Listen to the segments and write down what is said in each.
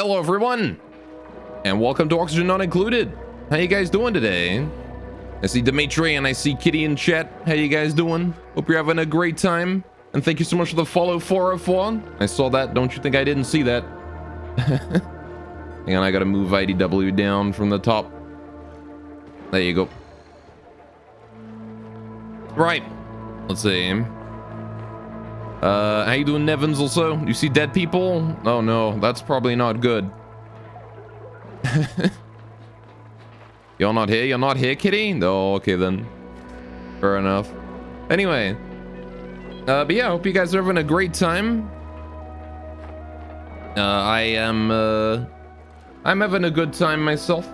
Hello everyone, and welcome to Oxygen Not Included. How you guys doing today? I see Dimitri and I see Kitty in chat. How you guys doing? Hope you're having a great time. And thank you so much for the follow, 404. I saw that. Don't you think I didn't see that? Hang on, I gotta move IDW down from the top. There you go. Right. Let's see. How you doing, Nevins, also? You see dead people? Oh no, that's probably not good. You're not here? You're not here, Kitty? No, okay then. Fair enough. Anyway. But yeah, I hope you guys are having a great time. I'm having a good time myself.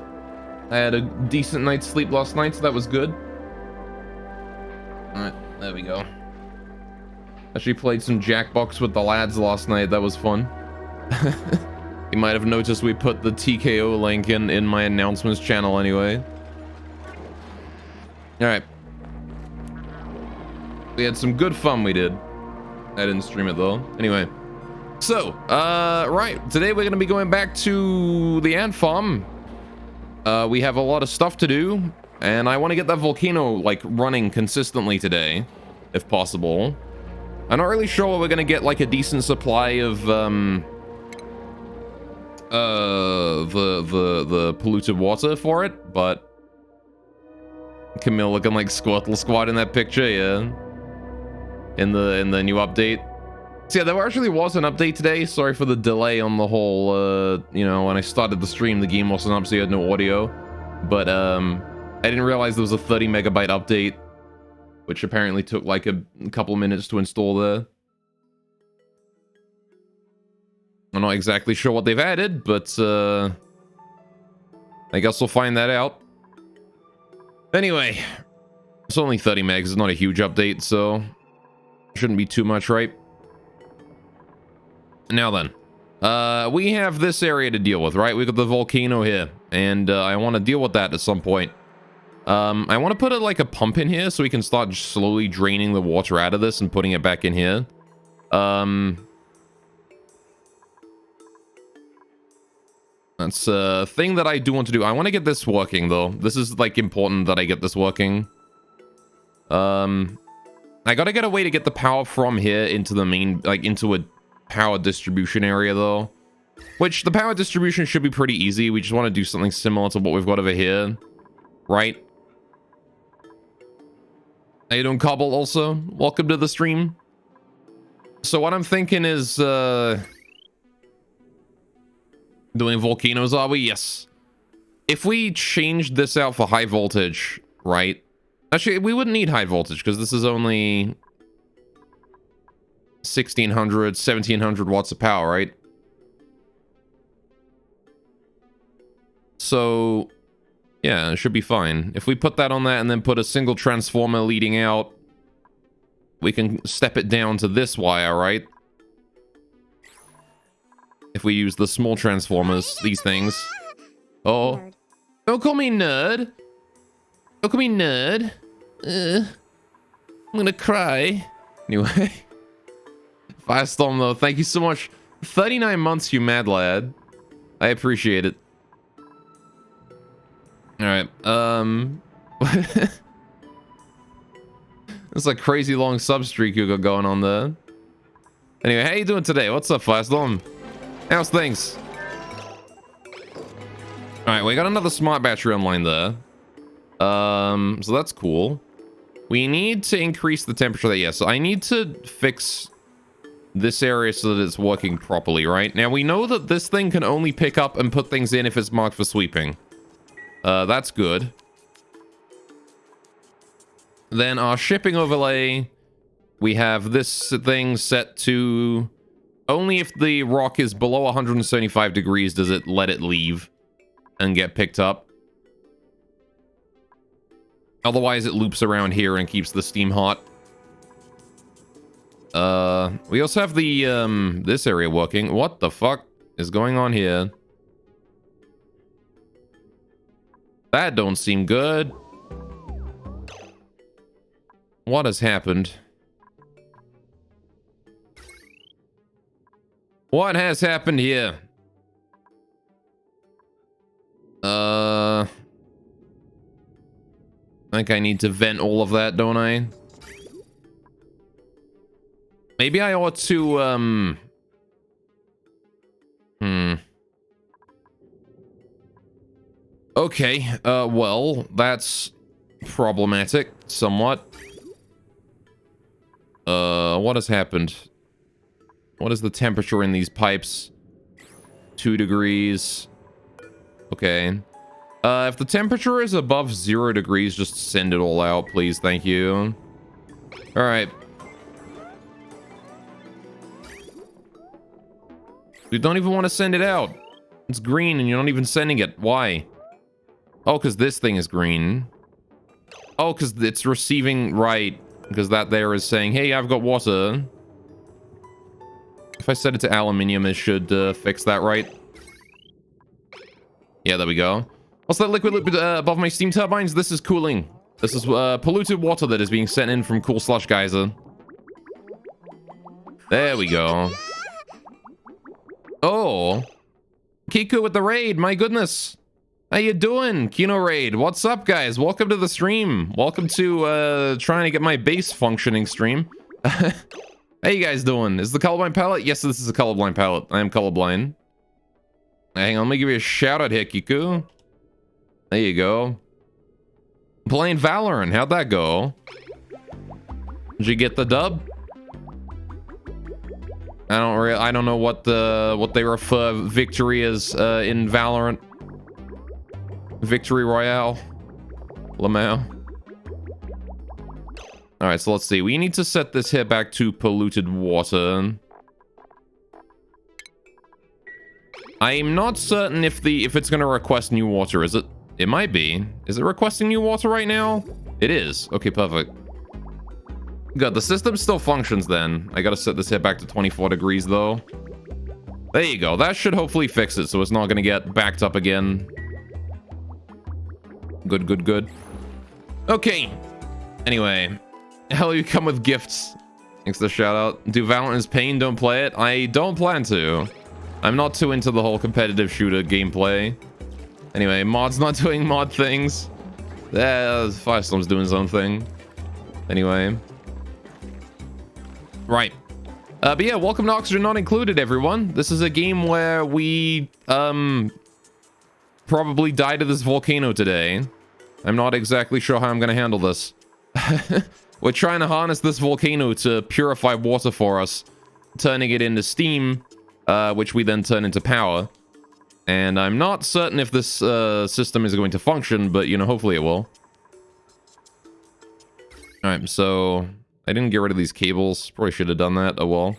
I had a decent night's sleep last night, so that was good. Alright, there we go. Actually played some Jackbox with the lads last night. That was fun. You might have noticed we put the TKO link in my announcements channel anyway. Alright. We had some good fun, we did. I didn't stream it though. Anyway. So, right. Today we're going to be going back to the ant farm. We have a lot of stuff to do. And I want to get that volcano, like, running consistently today. If possible. I'm not really sure we're gonna get like a decent supply of the polluted water for it, but Camille looking like Squirtle Squad in that picture, yeah. In the new update. So yeah, there actually was an update today. Sorry for the delay on the whole you know, when I started the stream the game wasn't up, so you had no audio. But I didn't realize there was a 30 megabyte update, which apparently took like a couple minutes to install there. I'm not exactly sure what they've added, but I guess we'll find that out. Anyway, it's only 30 megs. It's not a huge update, so shouldn't be too much, right? Now then, we have this area to deal with, right? We've got the volcano here, and I want to deal with that at some point. I want to put like a pump in here so we can start slowly draining the water out of this and putting it back in here. That's a thing that I do want to do. I want to get this working though. This is like important that I get this working. I gotta get a way to get the power from here into the main, like into a power distribution area though. Which the power distribution should be pretty easy. We just want to do something similar to what we've got over here. Right? How you doing, Cobble, also? Welcome to the stream. So what I'm thinking is, doing volcanoes, are we? Yes. If we changed this out for high voltage, right? Actually, we wouldn't need high voltage, because this is only 1600, 1700 watts of power, right? So yeah, it should be fine. If we put that on that and then put a single transformer leading out, we can step it down to this wire, right? If we use the small transformers, these things. Oh. Nerd. Don't call me nerd. Don't call me nerd. I'm gonna cry. Anyway. Firestorm, though, thank you so much. 39 months, you mad lad. I appreciate it. Alright, it's like crazy long sub streak you got going on there. Anyway, how you doing today? What's up, Firestorm? How's things? Alright, we got another smart battery online there. So that's cool. We need to increase the temperature there, yeah. So I need to fix this area so that it's working properly, right? Now, we know that this thing can only pick up and put things in if it's marked for sweeping. That's good. Then our shipping overlay, we have this thing set to only if the rock is below 175 degrees does it let it leave and get picked up. Otherwise, it loops around here and keeps the steam hot. We also have the, this area working. What the fuck is going on here? That don't seem good. What has happened? What has happened here? I think I need to vent all of that, don't I? Maybe I ought to, Okay, well, that's problematic, somewhat. What has happened? What is the temperature in these pipes? 2 degrees. Okay. If the temperature is above 0 degrees, just send it all out, please. Thank you. All right. We don't even want to send it out. It's green and you're not even sending it. Why? Oh, because this thing is green. Oh, because it's receiving, right. Because that there is saying, hey, I've got water. If I set it to aluminium, it should fix that, right? Yeah, there we go. What's that liquid above my steam turbines? This is cooling. This is polluted water that is being sent in from Cool Slush Geyser. There we go. Oh. Kiku with the raid, my goodness. How you doing, Kino Raid? What's up, guys? Welcome to the stream. Welcome to trying to get my base functioning stream. How you guys doing? Is the colorblind palette? Yes, this is a colorblind palette. I am colorblind. Hang on, let me give you a shout out here, Kiku. There you go. Playing Valorant. How'd that go? Did you get the dub? I don't know what they refer victory as in Valorant. Victory Royale. Lamau. Alright, so let's see. We need to set this here back to polluted water. I'm not certain if it's going to request new water, is it? It might be. Is it requesting new water right now? It is. Okay, perfect. Good, the system still functions then. I gotta set this here back to 24 degrees though. There you go. That should hopefully fix it so it's not gonna get backed up again. Good, good, good. Okay. Anyway. Hell, you come with gifts. Thanks for the shout out. Do Valorant is pain, don't play it. I don't plan to. I'm not too into the whole competitive shooter gameplay. Anyway, mod's not doing mod things. Yeah, Firestorm's doing his own thing. Anyway. Right. But yeah, welcome to Oxygen Not Included, everyone. This is a game where we, probably die to this volcano today. I'm not exactly sure how I'm gonna handle this. We're trying to harness this volcano to purify water for us, turning it into steam, which we then turn into power. And I'm not certain if this system is going to function, but, you know, hopefully it will. Alright, so I didn't get rid of these cables. Probably should have done that. Oh, well.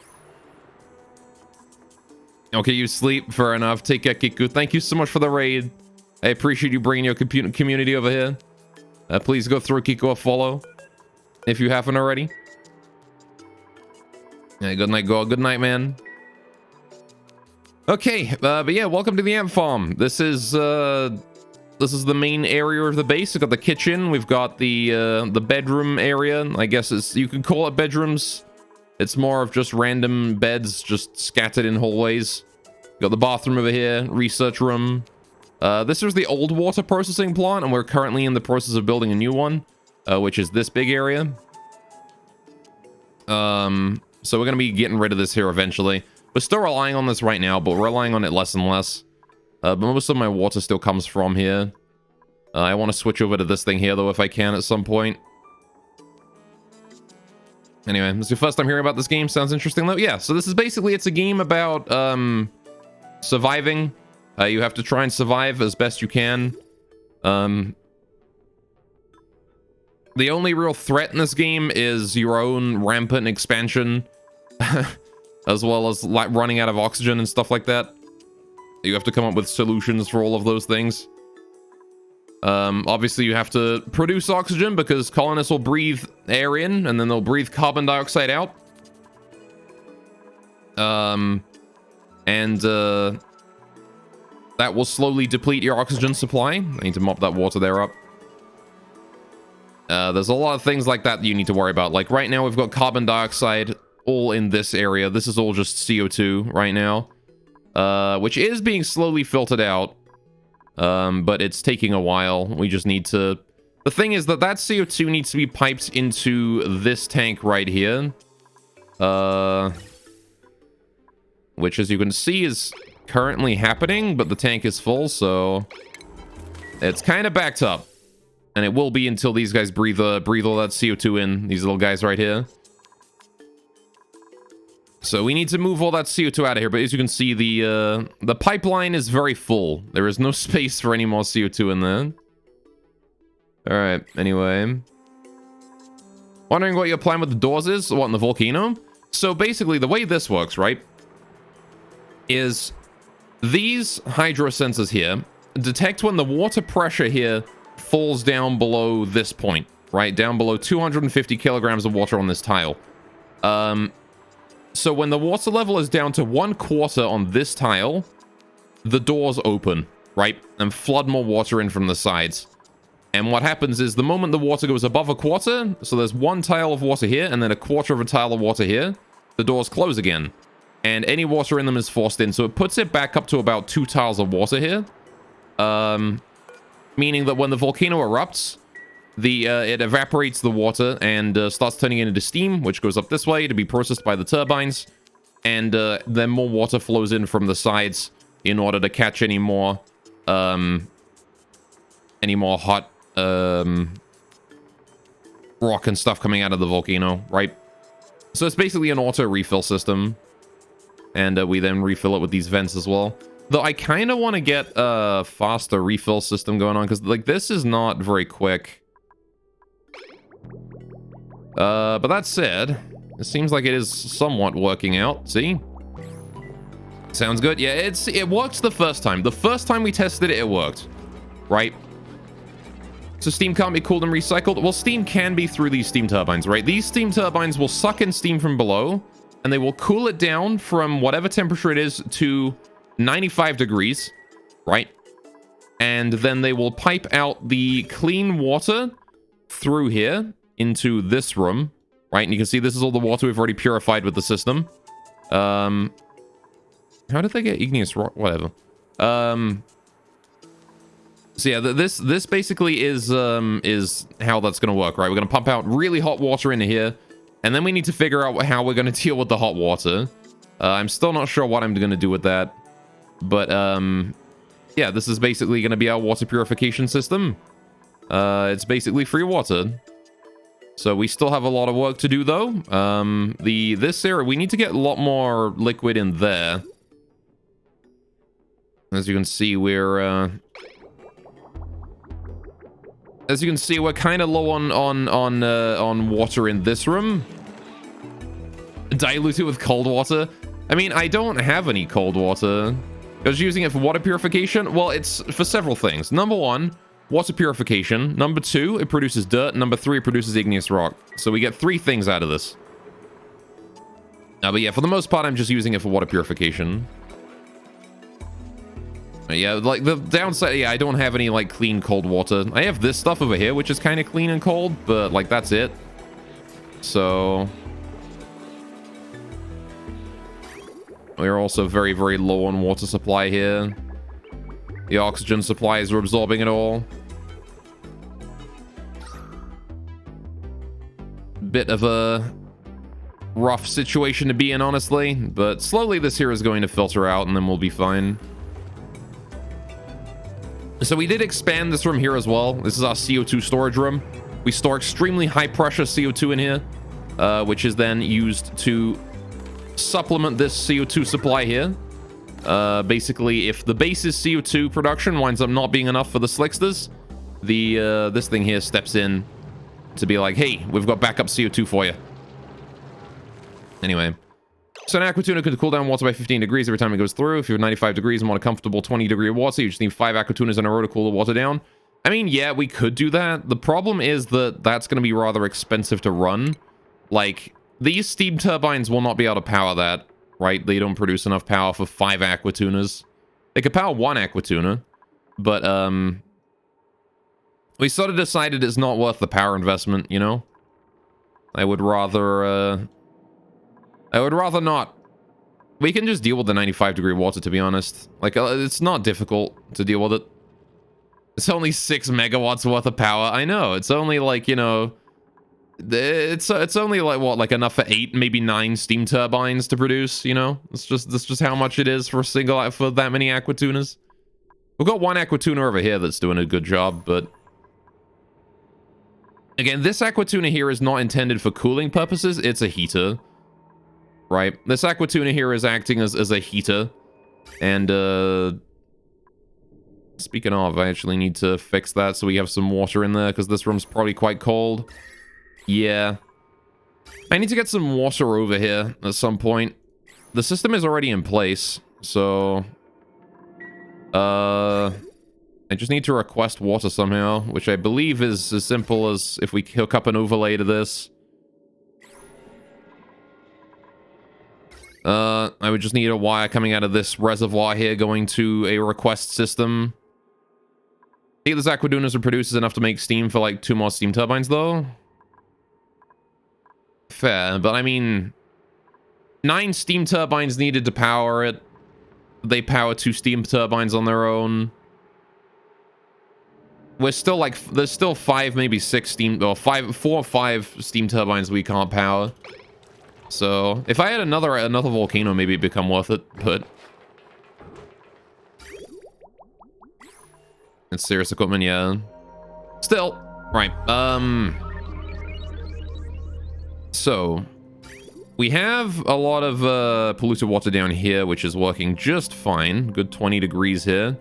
Okay, you sleep. Fair enough. Take care, Kiku. Thank you so much for the raid. I appreciate you bringing your community over here. Please go through Kiku a follow if you haven't already. Yeah, good night, girl. Good night, man. Okay, but yeah, welcome to the Ant Farm. This is the main area of the base. We've got the kitchen. We've got the bedroom area. I guess you could call it bedrooms. It's more of just random beds just scattered in hallways. Got the bathroom over here, research room. This is the old water processing plant, and we're currently in the process of building a new one, which is this big area. So we're gonna be getting rid of this here eventually. We're still relying on this right now, but we're relying on it less and less. But most of my water still comes from here. I want to switch over to this thing here, though, if I can at some point. Anyway, this is your first time hearing about this game. Sounds interesting, though. Yeah, so this is basically, it's a game about surviving. You have to try and survive as best you can. The only real threat in this game is your own rampant expansion. As well as like running out of oxygen and stuff like that. You have to come up with solutions for all of those things. Obviously, you have to produce oxygen because colonists will breathe air in and then they'll breathe carbon dioxide out. That will slowly deplete your oxygen supply. I need to mop that water there up. There's a lot of things like that you need to worry about. Like right now, we've got carbon dioxide all in this area. This is all just CO2 right now, which is being slowly filtered out. But it's taking a while. We just need to... The thing is that CO2 needs to be piped into this tank right here. Which, as you can see, is currently happening, but the tank is full, so... It's kind of backed up. And it will be until these guys breathe all that CO2 in. These little guys right here. So we need to move all that CO2 out of here. But as you can see, the pipeline is very full. There is no space for any more CO2 in there. Alright, anyway. Wondering what your plan with the doors is? What, in the volcano? So basically, the way this works, right? Is these hydro sensors here detect when the water pressure here falls down below this point, right? Down below 250 kilograms of water on this tile. So when the water level is down to 1/4 on this tile, the doors open, right? And flood more water in from the sides. And what happens is the moment the water goes above 1/4, so there's one tile of water here and then 1/4 of a tile of water here, the doors close again. And any water in them is forced in. So it puts it back up to about 2 tiles of water here. Meaning that when the volcano erupts, it evaporates the water and starts turning it into steam, which goes up this way to be processed by the turbines. And then more water flows in from the sides in order to catch any more hot rock and stuff coming out of the volcano, right? So it's basically an auto refill system. And we then refill it with these vents as well. Though I kind of want to get a faster refill system going on, because like this is not very quick. But that said, it seems like it is somewhat working out. See? Sounds good. Yeah, it worked the first time. The first time we tested it, it worked. Right? So steam can't be cooled and recycled. Well, steam can be through these steam turbines, right? These steam turbines will suck in steam from below, and they will cool it down from whatever temperature it is to 95 degrees, right? And then they will pipe out the clean water through here into this room, right? And you can see this is all the water we've already purified with the system. How did they get igneous rock? Whatever. So yeah, this basically is how that's going to work, right? We're going to pump out really hot water into here, and then we need to figure out how we're going to deal with the hot water. I'm still not sure what I'm going to do with that. But, yeah, this is basically going to be our water purification system. It's basically free water. So we still have a lot of work to do, though. This area, we need to get a lot more liquid in there. As you can see, we're kind of low on water in this room. Dilute it with cold water. I mean, I don't have any cold water. I was using it for water purification. Well, it's for several things. Number one, water purification. Number two, it produces dirt. Number three, it produces igneous rock. So we get 3 things out of this. But yeah, for the most part, I'm just using it for water purification. Yeah, like the downside, yeah, I don't have any like clean cold water. I have this stuff over here, which is kind of clean and cold, but like that's it. So we're also very, very low on water supply here. The oxygen supplies are absorbing it all. Bit of a rough situation to be in, honestly, but slowly this here is going to filter out and then we'll be fine. So we did expand this room here as well. This is our CO2 storage room. We store extremely high pressure CO2 in here, which is then used to supplement this CO2 supply here. Basically, if the base's CO2 production winds up not being enough for the slicksters, this thing here steps in to be like, hey, we've got backup CO2 for you. Anyway, so an aquatuna could cool down water by 15 degrees every time it goes through. If you're 95 degrees and want a comfortable 20-degree water, you just need 5 aquatunas in a row to cool the water down. I mean, yeah, we could do that. The problem is that that's going to be rather expensive to run. Like, these steam turbines will not be able to power that, right? They don't produce enough power for 5 aquatunas. They could power 1 aquatuna, but we sort of decided it's not worth the power investment, you know? I would rather not. We can just deal with the 95-degree water, to be honest. Like, it's not difficult to deal with it. It's only 6 megawatts worth of power. I know. It's only like, you know, it's only like what, like enough for 8, maybe 9 steam turbines to produce, you know? That's just how much it is for a single, for that many aqua tuners. We've got one aqua tuner over here that's doing a good job, but again, this aqua tuner here is not intended for cooling purposes. It's a heater, right? This aqua tuner here is acting as a heater. And speaking of, I actually need to fix that so we have some water in there, because this room's probably quite cold. Yeah. I need to get some water over here at some point. The system is already in place, so I just need to request water somehow, which I believe is as simple as if we hook up an overlay to this. I would just need a wire coming out of this reservoir here going to a request system. I think this aqua tuner produces enough to make steam for like 2 more steam turbines though. Fair, but I mean, 9 steam turbines needed to power it. They power 2 steam turbines on their own. We're still like, there's still 5, maybe 6 steam, or 4 or 5 steam turbines we can't power. So if I had another volcano, maybe it'd become worth it, but it's serious equipment, yeah. Still, right. So we have a lot of polluted water down here, which is working just fine. Good 20 degrees here.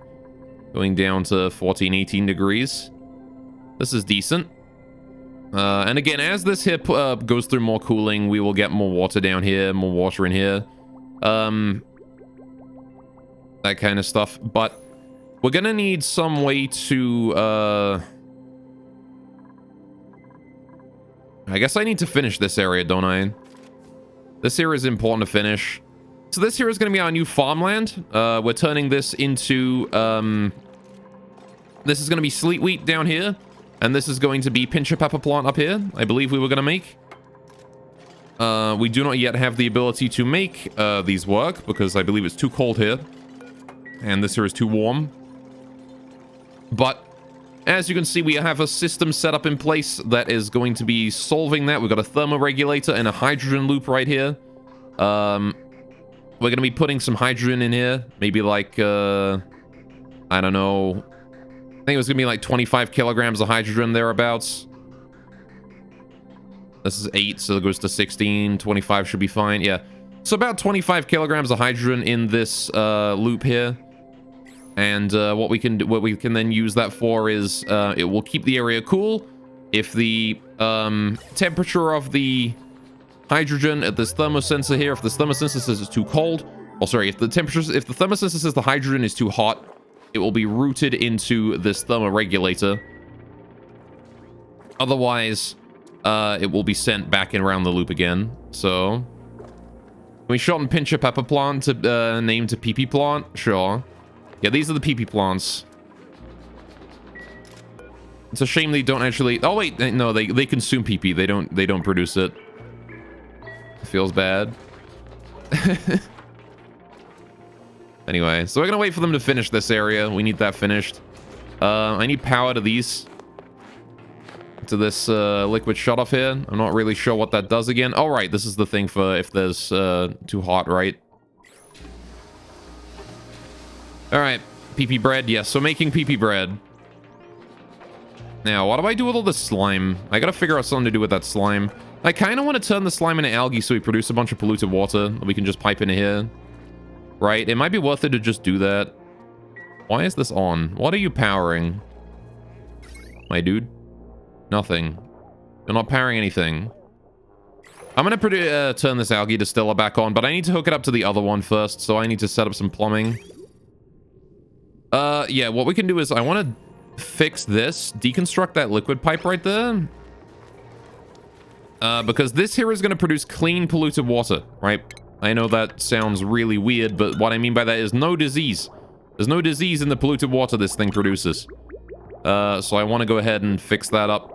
Going down to 14, 18 degrees. This is decent. And again, as this here goes through more cooling, we will get more water down here, more water in here. That kind of stuff. But we're gonna need some way to... I guess I need to finish this area, don't I? This here is important to finish. So this here is going to be our new farmland. We're turning this into... this is going to be sleet wheat down here. And this is going to be pincher pepper plant up here. I believe we were going to make. We do not yet have the ability to make these work, because I believe it's too cold here. And this here is too warm. But as you can see, we have a system set up in place that is going to be solving that. We've got a thermoregulator and a hydrogen loop right here. We're going to be putting some hydrogen in here. Maybe like, I don't know. I think it was going to be like 25 kilograms of hydrogen thereabouts. This is 8, so it goes to 16. 25 should be fine. Yeah. So about 25 kilograms of hydrogen in this loop here. And what we can then use that for is it will keep the area cool. If the temperature of the hydrogen at this thermosensor here, if this thermosensor is too cold, if the thermosensor says the hydrogen is too hot, it will be routed into this thermoregulator. Otherwise, it will be sent back in around the loop again. So, can we shorten pincher pepper plant to name to PP plant? Sure. Yeah, these are the PP plants. It's a shame they don't actually... Oh wait, no, they consume PP. They don't produce it. It feels bad. Anyway, so we're gonna wait for them to finish this area. We need that finished. I need power to these. To this liquid shut-off here. I'm not really sure what that does again. Oh, right, this is the thing for if there's too hot, right? Alright, PP bread. Yes, so making PP bread. Now, what do I do with all this slime? I gotta figure out something to do with that slime. I kind of want to turn the slime into algae so we produce a bunch of polluted water that we can just pipe into here. Right? It might be worth it to just do that. Why is this on? What are you powering? My dude? Nothing. You're not powering anything. I'm gonna turn this algae distiller back on, but I need to hook it up to the other one first, so I need to set up some plumbing. Yeah, what we can do is I want to fix this, deconstruct that liquid pipe right there. Because this here is going to produce clean, polluted water, right? I know that sounds really weird, but what I mean by that is no disease. There's no disease in the polluted water this thing produces. So I want to go ahead and fix that up.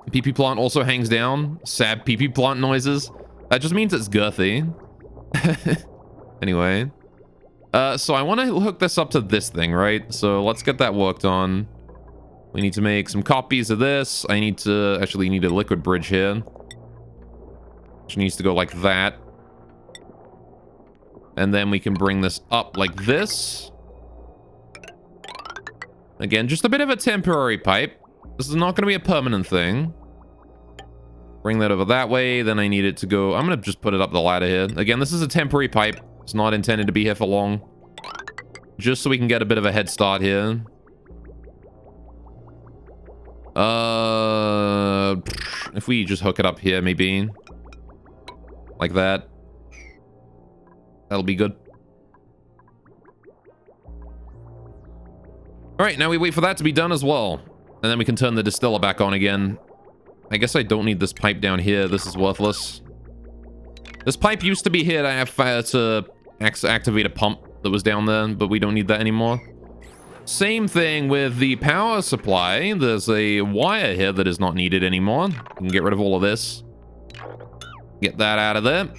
PP plant also hangs down. Sad PP plant noises. That just means it's girthy. Anyway. So I want to hook this up to this thing, right? So let's get that worked on. We need to make some copies of this. I need to actually need a liquid bridge here, which needs to go like that. And then we can bring this up like this. Again, just a bit of a temporary pipe. This is not going to be a permanent thing. Bring that over that way. Then I need it to go... I'm going to just put it up the ladder here. Again, this is a temporary pipe. It's not intended to be here for long. Just so we can get a bit of a head start here. If we just hook it up here, maybe. Like that. That'll be good. Alright, now we wait for that to be done as well. And then we can turn the distiller back on again. I guess I don't need this pipe down here. This is worthless. This pipe used to be here to have to activate a pump that was down there, but we don't need that anymore. Same thing with the power supply. There's a wire here that is not needed anymore. We can get rid of all of this. Get that out of there.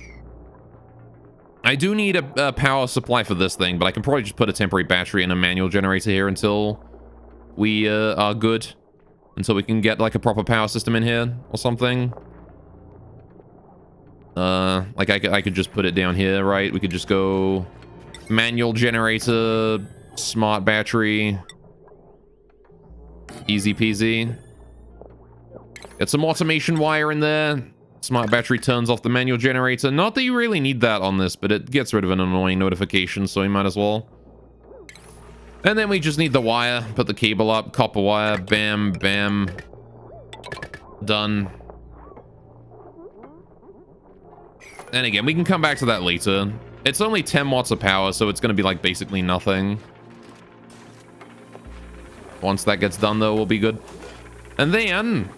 I do need a power supply for this thing, but I can probably just put a temporary battery and a manual generator here until we are good. Until we can get like a proper power system in here or something. Like I could just put it down here, right? We could just go manual generator, smart battery. Easy peasy. Get some automation wire in there. Smart battery turns off the manual generator. Not that you really need that on this, but it gets rid of an annoying notification, so we might as well. And then we just need the wire. Put the cable up, copper wire, bam, bam. Done. And again, we can come back to that later. It's only 10 watts of power, so it's going to be like basically nothing. Once that gets done, though, we'll be good. And then...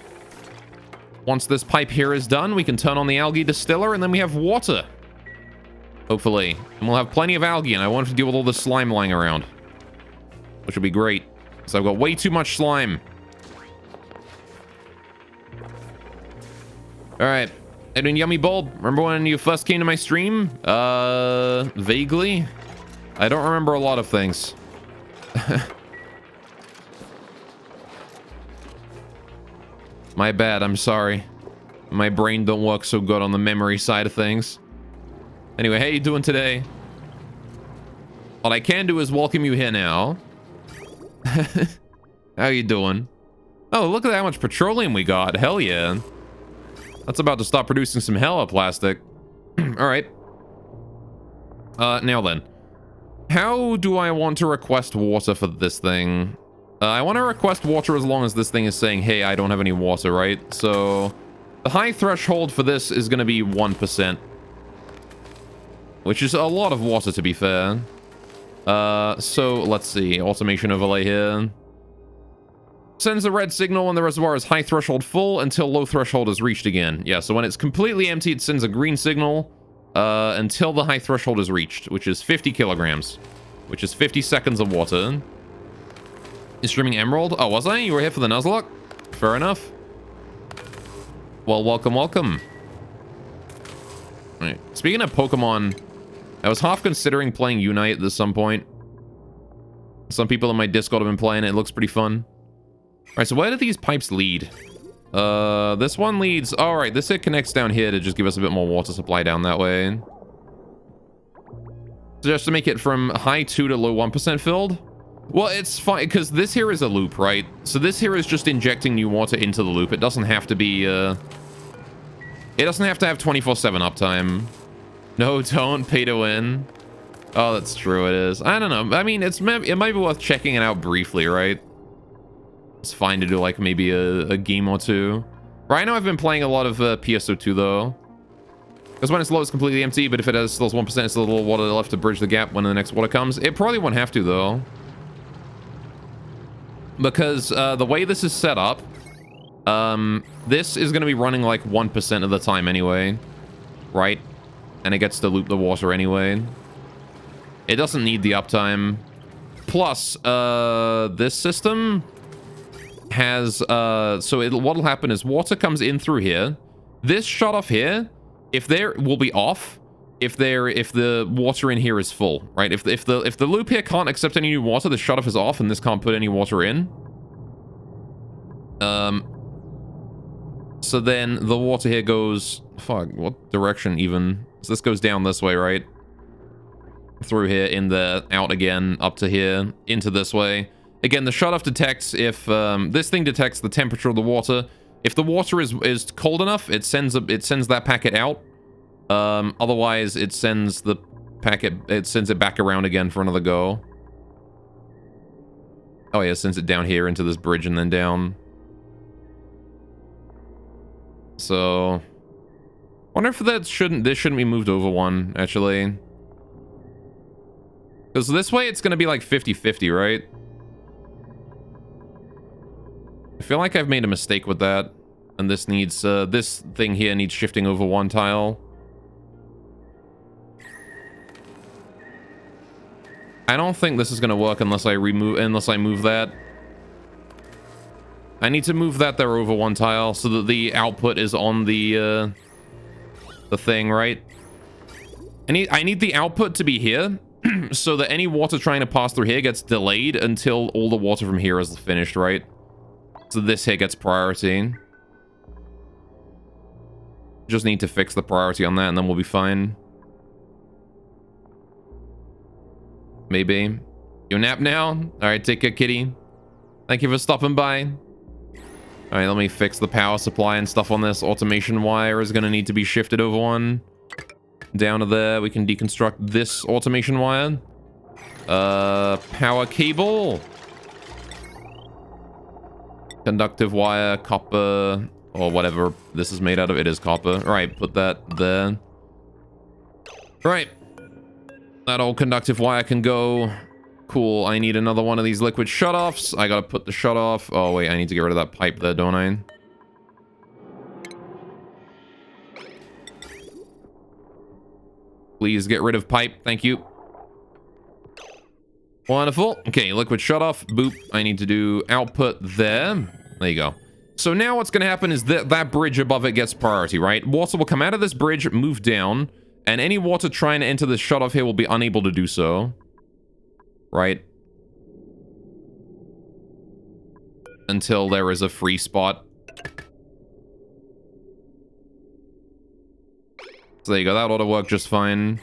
once this pipe here is done, we can turn on the algae distiller, and then we have water. Hopefully. And we'll have plenty of algae, and I won't have to deal with all the slime lying around. Which will be great. So I've got way too much slime. Alright. Edwin Yummy Bulb, remember when you first came to my stream? Vaguely? I don't remember a lot of things. My bad, I'm sorry. My brain don't work so good on the memory side of things. Anyway, how you doing today? What I can do is welcome you here now. How you doing? Oh, look at how much petroleum we got. Hell yeah. That's about to stop producing some hella plastic. Alright. Now then. How do I want to request water for this thing? I want to request water as long as this thing is saying, hey, I don't have any water, right? So, the high threshold for this is going to be 1%. Which is a lot of water, to be fair. So, let's see. Automation overlay here. Sends a red signal when the reservoir is high threshold full until low threshold is reached again. Yeah, so when it's completely empty, it sends a green signal until the high threshold is reached, which is 50 kilograms. Which is 50 seconds of water. You're streaming Emerald? Oh, was I? You were here for the Nuzlocke? Fair enough. Well, welcome, welcome. All right. Speaking of Pokemon, I was half considering playing Unite at some point. Some people in my Discord have been playing it. It looks pretty fun. All right, so where do these pipes lead? This one leads... all right, this it connects down here to just give us a bit more water supply down that way. So just to make it from high 2 to low 1% filled. Well, it's fine, because this here is a loop, right? So this here is just injecting new water into the loop. It doesn't have to be, it doesn't have to have 24/7 uptime. No, don't pay to win. Oh, that's true, it is. I don't know. I mean, it might be worth checking it out briefly, right? It's fine to do, like, maybe a game or two. Right now, I've been playing a lot of PSO2, though. Because when it's low, it's completely empty, but if it has still 1%, it's a little water left to bridge the gap when the next water comes. It probably won't have to, though. Because the way this is set up, this is going to be running like 1% of the time anyway, right? And it gets to loop the water anyway. It doesn't need the uptime. Plus, this system has... what'll happen is water comes in through here. This shut off here, if there will be off, if the water in here is full, right? If the loop here can't accept any new water, the shutoff is off, and this can't put any water in. So then the water here goes... Fuck, what direction even? So this goes down this way, right? Through here, in there, out again, up to here, into this way. Again, the shutoff detects if... this thing detects the temperature of the water. If the water is cold enough, it sends that packet out. Otherwise, it sends the packet... It sends it back around again for another go. Oh yeah, it sends it down here into this bridge and then down. So... wonder if this shouldn't be moved over one, actually. Because this way it's going to be like 50-50, right? I feel like I've made a mistake with that. And this needs, this thing here needs shifting over one tile. I don't think this is going to work unless I move that. I need to move that there over one tile so that the output is on the thing, right? I need the output to be here so that any water trying to pass through here gets delayed until all the water from here is finished, right? So this here gets priority. Just need to fix the priority on that and then we'll be fine. Maybe. You nap now? Alright, take care, kitty. Thank you for stopping by. Alright, let me fix the power supply and stuff on this. Automation wire is going to need to be shifted over one. Down to there, we can deconstruct this automation wire. Power cable. Conductive wire, copper, or whatever this is made out of. It is copper. Alright, put that there. Alright. That old conductive wire can go. Cool, I need another one of these liquid shutoffs. I gotta put the shutoff. Oh, wait, I need to get rid of that pipe there, don't I? Please get rid of pipe. Thank you. Wonderful. Okay, liquid shutoff. Boop. I need to do output there. There you go. So now what's going to happen is that bridge above it gets priority, right? Water will come out of this bridge, move down, and any water trying to enter this shutoff here will be unable to do so. Right? Until there is a free spot. So there you go, that ought to work just fine.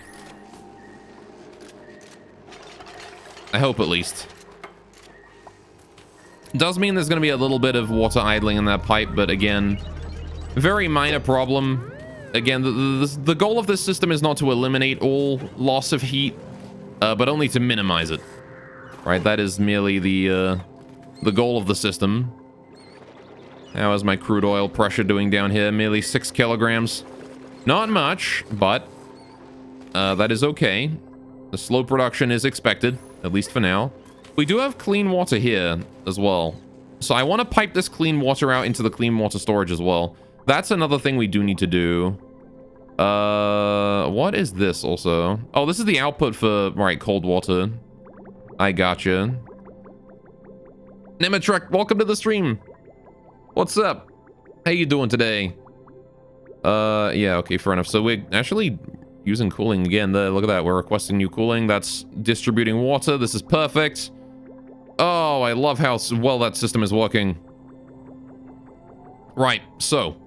I hope at least. Does mean there's going to be a little bit of water idling in that pipe, but again, very minor problem. Again, the goal of this system is not to eliminate all loss of heat, but only to minimize it. Right, that is merely the goal of the system. How is my crude oil pressure doing down here? Merely 6 kilograms. Not much, but that is okay. The slow production is expected, at least for now. We do have clean water here as well. So I want to pipe this clean water out into the clean water storage as well. That's another thing we do need to do. What is this also? Oh, this is the output for, right, cold water. I gotcha. Nematrek, welcome to the stream. What's up? How you doing today? Yeah, okay, fair enough. So we're actually using cooling again. There, look at that. We're requesting new cooling. That's distributing water. This is perfect. Oh, I love how well that system is working. Right, so.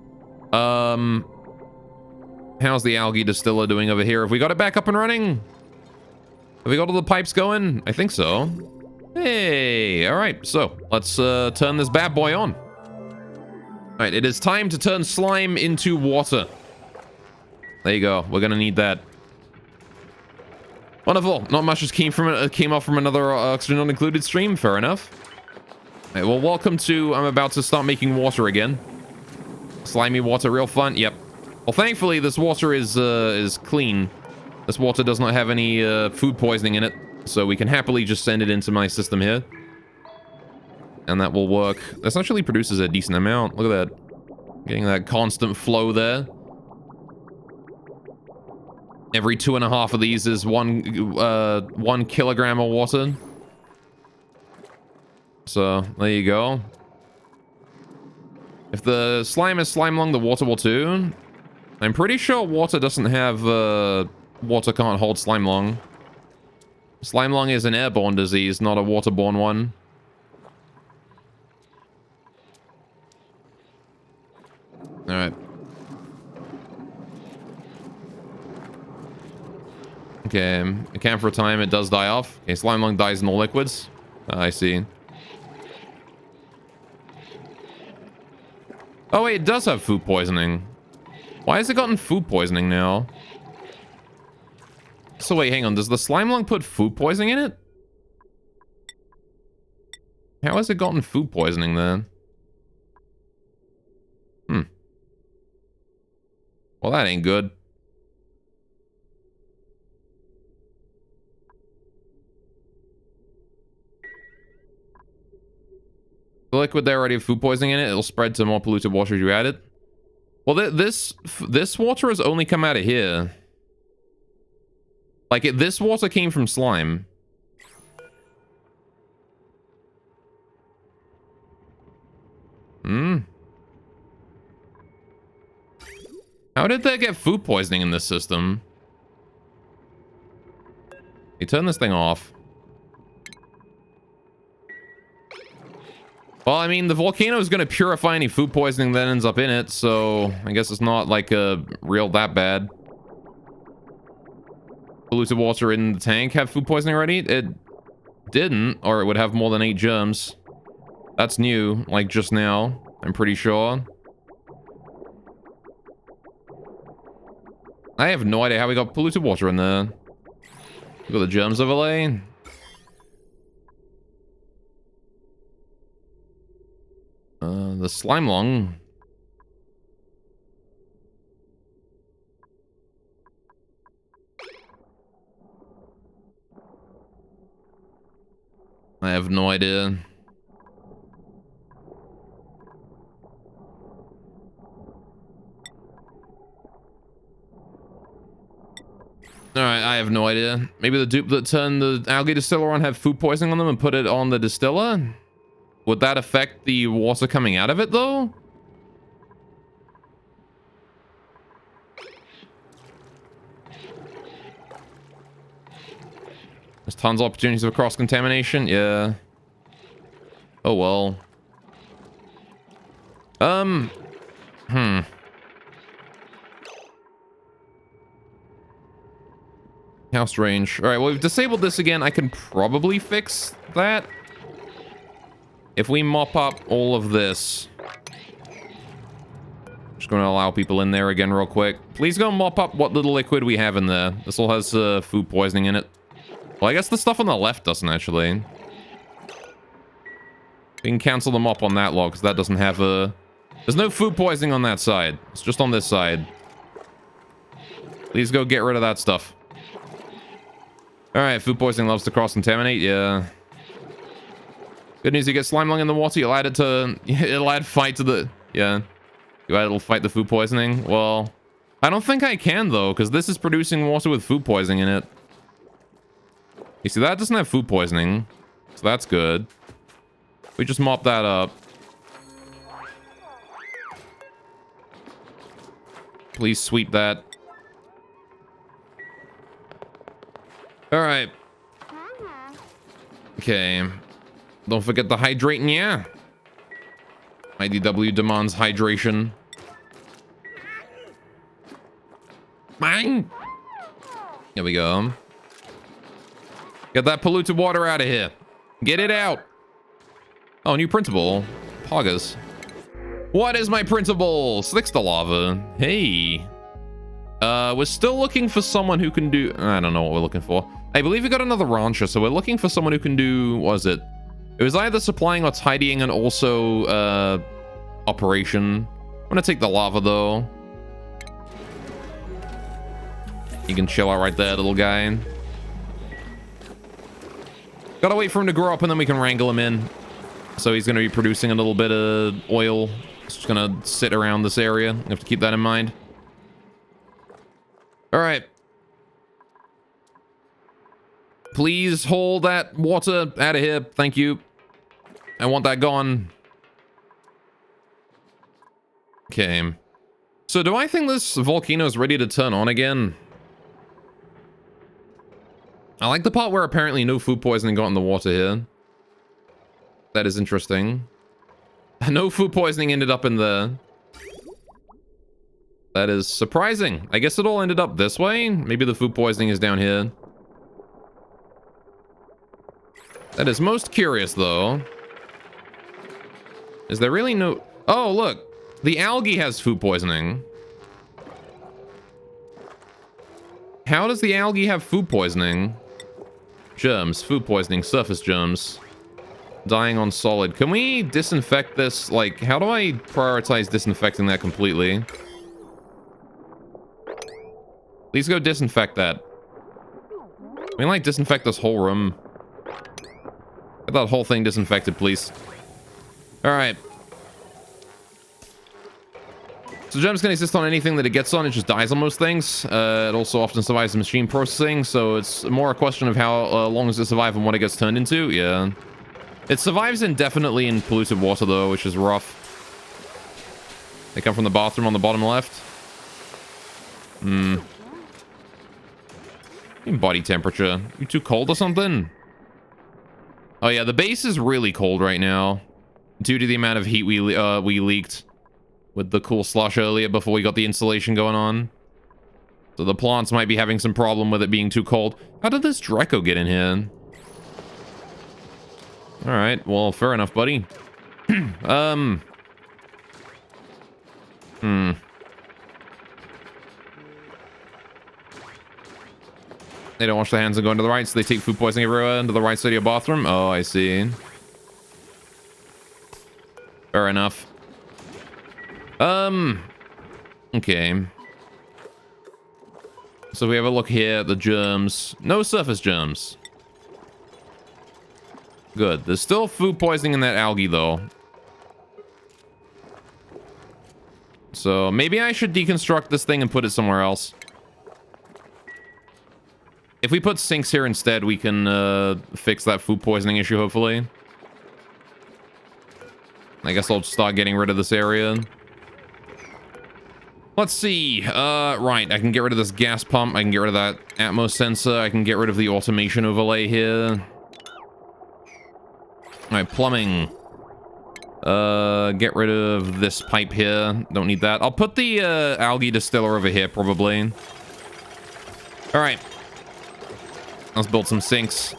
How's the algae distiller doing over here? Have we got it back up and running? Have we got all the pipes going? I think so. Hey, all right. So let's turn this bad boy on. All right, it is time to turn slime into water. There you go. We're gonna need that. Wonderful. Not much just came off from another Oxygen Not Included stream. Fair enough. All right, well, welcome to. I'm about to start making water again. Slimy water, real fun. Yep. Well, thankfully this water is clean. This water does not have any food poisoning in it, so we can happily just send it into my system here. And that will work. This actually produces a decent amount. Look at that. Getting that constant flow there. Every 2.5 of these is 1 kilogram of water. So, there you go. If the slime is slime lung, the water will too. I'm pretty sure water doesn't have Water can't hold slime long. Slime lung is an airborne disease, not a waterborne one. Alright. Okay, account for a time, it does die off. Okay, slime lung dies in all liquids. I see. Oh wait, it does have food poisoning. Why has it gotten food poisoning now? So wait, hang on. Does the slime lung put food poisoning in it? How has it gotten food poisoning then? Well, that ain't good. The liquid there already have food poisoning in it. It'll spread to more polluted water if you add it. Well, this water has only come out of here. Like, this water came from slime. How did they get food poisoning in this system? You turn this thing off. Well, I mean, the volcano is going to purify any food poisoning that ends up in it, so I guess it's not like a real that bad. Polluted water in the tank have food poisoning already? It didn't, or it would have more than 8 germs. That's new, like just now, I'm pretty sure. I have no idea how we got polluted water in there. We got the germs overlay. The slime lung. I have no idea. Alright, I have no idea. Maybe the dupe that turned the algae distiller on had food poisoning on them and put it on the distiller? Would that affect the water coming out of it, though? There's tons of opportunities for cross-contamination. Yeah. Oh, well. How strange. Alright, well, we've disabled this again. I can probably fix that. If we mop up all of this. Just going to allow people in there again real quick. Please go mop up what little liquid we have in there. This all has food poisoning in it. Well, I guess the stuff on the left doesn't, actually. We can cancel the mop on that log, because that doesn't have a... There's no food poisoning on that side. It's just on this side. Please go get rid of that stuff. Alright, food poisoning loves to cross-contaminate, yeah. Good news, you get slime lung in the water, you'll add it to... It'll add fight to the... Yeah. It'll fight the food poisoning. Well, I don't think I can, though, because this is producing water with food poisoning in it. You see, that doesn't have food poisoning, so that's good. We just mop that up. Please sweep that. Alright. Okay. Don't forget the hydrating, yeah. IDW demands hydration. Bang! Here we go. Get that polluted water out of here. Get it out. Oh, new printable. Poggers. What is my printable? Slicks the lava. Hey. We're still looking for someone who can do... I don't know what we're looking for. I believe we got another rancher, so we're looking for someone who can do... What was it? It was either supplying or tidying and also, operation. I'm gonna take the lava, though. You can chill out right there, little guy. Gotta wait for him to grow up and then we can wrangle him in. So he's gonna be producing a little bit of oil. It's just gonna sit around this area. You have to keep that in mind. Alright. Please hold that water out of here. Thank you. I want that gone. Okay. So do I think this volcano is ready to turn on again? I like the part where apparently no food poisoning got in the water here. That is interesting. No food poisoning ended up in the... That is surprising. I guess it all ended up this way. Maybe the food poisoning is down here. That is most curious, though. Is there really no... Oh, look. The algae has food poisoning. How does the algae have food poisoning? Germs, food poisoning, surface germs. Dying on solid. Can we disinfect this? Like, how do I prioritize disinfecting that completely? Please go disinfect that. Can we, like, disinfect this whole room? Get that whole thing disinfected, please. Alright. So germs can exist on anything that it gets on. It just dies on most things. It also often survives machine processing, so it's more a question of how long does it survive and what it gets turned into. Yeah. It survives indefinitely in polluted water, though, which is rough. They come from the bathroom on the bottom left. Body temperature. You too cold or something? Oh, yeah, the base is really cold right now due to the amount of heat we leaked with the cool slush earlier before we got the insulation going on. So the plants might be having some problem with it being too cold. How did this Draco get in here? All right, well, fair enough, buddy. They don't wash their hands and go into the right, so they take food poisoning everywhere into the right side of your bathroom. Oh, I see. Fair enough. Okay. So we have a look here at the germs. No surface germs. Good. There's still food poisoning in that algae, though. So maybe I should deconstruct this thing and put it somewhere else. If we put sinks here instead, we can fix that food poisoning issue, hopefully. I guess I'll start getting rid of this area. Let's see. Right, I can get rid of this gas pump. I can get rid of that Atmos sensor. I can get rid of the automation overlay here. Alright, plumbing. Get rid of this pipe here. Don't need that. I'll put the algae distiller over here, probably. Alright. Let's build some sinks.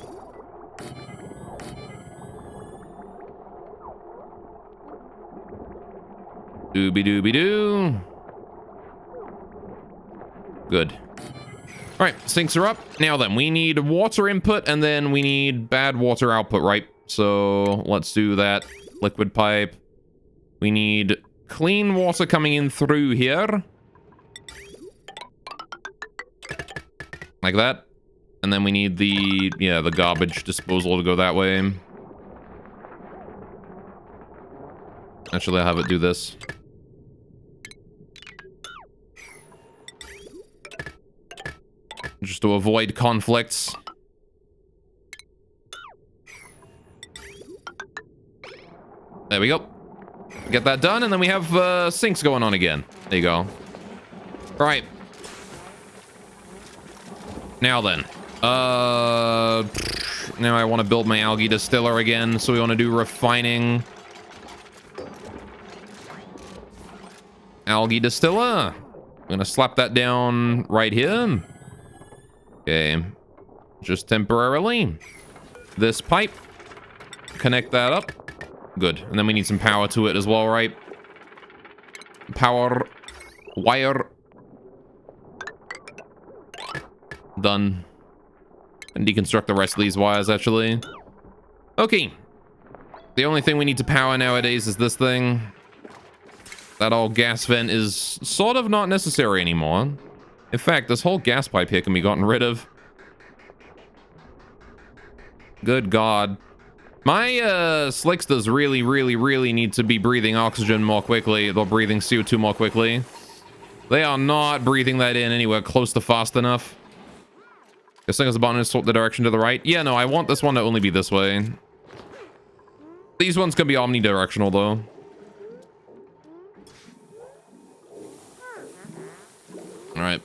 Doobie-doobie-doo. Good. All right, sinks are up. Now then, we need water input, and then we need bad water output, right? So let's do that. Liquid pipe. We need clean water coming in through here. Like that. And then we need the, yeah, the garbage disposal to go that way. Actually, I'll have it do this. Just to avoid conflicts. There we go. Get that done, and then we have sinks going on again. There you go. All right. Now then. Now I want to build my algae distiller again, so we want to do refining. Algae distiller. I'm gonna slap that down right here. Okay. Just temporarily. This pipe. Connect that up. Good. And then we need some power to it as well, right? Power. Wire. Done. And deconstruct the rest of these wires, actually. Okay. The only thing we need to power nowadays is this thing. That old gas vent is sort of not necessary anymore. In fact, this whole gas pipe here can be gotten rid of. Good God. My slicksters really need to be breathing oxygen more quickly. They're breathing CO2 more quickly. They are not breathing that in anywhere close to fast enough. This thing is the button to sort the direction to the right. Yeah, no, I want this one to only be this way. These ones can be omnidirectional, though. All right.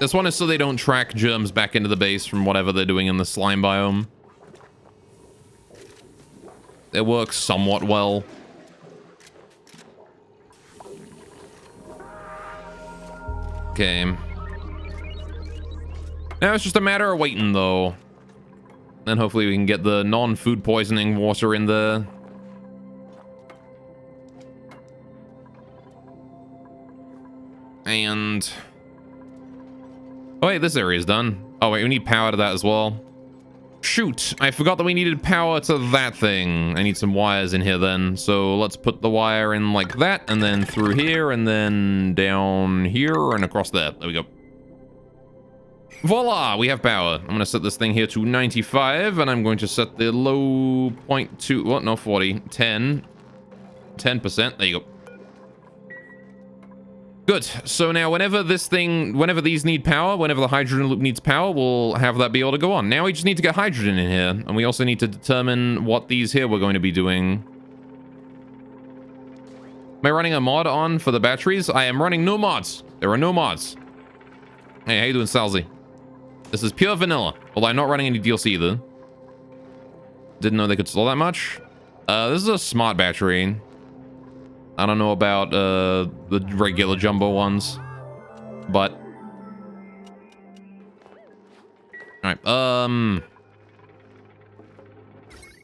This one is so they don't track germs back into the base from whatever they're doing in the slime biome. It works somewhat well. Okay. Now it's just a matter of waiting, though. And hopefully we can get the non-food poisoning water in there. And... oh, wait, this area's done. Oh, wait, we need power to that as well. Shoot, I forgot that we needed power to that thing. I need some wires in here then. So let's put the wire in like that, and then through here, and then down here, and across there. There we go. Voila, we have power. I'm going to set this thing here to 95, and I'm going to set the low point to, what, no, 40, 10. 10%, there you go. Good. So now whenever these need power, whenever the hydrogen loop needs power, we'll have that be able to go on. Now we just need to get hydrogen in here, and we also need to determine what these here we're going to be doing. Am I running a mod on for the batteries? I am running no mods. There are no mods. Hey, how you doing, Salzy? This is pure vanilla, although I'm not running any DLC either. Didn't know they could store that much. This is a smart battery. I don't know about the regular jumbo ones, but all right.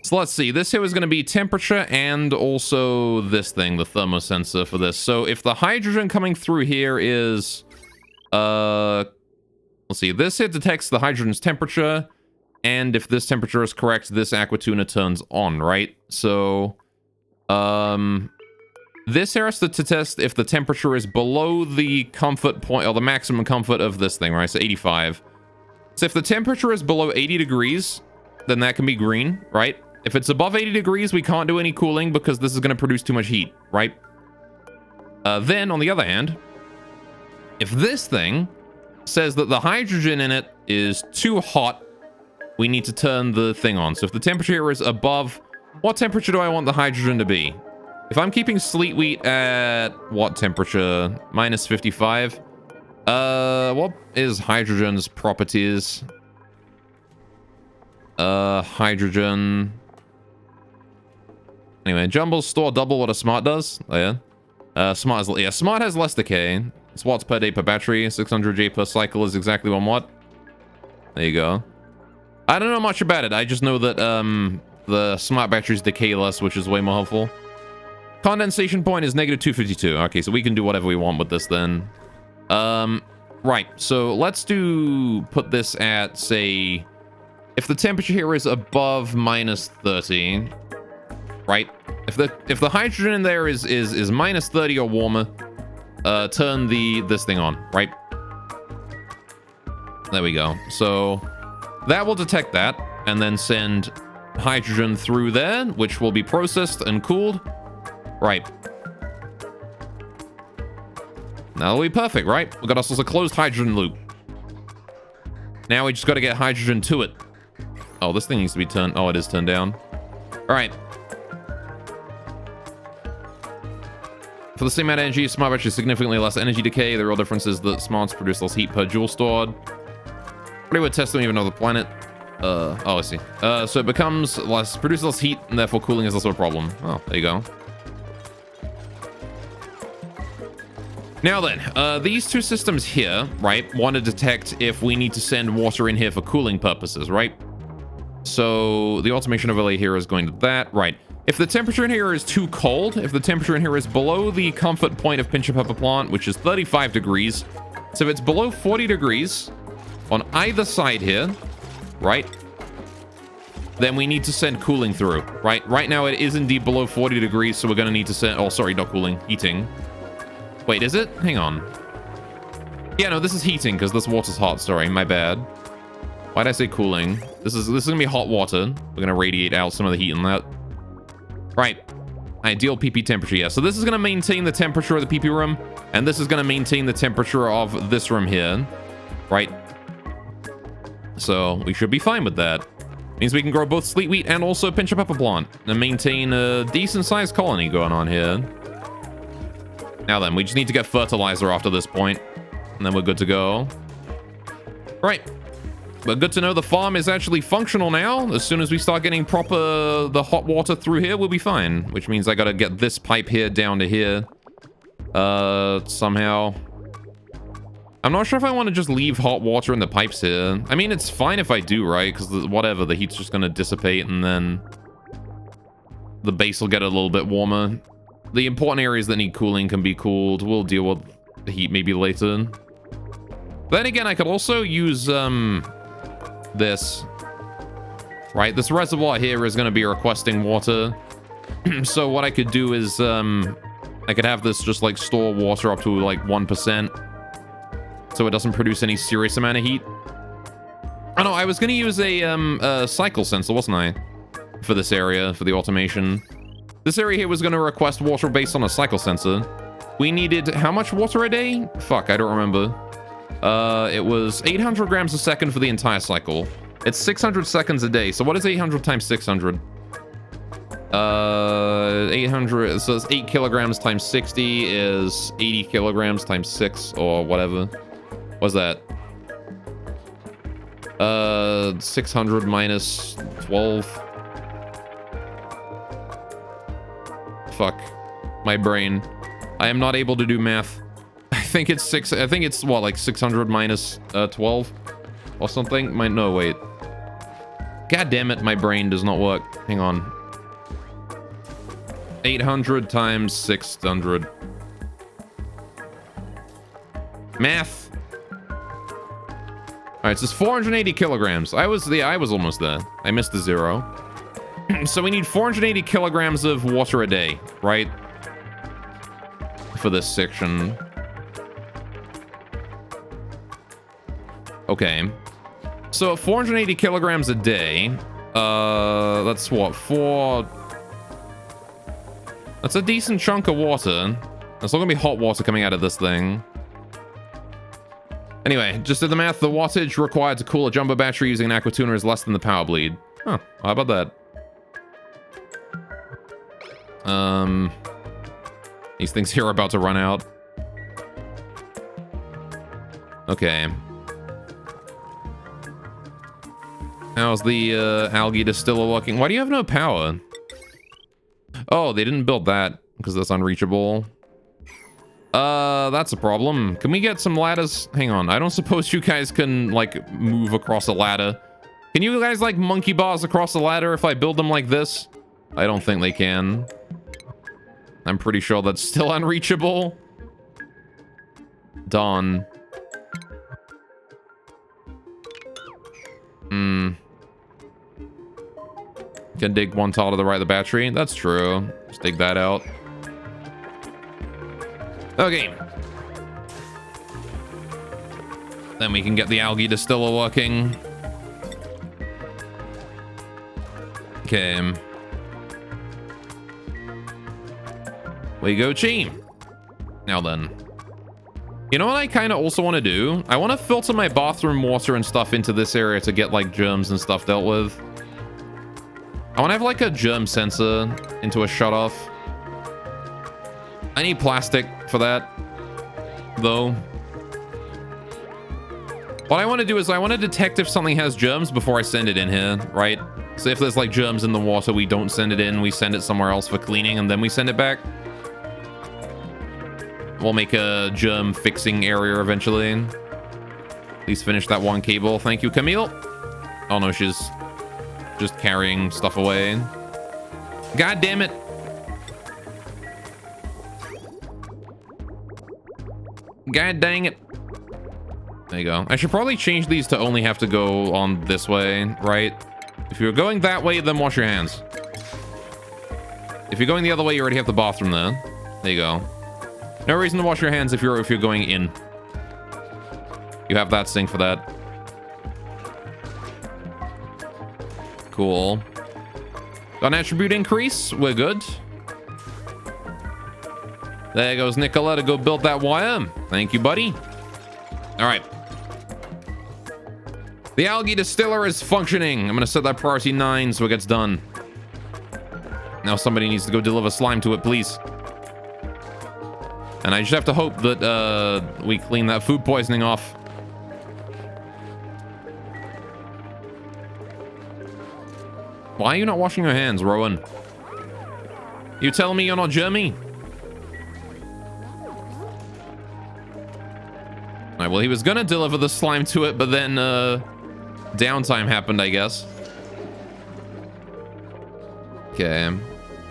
So let's see. This here is going to be temperature and also this thing, the thermosensor for this. So if the hydrogen coming through here is, let's see. This here detects the hydrogen's temperature, and if this temperature is correct, this aqua tuna turns on, right? So, this here has to test if the temperature is below the comfort point, or the maximum comfort of this thing, right? So 85. So if the temperature is below 80 degrees, then that can be green, right? If it's above 80 degrees, we can't do any cooling because this is going to produce too much heat, right? Then, on the other hand, if this thing says that the hydrogen in it is too hot, we need to turn the thing on. So if the temperature here is above, what temperature do I want the hydrogen to be? If I'm keeping sleet wheat at what temperature? Minus 55. What is hydrogen's properties? Hydrogen. Anyway, jumbles store double what a smart does. Oh yeah. Smart has less decay. It's watts per day per battery. 600 J per cycle is exactly 1 watt. There you go. I don't know much about it. I just know that the smart batteries decay less, which is way more helpful. Condensation point is negative 252. Okay, so we can do whatever we want with this then. Right, so let's put this at, say, if the temperature here is above minus 30, right? If the hydrogen in there is minus 30 or warmer, turn this thing on, right? There we go. So that will detect that and then send hydrogen through there, which will be processed and cooled. Right. That'll be perfect, right? We got ourselves a closed hydrogen loop. Now we just got to get hydrogen to it. Oh, this thing needs to be turned. Oh, it is turned down. All right. For the same amount of energy, smart battery is significantly less energy decay. The real difference is that smarts produce less heat per joule stored. Pretty would test them even on the planet. Oh, I see. So it becomes produces less heat, and therefore cooling is also a problem. Oh, there you go. Now then, these two systems here, right, want to detect if we need to send water in here for cooling purposes, right? So the automation overlay here is going to that, right? If the temperature in here is too cold, if the temperature in here is below the comfort point of Pinch a Pepper Plant, which is 35 degrees, so if it's below 40 degrees on either side here, right, then we need to send cooling through, right? Right now it is indeed below 40 degrees, so we're going to need to send, oh, sorry, not cooling, heating. Wait, is it? Hang on. Yeah, no, this is heating because this water's hot. Sorry, my bad. Why'd I say cooling? This is gonna be hot water. We're gonna radiate out some of the heat in that. Right. Ideal PP temperature, yeah. So this is gonna maintain the temperature of the PP room, and this is gonna maintain the temperature of this room here. Right. So we should be fine with that. Means we can grow both sleet wheat and also Pinch a Pepper Plant and maintain a decent sized colony going on here. Now then, we just need to get fertilizer after this point, and then we're good to go. Right. But good to know the farm is actually functional now. As soon as we start getting the hot water through here, we'll be fine. Which means I gotta get this pipe here down to here. Somehow. I'm not sure if I want to just leave hot water in the pipes here. I mean, it's fine if I do, right? Because whatever, the heat's just gonna dissipate and then the base will get a little bit warmer. The important areas that need cooling can be cooled. We'll deal with the heat maybe later. Then again, I could also use, this. Right, this reservoir here is going to be requesting water. So what I could do is, I could have this just, like, store water up to, like, 1%. So it doesn't produce any serious amount of heat. Oh, no, I was going to use a cycle sensor, wasn't I? For this area, for the automation. This area here was going to request water based on a cycle sensor. We needed how much water a day? Fuck, I don't remember. It was 800 grams a second for the entire cycle. It's 600 seconds a day. So what is 800 times 600? 800, so it's 8 kilograms times 60 is 80 kilograms times 6 or whatever. What's that? 600 minus 12. Fuck. My brain. I am not able to do math. I think it's what, like 600 minus 12 or something? No, wait. God damn it, my brain does not work. Hang on. 800 times 600. Math. All right, so it's 480 kilograms. I was almost there. I missed the 0. So we need 480 kilograms of water a day, right? For this section. Okay. So 480 kilograms a day. That's what? That's a decent chunk of water. There's not gonna be hot water coming out of this thing. Anyway, just did the math. The wattage required to cool a jumbo battery using an aqua tuner is less than the power bleed. Huh, how about that? These things here are about to run out. Okay. How's the algae distiller looking? Why do you have no power? Oh, they didn't build that because that's unreachable. That's a problem. Can we get some ladders? Hang on. I don't suppose you guys can, like, move across a ladder. Can you guys, like, monkey bars across a ladder if I build them like this? I don't think they can. I'm pretty sure that's still unreachable. Dawn. Can dig one tile to the right of the battery. That's true. Just dig that out. Okay. Then we can get the algae distiller working. Okay. We go team. Now then. You know what I kind of also want to do? I want to filter my bathroom water and stuff into this area to get, like, germs and stuff dealt with. I want to have, like, a germ sensor into a shutoff. I need plastic for that, though. What I want to do is I want to detect if something has germs before I send it in here, right? So if there's, like, germs in the water, we don't send it in. We send it somewhere else for cleaning, and then we send it back. We'll make a germ fixing area eventually. Please finish that one cable. Thank you, Camille. Oh, no, she's just carrying stuff away. God damn it. God dang it. There you go. I should probably change these to only have to go on this way, right? If you're going that way, then wash your hands. If you're going the other way, you already have the bathroom there. There you go. No reason to wash your hands if you're going in. You have that sink for that. Cool. Got an attribute increase. We're good. There goes Nicola to go build that wire. Thank you, buddy. All right. The algae distiller is functioning. I'm going to set that priority 9 so it gets done. Now somebody needs to go deliver slime to it, please. And I just have to hope that we clean that food poisoning off. Why are you not washing your hands, Rowan? You telling me you're not germy? Alright, well, he was gonna deliver the slime to it, but then, downtime happened, I guess. Okay.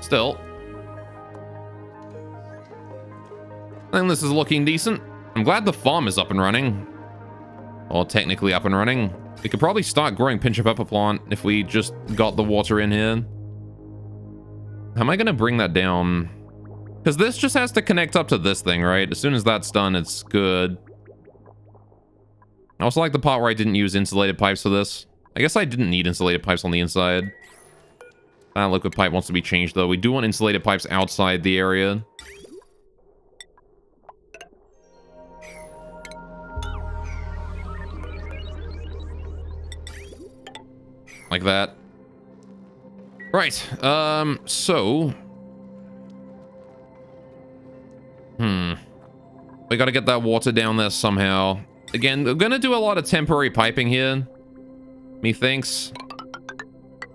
Still. I think this is looking decent. I'm glad the farm is up and running. Or technically up and running. We could probably start growing pinch of pepper plant if we just got the water in here. How am I gonna bring that down? Because this just has to connect up to this thing, right? As soon as that's done, it's good. I also like the part where I didn't use insulated pipes for this. I guess I didn't need insulated pipes on the inside. That liquid pipe wants to be changed, though. We do want insulated pipes outside the area. Like that. Right. So... We gotta get that water down there somehow. Again, we're gonna do a lot of temporary piping here. Methinks.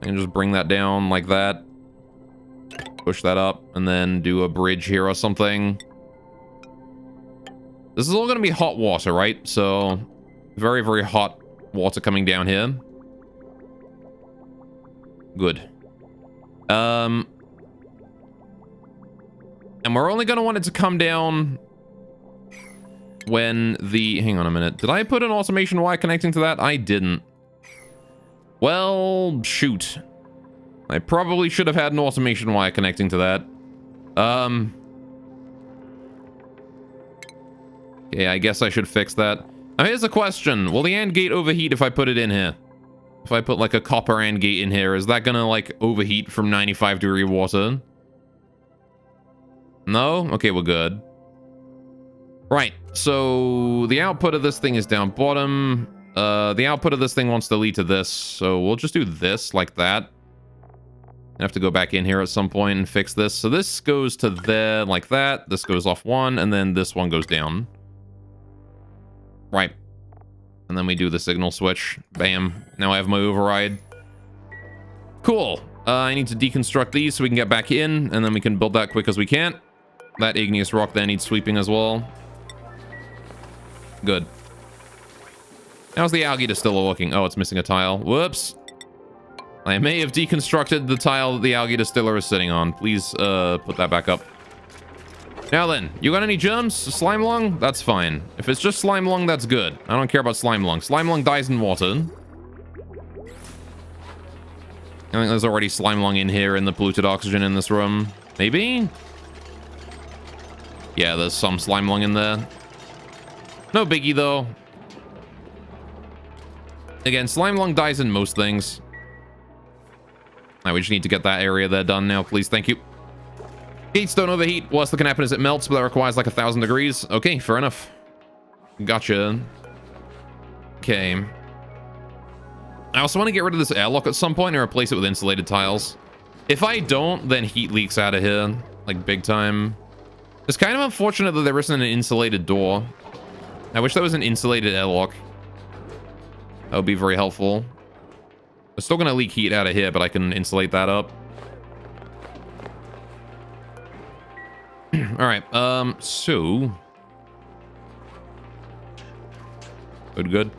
I can just bring that down like that. Push that up, and then do a bridge here or something. This is all gonna be hot water, right? So, very, very hot water coming down here. Good. And we're only gonna want it to come down when the... Hang on a minute. Did I put an automation wire connecting to that? I didn't. Well, shoot. I probably should have had an automation wire connecting to that. Okay, I guess I should fix that. Now, here's a question. Will the AND gate overheat if I put it in here? If I put, like, a copper AND gate in here, is that gonna, like, overheat from 95-degree water? No? Okay, we're good. Right, so the output of this thing is down bottom. The output of this thing wants to lead to this, so we'll just do this like that. I have to go back in here at some point and fix this. So this goes to there like that. This goes off one, and then this one goes down. Right. And then we do the signal switch. Bam. Now I have my override. Cool. I need to deconstruct these so we can get back in, and then we can build that quick as we can. That igneous rock there needs sweeping as well. Good. How's the algae distiller looking? Oh, it's missing a tile. Whoops. I may have deconstructed the tile that the algae distiller is sitting on. Please put that back up. Now then, you got any germs? Slime lung? That's fine. If it's just slime lung, that's good. I don't care about slime lung. Slime lung dies in water. I think there's already slime lung in here in the polluted oxygen in this room. Maybe? Yeah, there's some slime lung in there. No biggie, though. Again, slime lung dies in most things. Now we just need to get that area there done now, please. Thank you. Gates don't overheat. Worst that can happen is it melts, but that requires like 1,000 degrees. Okay, fair enough. Gotcha. Okay. I also want to get rid of this airlock at some point and replace it with insulated tiles. If I don't, then heat leaks out of here. Like, big time. It's kind of unfortunate that there isn't an insulated door. I wish there was an insulated airlock. That would be very helpful. It's still going to leak heat out of here, but I can insulate that up. All right, so... Good.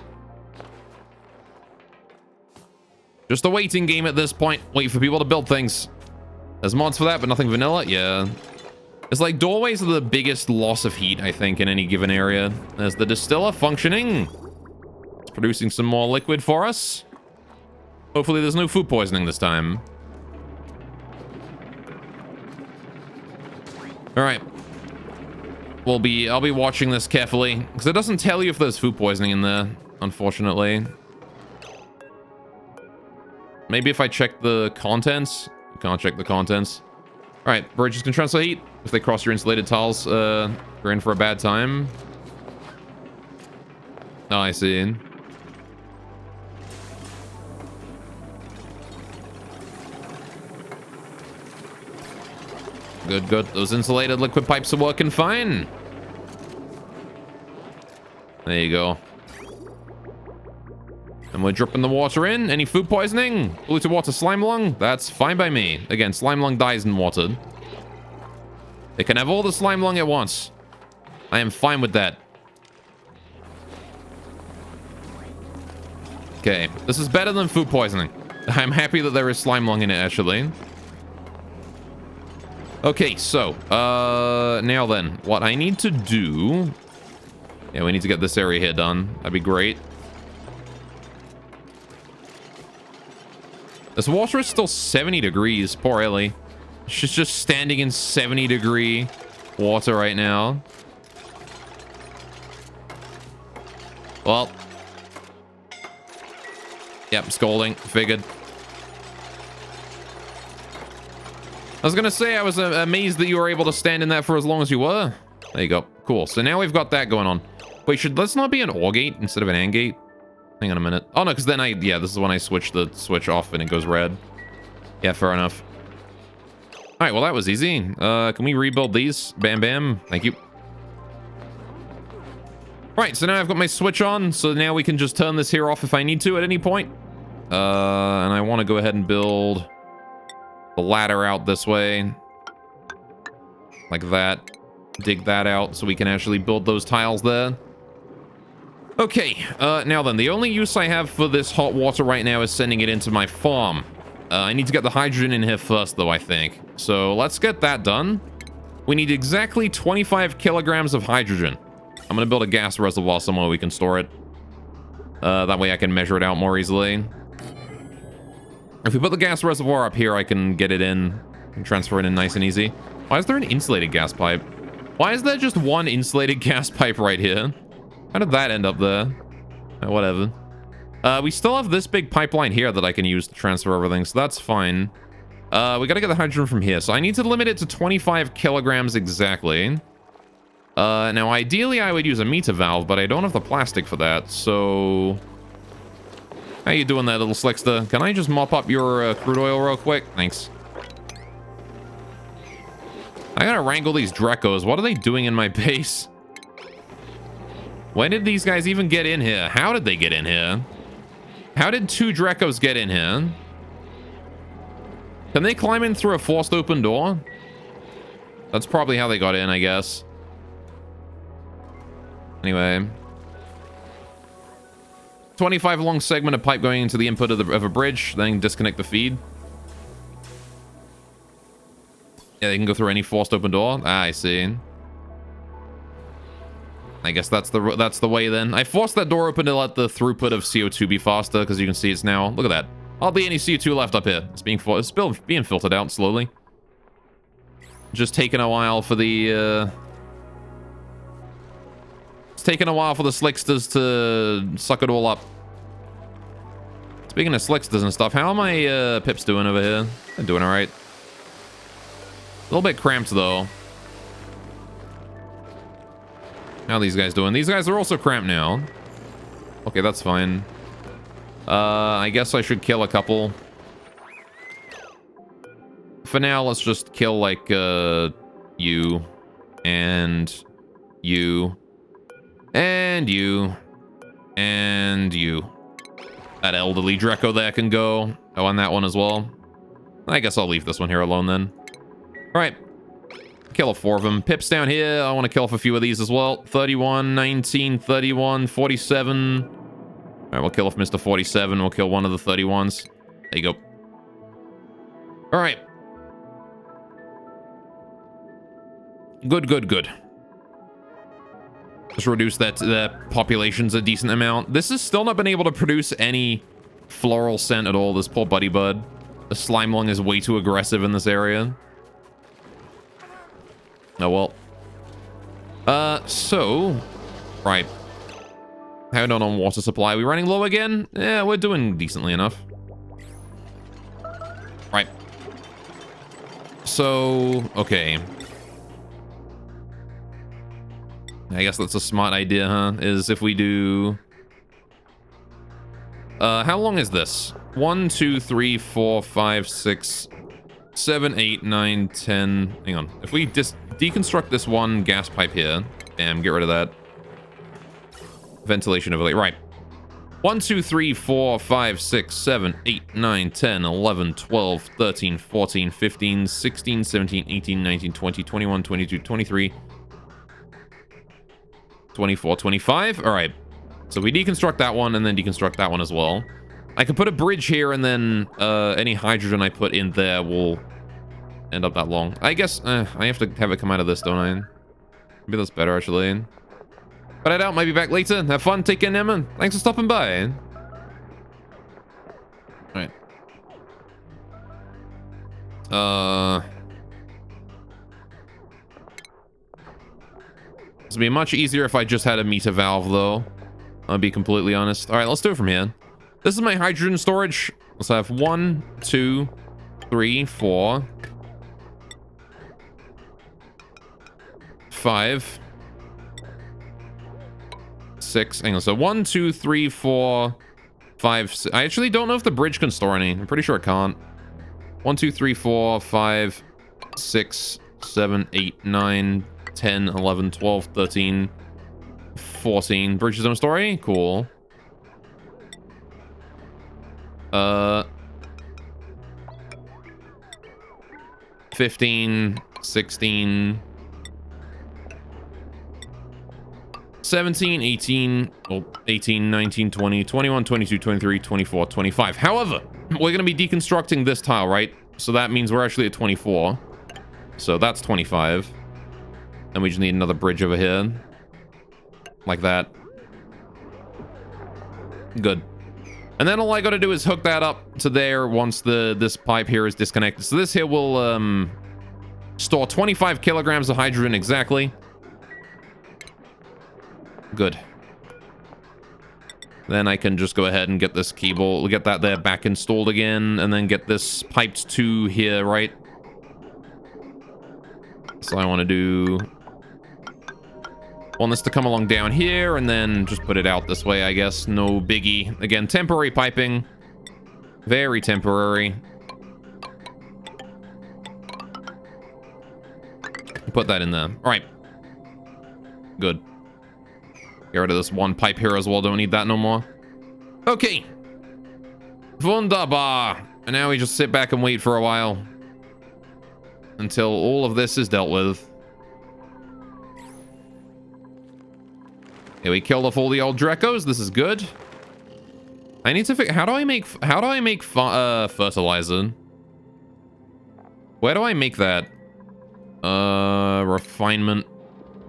Just a waiting game at this point. Wait for people to build things. There's mods for that, but nothing vanilla? Yeah. It's like doorways are the biggest loss of heat, I think, in any given area. There's the distiller functioning. It's producing some more liquid for us. Hopefully there's no food poisoning this time. All right. I'll be watching this carefully because it doesn't tell you if there's food poisoning in there, unfortunately. Maybe if I check the contents. You can't check the contents. All right, bridges can transfer heat. If they cross your insulated tiles, you're in for a bad time. Oh, I see. Good. Those insulated liquid pipes are working fine. There you go. And we're dripping the water in. Any food poisoning? Polluted water slime lung? That's fine by me. Again, slime lung dies in water. They can have all the slime lung at once. I am fine with that. Okay, this is better than food poisoning. I'm happy that there is slime lung in it, actually. Okay, so, now then, what I need to do... Yeah, we need to get this area here done. That'd be great. This water is still 70 degrees. Poor Ellie. She's just standing in 70-degree water right now. Well. Yep, scalding. Figured. I was gonna say, I was amazed that you were able to stand in that for as long as you were. There you go. Cool. So now we've got that going on. Wait, should this not be an OR gate instead of an AND gate? Hang on a minute. Oh, no, because then yeah, this is when I switch the switch off and it goes red. Yeah, fair enough. All right, well, that was easy. Can we rebuild these? Bam, bam. Thank you. Right, so now I've got my switch on, so now we can just turn this here off if I need to at any point. And I want to go ahead and build the ladder out this way. Like that. Dig that out so we can actually build those tiles there. Okay, now then, the only use I have for this hot water right now is sending it into my farm. I need to get the hydrogen in here first, though, I think. So let's get that done. We need exactly 25 kilograms of hydrogen. I'm going to build a gas reservoir somewhere we can store it. That way I can measure it out more easily. If we put the gas reservoir up here, I can get it in and transfer it in nice and easy. Why is there an insulated gas pipe? Why is there just one insulated gas pipe right here? How did that end up there? Whatever. We still have this big pipeline here that I can use to transfer everything, so that's fine. We gotta get the hydrogen from here, so I need to limit it to 25 kilograms exactly. Now, ideally, I would use a meter valve, but I don't have the plastic for that, so... How you doing there, little slickster? Can I just mop up your crude oil real quick? Thanks. I gotta wrangle these Drecos. What are they doing in my base? When did these guys even get in here? How did they get in here? How did 2 Drecos get in here? Can they climb in through a forced open door? That's probably how they got in, I guess. Anyway. 25 long segment of pipe going into the input of a bridge, then disconnect the feed. Yeah, they can go through any forced open door. Ah, I see. I guess that's the way then. I forced that door open to let the throughput of CO2 be faster, because you can see it's now... Look at that. Hardly any CO2 left up here. It's being filtered out slowly. Just taking a while for the... It's taking a while for the slicksters to suck it all up. Speaking of slicksters and stuff, how are my pips doing over here? They're doing alright. A little bit cramped, though. How are these guys doing? These guys are also cramped now. Okay, that's fine. I guess I should kill a couple. For now, let's just kill, like, you. And you. And you. And you. That elderly Dreco there can go. Oh, and that one as well. I guess I'll leave this one here alone, then. Alright. Kill 4 of them. Pips down here. I want to kill off a few of these as well. 31, 19, 31, 47. Alright, we'll kill off Mr. 47. We'll kill one of the 31s. There you go. Alright. Good, good, good. Just reduce that population's a decent amount. This has still not been able to produce any floral scent at all, this poor buddy bud. The slime lung is way too aggressive in this area. Oh, well. So... Right. How down on water supply? We running low again? Yeah, we're doing decently enough. Right. So... Okay. I guess that's a smart idea, huh? Is if we do... how long is this? 1, 2, 3, 4, 5, 6, 7, 8, 9, 10... Hang on. If we deconstruct this one gas pipe here... Bam, get rid of that. Ventilation overlay. Right. 1, 2, 3, 4, 5, 6, 7, 8, 9, 10, 11, 12, 13, 14, 15, 16, 17, 18, 19, 20, 21, 22, 23, 24, 25. All right. So we deconstruct that one and then deconstruct that one as well. I can put a bridge here and then any hydrogen I put in there will end up that long. I guess I have to have it come out of this, don't I? Maybe that's better, actually. But I doubt. Might be back later. Have fun. Take care, Neman. Thanks for stopping by. Alright. This would be much easier if I just had a meter valve, though. I'll be completely honest. Alright, let's do it from here. This is my hydrogen storage. Let's have 1, 2, 3, 4, 5, 6. Hang on. So 1, 2, 3, 4, 5, 6. I actually don't know if the bridge can store any. I'm pretty sure it can't. 1, 2, 3, 4, 5, 6, 7, 8, 9, 10, 11, 12, 13, 14. Bridges don't store any? Cool. 15, 16, 17, 18, oh, 18, 19, 20, 21, 22, 23, 24, 25. However, we're going to be deconstructing this tile, right? So that means we're actually at 24. So that's 25. And we just need another bridge over here. Like that. Good. And then all I got to do is hook that up to there once this pipe here is disconnected. So this here will store 25 kilograms of hydrogen exactly. Good. Then I can just go ahead and get this cable, we'll get that there back installed again, and then get this piped to here, right? So I want to do... want this to come along down here, and then just put it out this way, I guess. No biggie. Again, temporary piping. Very temporary. Put that in there. All right. Good. Get rid of this one pipe here as well. Don't need that no more. Okay. Wunderbar. And now we just sit back and wait for a while. Until all of this is dealt with. Okay, we killed off all the old Drecos. This is good. I need to figure... How do I make fertilizer? Where do I make that? Refinement.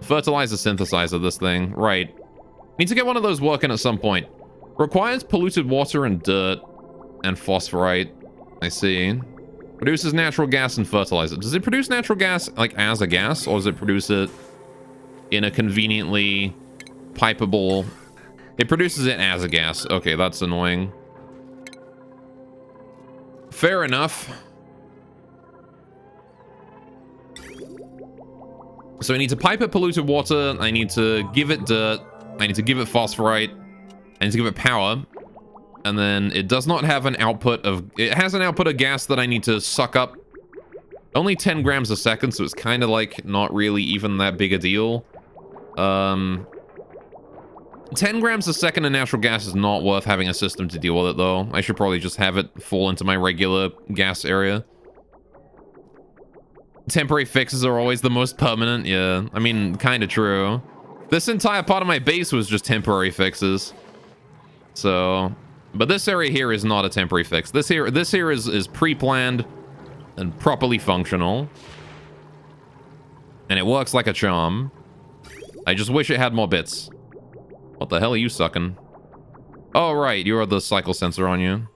Fertilizer synthesizer, this thing. Right. Need to get one of those working at some point. Requires polluted water and dirt and phosphorite. I see. Produces natural gas and fertilizer. Does it produce natural gas like as a gas, or does it produce it in a conveniently pipeable? It produces it as a gas. Okay, that's annoying. Fair enough. So I need to pipe it polluted water. I need to give it dirt. I need to give it phosphorite. I need to give it power. And then it does not have an output of... It has an output of gas that I need to suck up. Only 10 grams a second, so it's kind of like not really even that big a deal. 10 grams a second of natural gas is not worth having a system to deal with it, though. I should probably just have it fall into my regular gas area. Temporary fixes are always the most permanent. Yeah, I mean, kind of true. This entire part of my base was just temporary fixes. So, but this area here is not a temporary fix. This here is pre-planned and properly functional. And it works like a charm. I just wish it had more bits. What the hell are you sucking? Oh, right. You're the cycle sensor, on you.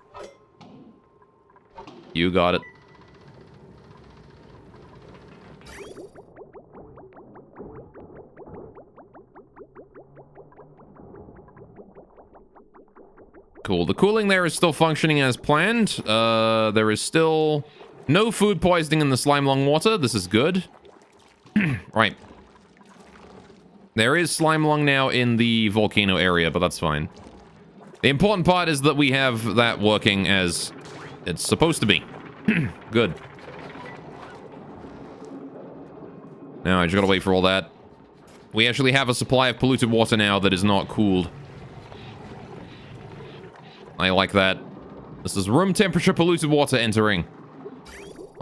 You got it. Cool. The cooling there is still functioning as planned. There is still no food poisoning in the slime lung water. This is good. Right. There is slime lung now in the volcano area, but that's fine. The important part is that we have that working as it's supposed to be. Good. Now I just gotta wait for all that. We actually have a supply of polluted water now that is not cooled. I like that. This is room temperature polluted water entering.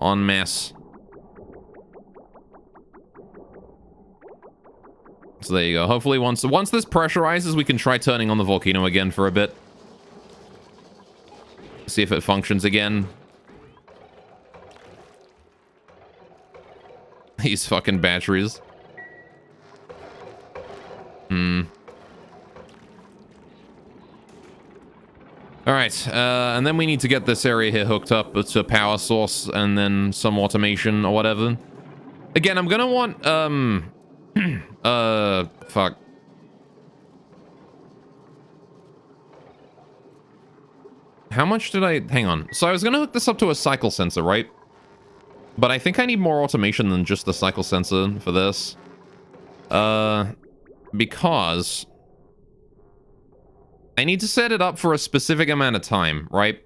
En masse. So there you go. Hopefully once this pressurizes, we can try turning on the volcano again for a bit. See if it functions again. These fucking batteries. Alright, and then we need to get this area here hooked up to a power source and then some automation or whatever. Again, I'm gonna want, fuck. How much did I... Hang on. So I was gonna hook this up to a cycle sensor, right? But I think I need more automation than just the cycle sensor for this. Because I need to set it up for a specific amount of time, right?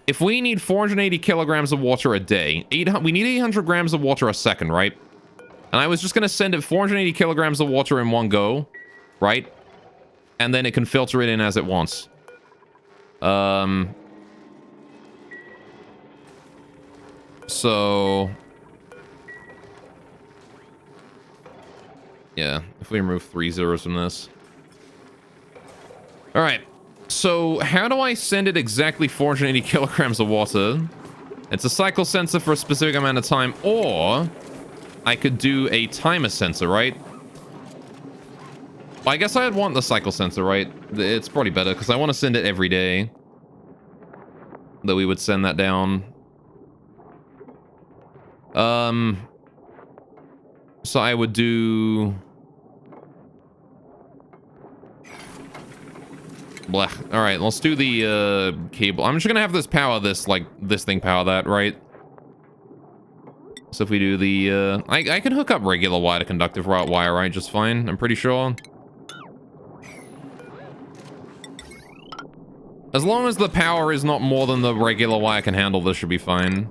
If we need 480 kilograms of water a day, we need 800 grams of water a second, right? And I was just going to send it 480 kilograms of water in one go, right? And then it can filter it in as it wants. So... yeah, if we remove 3 zeros from this. Alright, so how do I send it exactly 480 kilograms of water? It's a cycle sensor for a specific amount of time, or I could do a timer sensor, right? Well, I guess I'd want the cycle sensor, right? It's probably better, because I want to send it every day. That we would send that down. So I would do... Blah. Alright, let's do the cable. I'm just gonna have this power this, like, this thing power that, right? So if we do the, I can hook up regular wire to conductive wire, right? Just fine, I'm pretty sure. As long as the power is not more than the regular wire can handle, this should be fine.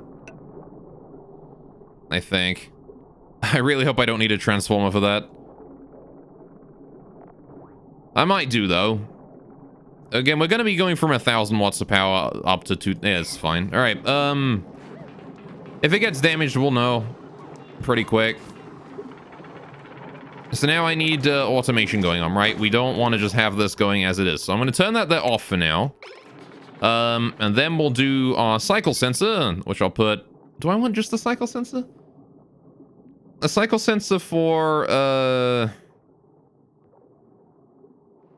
I think. I really hope I don't need a transformer for that. I might do, though. Again, we're gonna be going from 1,000 watts of power up to 2... yeah, it's fine. Alright, if it gets damaged, we'll know pretty quick. So now I need automation going on, right? We don't want to just have this going as it is. So I'm going to turn that there off for now. And then we'll do our cycle sensor, which I'll put... do I want just the cycle sensor? A cycle sensor for...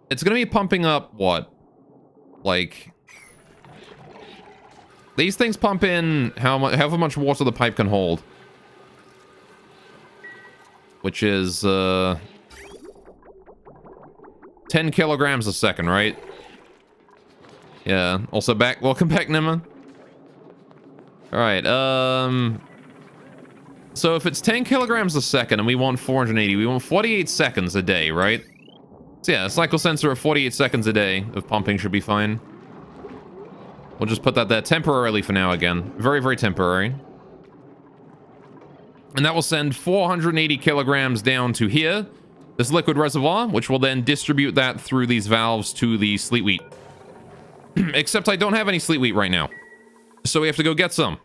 it's going to be pumping up, what? Like... these things pump in however much water the pipe can hold. Which is, 10 kilograms a second, right? Yeah. Also back. Welcome back, Nima. Alright, so if it's 10 kilograms a second and we want 480, we want 48 seconds a day, right? So yeah, a cycle sensor of 48 seconds a day of pumping should be fine. We'll just put that there temporarily for now again. Very, very temporary. And that will send 480 kilograms down to here, this liquid reservoir, which will then distribute that through these valves to the sleet wheat. Except I don't have any sleet wheat right now. So we have to go get some.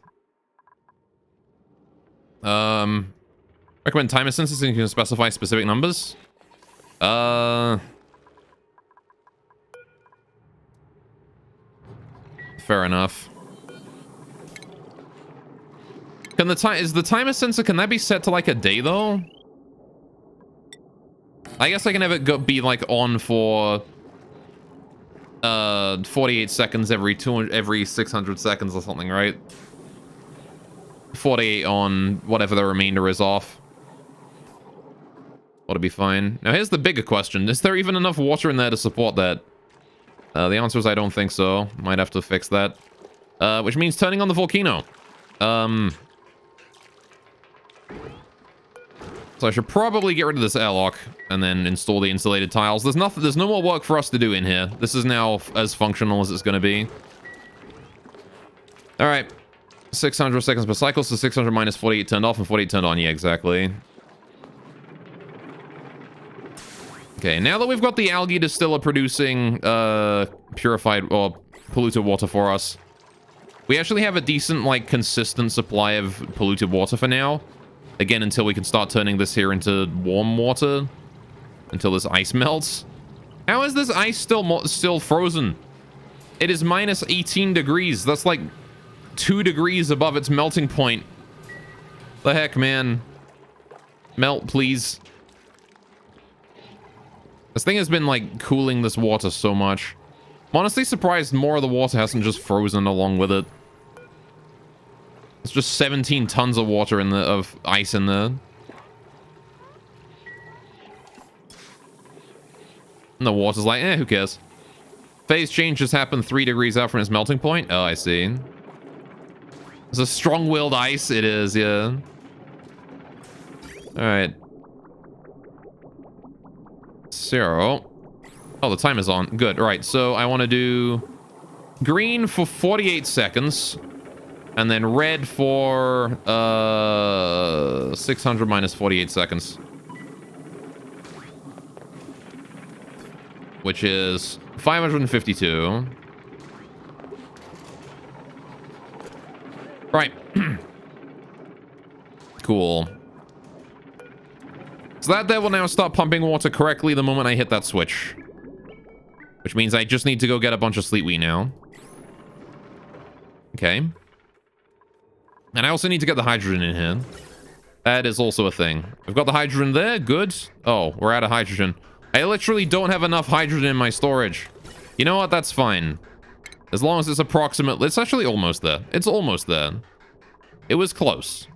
Recommend timer sensors and you can specify specific numbers. Fair enough. Can is the timer sensor, can that be set to like a day though? I guess I can have it be like on for 48 seconds every 600 seconds or something, right? 48 on whatever the remainder is off. Ought to be fine. Now here's the bigger question. Is there even enough water in there to support that? The answer is I don't think so. Might have to fix that. Which means turning on the volcano. So I should probably get rid of this airlock and then install the insulated tiles. There's no more work for us to do in here. This is now as functional as it's going to be. All right. 600 seconds per cycle, so 600 minus 48 turned off and 48 turned on. Yeah, exactly. Okay, now that we've got the algae distiller producing purified or polluted water for us. We actually have a decent, like, consistent supply of polluted water for now. Again, until we can start turning this here into warm water. Until this ice melts. How is this ice still frozen? It is minus 18 degrees. That's like 2 degrees above its melting point. The heck, man. Melt, please. This thing has been, like, cooling this water so much. I'm honestly surprised more of the water hasn't just frozen along with it. It's just 17 tons of water of ice in there. And the water's like, who cares? Phase change just happened 3 degrees out from its melting point. Oh, I see. It's a strong-willed ice. It is, yeah. Alright. So... Oh, the time is on. Good. All right, so I want to do green for 48 seconds. And then red for 600 minus 48 seconds. Which is 552. Right. Cool. So that there will now start pumping water correctly the moment I hit that switch. Which means I just need to go get a bunch of sleet wheat now. Okay. And I also need to get the hydrogen in here. That is also a thing. We've got the hydrogen there. Good. Oh, we're out of hydrogen. I literally don't have enough hydrogen in my storage. You know what? That's fine. As long as it's approximate. It's actually almost there. It's almost there. It was close.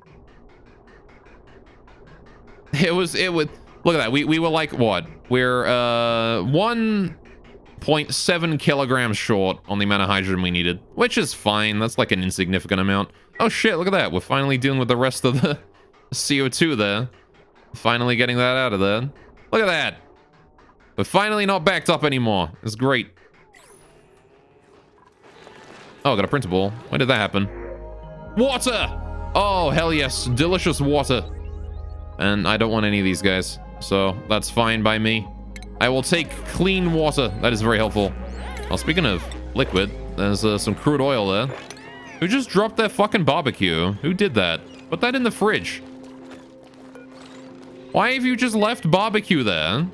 It was... Look at that. We were like, what? We're 1.7 kilograms short on the amount of hydrogen we needed. Which is fine. That's like an insignificant amount. Oh shit, look at that. We're finally dealing with the rest of the CO2 there. Finally getting that out of there. Look at that. We're finally not backed up anymore. It's great. Oh, got a printable. When did that happen? Water! Oh, hell yes. Delicious water. And I don't want any of these guys. So that's fine by me. I will take clean water. That is very helpful. Well, speaking of liquid, there's some crude oil there. Who just dropped their fucking barbecue? Who did that? Put that in the fridge. Why have you just left barbecue there?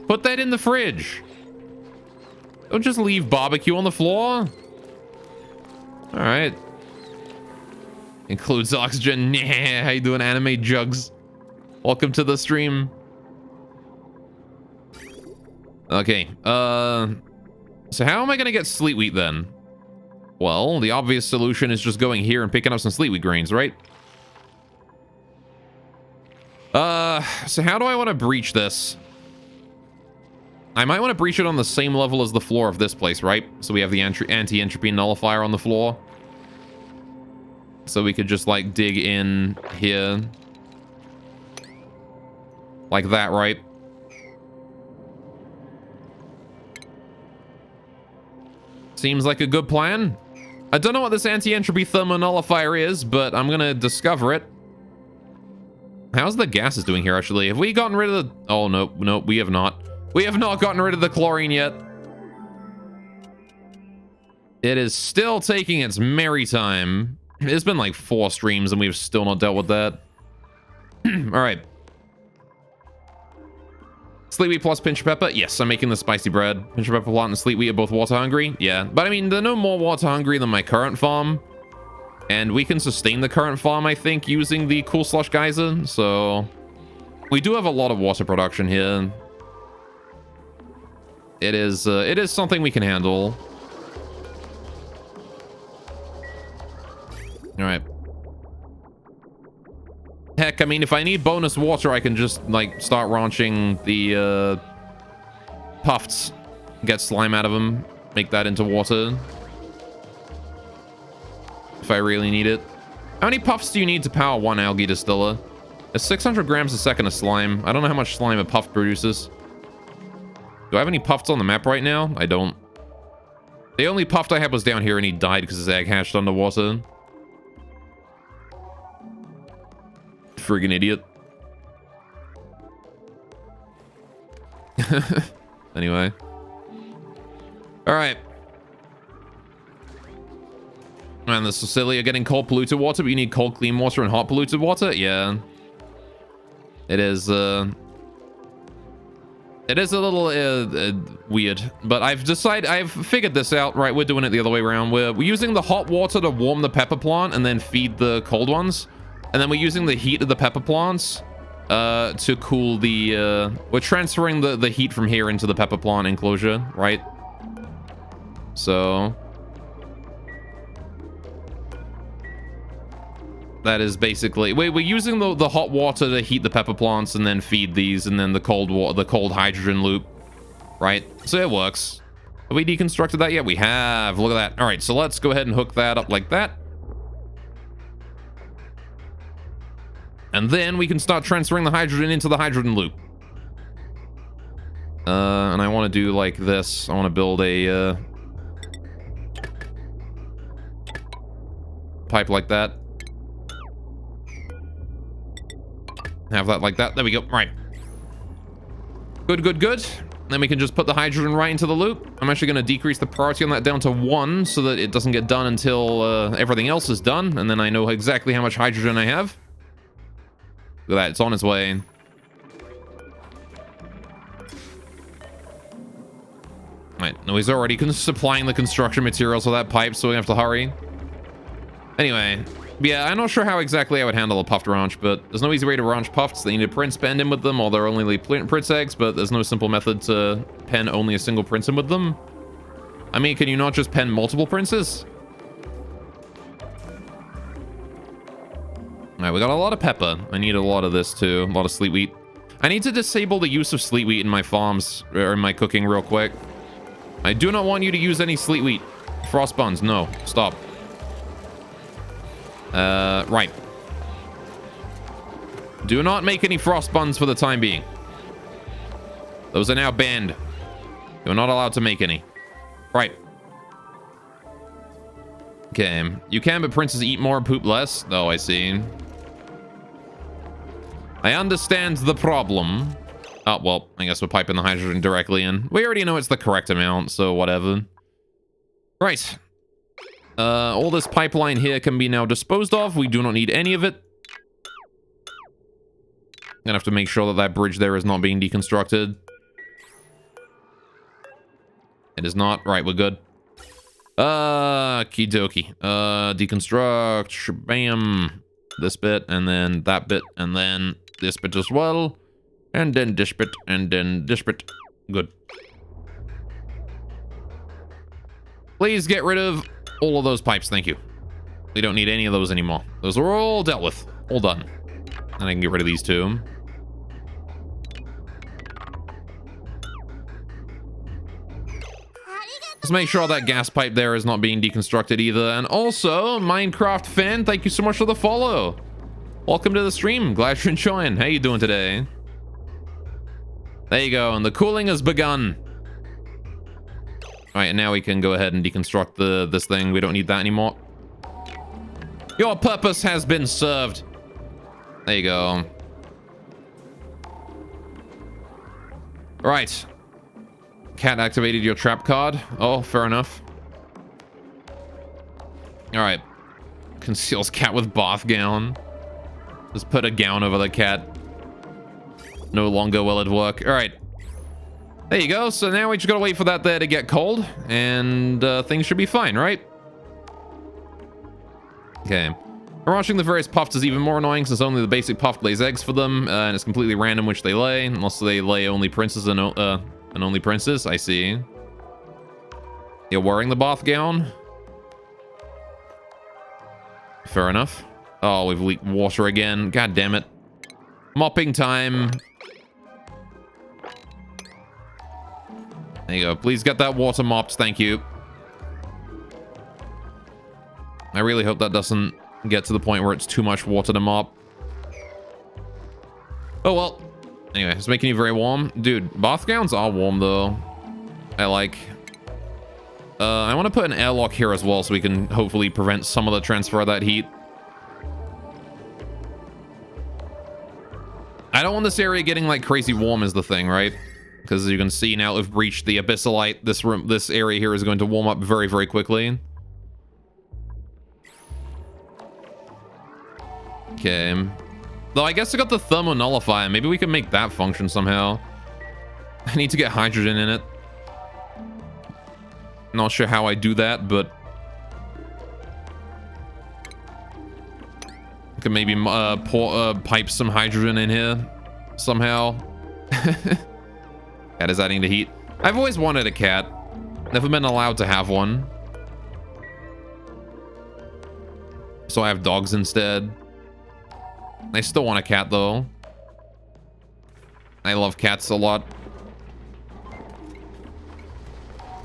Put that in the fridge. Don't just leave barbecue on the floor. All right. Includes oxygen. Nah, how you doing, anime jugs? Welcome to the stream. Okay. So how am I gonna get sleet wheat then? Well, the obvious solution is just going here and picking up some sleet wheat grains, right? So how do I want to breach this? I might want to breach it on the same level as the floor of this place, right? So we have the anti-entropy nullifier on the floor. So we could just, like, dig in here. Like that, right? Seems like a good plan. I don't know what this anti-entropy thermonullifier is, but I'm gonna discover it. How's the gases doing here, actually? Have we gotten rid of the... Oh, no, we have not. We have not gotten rid of the chlorine yet. It is still taking its merry time. It's been like 4 streams and we've still not dealt with that. All right. Sleet wheat plus pinch of pepper. Yes, I'm making the spicy bread. Pinch of pepper plant and sleet wheat are both water hungry. Yeah, but I mean, they're no more water hungry than my current farm. And we can sustain the current farm, I think, using the cool slush geyser. So we do have a lot of water production here. It is something we can handle. All right. Heck, I mean, if I need bonus water, I can just, like, start launching the puffs, get slime out of them, make that into water. If I really need it. How many puffs do you need to power one algae distiller? It's 600 grams a second of slime. I don't know how much slime a puff produces. Do I have any puffs on the map right now? I don't. The only puff I had was down here and he died because his egg hatched underwater. Friggin' idiot. Anyway. All right. And the Sicilia getting cold polluted water, but you need cold clean water and hot polluted water? Yeah. It is a little weird, but I've figured this out, right? We're doing it the other way around. We're using the hot water to warm the pepper plant and then feed the cold ones. And then we're using the heat of the pepper plants to cool the, we're transferring the heat from here into the pepper plant enclosure, right? So that is basically, we're using the hot water to heat the pepper plants and then feed these, and then the cold water, the cold hydrogen loop, right? So it works. Have we deconstructed that yet? We have. Look at that. All right, so let's go ahead and hook that up like that. And then we can start transferring the hydrogen into the hydrogen loop. And I want to do like this. I want to build a pipe like that. Have that like that. There we go. Right. Good, good, good. Then we can just put the hydrogen right into the loop. I'm actually going to decrease the priority on that down to 1 so that it doesn't get done until everything else is done. And then I know exactly how much hydrogen I have. Look at that. It's on its way. Right. No, he's already supplying the construction materials for that pipe, so we have to hurry. Anyway. Yeah, I'm not sure how exactly I would handle a puffed ranch, but there's no easy way to ranch puffs. They need a prince penned in with them, or they're only prince eggs, but there's no simple method to pen only a single prince in with them. I mean, can you not just pen multiple princes? Alright, we got a lot of pepper. I need a lot of this too, a lot of sleet wheat. I need to disable the use of sleet wheat in my farms, or in my cooking real quick. I do not want you to use any sleet wheat. Frost buns, no, stop. Right. Do not make any frost buns for the time being. Those are now banned. You're not allowed to make any. Right. Okay. You can, but princes eat more and poop less. Oh, I see. I understand the problem. Oh, well, I guess we're piping the hydrogen directly in. We already know it's the correct amount, so whatever. Right. All this pipeline here can be now disposed of. We do not need any of it. Gonna have to make sure that that bridge there is not being deconstructed. It is not. Right, we're good. Okie dokie. Deconstruct. Shabam. This bit, and then that bit, and then this bit as well. And then this bit, and then this bit. Good. Please get rid of all of those pipes, thank you. We don't need any of those anymore. Those are all dealt with. All done. And I can get rid of these two. Let's make sure that gas pipe there is not being deconstructed either. And also, Minecraft fan, thank you so much for the follow. Welcome to the stream. Glad you're enjoying. How you doing today? There you go. And the cooling has begun. All right, and now we can go ahead and deconstruct this thing. We don't need that anymore. Your purpose has been served. There you go. All right. Cat activated your trap card. Oh, fair enough. All right. Conceals cat with bath gown. Just put a gown over the cat. No longer will it work. All right. There you go. So now we just gotta wait for that there to get cold, and things should be fine, right? Okay. Ranching the various puffs is even more annoying since only the basic puff lays eggs for them, and it's completely random which they lay, unless they lay only princes and only princes. I see. You're wearing the bath gown? Fair enough. Oh, we've leaked water again. God damn it. Mopping time. There you go. Please get that water mopped. Thank you. I really hope that doesn't get to the point where it's too much water to mop. Oh, well. Anyway, it's making you very warm. Dude, bath gowns are warm, though. I like. I want to put an airlock here as well so we can hopefully prevent some of the transfer of that heat. I don't want this area getting like crazy warm is the thing, right? Because as you can see now, we've breached the abyssalite. This area here is going to warm up very, very quickly. Okay. Though I guess I got the thermal nullifier. Maybe we can make that function somehow. I need to get hydrogen in it. Not sure how I do that, but I can maybe pipe some hydrogen in here somehow. Cat is adding the heat. I've always wanted a cat. Never been allowed to have one. So I have dogs instead. I still want a cat though. I love cats a lot.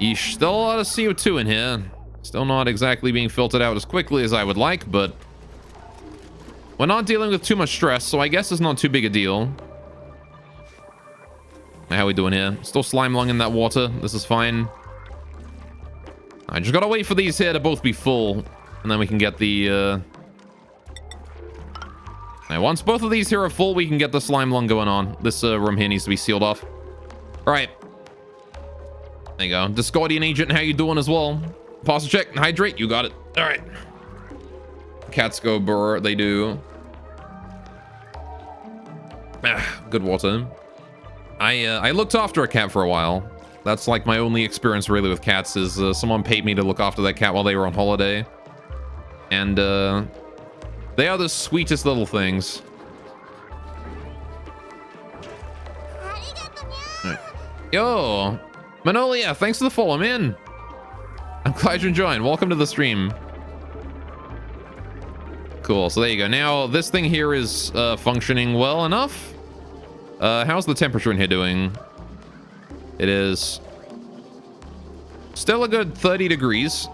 Yeesh, still a lot of CO2 in here. Still not exactly being filtered out as quickly as I would like, but we're not dealing with too much stress, so I guess it's not too big a deal. How we doing here? Still slime lung in that water. This is fine. I just gotta wait for these here to both be full, and then we can get the Now, once both of these here are full, we can get the slime lung going on. This room here needs to be sealed off. All right. There you go. Discordian agent, how you doing as well? Posture check, hydrate, you got it. All right. Cats go burr, they do. Good water. I looked after a cat for a while. That's like my only experience really with cats is someone paid me to look after that cat while they were on holiday. And they are the sweetest little things. Right. Yo, Manolia, thanks for the follow, man. I'm glad you're enjoying. Welcome to the stream. Cool, so there you go. Now, this thing here is functioning well enough. How's the temperature in here doing? It is still a good 30 degrees.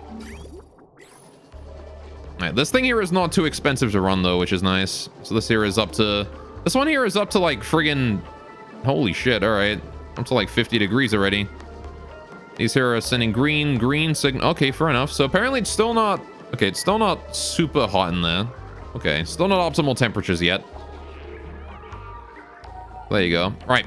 All right, this thing here is not too expensive to run, though, which is nice. So this here is up to... This one here is up to, like, friggin... Holy shit, all right. Up to, like, 50 degrees already. These here are sending green signal. Okay, fair enough. So apparently it's still not... Okay, it's still not super hot in there. Okay, still not optimal temperatures yet. There you go. All right.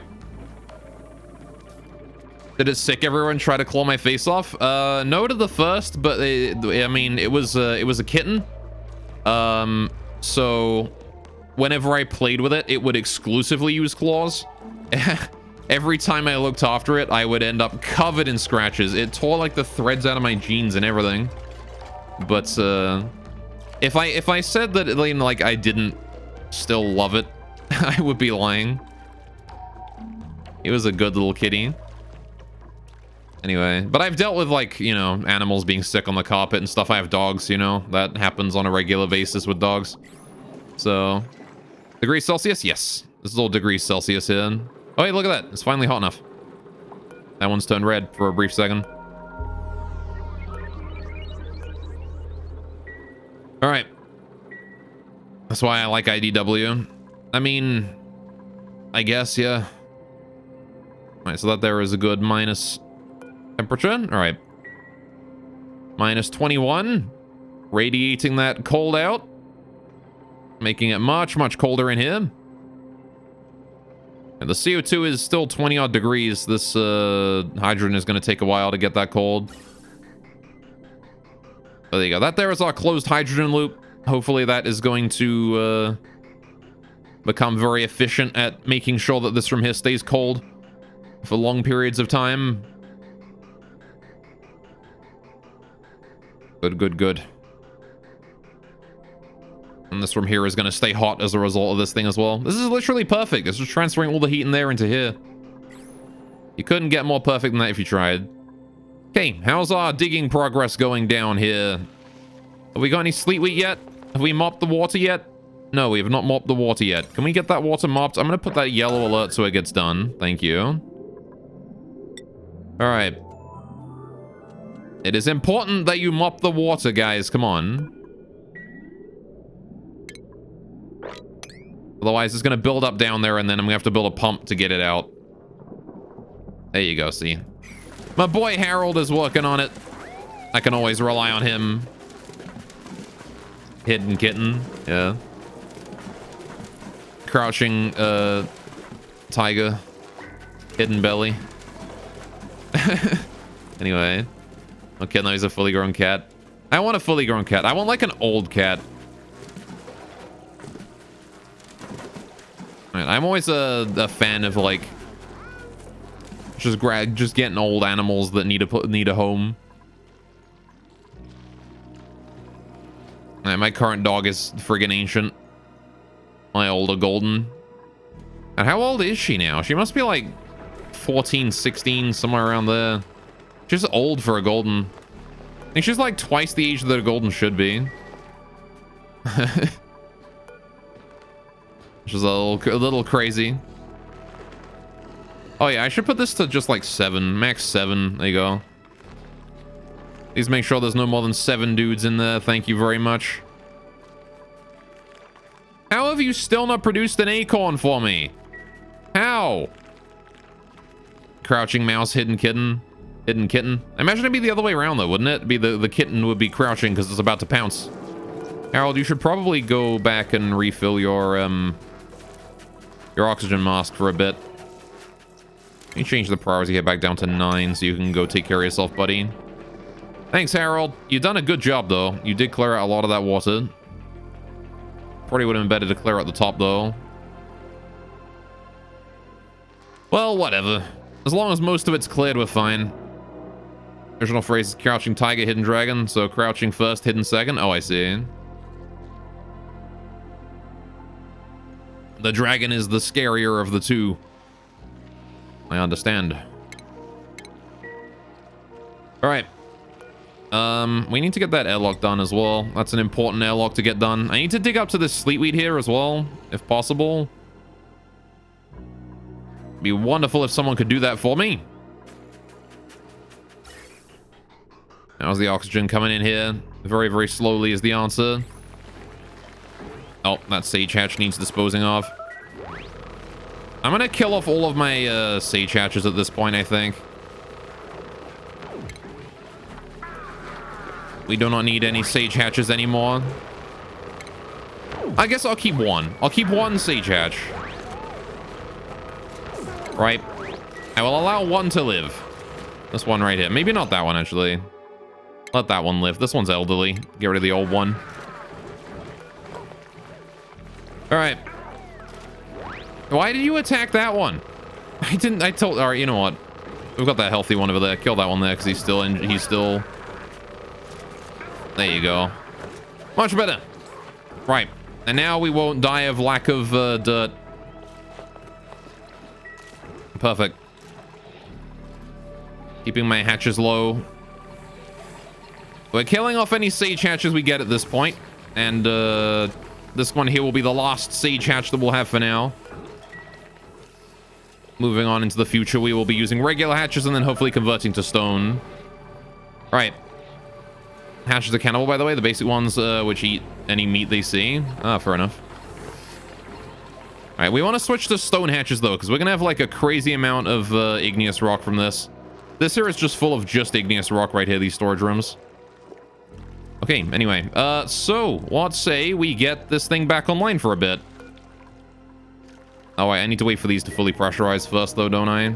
Did it sick everyone try to claw my face off? No to the first, but I mean, it was a kitten. So whenever I played with it, it would exclusively use claws. Every time I looked after it, I would end up covered in scratches. It tore like the threads out of my jeans and everything. But if I said that like I didn't still love it, I would be lying. It was a good little kitty. Anyway, but I've dealt with, like, you know, animals being sick on the carpet and stuff. I have dogs, you know, that happens on a regular basis with dogs. So, degrees Celsius? Yes. This is all degrees Celsius here. Oh, hey, look at that. It's finally hot enough. That one's turned red for a brief second. All right. That's why I like IDW. I mean, I guess, yeah. All right, so that there is a good minus temperature. All right. Minus 21. Radiating that cold out. Making it much, much colder in here. And the CO2 is still 20 odd degrees. This hydrogen is going to take a while to get that cold. There you go. That there is our closed hydrogen loop. Hopefully that is going to become very efficient at making sure that this room here stays cold for long periods of time. Good, good, good. And this room here is going to stay hot as a result of this thing as well. This is literally perfect. It's just transferring all the heat in there into here. You couldn't get more perfect than that if you tried. Okay, how's our digging progress going down here? Have we got any sleet wheat yet? Have we mopped the water yet? No, we have not mopped the water yet. Can we get that water mopped? I'm going to put that yellow alert so it gets done. Thank you. All right. It is important that you mop the water, guys. Come on. Otherwise, it's going to build up down there, and then I'm going to have to build a pump to get it out. There you go, see. My boy Harold is working on it. I can always rely on him. Hidden kitten, yeah. Crouching tiger. Hidden belly. Anyway. Okay, now he's a fully grown cat. I want a fully grown cat. I want like an old cat. Right, I'm always a fan of like just getting old animals that need a home. Right, my current dog is friggin' ancient. My older golden. And how old is she now? She must be like 14, 16, somewhere around there. She's old for a golden. I think she's like twice the age that a golden should be. Which is a little crazy. Oh yeah, I should put this to just like 7, max 7. There you go. Please make sure there's no more than 7 dudes in there. Thank you very much. How have you still not produced an acorn for me? How? Crouching mouse, hidden kitten. Hidden kitten. I imagine it'd be the other way around though, wouldn't it? It'd be the kitten would be crouching because it's about to pounce. Harold, you should probably go back and refill your oxygen mask for a bit. Let me change the priority here back down to 9 so you can go take care of yourself, buddy. Thanks, Harold. You've done a good job, though. You did clear out a lot of that water. Probably would have been better to clear out the top, though. Well, whatever. As long as most of it's cleared, we're fine. Original phrase is crouching tiger, hidden dragon. So crouching first, hidden second. Oh, I see. The dragon is the scarier of the two. I understand. All right. We need to get that airlock done as well. That's an important airlock to get done. I need to dig up to this sleetweed here as well, if possible. It'd be wonderful if someone could do that for me. How's the oxygen coming in here? Very, very slowly is the answer. Oh, that sage hatch needs disposing of. I'm gonna kill off all of my sage hatches at this point, I think. We do not need any sage hatches anymore. I guess I'll keep one. I'll keep one sage hatch. Right. I will allow one to live. This one right here. Maybe not that one, actually. Let that one live. This one's elderly. Get rid of the old one. All right. Why did you attack that one? I told... All right, you know what? We've got that healthy one over there. Kill that one there because he's still... There you go. Much better. Right. And now we won't die of lack of dirt. Perfect. Keeping my hatches low. We're killing off any sage hatches we get at this point. And this one here will be the last sage hatch that we'll have for now. Moving on into the future, we will be using regular hatches and then hopefully converting to stone. All right. Hatches are cannibal, by the way. The basic ones, which eat any meat they see. Ah, fair enough. All right, we want to switch to stone hatches, though, because we're going to have, like, a crazy amount of igneous rock from this. This here is just full of just igneous rock right here, these storage rooms. Okay, anyway. So, let's say we get this thing back online for a bit. Oh, wait, I need to wait for these to fully pressurize first, though, don't I?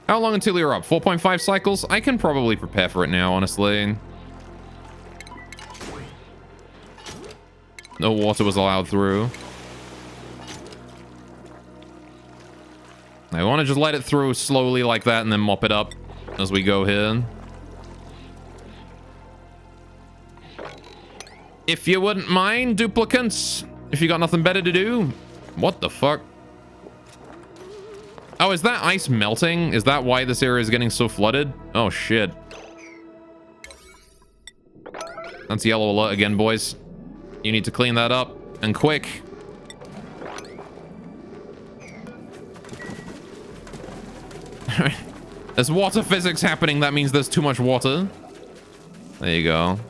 How long until you're up? 4.5 cycles? I can probably prepare for it now, honestly. No water was allowed through. I want to just let it through slowly like that and then mop it up as we go here. If you wouldn't mind, duplicants. If you got nothing better to do. What the fuck? Oh, is that ice melting? Is that why this area is getting so flooded? Oh, shit. That's yellow alert again, boys. You need to clean that up. And quick. There's water physics happening. That means there's too much water. There you go.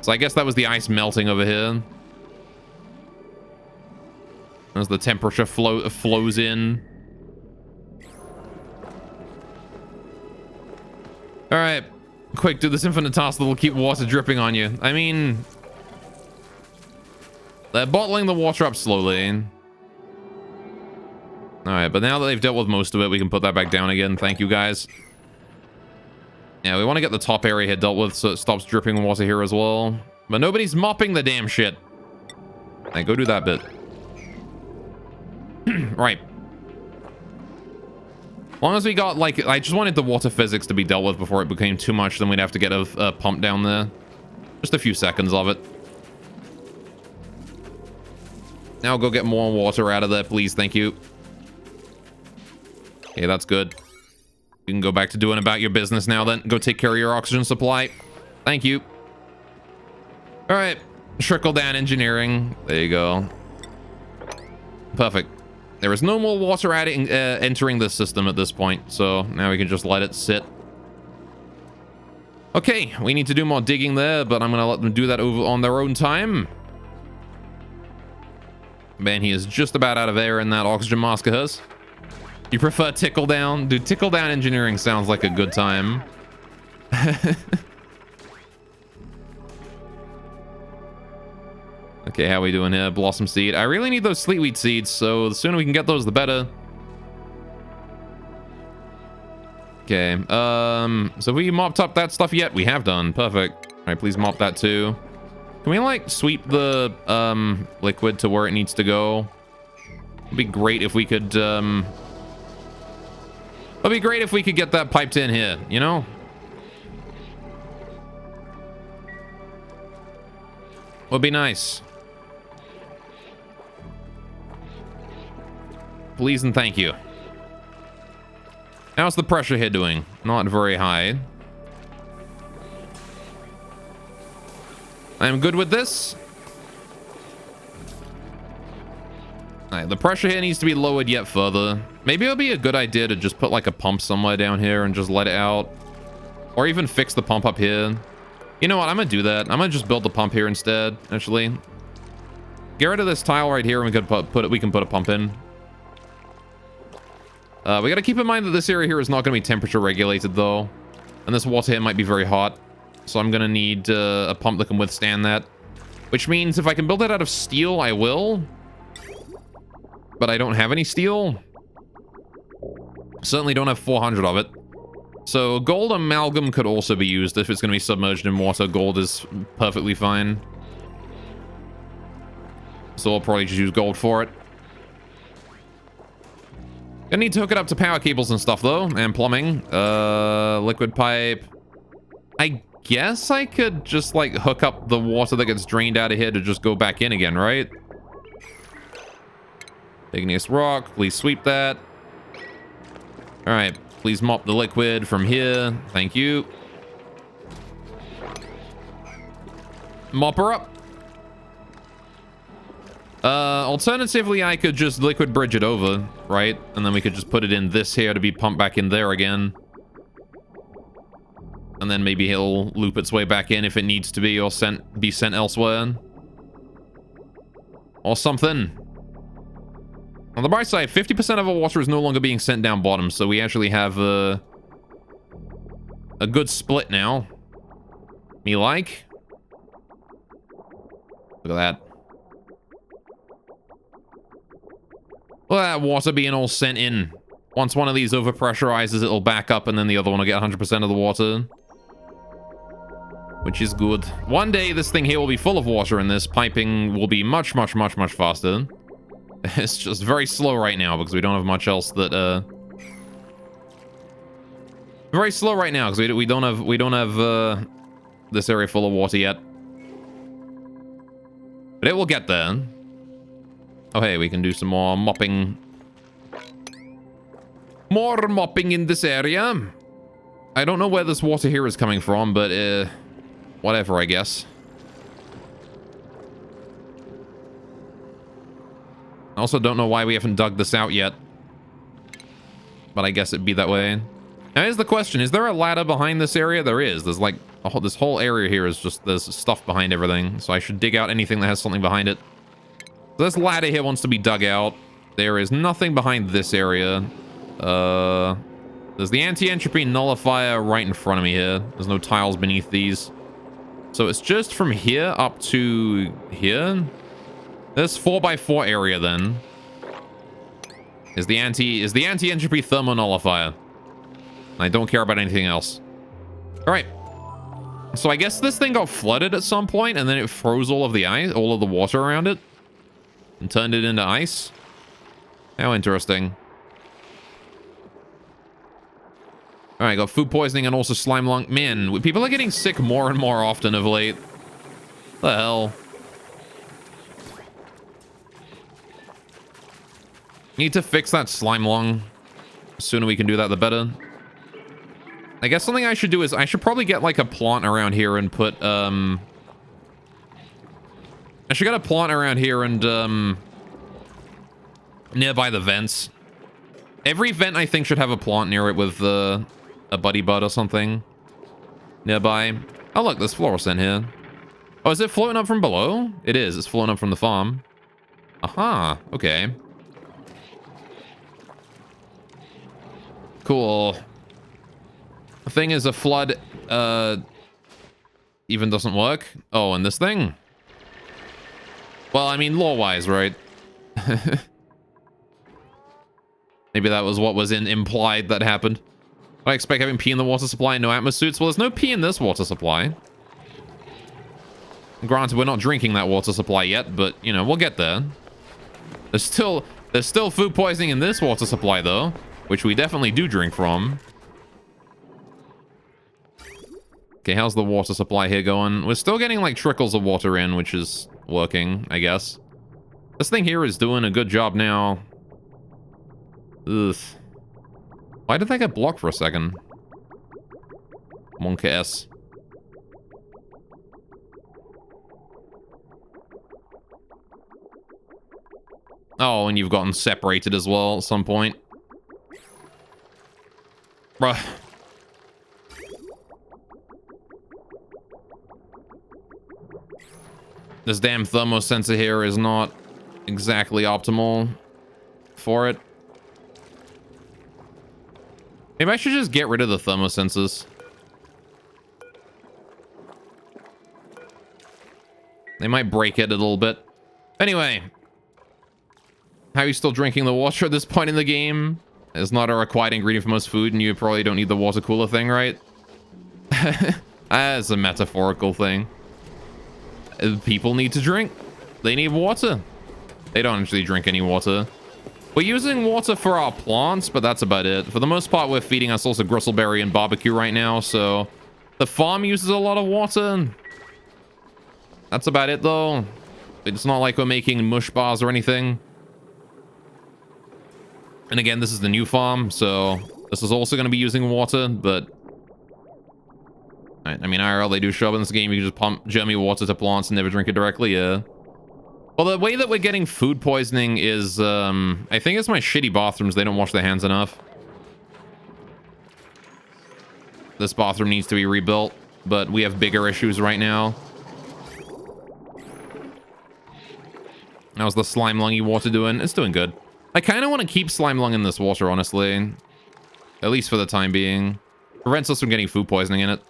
So I guess that was the ice melting over here. As the temperature flows in. All right. Quick, do this infinite task that will keep water dripping on you. I mean... they're bottling the water up slowly. All right, but now that they've dealt with most of it, we can put that back down again. Thank you, guys. Yeah, we want to get the top area here dealt with so it stops dripping water here as well. But nobody's mopping the damn shit. Go do that bit. Right. As long as we got, like, I just wanted the water physics to be dealt with before it became too much, then we'd have to get a pump down there. Just a few seconds of it. Now go get more water out of there, please. Thank you. Okay, that's good. You can go back to doing about your business now then. Go take care of your oxygen supply. Thank you. All right. Trickle down engineering. There you go. Perfect. There is no more water entering the system at this point, so now we can just let it sit. Okay, we need to do more digging there, but I'm going to let them do that over on their own time. Man, he is just about out of air in that oxygen mask of his. You prefer tickle down? Dude, tickle down engineering sounds like a good time. Okay, how are we doing here? Blossom seed. I really need those sleetweed seeds, so the sooner we can get those, the better. Okay, so have we mopped up that stuff yet? We have done. Perfect. All right, please mop that too. Can we, like, sweep the liquid to where it needs to go? It'd be great if we could, it'd be great if we could get that piped in here, you know? Would be nice. Please and thank you. How's the pressure here doing? Not very high. I'm good with this. Alright, the pressure here needs to be lowered yet further. Maybe it'll be a good idea to just put like a pump somewhere down here and just let it out. Or even fix the pump up here. You know what? I'm gonna do that. I'm gonna just build the pump here instead, actually. Get rid of this tile right here and we can put a pump in. We gotta keep in mind that this area here is not gonna be temperature regulated though. And this water here might be very hot. So I'm gonna need a pump that can withstand that. Which means if I can build it out of steel, I will. But I don't have any steel. Certainly don't have 400 of it. So gold amalgam could also be used if it's going to be submerged in water. Gold is perfectly fine. So I'll probably just use gold for it. Gonna need to hook it up to power cables and stuff though, and plumbing. Liquid pipe. I guess I could just like hook up the water that gets drained out of here to just go back in again, right? Igneous rock, please sweep that. All right, please mop the liquid from here. Thank you. Mop her up. Alternatively, I could just liquid bridge it over, right? And then we could just put it in this here to be pumped back in there again. And then maybe he'll loop its way back in if it needs to be, or be sent elsewhere. Or something. On the bright side, 50% of our water is no longer being sent down bottom, so we actually have a good split now. Me like. Look at that. Look at that water being all sent in. Once one of these overpressurizes, it'll back up, and then the other one will get 100% of the water. Which is good. One day, this thing here will be full of water, and this piping will be much, much, much, much faster. It's just very slow right now, because we don't have much else that, very slow right now, because we don't have, this area full of water yet. But it will get there. Oh, hey, we can do some more mopping. More mopping in this area. I don't know where this water here is coming from, but, whatever, I guess. I also don't know why we haven't dug this out yet. But I guess it'd be that way. Now, here's the question. Is there a ladder behind this area? There is. There's like, this whole area here is just, there's stuff behind everything. So I should dig out anything that has something behind it. So this ladder here wants to be dug out. There is nothing behind this area. There's the anti-entropy nullifier right in front of me here. There's no tiles beneath these. So it's just from here up to here. This 4x4 area then is the anti-entropy thermo nullifier. I don't care about anything else. All right. So I guess this thing got flooded at some point and then it froze all of the ice, all of the water around it. and turned it into ice. How interesting. All right, got food poisoning and also slime lung. Man, people are getting sick more and more often of late. What the hell? Need to fix that slime lung. The sooner we can do that, the better. I guess something I should do is I should probably get like a plant around here and put I should get a plant around here and nearby the vents. Every vent I think should have a plant near it with a buddy bud or something nearby. Oh look, there's fluorescent here. Oh, is it floating up from below? It is. It's floating up from the farm. Aha. Okay. Cool. The thing is, a flood even doesn't work. Oh, and this thing? Well, I mean, lore-wise, right? Maybe that was what was implied that happened. I expect having pee in the water supply and no atmos suits. Well, there's no pee in this water supply. Granted, we're not drinking that water supply yet, but, you know, we'll get there. There's still food poisoning in this water supply, though, which we definitely do drink from. Okay, how's the water supply here going? We're still getting, like, trickles of water in, which is working, I guess. This thing here is doing a good job now. Ugh. Why did that get blocked for a second? Monk S. Oh, and you've gotten separated as well at some point. Bruh. This damn thermo sensor here is not exactly optimal for it. Maybe I should just get rid of the thermo sensors. They might break it a little bit. Anyway. How are you still drinking the water at this point in the game? It's not a required ingredient for most food, and you probably don't need the water cooler thing, right? That's a metaphorical thing. People need to drink. They need water. They don't actually drink any water. We're using water for our plants, but that's about it. For the most part, we're feeding ourselves a gristleberry and barbecue right now, so the farm uses a lot of water. That's about it, though. It's not like we're making mush bars or anything. And again, this is the new farm, so this is also going to be using water, but... I mean, IRL, they do show up in this game. You can just pump germy water to plants and never drink it directly, yeah. Well, the way that we're getting food poisoning is, I think it's my shitty bathrooms. They don't wash their hands enough. This bathroom needs to be rebuilt, but we have bigger issues right now. How's the slime lungy water doing? It's doing good. I kind of want to keep slime lung in this water, honestly. At least for the time being. Prevents us from getting food poisoning in it.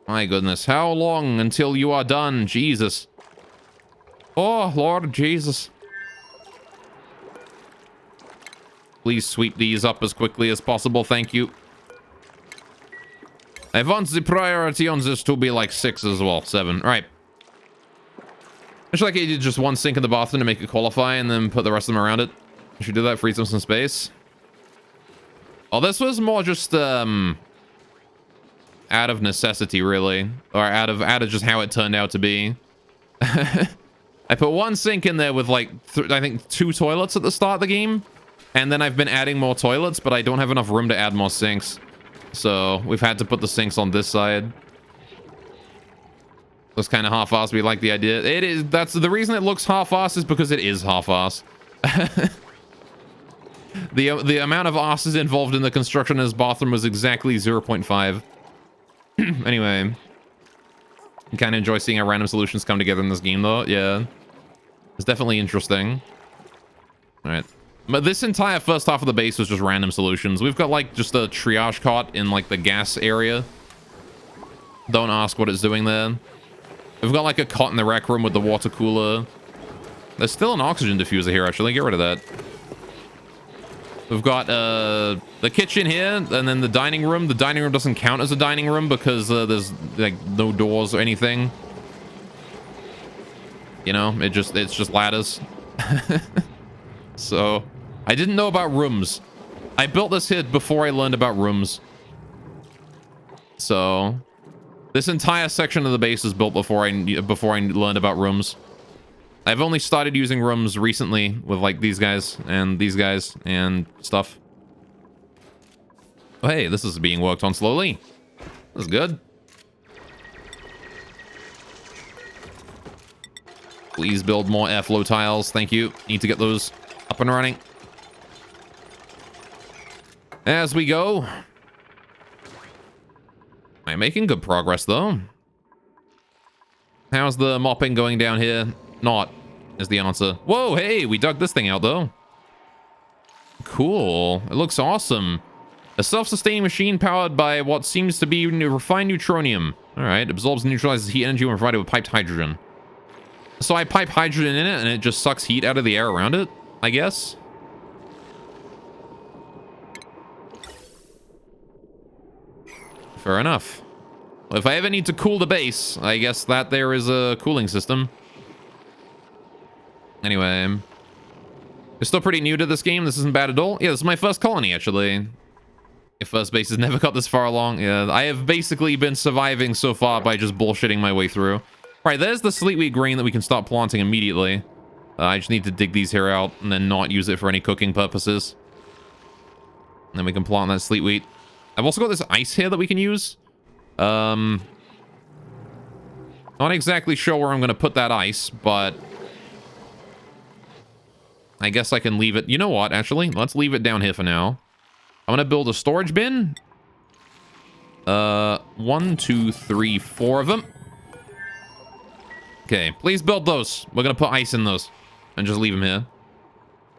My goodness. How long until you are done? Jesus. Oh, Lord Jesus. Please sweep these up as quickly as possible. Thank you. I want the priority on this to be like 6 as well. 7. Right. I should like I did just one sink in the bathroom to make it qualify and then put the rest of them around it. I should do that, free some space. Oh, this was more just, out of necessity, really. Or out of just how it turned out to be. I put one sink in there with, like, I think 2 toilets at the start of the game. And then I've been adding more toilets, but I don't have enough room to add more sinks. So, we've had to put the sinks on this side. Looks kind of half-assed. We like the idea. It is. That's the reason it looks half-assed is because it is half-assed. The amount of asses involved in the construction of this bathroom was exactly 0.5. Anyway. I kind of enjoy seeing how random solutions come together in this game, though. Yeah. It's definitely interesting. Alright. But this entire first half of the base was just random solutions. We've got, like, just a triage cot in, like, the gas area. Don't ask what it's doing there. We've got, like, a cot in the rec room with the water cooler. There's still an oxygen diffuser here, actually. Get rid of that. We've got the kitchen here, and then the dining room. The dining room doesn't count as a dining room because there's like no doors or anything. You know, it's just ladders. So I didn't know about rooms. I built this here before I learned about rooms. So this entire section of the base is built before I learned about rooms. I've only started using rooms recently with like these guys and stuff. Oh, hey, this is being worked on slowly. That's good. Please build more airflow tiles. Thank you. Need to get those up and running. As we go. I'm making good progress though. How's the mopping going down here? Not is the answer. Whoa, hey, we dug this thing out though. Cool. It looks awesome. A self-sustaining machine powered by what seems to be refined neutronium. All right, absorbs and neutralizes heat energy when provided with piped hydrogen. So I pipe hydrogen in it and it just sucks heat out of the air around it, I guess. Fair enough. Well, if I ever need to cool the base, I guess that there is a cooling system. Anyway, you're still pretty new to this game. This isn't bad at all. Yeah, this is my first colony, actually. Your first base has never got this far along. Yeah, I have basically been surviving so far by just bullshitting my way through. All right, there's the sleetweed grain that we can start planting immediately. I just need to dig these here out and then not use it for any cooking purposes. And then we can plant that sleetweed. I've also got this ice here that we can use. Not exactly sure where I'm going to put that ice, but I guess I can leave it. You know what, actually? Let's leave it down here for now. I'm going to build a storage bin. 1, 2, 3, 4 of them. Okay, please build those. We're going to put ice in those and just leave them here.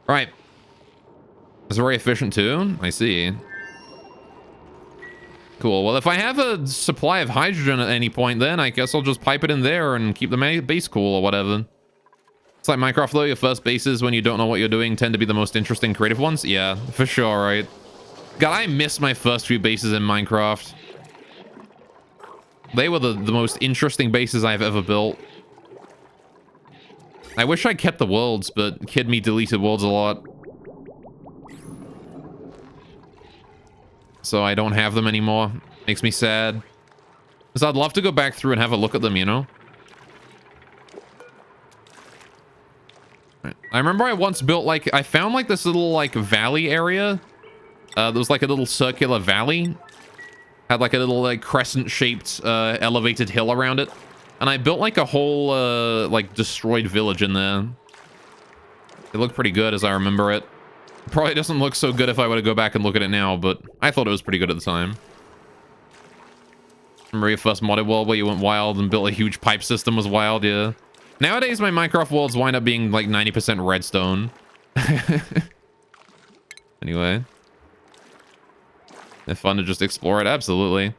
All right. It's very efficient too. I see. Cool. Well, if I have a supply of hydrogen at any point, then I guess I'll just pipe it in there and keep the base cool or whatever. It's like Minecraft, though. Your first bases, when you don't know what you're doing, tend to be the most interesting creative ones. Yeah, for sure, right? God, I miss my first few bases in Minecraft. They were the most interesting bases I've ever built. I wish I kept the worlds, but Kid Me deleted worlds a lot. So I don't have them anymore. Makes me sad. Because I'd love to go back through and have a look at them, you know? I remember I once built, like, I found, like, this little, like, valley area. There was, like, a little circular valley. Had, like, a little, like, crescent-shaped, elevated hill around it. And I built, like, a whole, like, destroyed village in there. It looked pretty good, as I remember it. Probably doesn't look so good if I were to go back and look at it now, but I thought it was pretty good at the time. Remember your first modded world where you went wild and built a huge pipe system was wild? Yeah. Nowadays, my Minecraft worlds wind up being like 90% redstone. Anyway. It's fun to just explore it, absolutely.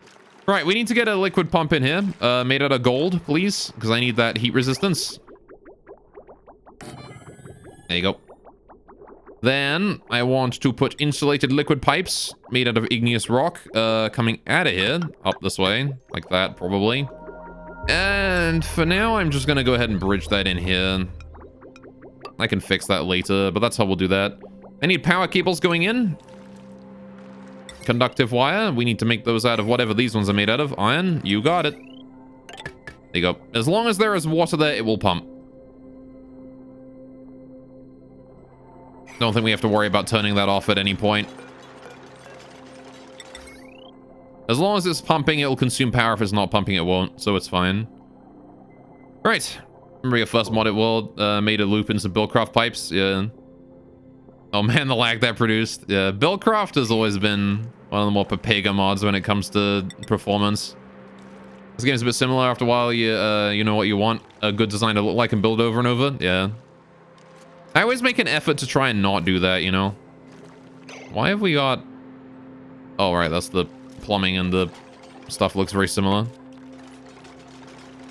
Right, we need to get a liquid pump in here. Made out of gold, please, because I need that heat resistance. There you go. Then I want to put insulated liquid pipes made out of igneous rock coming out of here, up this way, like that, probably. And for now, I'm just going to go ahead and bridge that in here. I can fix that later, but that's how we'll do that. I need power cables going in. Conductive wire. We need to make those out of whatever these ones are made out of. Iron. You got it. There you go. As long as there is water there, it will pump. Don't think we have to worry about turning that off at any point. As long as it's pumping, it will consume power. If it's not pumping, it won't, so it's fine. Right. Remember your first modded world made a loop in some Buildcraft pipes? Yeah. Oh man, the lag that produced. Yeah, Buildcraft has always been one of the more Papega mods when it comes to performance. This game's a bit similar. After a while, you know what you want a good design to look like and build over and over. Yeah. I always make an effort to try and not do that, you know? Why have we got... Oh, right, that's the plumbing and the stuff looks very similar.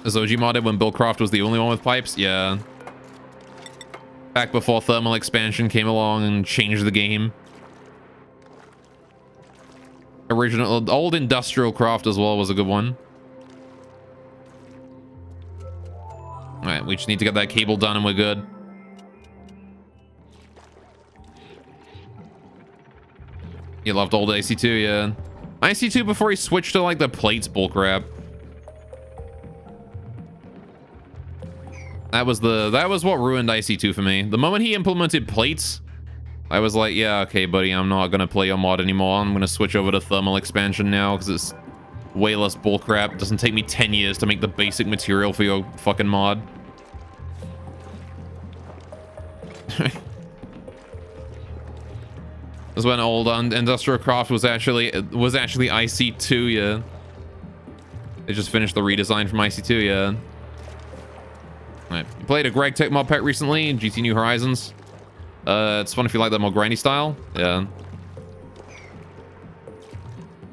Is OG modded when Buildcraft was the only one with pipes? Yeah. Back before thermal expansion came along and changed the game. Original, old industrial craft as well was a good one. All right, we just need to get that cable done and we're good. You loved old IC2, yeah. IC2 before he switched to like the plates bullcrap. That was what ruined IC2 for me. The moment he implemented plates, I was like, yeah, okay, buddy, I'm not gonna play your mod anymore. I'm gonna switch over to thermal expansion now because it's way less bullcrap. It doesn't take me 10 years to make the basic material for your fucking mod. That's when old industrial craft was actually IC2, yeah. They just finished the redesign from IC2, yeah. Right. You played a Greg Tech mod pack recently in GT New Horizons. It's fun if you like that more grindy style. Yeah.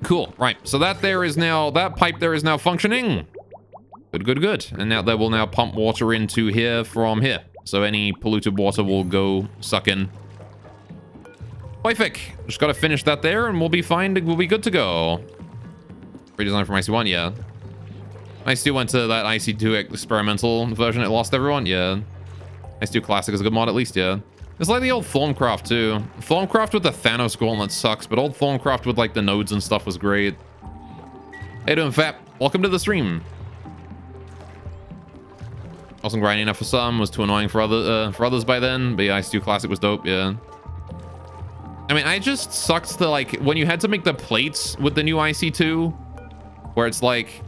Cool. Right. So that pipe there is now functioning. Good, good, good. And now that will now pump water into here from here. So any polluted water will go suck in. Perfect. Just gotta finish that there and we'll be fine. We'll be good to go. Redesign from IC1, yeah. IC2 went to that IC2 experimental version. It lost everyone, yeah. IC2 Classic is a good mod at least, yeah. It's like the old Thorncraft too. Thorncraft with the Thanos gauntlet sucks, but old Thorncraft with like the nodes and stuff was great. Hey doing, Fap? Welcome to the stream. Wasn't grinding enough for some, was too annoying for others by then, but yeah, IC2 Classic was dope, yeah. I mean, I just sucked to like when you had to make the plates with the new IC2, where it's like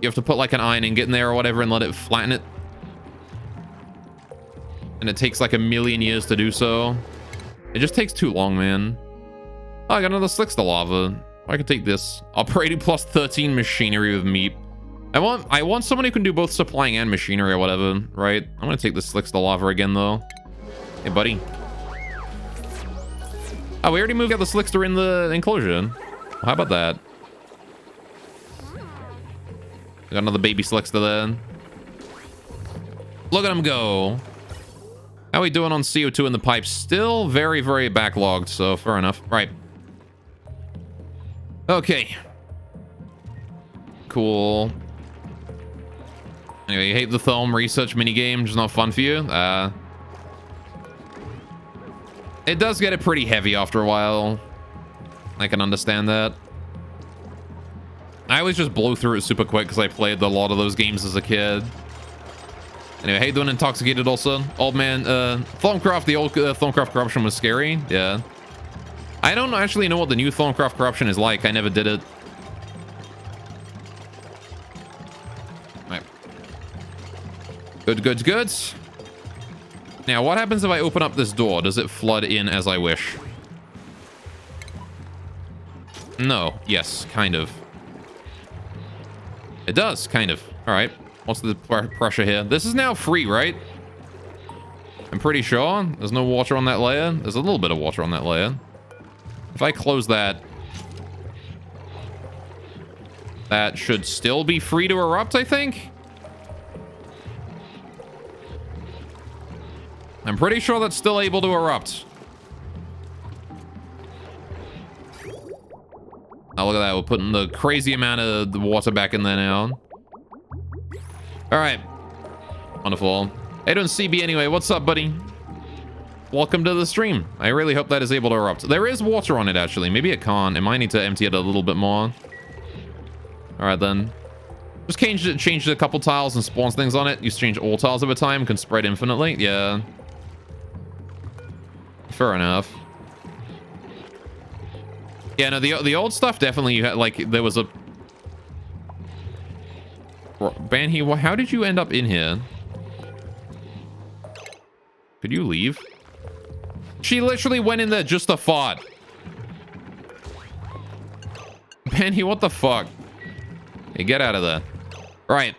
you have to put like an iron ingot in there or whatever and let it flatten it. And it takes like a million years to do so. It just takes too long, man. Oh, I got another Slickster lava. I could take this. Operating plus 13 machinery with meat. I want someone who can do both supplying and machinery or whatever, right? I'm gonna take the Slickster lava again though. Hey, buddy. Oh, we already moved out the Slickster in the enclosure. How about that? Got another baby Slickster there. Look at him go. How are we doing on CO2 in the pipe? Still very, very backlogged, so fair enough. Right. Okay. Cool. Anyway, you hate the Thelm research minigame, just not fun for you? It does get it pretty heavy after a while. I can understand that. I always just blow through it super quick because I played a lot of those games as a kid. Anyway, how you doing, Intoxicated also? Old man, Thorncraft, the old Thorncraft Corruption was scary. Yeah. I don't actually know what the new Thorncraft Corruption is like. I never did it. Right. Good, good, good. Now, what happens if I open up this door? Does it flood in as I wish? No. Yes, kind of. It does, kind of. All right. What's the pressure here? This is now free, right? I'm pretty sure. There's no water on that layer. There's a little bit of water on that layer. If I close that, that should still be free to erupt, I think. I'm pretty sure that's still able to erupt. Oh, look at that. We're putting the crazy amount of the water back in there now. All right. Wonderful. Hey, doing CB anyway. What's up, buddy? Welcome to the stream. I really hope that is able to erupt. There is water on it, actually. Maybe it can't. It might need to empty it a little bit more. All right, then. Just change it a couple tiles and spawns things on it. You change all tiles over time. Can spread infinitely. Yeah. Fair enough. Yeah, no, the old stuff definitely you had, like, there was a... Banhi, how did you end up in here? Could you leave? She literally went in there just to fart. Banhi, what the fuck? Hey, get out of there. Right.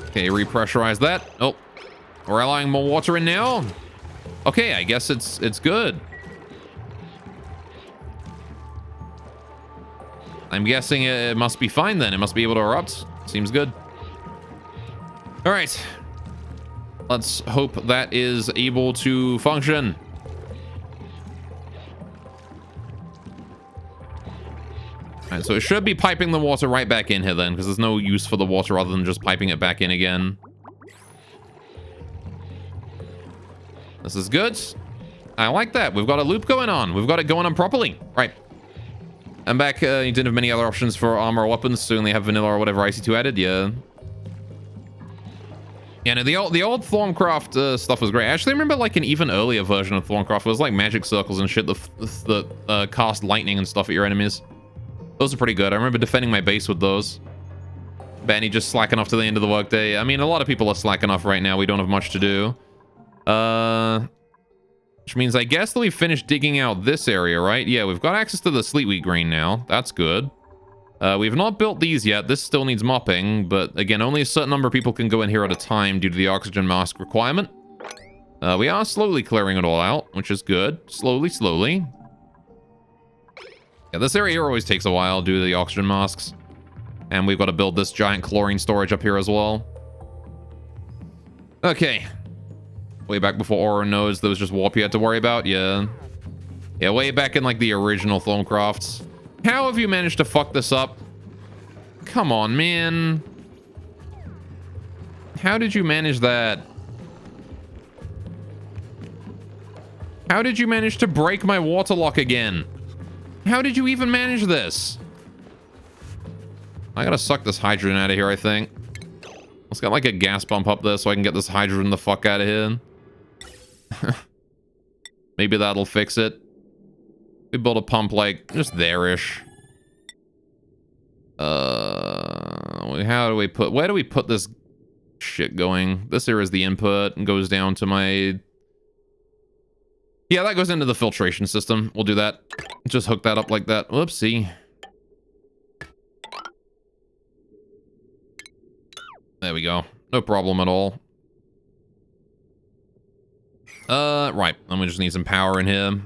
Okay, repressurize that. Oh. We're allowing more water in now. Okay, I guess it's good. I'm guessing it must be fine then. It must be able to erupt. Seems good. All right. Let's hope that is able to function. Alright, so it should be piping the water right back in here then, because there's no use for the water other than just piping it back in again. This is good. I like that. We've got a loop going on. We've got it going on properly. Right. And back, you didn't have many other options for armor or weapons, so you only have vanilla or whatever IC2 added. Yeah. Yeah, no, the old Thorncraft stuff was great. I actually remember like an even earlier version of Thorncraft. It was like magic circles and shit that cast lightning and stuff at your enemies. Those are pretty good. I remember defending my base with those. Benny just slacking off to the end of the workday. I mean, a lot of people are slacking off right now. We don't have much to do. Which means I guess that we finished digging out this area, right? Yeah, we've got access to the sleetwheat grain now. That's good. We've not built these yet. This still needs mopping, but again, only a certain number of people can go in here at a time due to the oxygen mask requirement. We are slowly clearing it all out, which is good. Slowly, slowly. Yeah, this area here always takes a while due to the oxygen masks. And we've got to build this giant chlorine storage up here as well. Okay. Way back before Aura knows there was just warp you had to worry about. Yeah. Yeah, way back in like the original Thorncrafts. How have you managed to fuck this up? Come on, man. How did you manage that? How did you manage to break my water lock again? How did you even manage this? I gotta suck this hydrogen out of here, I think. Let's get like a gas pump up there so I can get this hydrogen the fuck out of here. Maybe that'll fix it. We build a pump like just there-ish. How do we put... Where do we put this shit going? This here is the input and goes down to my... Yeah, that goes into the filtration system. We'll do that. Just hook that up like that. Whoopsie. There we go. No problem at all. Right. I'm gonna just need some power in here.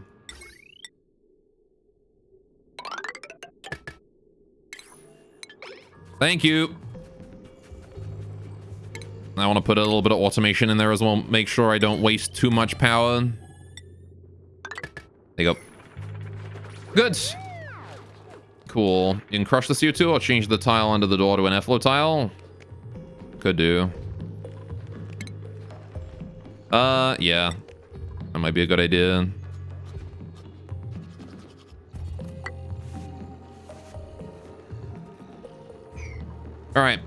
Thank you. I want to put a little bit of automation in there as well. Make sure I don't waste too much power. There you go. Good. Cool. You can crush the CO2 or change the tile under the door to an airflow tile. Could do. Yeah. That might be a good idea. Alright.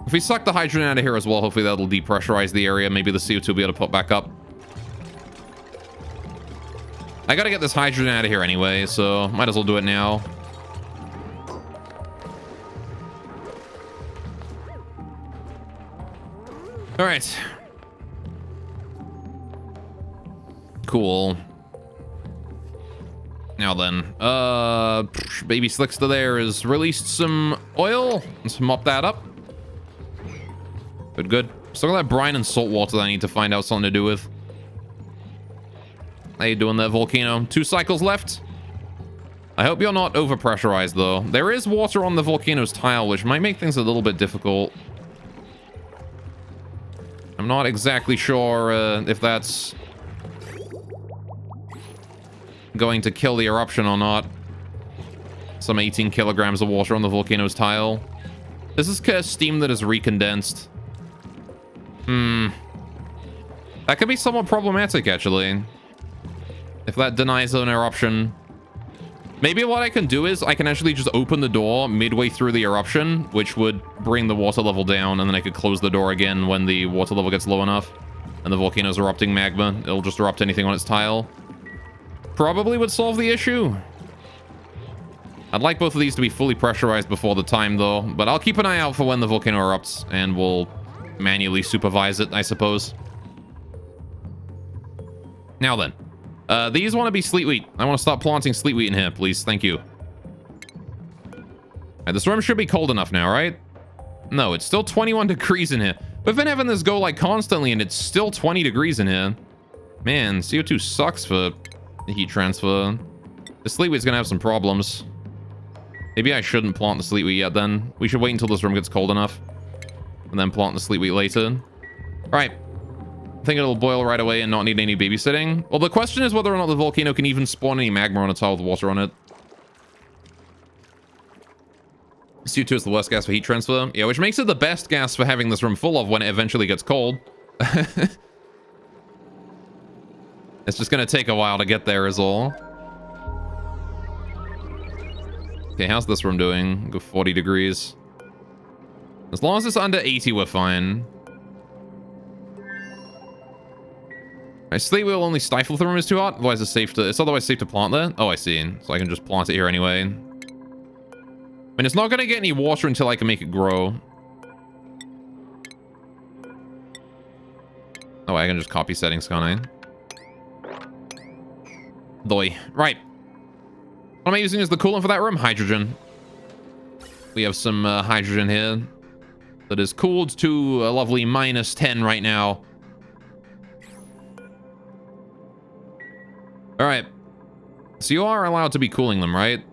If we suck the hydrogen out of here as well, hopefully that'll depressurize the area. Maybe the CO2 will be able to put back up. I gotta get this hydrogen out of here anyway, so might as well do it now. Alright. Cool. Now then, Baby Slickster there has released some oil. Let's mop that up. Good, good. Still got that brine and salt water that I need to find out something to do with. How you doing there, Volcano? 2 cycles left. I hope you're not overpressurized, though. There is water on the Volcano's tile, which might make things a little bit difficult. I'm not exactly sure if that's going to kill the eruption or not. Some 18 kilograms of water on the Volcano's tile. This is steam that is recondensed. That could be somewhat problematic, actually. If that denies an eruption. Maybe what I can do is I can actually just open the door midway through the eruption, which would bring the water level down, and then I could close the door again when the water level gets low enough. And the volcano's erupting magma. It'll just erupt anything on its tile. Probably would solve the issue. I'd like both of these to be fully pressurized before the time, though. But I'll keep an eye out for when the volcano erupts, and we'll manually supervise it, I suppose. Now then. These want to be sleet wheat. I want to stop planting sleet wheat in here, please. Thank you. Right, this room should be cold enough now, right? No, it's still 21 degrees in here. We've been having this go, like, constantly, and it's still 20 degrees in here. Man, CO2 sucks for the heat transfer. The sleet wheat's gonna have some problems. Maybe I shouldn't plant the sleet wheat yet, then. We should wait until this room gets cold enough. And then plant the sleet wheat later. Alright. I think it'll boil right away and not need any babysitting. Well, the question is whether or not the volcano can even spawn any magma on a tile with water on it. CO2 is the worst gas for heat transfer. Yeah, which makes it the best gas for having this room full of when it eventually gets cold. It's just going to take a while to get there is all. Okay, how's this room doing? Go 40 degrees. As long as it's under 80, we're fine. My slate will only stifle if the room is too hot. Otherwise, it's otherwise safe to plant there. Oh, I see. So I can just plant it here anyway. I mean, it's not going to get any water until I can make it grow. Oh, I can just copy settings, can't I? Doi. Right. What am I using as the coolant for that room? Hydrogen. We have some hydrogen here that is cooled to a lovely -10 right now. All right. So you are allowed to be cooling them, right?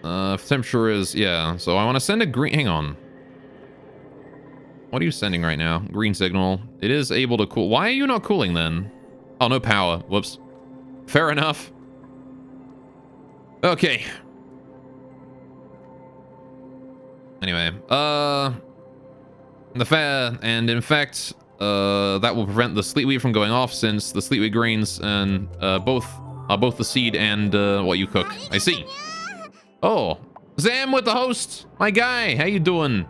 If temperature is, yeah. So I want to send a green, hang on. What are you sending right now? Green signal. It is able to cool. Why are you not cooling then? Oh, no power. Whoops. Fair enough. Okay. Anyway, in fact, that will prevent the sleetweed from going off since the sleetweed grains and both the seed and what you cook. I see. Oh, Zam with the host, my guy. How you doing?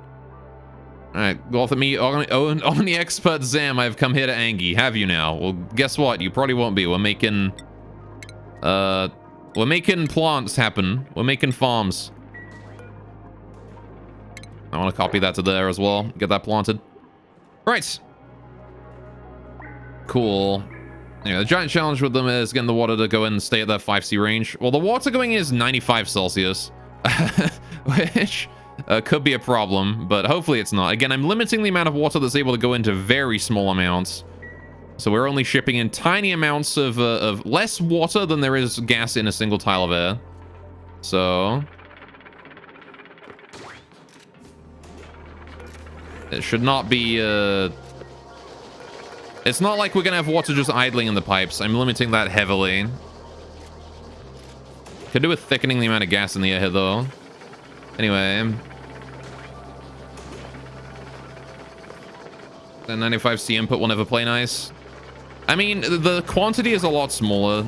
All right, go off at me on the expert Zam. I've come here to Angie. Have you now? Well, guess what? You probably won't be. We're making plants happen. We're making farms. I want to copy that to there as well. Get that planted. Right. Cool. Anyway, the giant challenge with them is getting the water to go in and stay at that 5C range. Well, the water going in is 95 Celsius, which could be a problem, but hopefully it's not. Again, I'm limiting the amount of water that's able to go into very small amounts. So we're only shipping in tiny amounts of less water than there is gas in a single tile of air. So it should not be... It's not like we're going to have water just idling in the pipes. I'm limiting that heavily. Could do with thickening the amount of gas in the air here, though. Anyway. The 95C input will never play nice. I mean, the quantity is a lot smaller.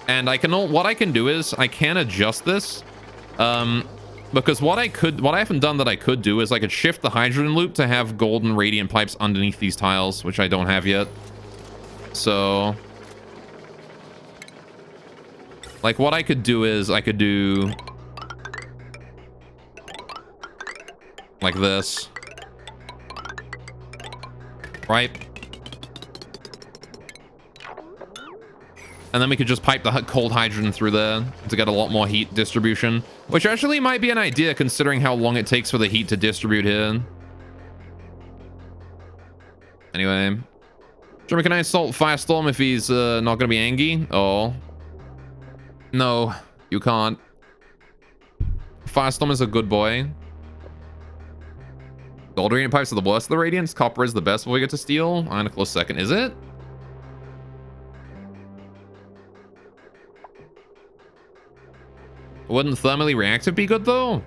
And what I can do is I can adjust this. Because what I haven't done that I could do is I could shift the hydrogen loop to have golden radiant pipes underneath these tiles, which I don't have yet. So, like, what I could do is I could do like this, right? And then we could just pipe the cold hydrogen through there to get a lot more heat distribution. Which actually might be an idea considering how long it takes for the heat to distribute here. Anyway. Jeremy, can I assault Firestorm if he's not going to be angry? Oh. No, you can't. Firestorm is a good boy. Gold radiant pipes are the worst of the radiants. Copper is the best before we get to steel. I'm in a close second. Is it? Wouldn't thermally reactive be good, though?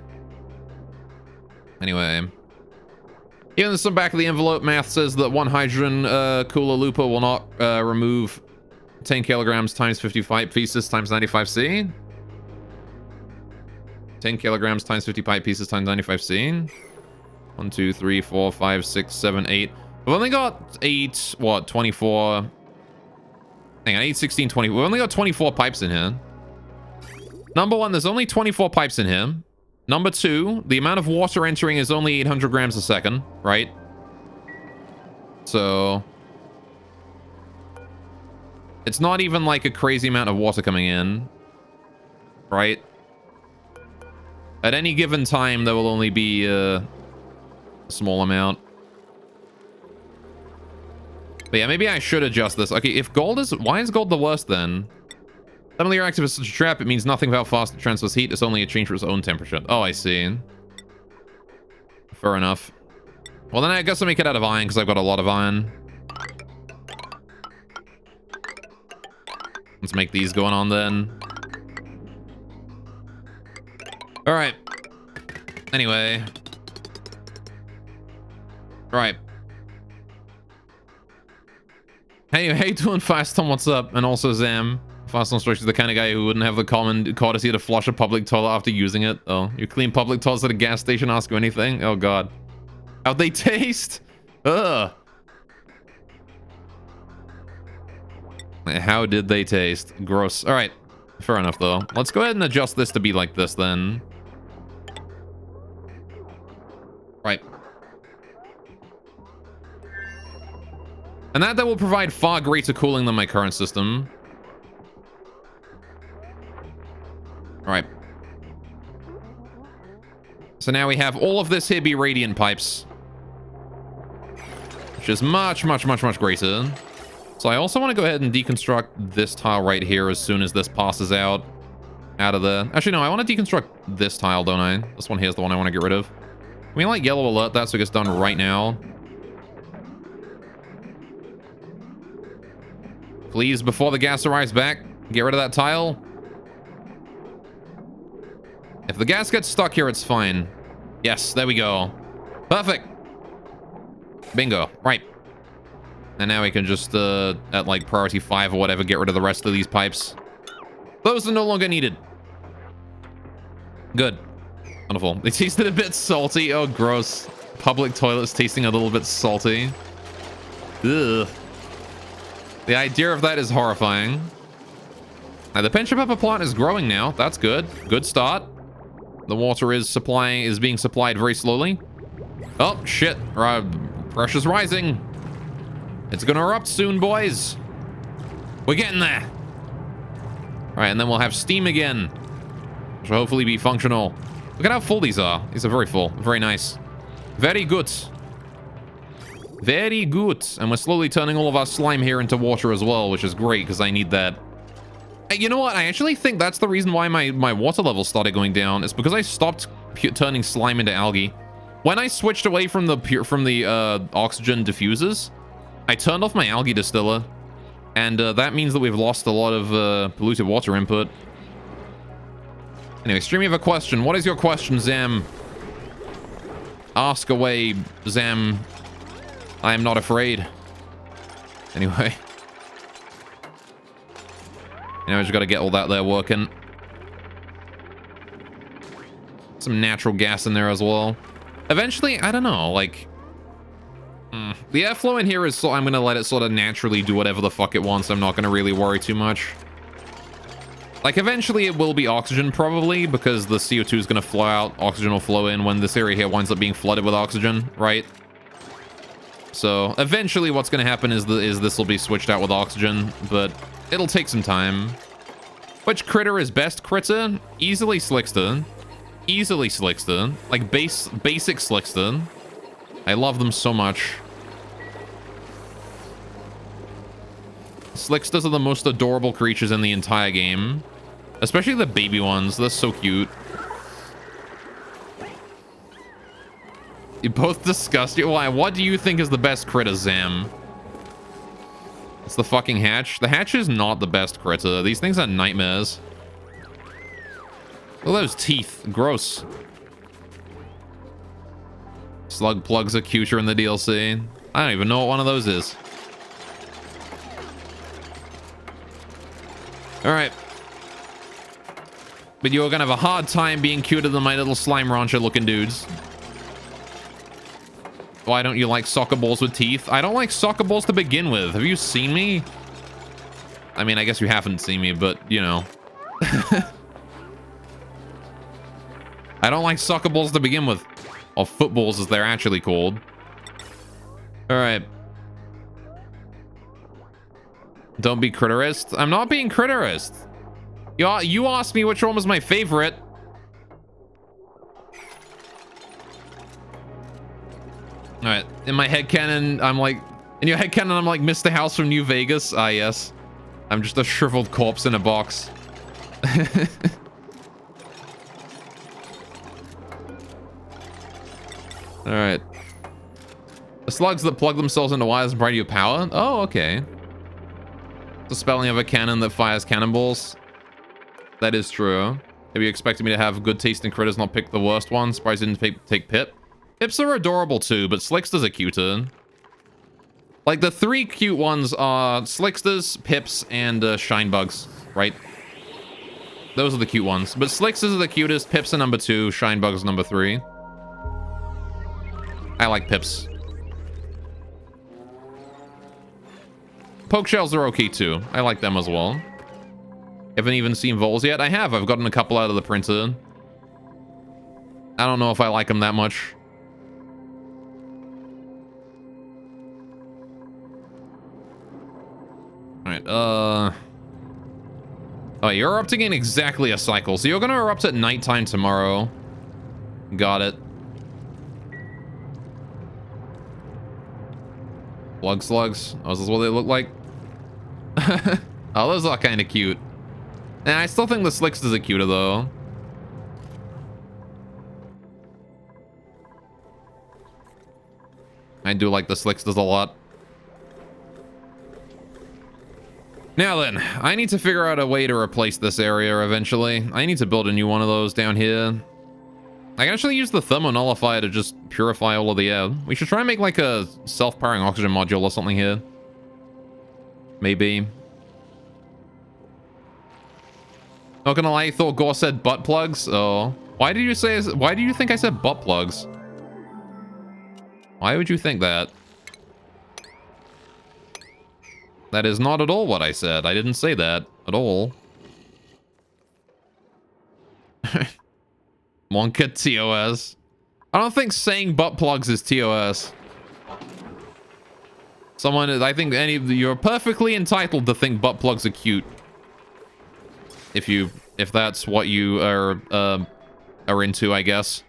Anyway. Even some back of the envelope math says that one hydrogen cooler looper will not remove 10 kilograms times 55 pieces times 95C. 10 kilograms times 55 pieces times 95C. 1, 2, 3, 4, 5, 6, 7, 8. We've only got 8, what, 24. Hang on, 8, 16, 20. We've only got 24 pipes in here. Number one, there's only 24 pipes in here. Number two, the amount of water entering is only 800 grams a second, right? So it's not even like a crazy amount of water coming in, right? At any given time, there will only be a small amount. But yeah, maybe I should adjust this. Okay, if gold is... Why is gold the worst then? Suddenly reactive is such a trap, it means nothing about how fast it transfers heat. It's only a change for its own temperature. Oh, I see. Fair enough. Well, then I guess I'll make it out of iron, because I've got a lot of iron. Let's make these going on then. All right. Anyway. All right. Hey, how you doing, Faston? What's up? And also Zam. Faston Stretch is the kind of guy who wouldn't have the common courtesy to flush a public toilet after using it. Oh, you clean public toilets at a gas station, ask you anything? Oh, God. How'd they taste? Ugh. How did they taste? Gross. All right. Fair enough, though. Let's go ahead and adjust this to be like this, then. Right. And that will provide far greater cooling than my current system. All right. So now we have all of this here be radiant pipes. Which is much, much, much, much greater. So I also want to go ahead and deconstruct this tile right here as soon as this passes out of there. Actually, no, I want to deconstruct this tile, don't I? This one here is the one I want to get rid of. Can we, like, yellow alert that so it gets done right now? Please, before the gas arrives back, get rid of that tile. If the gas gets stuck here, it's fine. Yes, there we go. Perfect. Bingo. Right. And now we can just, at like priority 5 or whatever, get rid of the rest of these pipes. Those are no longer needed. Good. Wonderful. They tasted a bit salty. Oh, gross. Public toilets tasting a little bit salty. Ugh. The idea of that is horrifying. Now, the pinch of pepper plant is growing now. That's good. Good start. The water is being supplied very slowly. Oh, shit. Pressure's rising. It's gonna erupt soon, boys. We're getting there. All right, and then we'll have steam again, which will hopefully be functional. Look at how full these are. These are very full. Very nice. Very good. Very good. And we're slowly turning all of our slime here into water as well, which is great because I need that. Hey, you know what? I actually think that's the reason why my water level started going down. It's because I stopped turning slime into algae. When I switched away from the oxygen diffusers, I turned off my algae distiller, and that means that we've lost a lot of polluted water input. Anyway, Stream, you have a question. What is your question, Zam? Ask away, Zam. I am not afraid. Anyway. Now I just gotta get all that there working. Some natural gas in there as well. Eventually, I don't know, like... the airflow in here is so I'm gonna let it sort of naturally do whatever the fuck it wants. I'm not gonna really worry too much. Like, eventually it will be oxygen, probably, because the CO2 is gonna flow out. Oxygen will flow in when this area here winds up being flooded with oxygen, right? So, eventually what's gonna happen is this will be switched out with oxygen, but it'll take some time. Which critter is best critter? Easily Slickster. Easily Slickster. Like, basic Slickster. I love them so much. Slicksters are the most adorable creatures in the entire game. Especially the baby ones. They're so cute. You both disgust you. Why? What do you think is the best critter, Zam? It's the fucking hatch. The hatch is not the best critter. These things are nightmares. Look at those teeth. Gross. Slug plugs are cuter in the DLC. I don't even know what one of those is. Alright. But you're gonna have a hard time being cuter than my little slime rancher looking dudes. Why don't you like soccer balls with teeth? I don't like soccer balls to begin with. Have you seen me? I mean, I guess you haven't seen me, but, you know. I don't like soccer balls to begin with. Or footballs, as they're actually called. Alright. Don't be critterist. I'm not being critterist. You asked me which one was my favorite. Alright. In my headcanon, I'm like... In your headcanon, I'm like Mr. House from New Vegas. Ah, yes. I'm just a shriveled corpse in a box. Alright. The slugs that plug themselves into wires and provide you power? Oh, okay. The spelling of a cannon that fires cannonballs. That is true. If you expected me to have good taste in critters, not pick the worst ones. Surprised you didn't take Pip. Pips are adorable too, but Slicksters are cuter. Like, the three cute ones are Slicksters, Pips, and Shinebugs, right? Those are the cute ones. But Slicksters are the cutest, Pips are number 2, Shinebugs number 3. I like Pips. Poke shells are okay too. I like them as well. Haven't even seen voles yet. I have. I've gotten a couple out of the printer. I don't know if I like them that much. Alright, oh, you're erupting in exactly a cycle. So you're gonna erupt at nighttime tomorrow. Got it. Slugs. Oh, is this what they look like? Oh, those are kind of cute. And I still think the Slicksters are cuter, though. I do like the Slicksters a lot. Now then, I need to figure out a way to replace this area eventually. I need to build a new one of those down here. I can actually use the thermo nullifier to just purify all of the air. We should try and make like a self-powering oxygen module or something here. Maybe. Not gonna lie, I thought Gore said butt plugs. Oh. Why do you think I said butt plugs? Why would you think that? That is not at all what I said. I didn't say that at all. Monka TOS. I don't think saying butt plugs is TOS. I think you're perfectly entitled to think butt plugs are cute. If that's what you are into, I guess.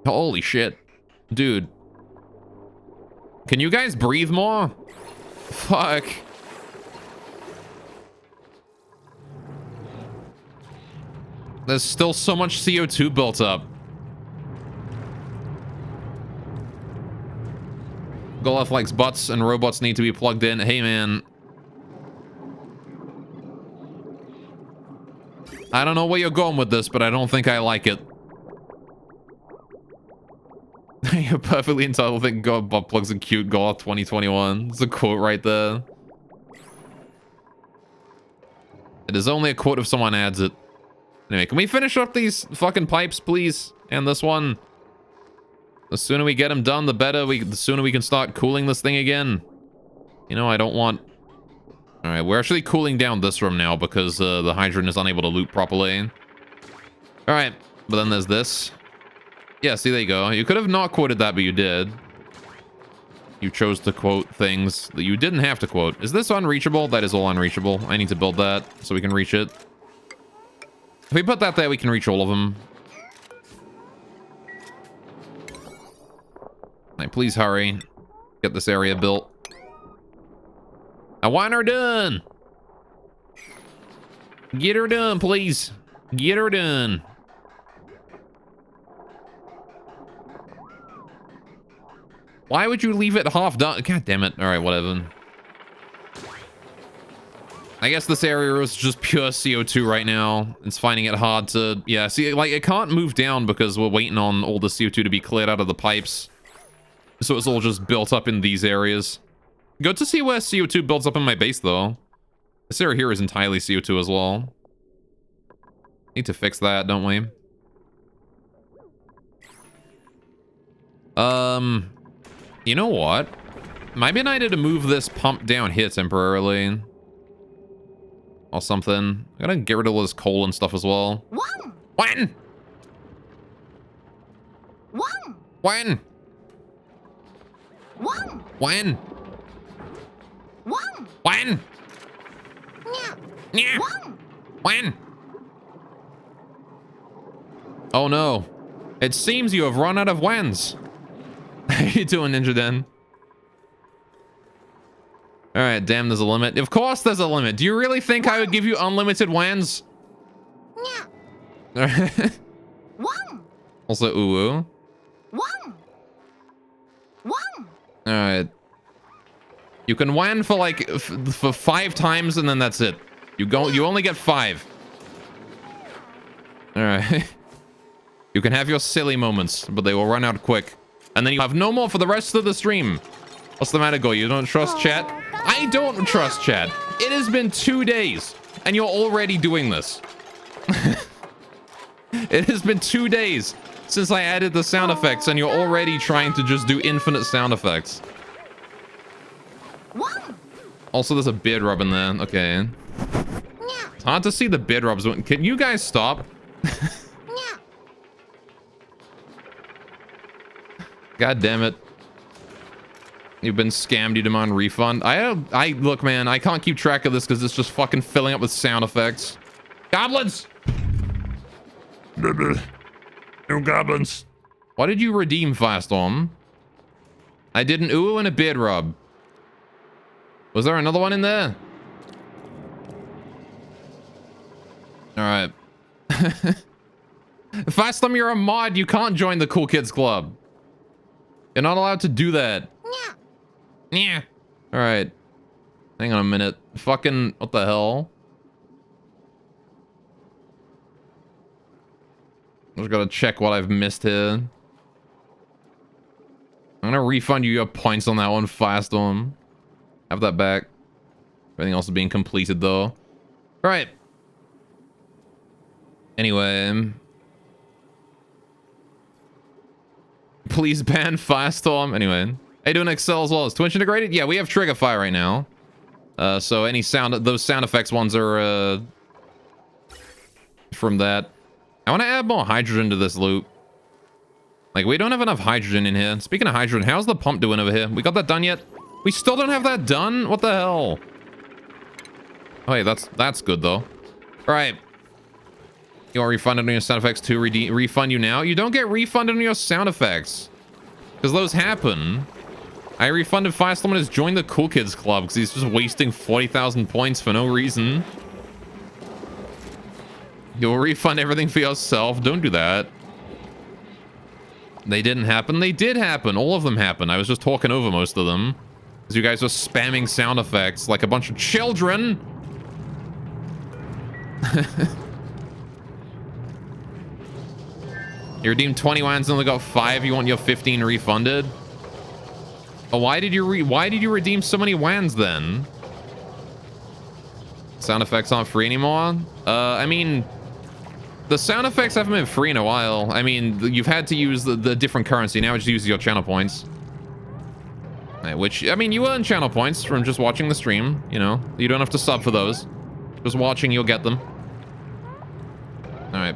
Holy shit. Dude. Can you guys breathe more? Fuck. There's still so much CO2 built up. Golef likes butts and robots need to be plugged in. Hey, man. I don't know where you're going with this, but I don't think I like it. You're perfectly entitled to think butt plugs are cute. Golef 2021. It's a quote right there. It is only a quote if someone adds it. Anyway, can we finish up these fucking pipes, please? And this one. The sooner we get them done, the better. The sooner we can start cooling this thing again. You know, I don't want... Alright, we're actually cooling down this room now because the hydrant is unable to loop properly. Alright, but then there's this. Yeah, see, there you go. You could have not quoted that, but you did. You chose to quote things that you didn't have to quote. Is this unreachable? That is all unreachable. I need to build that so we can reach it. If we put that there, we can reach all of them. Right, please hurry. Get this area built. I want her done. Get her done, please. Get her done. Why would you leave it half done? God damn it. All right, whatever. I guess this area is just pure CO2 right now. It's finding it hard to... Yeah, see, like, it can't move down because we're waiting on all the CO2 to be cleared out of the pipes. So it's all just built up in these areas. Good to see where CO2 builds up in my base, though. This area here is entirely CO2 as well. Need to fix that, don't we? You know what? Maybe I need to move this pump down here temporarily. Or something. I gotta get rid of all this coal and stuff as well. When? When? When? When? When? Yeah. When? Oh no. It seems you have run out of whens. How you doing, Ninja Den? Alright, damn, there's a limit. Of course there's a limit. Do you really think I would give you unlimited whens? Yeah. Also, ooh. Alright. You can WAN for like for 5 times and then that's it. You only get 5. All right. You can have your silly moments, but they will run out quick. And then you have no more for the rest of the stream. What's the matter, Go? You don't trust chat? I don't trust chat. It has been 2 days and you're already doing this. It has been 2 days since I added the sound effects and you're already trying to just do infinite sound effects. Also, there's a beard rub in there. Okay. It's hard to see the beard rubs. Can you guys stop? God damn it. You've been scammed. You demand refund. Look, man, I can't keep track of this because it's just fucking filling up with sound effects. Goblins! No goblins. Why did you redeem Firestorm? I did an ooh and a beard rub. Was there another one in there? All right. Firestorm, you're a mod. You can't join the Cool Kids Club. You're not allowed to do that. Yeah. All right. Hang on a minute. Fucking, what the hell? I just gotta check what I've missed here. I'm gonna refund you your points on that one, Firestorm. Have that back. Everything else is being completed, though. All right. Anyway. Please ban Firestorm. Anyway. Are you doing Excel as well? Is Twitch integrated? Yeah, we have Triggerfy right now. So any those sound effects ones are from that. I want to add more hydrogen to this loop. Like, we don't have enough hydrogen in here. Speaking of hydrogen, how's the pump doing over here? We got that done yet? We still don't have that done? What the hell? Oh, hey, that's good, though. All right. You want refunded on your sound effects to refund you now? You don't get refunded on your sound effects. Because those happen. I refunded Firestorm and has joined the Cool Kids Club because he's just wasting 40,000 points for no reason. You'll refund everything for yourself. Don't do that. They didn't happen. They did happen. All of them happened. I was just talking over most of them. Because you guys are spamming sound effects like a bunch of children. You redeemed 20 wines and only got 5. You want your 15 refunded? Oh, why did you redeem so many wans then? Sound effects aren't free anymore? I mean, the sound effects haven't been free in a while. I mean, you've had to use the different currency. Now it just uses your channel points. Which, I mean, you earn channel points from just watching the stream, you know. You don't have to sub for those. Just watching, you'll get them. Alright.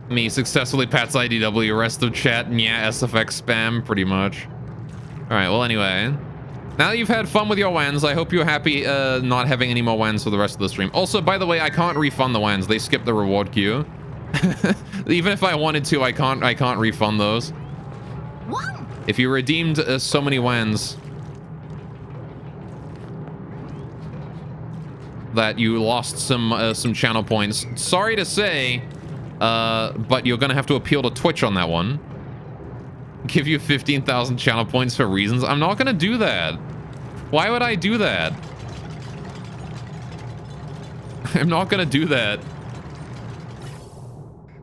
Me successfully pats IDW, rest of chat, and yeah, SFX spam, pretty much. Alright, well, anyway. Now that you've had fun with your wans, I hope you're happy not having any more wans for the rest of the stream. Also, by the way, I can't refund the wans. They skipped the reward queue. Even if I wanted to, I can't refund those. If you redeemed so many wans that you lost some channel points, sorry to say, but you're gonna have to appeal to Twitch on that one. Give you 15,000 channel points for reasons. I'm not gonna do that. Why would I do that? I'm not gonna do that.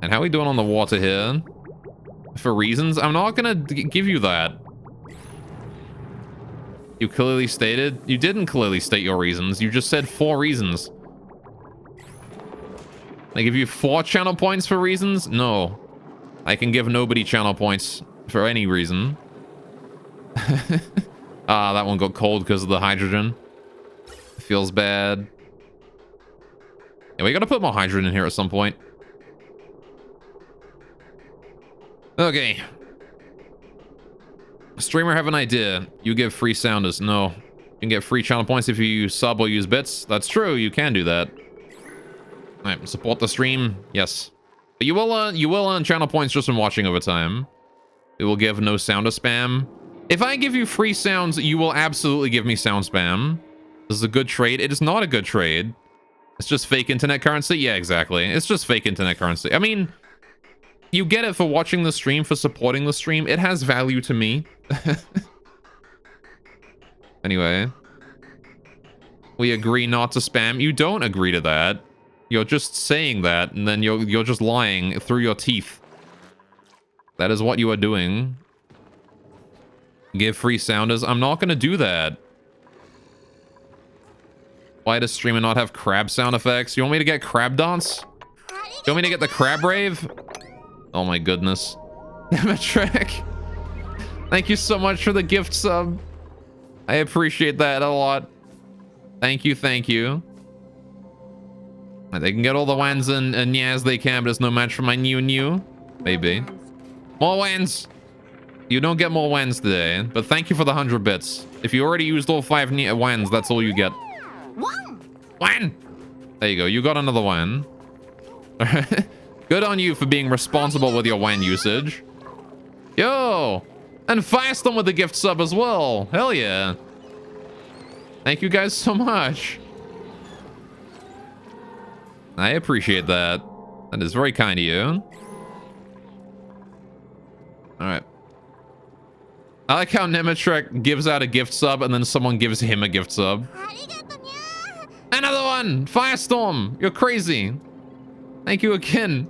And how are we doing on the water here? For reasons? I'm not gonna give you that. You clearly stated? You didn't clearly state your reasons. You just said 4 reasons. I give you 4 channel points for reasons? No. I can give nobody channel points for any reason. Ah, that one got cold because of the hydrogen. Feels bad. Yeah, we gotta put more hydrogen in here at some point. Okay. Streamer, have an idea. You give free sounders. No. You can get free channel points if you sub or use bits. That's true. You can do that. Alright, support the stream. Yes. But you will earn channel points just from watching over time. It will give no sounder spam. If I give you free sounds, you will absolutely give me sound spam. This is a good trade. It is not a good trade. It's just fake internet currency. Yeah, exactly. It's just fake internet currency. I mean, you get it for watching the stream, for supporting the stream. It has value to me. Anyway. We agree not to spam. You don't agree to that. You're just saying that, and then you're just lying through your teeth. That is what you are doing. Give free sounders. I'm not gonna do that. Why does streamer not have crab sound effects? You want me to get crab dance? You want me to get the crab rave? Oh my goodness. Nematrek. Thank you so much for the gift sub. I appreciate that a lot. Thank you, thank you. They can get all the wans and nyas they can, but it's no match for my new. Maybe. More wans! You don't get more wans today, but thank you for the 100 bits. If you already used all 5 wans, that's all you get. Wan! There you go, you got another wan. Good on you for being responsible with your wan usage. Yo! And Firestorm with the gift sub as well. Hell yeah. Thank you guys so much. I appreciate that. That is very kind of you. Alright. I like how Nematrek gives out a gift sub and then someone gives him a gift sub. Another one! Firestorm! You're crazy. Thank you again.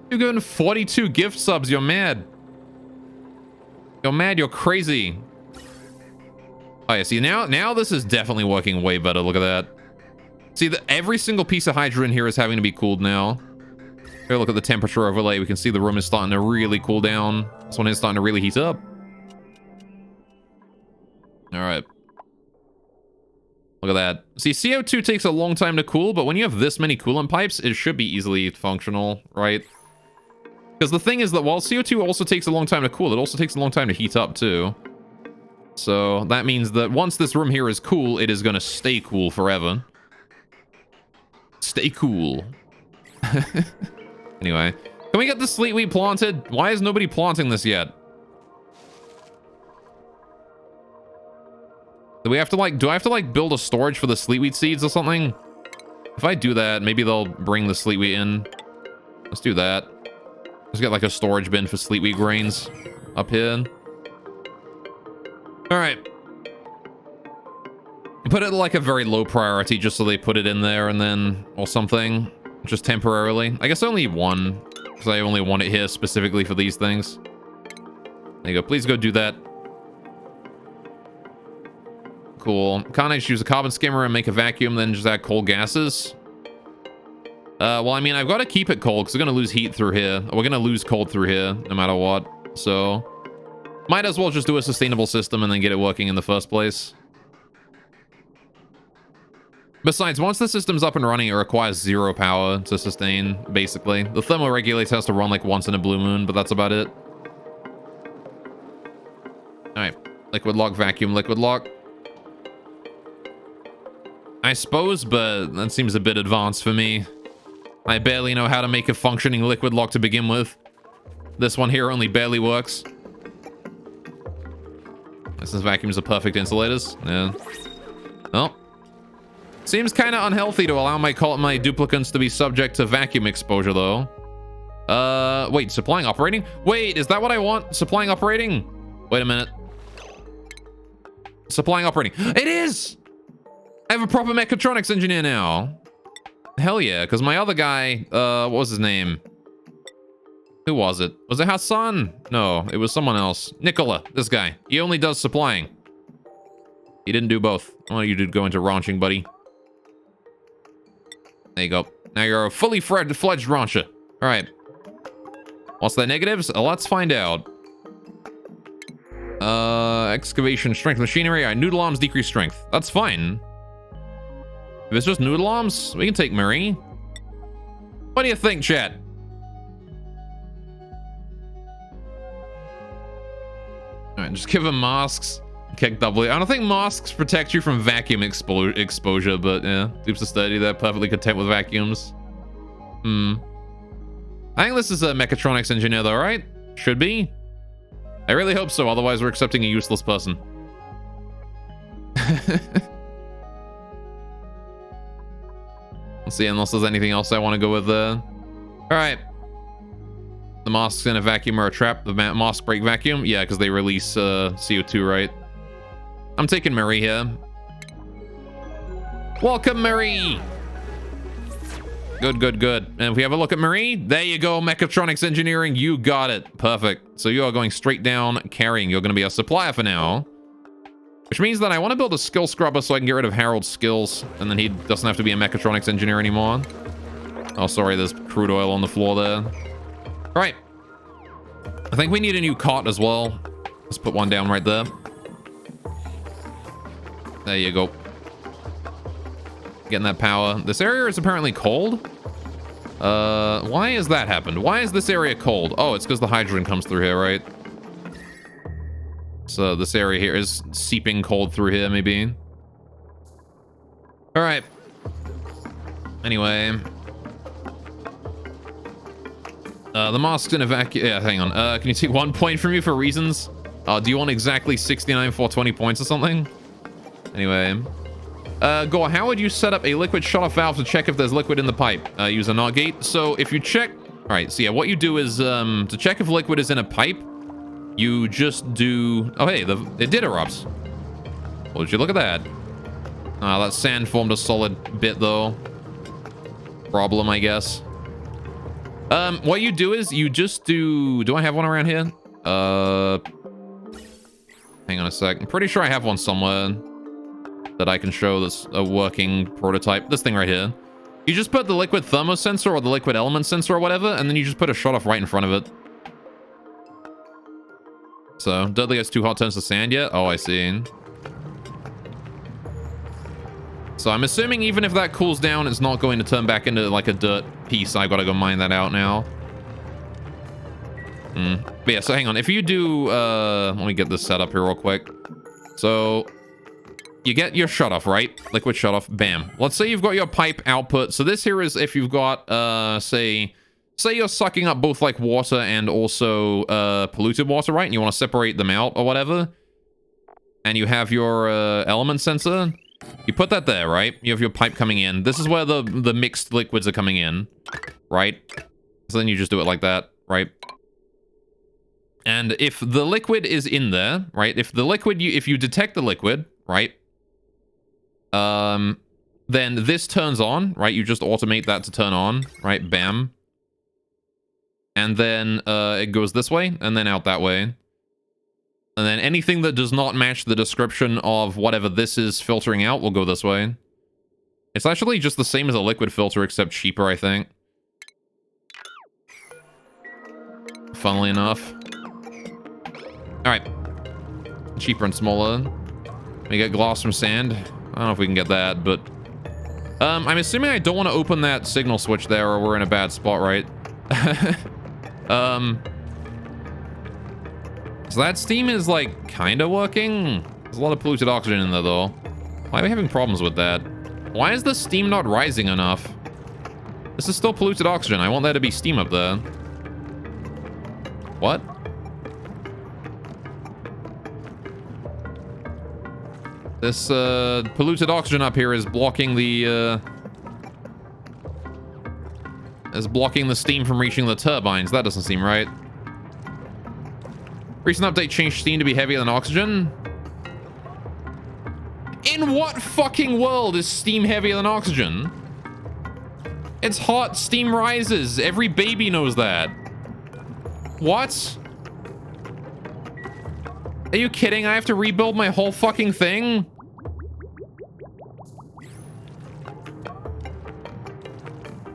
You're given 42 gift subs. You're mad. You're mad. You're crazy. Oh yeah, see, now this is definitely working way better. Look at that. See, every single piece of hydrogen here is having to be cooled now. Here, look at the temperature overlay. We can see the room is starting to really cool down. This one is starting to really heat up. All right. Look at that. See, CO2 takes a long time to cool, but when you have this many coolant pipes, it should be easily functional, right? Because the thing is that while CO2 also takes a long time to cool, it also takes a long time to heat up, too. So that means that once this room here is cool, it is going to stay cool forever. Stay cool. Anyway, can we get the sleet wheat planted? Why is nobody planting this yet? Do we have to do I have to build a storage for the sleet wheat seeds or something? If I do that, maybe they'll bring the sleet wheat in. Let's do that. Let's get a storage bin for sleet wheat grains up here. All right. Put it a very low priority just so they put it in there and then, or something, just temporarily. I guess only one, because I only want it here specifically for these things. There you go. Please go do that. Cool. Can't I just use a carbon skimmer and make a vacuum, then just add cold gases? Well, I mean, I've got to keep it cold because we're going to lose heat through here. We're going to lose cold through here no matter what. So might as well just do a sustainable system and then get it working in the first place. Besides, once the system's up and running, it requires 0 power to sustain, basically. The thermoregulator has to run once in a blue moon, but that's about it. Alright. Liquid lock, vacuum, liquid lock. I suppose, but that seems a bit advanced for me. I barely know how to make a functioning liquid lock to begin with. This one here only barely works. Since vacuums are perfect insulators. Yeah. Oh. Seems kind of unhealthy to allow my duplicants to be subject to vacuum exposure, though. Wait, supplying operating? Wait, is that what I want? Supplying operating? Wait a minute. Supplying operating. It is! I have a proper mechatronics engineer now. Hell yeah, because my other guy, what was his name? Who was it? Was it Hassan? No, it was someone else. Nicola, this guy. He only does supplying. He didn't do both. I want you to go into ranching, buddy. There you go. Now you're a fully fledged rancher. All right. What's the negatives? Let's find out. Excavation strength machinery. All right, noodle arms decrease strength. That's fine. If it's just noodle arms, we can take Marie. What do you think, chat? Alright, just give him masks. Kick W. I don't think masks protect you from vacuum exposure, but yeah. Dupes are sturdy, they're perfectly content with vacuums. I think this is a mechatronics engineer though, right? Should be. I really hope so, otherwise we're accepting a useless person. Let's see, unless there's anything else I want to go with there. Alright. The masks in a vacuum are a trap. The mask break vacuum? Yeah, because they release CO2, right? I'm taking Marie here. Welcome, Marie. Good, good, good. And if we have a look at Marie, there you go, mechatronics engineering, you got it. Perfect. So you are going straight down carrying. You're going to be a supplier for now. Which means that I want to build a skill scrubber so I can get rid of Harold's skills, and then he doesn't have to be a mechatronics engineer anymore. Oh, sorry, there's crude oil on the floor there. All right. I think we need a new cot as well. Let's put one down right there. There you go. Getting that power. This area is apparently cold. Why has that happened? Why is this area cold? Oh, it's because the hydrogen comes through here, right? So this area here is seeping cold through here, maybe. All right. Anyway. The mask's in yeah, hang on. Can you take 1 point from me for reasons? Do you want exactly 69 for 20 points or something? Anyway. Gore, how would you set up a liquid shut-off valve to check if there's liquid in the pipe? Use a NOT gate. So if you check... All right, so yeah, what you do is, to check if liquid is in a pipe, you just do... Oh, hey, it did erupt. Well, did you look at that? That sand formed a solid bit, though. Problem, I guess. What you do is you just do... Do I have one around here? Hang on a sec. I'm pretty sure I have one somewhere that I can show this a working prototype. This thing right here. You just put the liquid thermosensor or the liquid element sensor or whatever, and then you just put a shut off right in front of it. So, Dudley gets too hot, turns to sand yet? Oh, I see. So I'm assuming even if that cools down, it's not going to turn back into like a dirt piece. I've got to go mine that out now. But yeah, so hang on. If you do, let me get this set up here real quick. So you get your shut off, right? Liquid shut off, bam. Let's say you've got your pipe output. So this here is if you've got, say you're sucking up both like water and also polluted water, right? And you want to separate them out or whatever. And you have your element sensor. You put that there, right? You have your pipe coming in. This is where the mixed liquids are coming in, right? So then you just do it like that, right? And if the liquid is in there, right? If you detect the liquid, right? Then this turns on, right? You just automate that to turn on, right? Bam. And then it goes this way and then out that way. And then anything that does not match the description of whatever this is filtering out will go this way. It's actually just the same as a liquid filter, except cheaper, I think. Funnily enough. Alright. Cheaper and smaller. We get gloss from sand. I don't know if we can get that, but... I'm assuming I don't want to open that signal switch there, or we're in a bad spot, right? So that steam is, like, kind of working. There's a lot of polluted oxygen in there, though. Why are we having problems with that? Why is the steam not rising enough? This is still polluted oxygen. I want there to be steam up there. What? This, polluted oxygen up here is blocking the, steam from reaching the turbines. That doesn't seem right. Recent update changed steam to be heavier than oxygen. In what fucking world is steam heavier than oxygen? It's hot, steam rises. Every baby knows that. What? Are you kidding? I have to rebuild my whole fucking thing?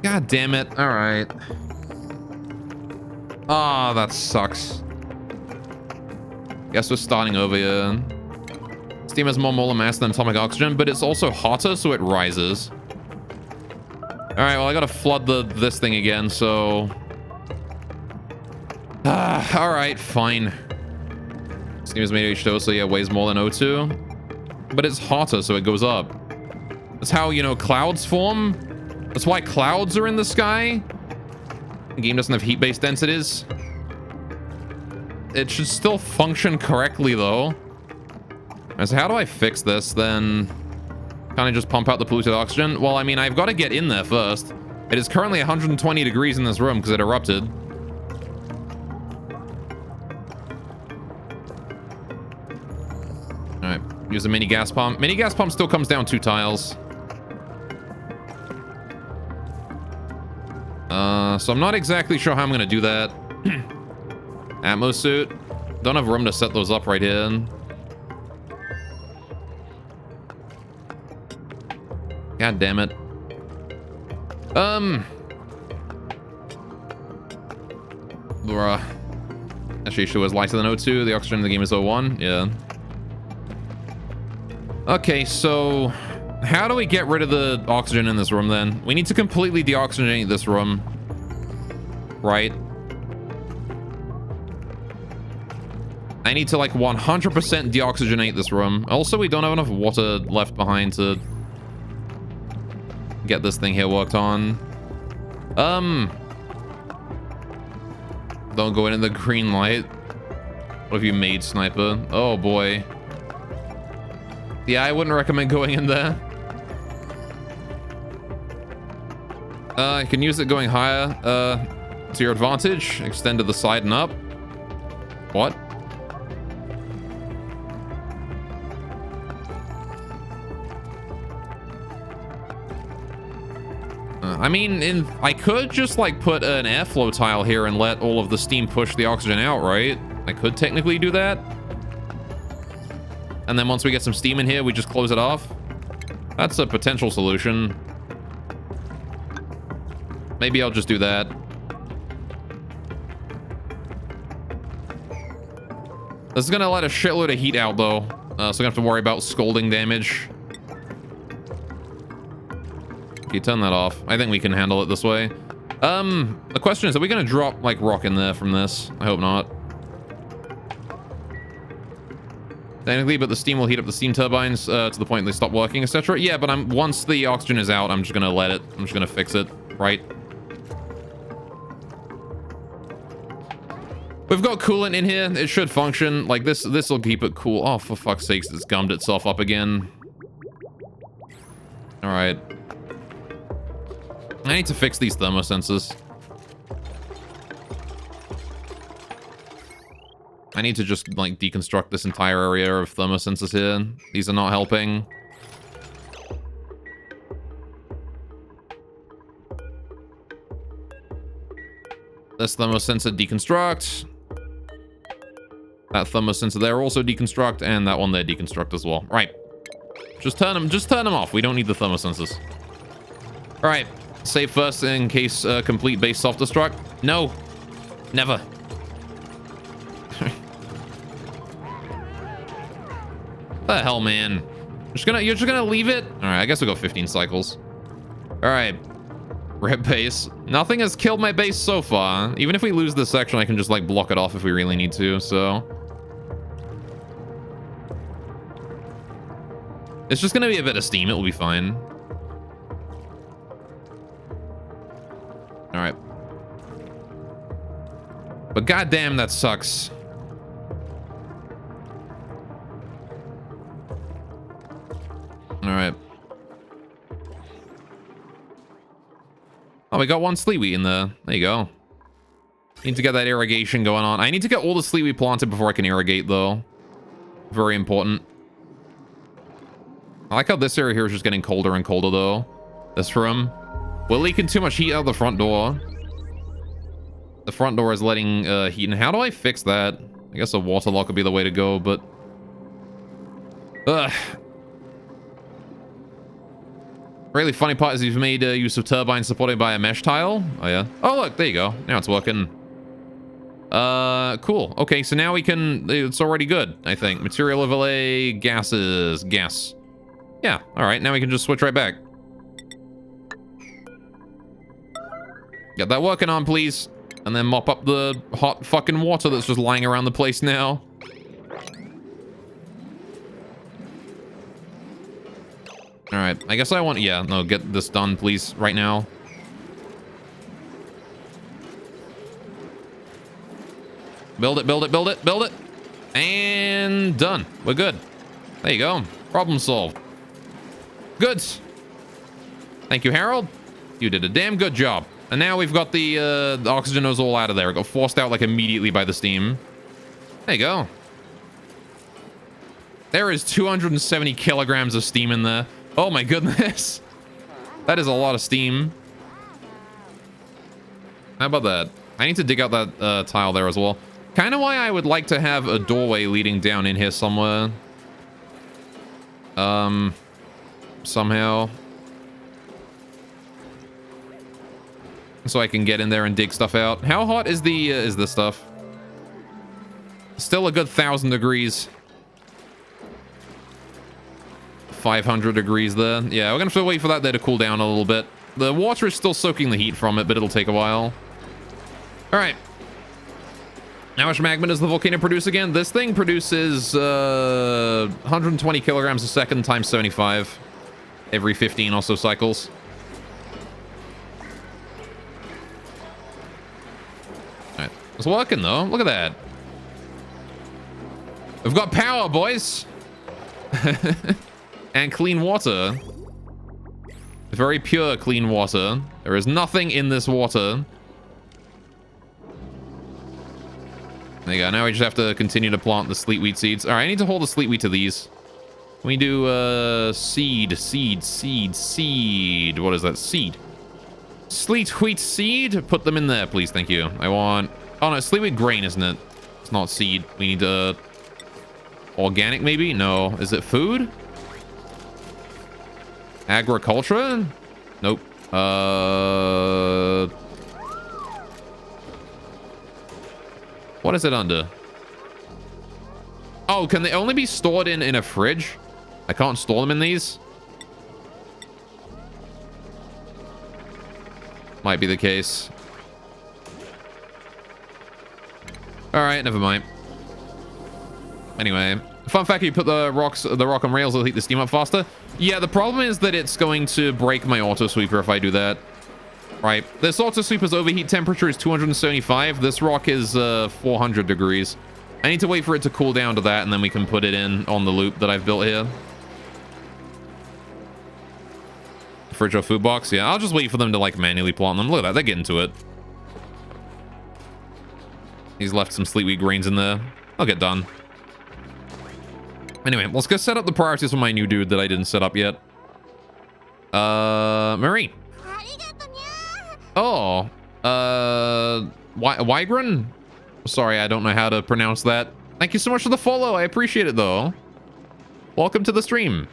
God damn it. All right. Ah, that sucks. Guess we're starting over here. Steam has more molar mass than atomic oxygen, but it's also hotter, so it rises. Alright, well, I gotta flood this thing again, so... alright, fine. Steam is made of H2O, so yeah, it weighs more than O2. But it's hotter, so it goes up. That's how, you know, clouds form. That's why clouds are in the sky. The game doesn't have heat-based densities. It should still function correctly, though. So how do I fix this, then? Kind of just pump out the polluted oxygen? Well, I mean, I've got to get in there first. It is currently 120 degrees in this room because it erupted. Alright, Use a mini gas pump. Mini gas pump still comes down 2 tiles. So I'm not exactly sure how I'm gonna do that. Atmo suit. Don't have room to set those up right here. God damn it. Bruh. Actually, she was lighter than O2. The oxygen in the game is O1. Yeah. Okay, so how do we get rid of the oxygen in this room then? We need to completely deoxygenate this room. Right? I need to like 100% deoxygenate this room. Also, we don't have enough water left behind to get this thing here worked on. Don't go in the green light. What have you made, sniper? Oh boy. Yeah, I wouldn't recommend going in there. You can use it going higher to your advantage. Extend to the side and up. What? I mean, I could just like put an airflow tile here and let all of the steam push the oxygen out, right? I could technically do that. And then once we get some steam in here, we just close it off. That's a potential solution. Maybe I'll just do that. This is gonna let a shitload of heat out though. So we don't have to worry about scalding damage. Okay, turn that off. I think we can handle it this way. The question is, are we gonna drop like rock in there from this? I hope not. Technically, but the steam will heat up the steam turbines to the point they stop working, etc. Yeah, but once the oxygen is out, I'm just gonna let it. I'm just gonna fix it, right? We've got coolant in here. It should function. Like this will keep it cool. Oh, for fuck's sakes, it's gummed itself up again. All right. I need to fix these thermosensors. I need to just, like, deconstruct this entire area of thermosensors here. These are not helping. This thermosensor deconstruct. That thermosensor there also deconstruct, and that one there deconstruct as well. Right. Just turn them off. We don't need the thermosensors. All right. Save first in case complete base self-destruct. No. Never. The hell, man? You're just gonna leave it? All right, I guess we'll go 15 cycles. All right. Rip base. Nothing has killed my base so far. Even if we lose this section, I can just like block it off if we really need to, so. It's just gonna be a bit of steam. It will be fine. All right. But goddamn, that sucks. All right. Oh, we got one sleepy in there. There you go. Need to get that irrigation going on. I need to get all the sleepy planted before I can irrigate, though. Very important. I like how this area here is just getting colder and colder, though. This room. We're leaking too much heat out the front door. The front door is letting heat in. How do I fix that? I guess a water lock would be the way to go, but... Ugh. Really funny part is you've made use of turbines supported by a mesh tile. Oh, yeah. Oh, look, there you go. Now it's working. Cool. Okay, so now we can... It's already good, I think. Material overlay, gases, gas. Yeah, all right. Now we can just switch right back. Get that working on, please. And then mop up the hot fucking water that's just lying around the place now. All right, I guess I want... Yeah, no, get this done, please, right now. Build it, build it, build it, build it. And done. We're good. There you go. Problem solved. Good. Thank you, Harold. You did a damn good job. And now we've got the oxygen nose all out of there. It got forced out, like, immediately by the steam. There you go. There is 270 kilograms of steam in there. Oh my goodness. That is a lot of steam. How about that? I need to dig out that tile there as well. Kind of why I would like to have a doorway leading down in here somewhere. Somehow. So I can get in there and dig stuff out. How hot is this stuff? Still a good 1,000 degrees. 500 degrees there. Yeah, we're gonna have to wait for that there to cool down a little bit. The water is still soaking the heat from it, but it'll take a while. All right. How much magma does the volcano produce again? This thing produces 120 kilograms a second times 75 every 15 or so cycles. All right. It's working though. Look at that. We've got power, boys. And clean water. Very pure clean water. There is nothing in this water. There you go. Now we just have to continue to plant the sleet wheat seeds. All right, I need to hold the sleet wheat to these. We do seed. What is that? Seed. Sleet wheat seed. Put them in there, please. Thank you. I want... Oh, no, sleet wheat grain, isn't it? It's not seed. We need organic, maybe? No. Is it food? Agriculture? Nope. What is it under? Oh, can they only be stored in a fridge? I can't store them in these? Might be the case. Alright, never mind. Anyway, fun fact, you put the rock on rails, it'll heat the steam up faster. Yeah, the problem is that it's going to break my auto sweeper if I do that. Right, this auto sweeper's overheat temperature is 275. This rock is 400 degrees. I need to wait for it to cool down to that, and then we can put it in on the loop that I've built here. Fridge or food box? Yeah, I'll just wait for them to like manually plant them. Look at that, they're getting to it. He's left some sleet wheat grains in there. I'll get done. Anyway, let's go set up the priorities for my new dude that I didn't set up yet. Marie. Oh, Wygren? Sorry, I don't know how to pronounce that. Thank you so much for the follow. I appreciate it, though. Welcome to the stream.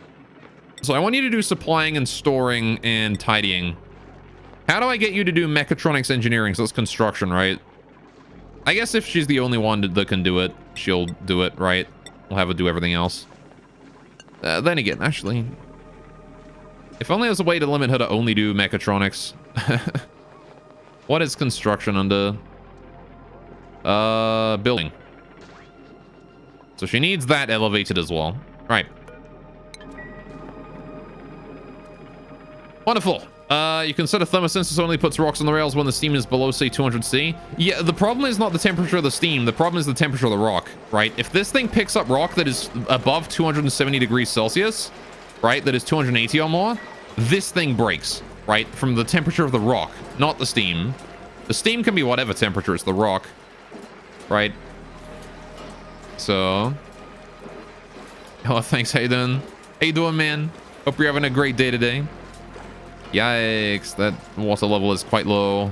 So I want you to do supplying and storing and tidying. How do I get you to do mechatronics engineering? So that's construction, right? I guess if she's the only one that can do it, she'll do it, right? We'll have her do everything else. Then again, actually, if only there's a way to limit her to only do mechatronics. What is construction under? Building. So she needs that elevated as well. Right. Wonderful. You can set a thermosensor so it only puts rocks on the rails when the steam is below, say, 200°C. Yeah, the problem is not the temperature of the steam. The problem is the temperature of the rock, right? If this thing picks up rock that is above 270 degrees Celsius, right, that is 280 or more, this thing breaks, right? From the temperature of the rock, not the steam. The steam can be whatever temperature, it's the rock, right? So... Oh, thanks, how you doing? How you doing, man? Hope you're having a great day today. Yikes, that water level is quite low.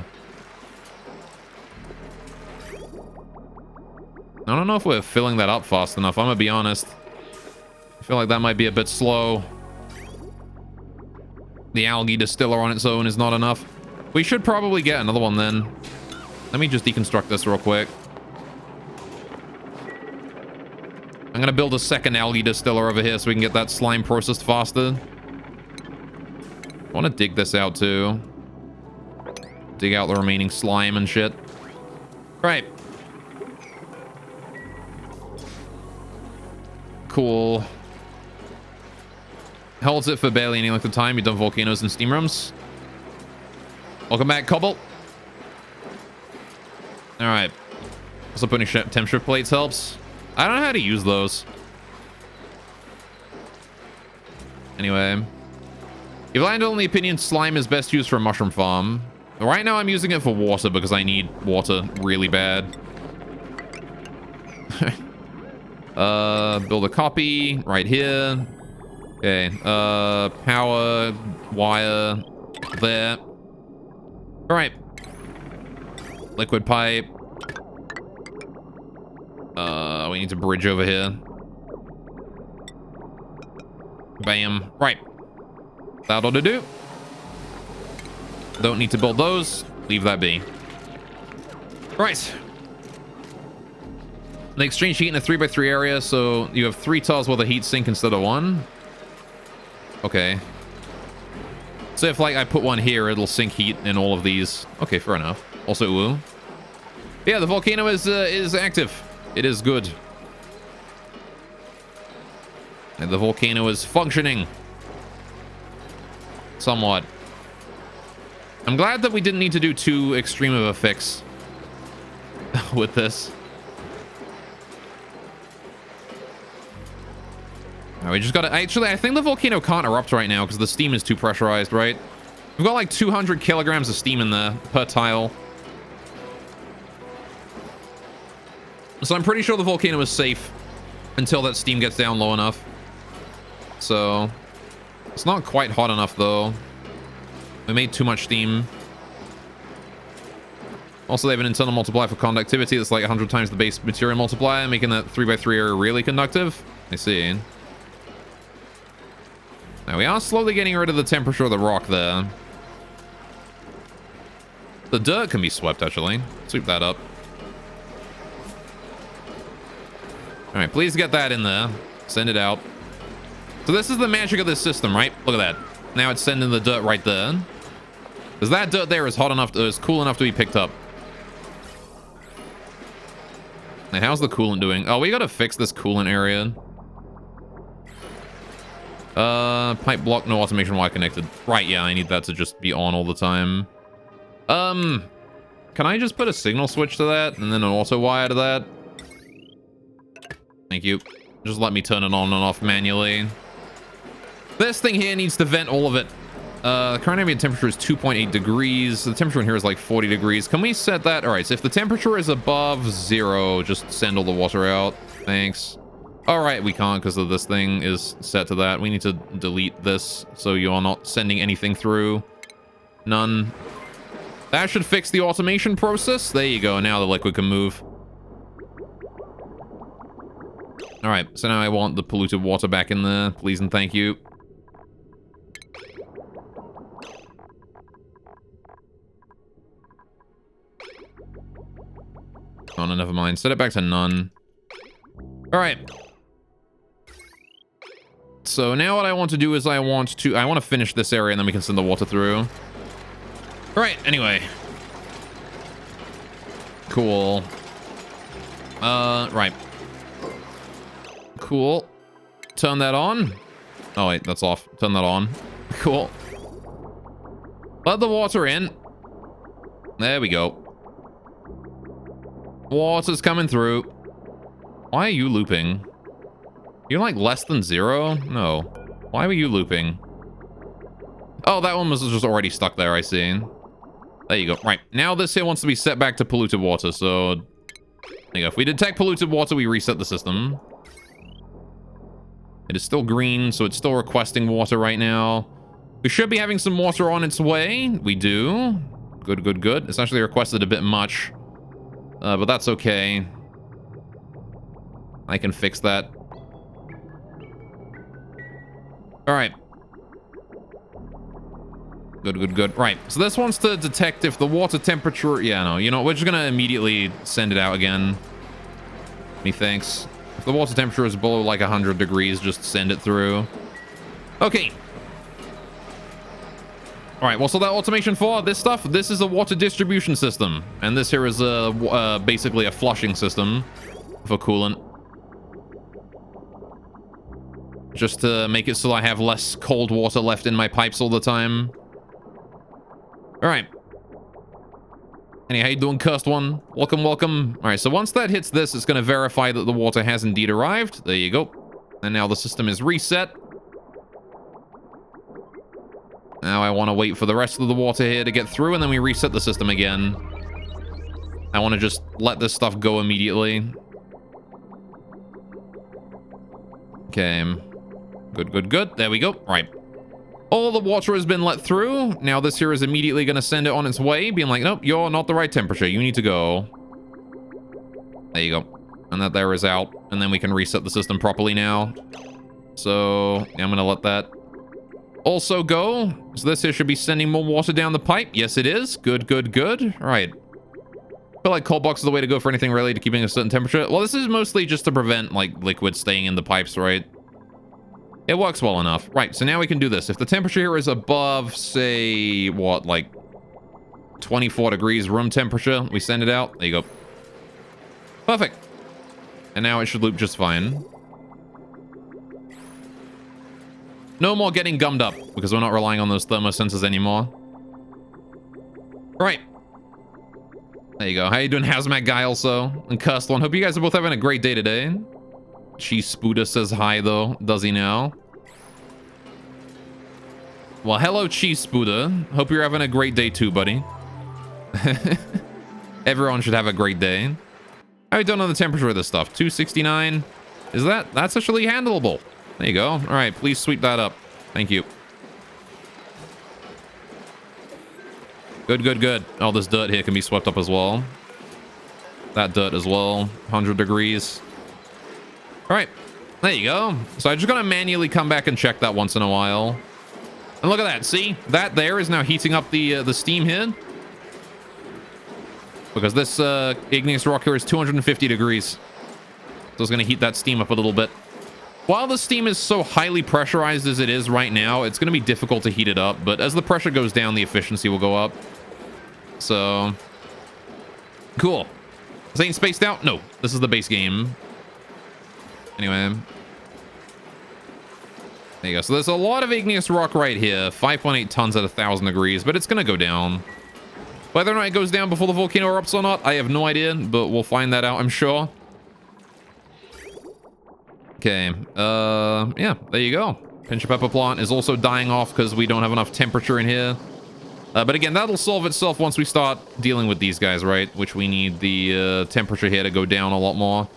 I don't know if we're filling that up fast enough, I'm gonna be honest. I feel like that might be a bit slow. The algae distiller on its own is not enough. We should probably get another one then. Let me just deconstruct this real quick. I'm gonna build a second algae distiller over here so we can get that slime processed faster. I want to dig this out too. Dig out the remaining slime and shit. Right. Cool. Holds it for barely any length of time. You've done volcanoes and steam rooms. Welcome back, Cobalt. Alright. Also putting temperature plates helps. I don't know how to use those. Anyway. If I don't the opinion, slime is best used for a mushroom farm. Right now I'm using it for water because I need water really bad. Build a copy right here. Okay, power wire there. All right. Liquid pipe. We need to bridge over here. Bam. Right. That ought to do. Don't need to build those. Leave that be. Right. They exchange heat in a 3x3 area, so you have 3 tiles worth of heat sink instead of 1. Okay. So if, like, I put one here, it'll sink heat in all of these. Okay, fair enough. Also, woo. Yeah, the volcano is active. It is good. And the volcano is functioning. Somewhat. I'm glad that we didn't need to do too extreme of a fix with this. Right, we just gotta... Actually, I think the volcano can't erupt right now because the steam is too pressurized, right? We've got like 200 kilograms of steam in there per tile. So I'm pretty sure the volcano is safe until that steam gets down low enough. So it's not quite hot enough though. We made too much steam. Also, they have an internal multiplier for conductivity that's like 100 times the base material multiplier, making that 3x3 area really conductive. I see. Now we are slowly getting rid of the temperature of the rock there. The dirt can be swept, actually. Sweep that up. All right, please get that in there. Send it out. So this is the magic of this system, right? Look at that. Now it's sending the dirt right there. Because that dirt there is hot enough, is cool enough to be picked up. Now, how's the coolant doing? Oh, we gotta fix this coolant area. Pipe block, no automation wire connected. Right, yeah, I need that to just be on all the time. Can I just put a signal switch to that and then an auto wire to that? Thank you. Just let me turn it on and off manually. This thing here needs to vent all of it. The current ambient temperature is 2.8 degrees. The temperature in here is like 40 degrees. Can we set that? All right, so if the temperature is above 0, just send all the water out. Thanks. All right, we can't because this thing is set to that. We need to delete this so you are not sending anything through. None. That should fix the automation process. There you go. Now the liquid can move. All right, so now I want the polluted water back in there. Please and thank you. Oh, no, never mind. Set it back to none. All right. So now what I want to do is I want to finish this area and then we can send the water through. All right, anyway. Cool. Right. Cool. Turn that on. Oh, wait, that's off. Turn that on. Cool. Let the water in. There we go. Water's coming through. Why are you looping? You're like less than 0? No. Why were you looping? Oh, that one was just already stuck there, I see. There you go. Right. Now this here wants to be set back to polluted water, so... There you go. If we detect polluted water, we reset the system. It is still green, so it's still requesting water right now. We should be having some water on its way. We do. Good, good, good. It's actually requested a bit much. But that's okay. I can fix that. All right. Good, good, good. Right. So this wants to detect if the water temperature... Yeah, no. You know, we're just going to immediately send it out again. Methinks. If the water temperature is below like 100 degrees, just send it through. Okay. All right. Well, so that automation for this stuff, this is a water distribution system. And this here is basically a flushing system for coolant. Just to make it so I have less cold water left in my pipes all the time. All right. Hey, how you doing, cursed one? Welcome, welcome. All right, so once that hits this, it's going to verify that the water has indeed arrived. There you go. And now the system is reset. Now I want to wait for the rest of the water here to get through, and then we reset the system again. I want to just let this stuff go immediately. Okay. Good, good, good. There we go. Right. All the water has been let through. Now this here is immediately going to send it on its way, being like, nope, you're not the right temperature. You need to go. There you go. And that there is out. And then we can reset the system properly now. So, yeah, I'm going to let that also go. So this here should be sending more water down the pipe. Yes, it is. Good, good, good. All right. I feel like cold box is the way to go for anything related to keeping a certain temperature. Well, this is mostly just to prevent, like, liquid staying in the pipes, right? It works well enough. Right, so now we can do this. If the temperature here is above, say, what, like 24 degrees room temperature, we send it out. There you go. Perfect. And now it should loop just fine. No more getting gummed up, because we're not relying on those thermosensors anymore. Right. There you go. How you doing, Hazmat Guy, also? And Cursed One. Hope you guys are both having a great day today. Cheese Spooder says hi, though. Does he now? Well, hello, Cheese Spooder. Hope you're having a great day, too, buddy. Everyone should have a great day. How you doing on the temperature of this stuff? 269. Is that's actually handleable? There you go. All right, please sweep that up. Thank you. Good, good, good. Oh, this dirt here can be swept up as well. That dirt as well. 100 degrees. All right, there you go. So I just gotta manually come back and check that once in a while. And look at that. See, that there is now heating up the steam here. Because this igneous rock here is 250 degrees. So it's gonna heat that steam up a little bit. While the steam is so highly pressurized as it is right now, it's gonna be difficult to heat it up. But as the pressure goes down, the efficiency will go up. So, cool. This ain't spaced out? No, this is the base game. Anyway. There you go. So there's a lot of igneous rock right here. 5.8 tons at 1,000 degrees, but it's going to go down. Whether or not it goes down before the volcano erupts or not, I have no idea, but we'll find that out, I'm sure. Okay. Yeah, there you go. Pinch of pepper plant is also dying off because we don't have enough temperature in here. But again, that'll solve itself once we start dealing with these guys, right? Which we need the temperature here to go down a lot more.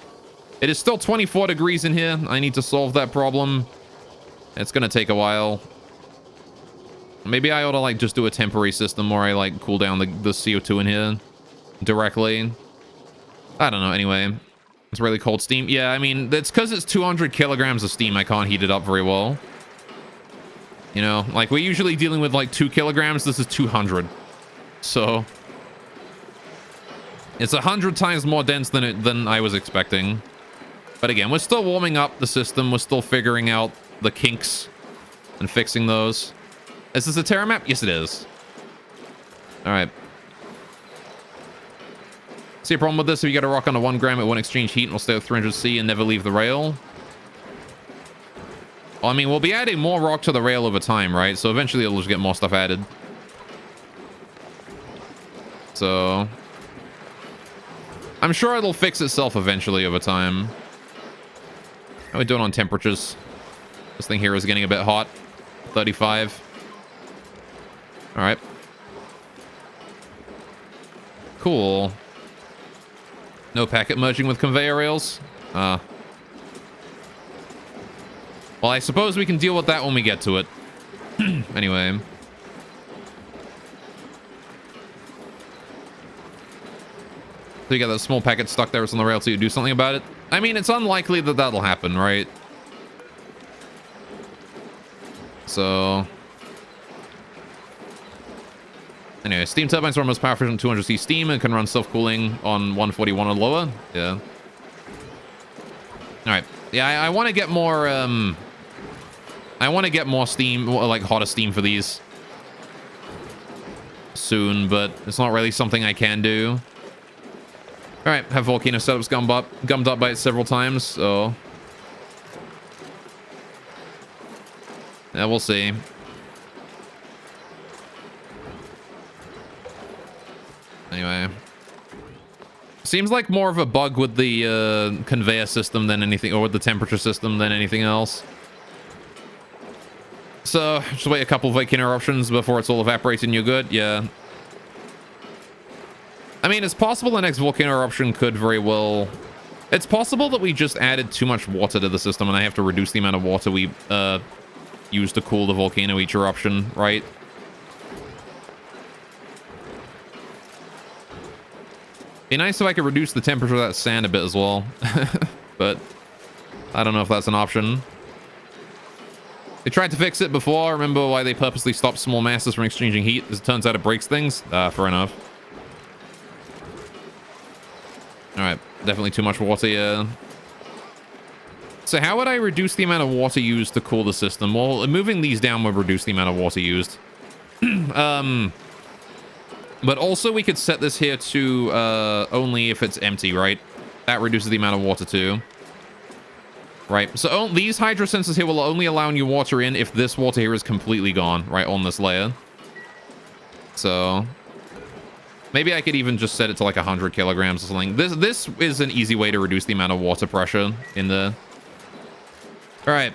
It is still 24 degrees in here. I need to solve that problem. It's going to take a while. Maybe I ought to, like, just do a temporary system where I, like, cool down the CO2 in here directly. I don't know. Anyway, it's really cold steam. Yeah, I mean, it's because it's 200 kilograms of steam. I can't heat it up very well. You know, like, we're usually dealing with, like, 2 kilograms. This is 200. So it's 100 times more dense than I was expecting. But again, we're still warming up the system. We're still figuring out the kinks and fixing those. Is this a Terra map? Yes, it is. All right. See a problem with this? If you get a rock under 1 gram, it won't exchange heat and will stay at 300 C and never leave the rail. Well, I mean, we'll be adding more rock to the rail over time, right? So eventually it'll just get more stuff added. So I'm sure it'll fix itself eventually over time. How are we doing on temperatures? This thing here is getting a bit hot. 35. All right. Cool. No packet merging with conveyor rails. Well, I suppose we can deal with that when we get to it. Anyway. So you got that small packet stuck there on the rail, so you do something about it. I mean, it's unlikely that that'll happen, right? So anyway, steam turbines are most powerful from 200C steam and can run self-cooling on 141 or lower. Yeah. All right. Yeah, I want to get more. I want to get more steam, like hotter steam for these soon, but it's not really something I can do. All right, have volcano setups gummed up by it several times, so yeah, we'll see. Anyway, seems like more of a bug with the conveyor system than anything, or with the temperature system than anything else. So just wait a couple of volcano eruptions before it's all evaporated and you're good. Yeah. I mean, it's possible the next volcano eruption could very well It's possible that we just added too much water to the system and I have to reduce the amount of water we use to cool the volcano each eruption, right? Be nice if I could reduce the temperature of that sand a bit as well. But I don't know if that's an option. They tried to fix it before. Remember why they purposely stopped small masses from exchanging heat? As it turns out, it breaks things. Fair enough. All right, definitely too much water here. So how would I reduce the amount of water used to cool the system? Well, moving these down would reduce the amount of water used. But also we could set this here to only if it's empty, right? That reduces the amount of water too. Right, so these hydro sensors here will only allow new water in if this water here is completely gone, right, on this layer. So maybe I could even just set it to like 100 kilograms or something. This is an easy way to reduce the amount of water pressure in the... All right,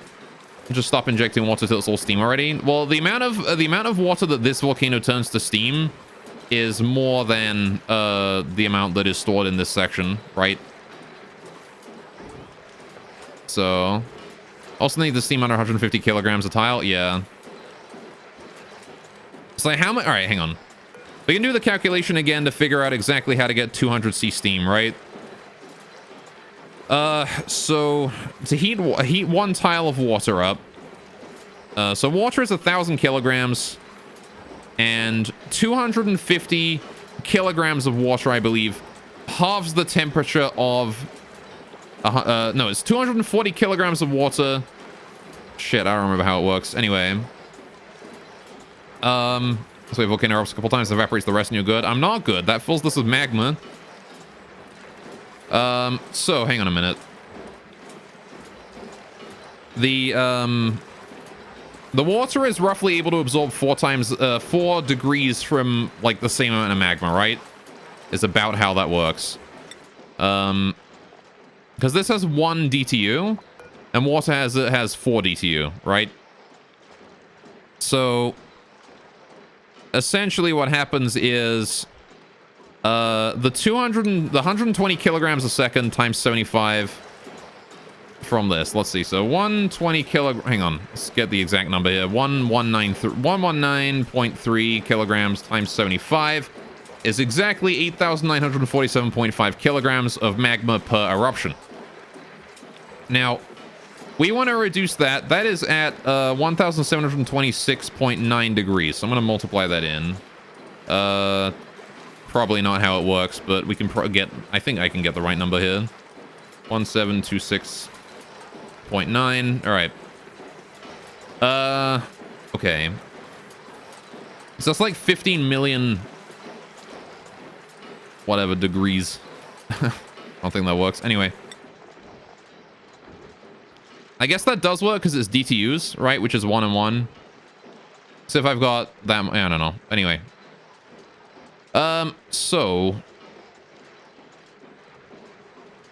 just stop injecting water till it's all steam already. Well, the amount of water that this volcano turns to steam is more than the amount that is stored in this section, right? So, also need to steam under 150 kilograms of tile. Yeah. So how much? All right, hang on. We can do the calculation again to figure out exactly how to get 200C steam, right? So to heat one tile of water up. So water is 1,000 kilograms. And 250 kilograms of water, I believe, halves the temperature of... no, it's 240 kilograms of water. Shit, I don't remember how it works. Anyway. So a volcano erupts a couple times, evaporates the rest, and you're good. I'm not good. That fills this with magma. So, hang on a minute. The water is roughly able to absorb 4 degrees from, like, the same amount of magma, right? Is about how that works. Because this has 1 DTU, and water has 4 DTU, right? So, essentially what happens is, the 120 kilograms a second times 75... from this, let's see, so 120 hang on, let's get the exact number here. 119.3 kilograms times 75 is exactly 8,947.5 kilograms of magma per eruption. Now we want to reduce that. That is at 1,726.9 degrees, so I'm going to multiply that in. Probably not how it works, but we can get, I think I can get the right number here. 1726.9. All right. Okay. So it's like 15 million whatever degrees. I don't think that works. Anyway. I guess that does work because it's DTUs, right? Which is 1 and 1. So if I've got that, I don't know. Anyway. So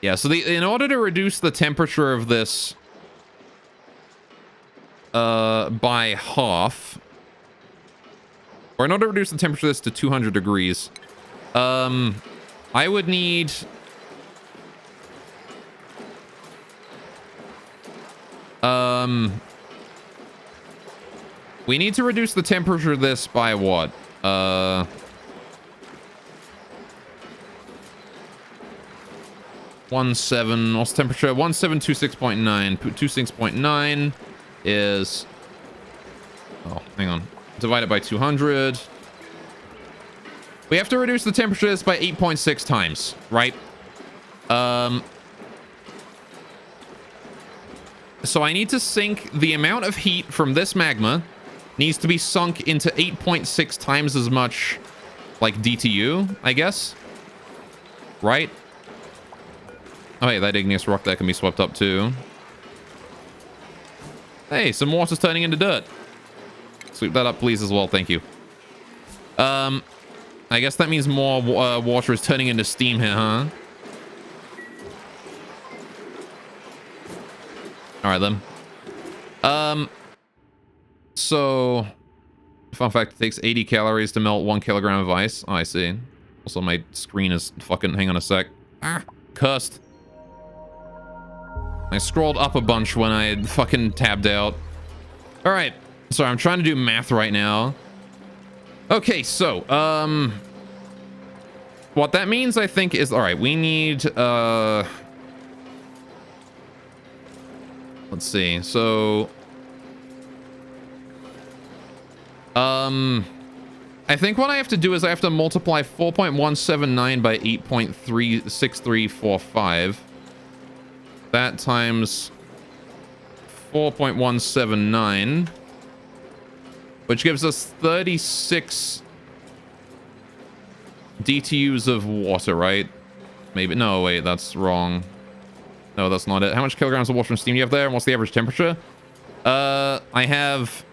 yeah, so in order to reduce the temperature of this by half, or in order to reduce the temperature of this to 200 degrees, I would need we need to reduce the temperature of this by what? 17, what's the temperature? 1726.9. 26.9 is, oh, hang on. Divided by 200. We have to reduce the temperature of this by 8.6 times, right? So I need to sink the amount of heat from this magma needs to be sunk into 8.6 times as much, like, DTU, I guess. Right? Oh, hey, that igneous rock there can be swept up too. Hey, some water's turning into dirt. Sweep that up, please, as well. Thank you. I guess that means more water is turning into steam here, huh? All right, then. So, fun fact, it takes 80 calories to melt 1 kilogram of ice. Oh, I see. Also, my screen is fucking... Hang on a sec. Ah, cursed. I scrolled up a bunch when I fucking tabbed out. All right. Sorry, I'm trying to do math right now. Okay, so, what that means, I think, is... All right, we need, let's see. So, I think what I have to do is I have to multiply 4.179 by 8.36345. That times 4.179, which gives us 36 DTUs of water, right? Maybe. No, wait, that's wrong. No, that's not it. How much kilograms of water and steam do you have there? And what's the average temperature? I have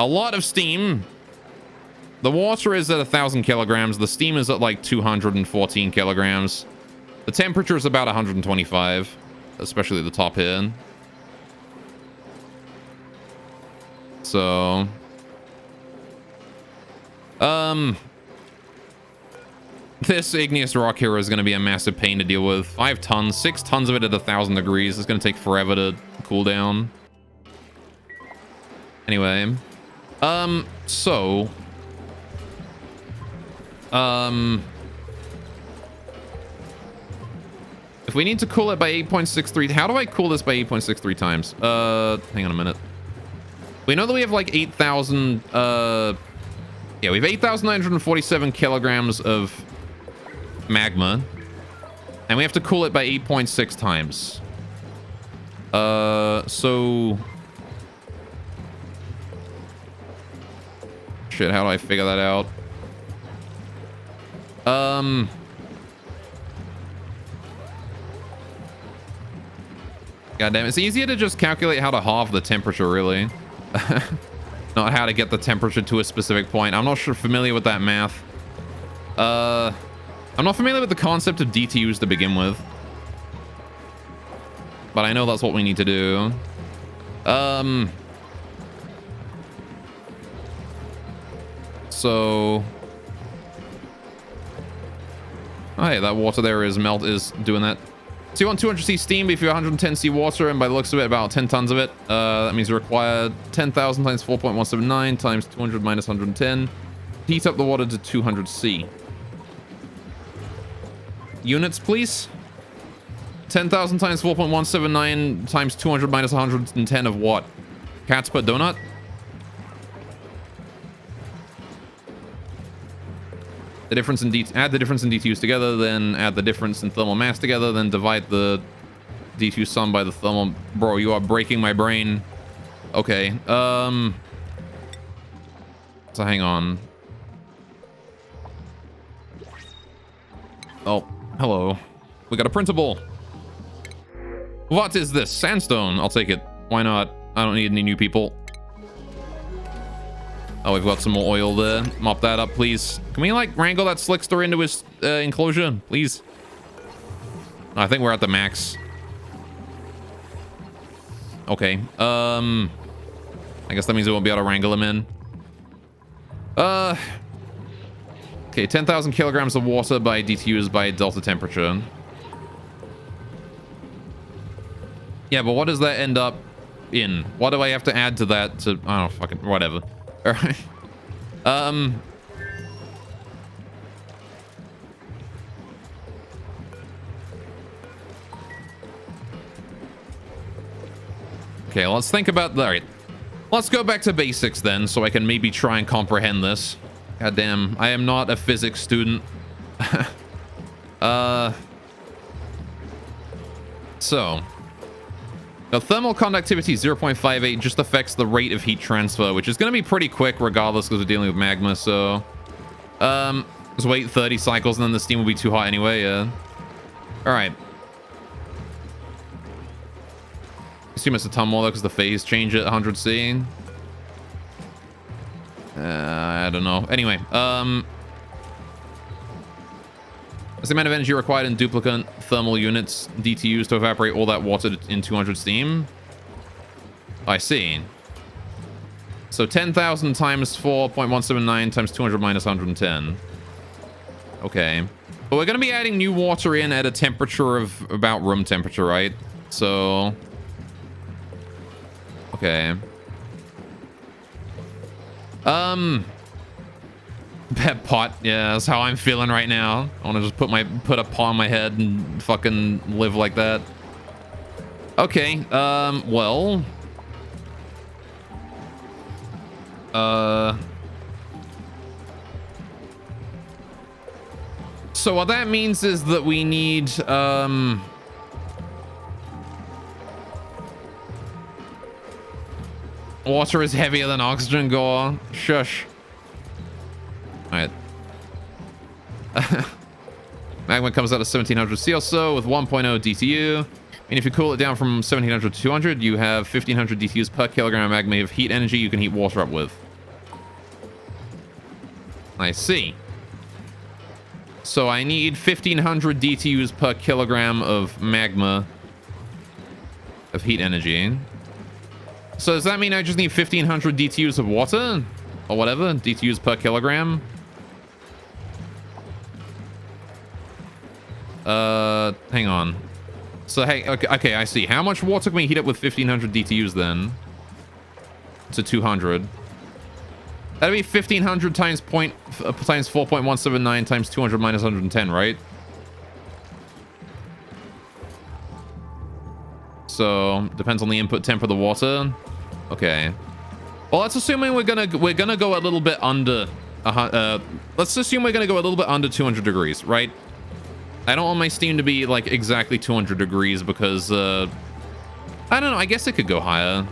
a lot of steam. The water is at 1,000 kilograms. The steam is at like 214 kilograms. The temperature is about 125, especially at the top here. So, this igneous rock here is going to be a massive pain to deal with. 5 tons, 6 tons of it at 1,000 degrees. It's going to take forever to cool down. Anyway, so, if we need to cool it by 8.63, how do I cool this by 8.63 times? Hang on a minute. We know that we have like 8,000, yeah, we have 8,947 kilograms of magma, and we have to cool it by 8.6 times. So... Shit, how do I figure that out? God damn, it's easier to just calculate how to halve the temperature, really. Not how to get the temperature to a specific point. I'm not sure familiar with that math. I'm not familiar with the concept of DTUs to begin with. But I know that's what we need to do. So... Oh, hey, that water there is doing that. So you want 200C steam, but if you're 110C water, and by the looks of it, about 10 tons of it, that means you require 10,000 times 4.179 times 200 minus 110. Heat up the water to 200C. Units, please. 10,000 times 4.179 times 200 minus 110 of what? Cats per donut? The difference in add the difference in DTUs together, then add the difference in thermal mass together, then divide the DTU sum by the thermal... Bro, you are breaking my brain. Okay, so hang on. Oh, hello. We got a printable. What is this? Sandstone. I'll take it. Why not? I don't need any new people. Oh, we've got some more oil there. Mop that up, please. Can we, like, wrangle that slickster into his enclosure? Please. I think we're at the max. Okay. I guess that means we won't be able to wrangle him in. Okay, 10,000 kilograms of water by DTUs by delta temperature. Yeah, but what does that end up in? What do I have to add to that to... I don't know, fucking... Whatever. All right. Okay, let's think about... All right. Let's go back to basics then, so I can maybe try and comprehend this. God damn, I am not a physics student. So... Now, thermal conductivity 0.58 just affects the rate of heat transfer, which is going to be pretty quick regardless because we're dealing with magma, so... let's wait 30 cycles and then the steam will be too hot anyway, yeah. Alright. Assume it's a ton more though because the phase change at 100C. I don't know. Anyway, that's the amount of energy required in duplicate thermal units, DTUs, to evaporate all that water in 200 steam. I see. So 10,000 times 4.179 times 200 minus 110. Okay. But we're going to be adding new water in at a temperature of about room temperature, right? So, okay. Pet pot. Yeah, that's how I'm feeling right now. I want to just put a paw on my head and fucking live like that. Okay. Well. So what that means is that we need, water is heavier than oxygen, Gore. Shush. Alright. Magma comes out of 1700 C or so with 1.0 DTU. And if you cool it down from 1700 to 200, you have 1500 DTUs per kilogram of magma of heat energy you can heat water up with. I see. So I need 1500 DTUs per kilogram of magma of heat energy. So does that mean I just need 1500 DTUs of water? Or whatever, DTUs per kilogram? Hang on. So, hey, okay, I see. How much water can we heat up with 1500 DTUs then? To 200. That'd be 1500 times 4.179 times 200 minus 110, right? So, depends on the input temp of the water. Okay. Well, let's assuming we're gonna go a little bit under. Let's assume we're gonna go a little bit under 200 degrees, right? I don't want my steam to be like exactly 200 degrees because I don't know. I guess it could go higher,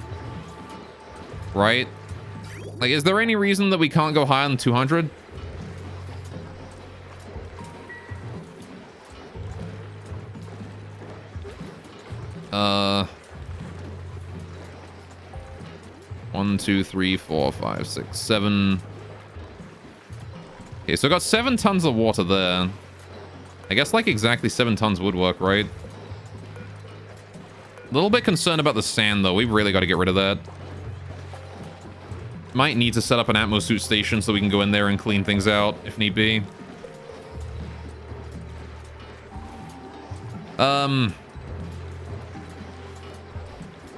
right? Like, is there any reason that we can't go higher than 200? One, two, three, four, five, six, seven. Okay, so I got 7 tons of water there. I guess like exactly 7 tons would work, right? A little bit concerned about the sand, though. We've really got to get rid of that. Might need to set up an atmosuit station so we can go in there and clean things out if need be.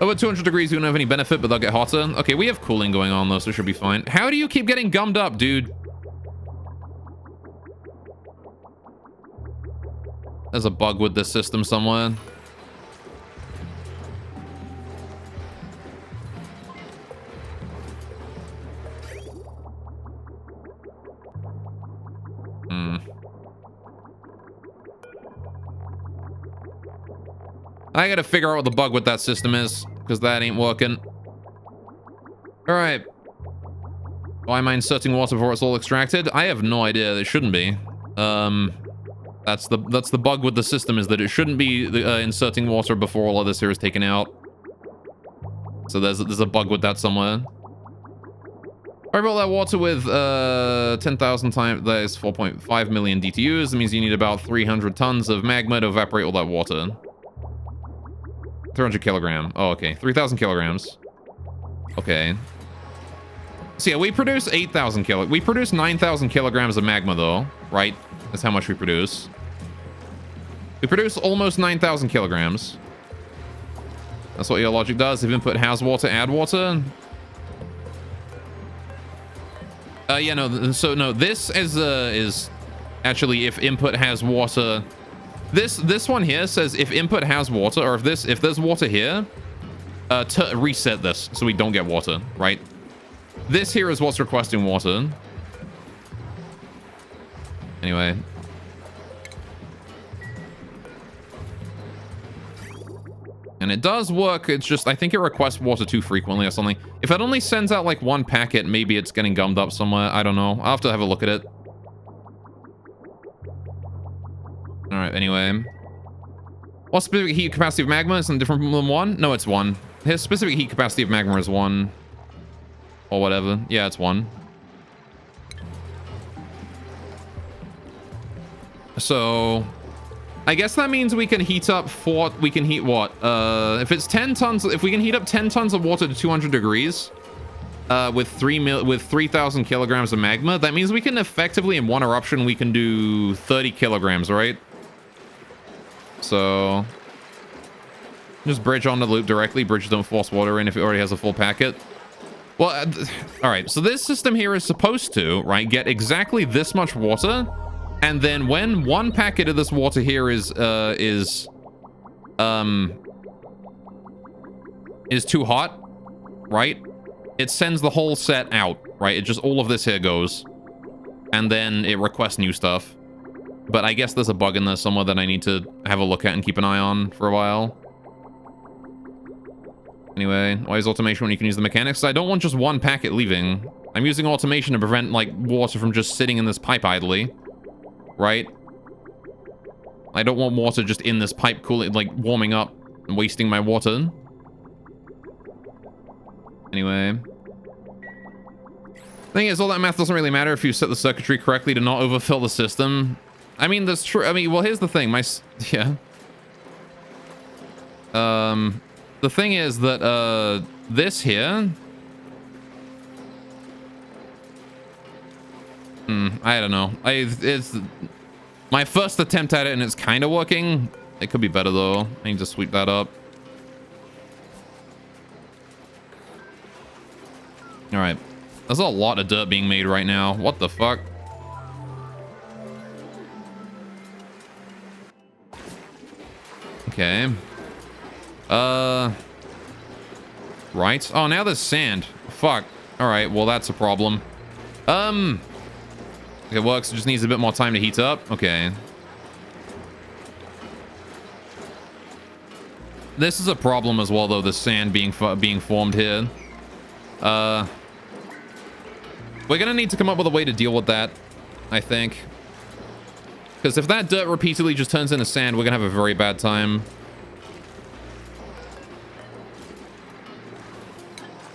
Over 200 degrees, we don't have any benefit, but they'll get hotter. Okay, we have cooling going on, though, so it should be fine. How do you keep getting gummed up, dude? There's a bug with this system somewhere. I gotta figure out what the bug with that system is, because that ain't working. Alright. Why am I inserting water before it's all extracted? I have no idea. It shouldn't be. That's the bug with the system, is that it shouldn't be inserting water before all of this here is taken out. So there's a bug with that somewhere. I brought that water with 10,000 times, that is 4.5 million DTUs. That means you need about 300 tons of magma to evaporate all that water. 300 kilogram. Oh, okay. 3,000 kilograms. Okay. So yeah, we produce 8,000 we produce 9,000 kilograms of magma, though, right? That's how much we produce. We produce almost 9,000 kilograms. That's what your logic does. If input has water, add water. Yeah, no. So no, this is actually if input has water. This one here says if input has water, or if there's water here, to reset this so we don't get water, right? This here is what's requesting water. Anyway. And it does work. It's just, I think it requests water too frequently or something. If it only sends out like one packet, maybe it's getting gummed up somewhere. I don't know. I'll have to have a look at it. All right, anyway. What specific heat capacity of magma? Isn't different from 1? No, it's 1. His specific heat capacity of magma is 1. Or whatever. Yeah, it's 1. So, I guess that means we can heat up we can heat what? If it's 10 tons, if we can heat up 10 tons of water to 200 degrees, with 3,000 kilograms of magma, that means we can effectively, in one eruption, we can do 30 kilograms, right? So, Just bridge on the loop directly. Bridges don't force water in if it already has a full packet. Well, all right. So this system here is supposed to, right, get exactly this much water. And then when one packet of this water here is too hot, right? It sends the whole set out, right? It just, all of this here goes. And then it requests new stuff. But I guess there's a bug in there somewhere that I need to have a look at and keep an eye on for a while. Anyway, why is automation when you can use the mechanics? I don't want just one packet leaving. I'm using automation to prevent, like, water from just sitting in this pipe idly. Right? I don't want water just in this pipe cooling, like, warming up and wasting my water. Anyway. Thing is, all that math doesn't really matter if you set the circuitry correctly to not overfill the system. I mean, that's true. I mean, well, here's the thing. Yeah. The thing is that, this here... I don't know. It's my first attempt at it, and it's kind of working. It could be better, though. I need to sweep that up. All right. There's a lot of dirt being made right now. What the fuck? Okay. Right. Oh, now there's sand. Fuck. All right. Well, that's a problem. It works. It just needs a bit more time to heat up. Okay. This is a problem as well, though. The sand being formed here. We're gonna need to come up with a way to deal with that, I think. Because if that dirt repeatedly just turns into sand, we're gonna have a very bad time.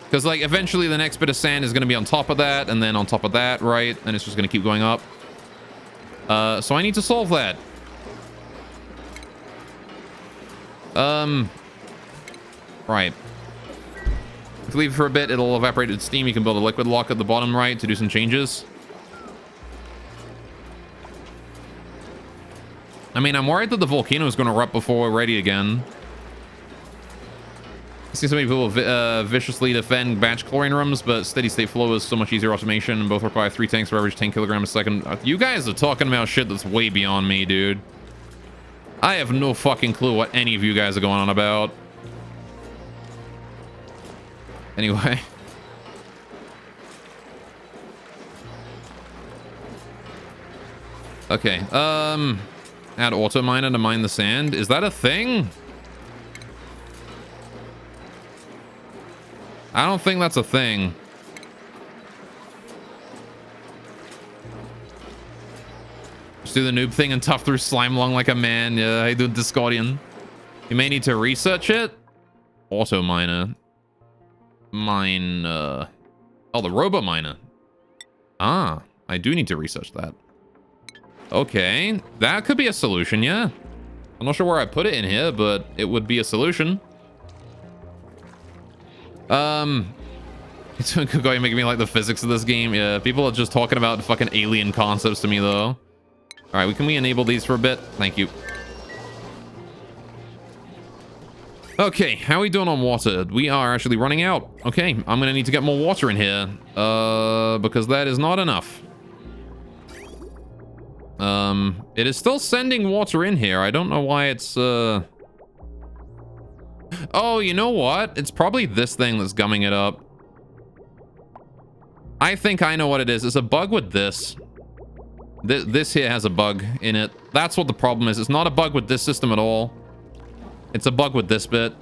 Because, like, eventually the next bit of sand is going to be on top of that, and then on top of that, right? And it's just going to keep going up. So I need to solve that. Right. If you leave it for a bit, it'll evaporate its steam. You can build a liquid lock at the bottom right to do some changes. I mean, I'm worried that the volcano is going to erupt before we're ready again. I see so many people viciously defend batch chlorine rooms, but steady state flow is so much easier automation, and both require 3 tanks for average 10 kilograms a second. You guys are talking about shit that's way beyond me, dude. I have no fucking clue what any of you guys are going on about. Anyway. Okay, add auto miner to mine the sand. Is that a thing? I don't think that's a thing. Just do the noob thing and tough through slime long like a man. Yeah, I do Discordian. You may need to research it. Auto miner. Mine, oh, the robo miner. Ah, I do need to research that. Okay, that could be a solution, yeah. I'm not sure where I put it in here, but it would be a solution. It's going making me like the physics of this game. Yeah, people are just talking about fucking alien concepts to me, though. All right, can we enable these for a bit? Thank you. Okay, how are we doing on water? We are actually running out. Okay, I'm gonna need to get more water in here, because that is not enough. It is still sending water in here. I don't know why it's, Oh, you know what? It's probably this thing that's gumming it up. I think I know what it is. It's a bug with this. This here has a bug in it. That's what the problem is. It's not a bug with this system at all. It's a bug with this bit.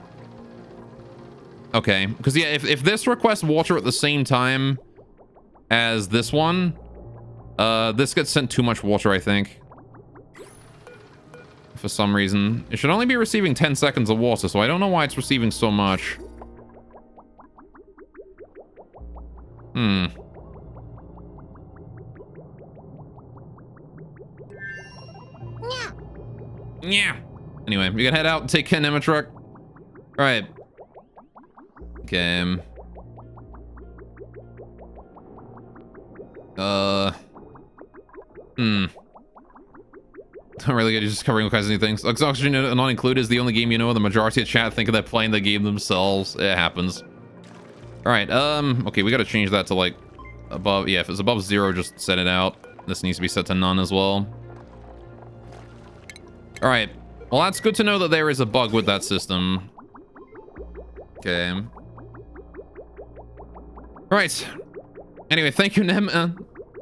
Okay. Because, yeah, if this requests water at the same time as this one, this gets sent too much water, I think. For some reason. It should only be receiving 10 seconds of water, so I don't know why it's receiving so much. Yeah. Anyway, we can head out and take Ken Nematruck. Alright. Okay. Don't really get you just covering all kinds of new things. Oxygen not included is the only game you know. The majority of chat think they're playing the game themselves. It happens. All right. Okay, we got to change that to like above. Yeah, if it's above 0, just set it out. This needs to be set to none as well. All right. Well, that's good to know that there is a bug with that system. Okay. All right. Anyway, thank you, Nem.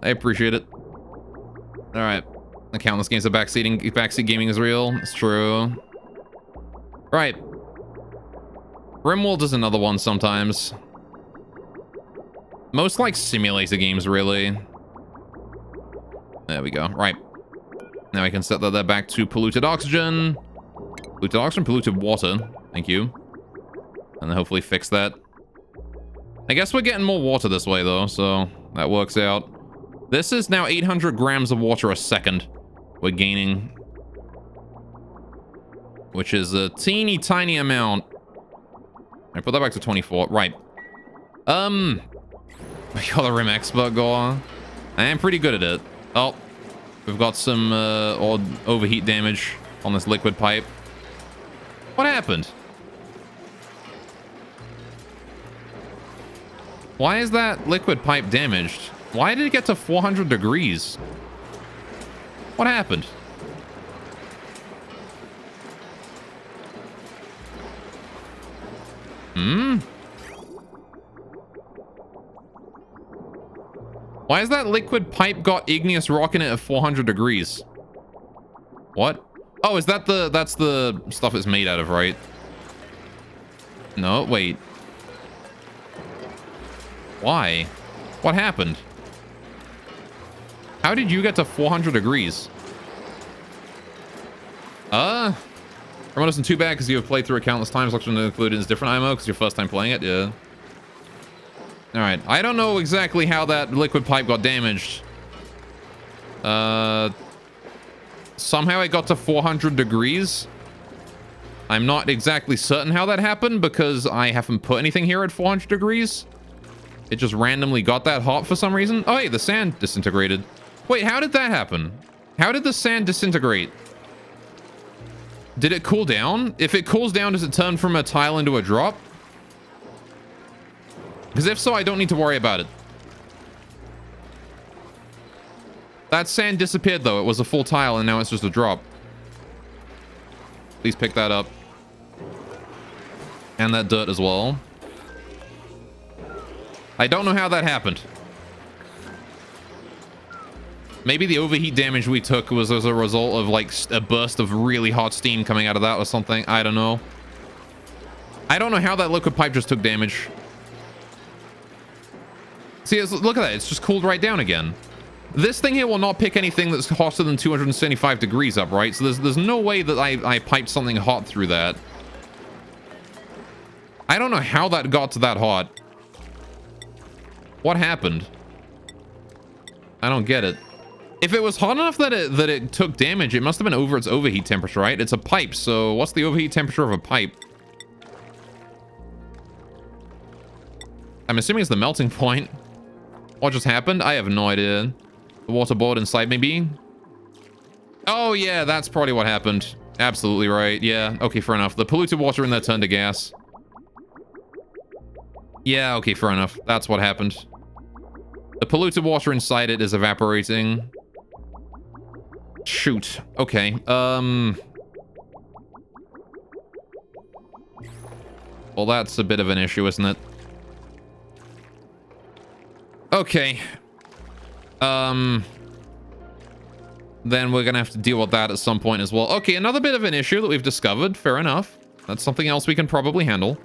I appreciate it. All right. The countless games of backseat gaming is real. It's true. Right. Rimworld is another one sometimes. Most like simulator games, really. There we go. Right. Now I can set that back to polluted oxygen. Polluted oxygen, polluted water. Thank you. And then hopefully fix that. I guess we're getting more water this way, though, so that works out. This is now 800 grams of water a second. We're gaining, which is a teeny tiny amount. I put that back to 24. Right. We got the rim expert going. I am pretty good at it. Oh, we've got some odd overheat damage on this liquid pipe. What happened? Why is that liquid pipe damaged? Why did it get to 400 degrees? What happened? Why is that liquid pipe got igneous rock in it at 400 degrees? What? Oh, is that that's the stuff it's made out of, right? No, wait. Why? What happened? How did you get to 400 degrees? Remote isn't too bad because you have played through it countless times. Option included is different IMO because your first time playing it. Yeah. All right. I don't know exactly how that liquid pipe got damaged. Somehow it got to 400 degrees. I'm not exactly certain how that happened because I haven't put anything here at 400 degrees. It just randomly got that hot for some reason. Oh, hey, the sand disintegrated. Wait, how did that happen? How did the sand disintegrate? Did it cool down? If it cools down, does it turn from a tile into a drop? Because if so, I don't need to worry about it. That sand disappeared, though. It was a full tile, and now it's just a drop. Please pick that up. And that dirt as well. I don't know how that happened. Maybe the overheat damage we took was as a result of like a burst of really hot steam coming out of that or something. I don't know. I don't know how that liquid pipe just took damage. See, look at that. It's just cooled right down again. This thing here will not pick anything that's hotter than 275 degrees up, right? So there's no way that I piped something hot through that. I don't know how that got to that hot. What happened? I don't get it. If it was hot enough that it took damage, it must have been over its overheat temperature, right? It's a pipe, so what's the overheat temperature of a pipe? I'm assuming it's the melting point. What just happened? I have no idea. The water board inside, maybe? Oh, yeah, that's probably what happened. Absolutely right. Yeah, okay, fair enough. The polluted water in there turned to gas. Yeah, okay, fair enough. That's what happened. The polluted water inside it is evaporating. Shoot. Okay. Well, that's a bit of an issue, isn't it? Okay. Then we're gonna have to deal with that at some point as well. Okay, another bit of an issue that we've discovered. Fair enough. That's something else we can probably handle.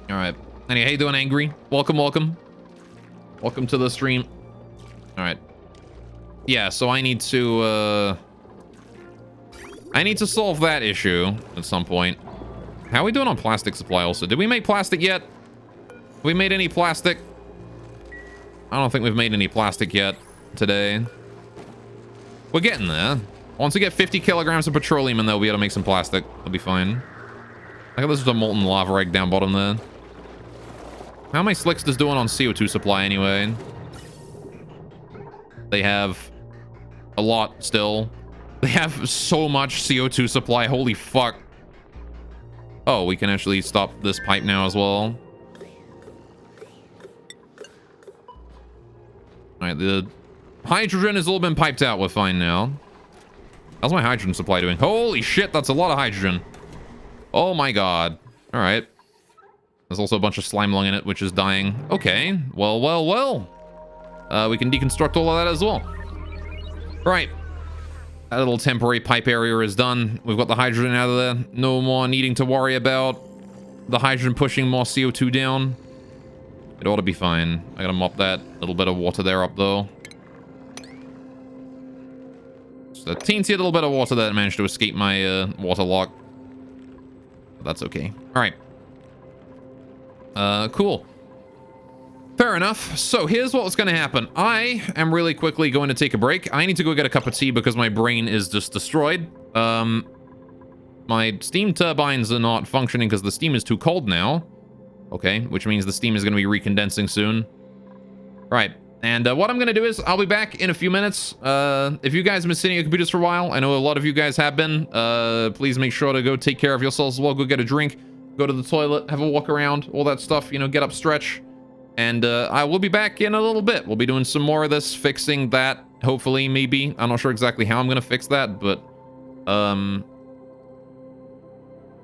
All right. Anyway, how you doing, Angry? Welcome, welcome. Welcome to the stream. All right. Yeah, so I need to solve that issue at some point. How are we doing on plastic supply also? Did we make plastic yet? Have we made any plastic? I don't think we've made any plastic yet today. We're getting there. Once we get 50 kilograms of petroleum in there, we'll be able to make some plastic. It'll be fine. I think this is a molten lava egg down bottom there. How many Slicksters doing on CO2 supply anyway? They have a lot still. They have so much CO2 supply. Holy fuck. Oh, we can actually stop this pipe now as well. Alright, the hydrogen has all been piped out. We're fine now. How's my hydrogen supply doing? Holy shit, that's a lot of hydrogen. Oh my god. Alright. There's also a bunch of slime lung in it, which is dying. Okay. Well, well, well. We can deconstruct all of that as well. Right. That little temporary pipe area is done. We've got the hydrogen out of there. No more needing to worry about the hydrogen pushing more CO2 down. It ought to be fine. I gotta mop that little bit of water there up, though. Just a teensy little bit of water that managed to escape my water lock. But that's okay. All right. Cool. Fair enough. So here's what's going to happen. I am really quickly going to take a break. I need to go get a cup of tea because my brain is just destroyed. My steam turbines are not functioning because the steam is too cold now. Okay, which means the steam is going to be recondensing soon. Right. And what I'm going to do is I'll be back in a few minutes. If you guys have been sitting at computers for a while, I know a lot of you guys have been. Please make sure to go take care of yourselves as well. Go get a drink, go to the toilet, have a walk around, all that stuff. You know, get up, stretch. And I will be back in a little bit. We'll be doing some more of this, fixing that, hopefully, maybe. I'm not sure exactly how I'm going to fix that, but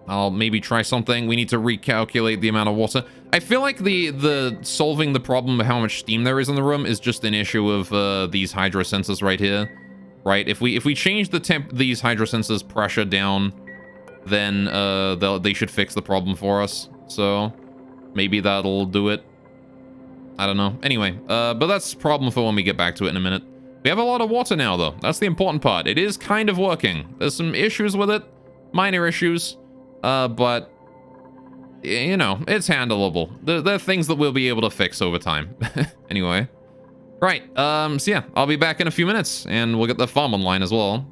I'll maybe try something. We need to recalculate the amount of water. I feel like the solving the problem of how much steam there is in the room is just an issue of these hydro sensors right here, right? If we change these hydro sensors pressure down, then they should fix the problem for us. So maybe that'll do it. I don't know. Anyway, but that's a problem for when we get back to it in a minute. We have a lot of water now, though. That's the important part. It is kind of working. There's some issues with it, minor issues, but you know, it's handleable. There are things that we'll be able to fix over time. Anyway, right. So yeah, I'll be back in a few minutes, and we'll get the farm online as well.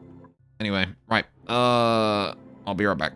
Anyway, right. I'll be right back.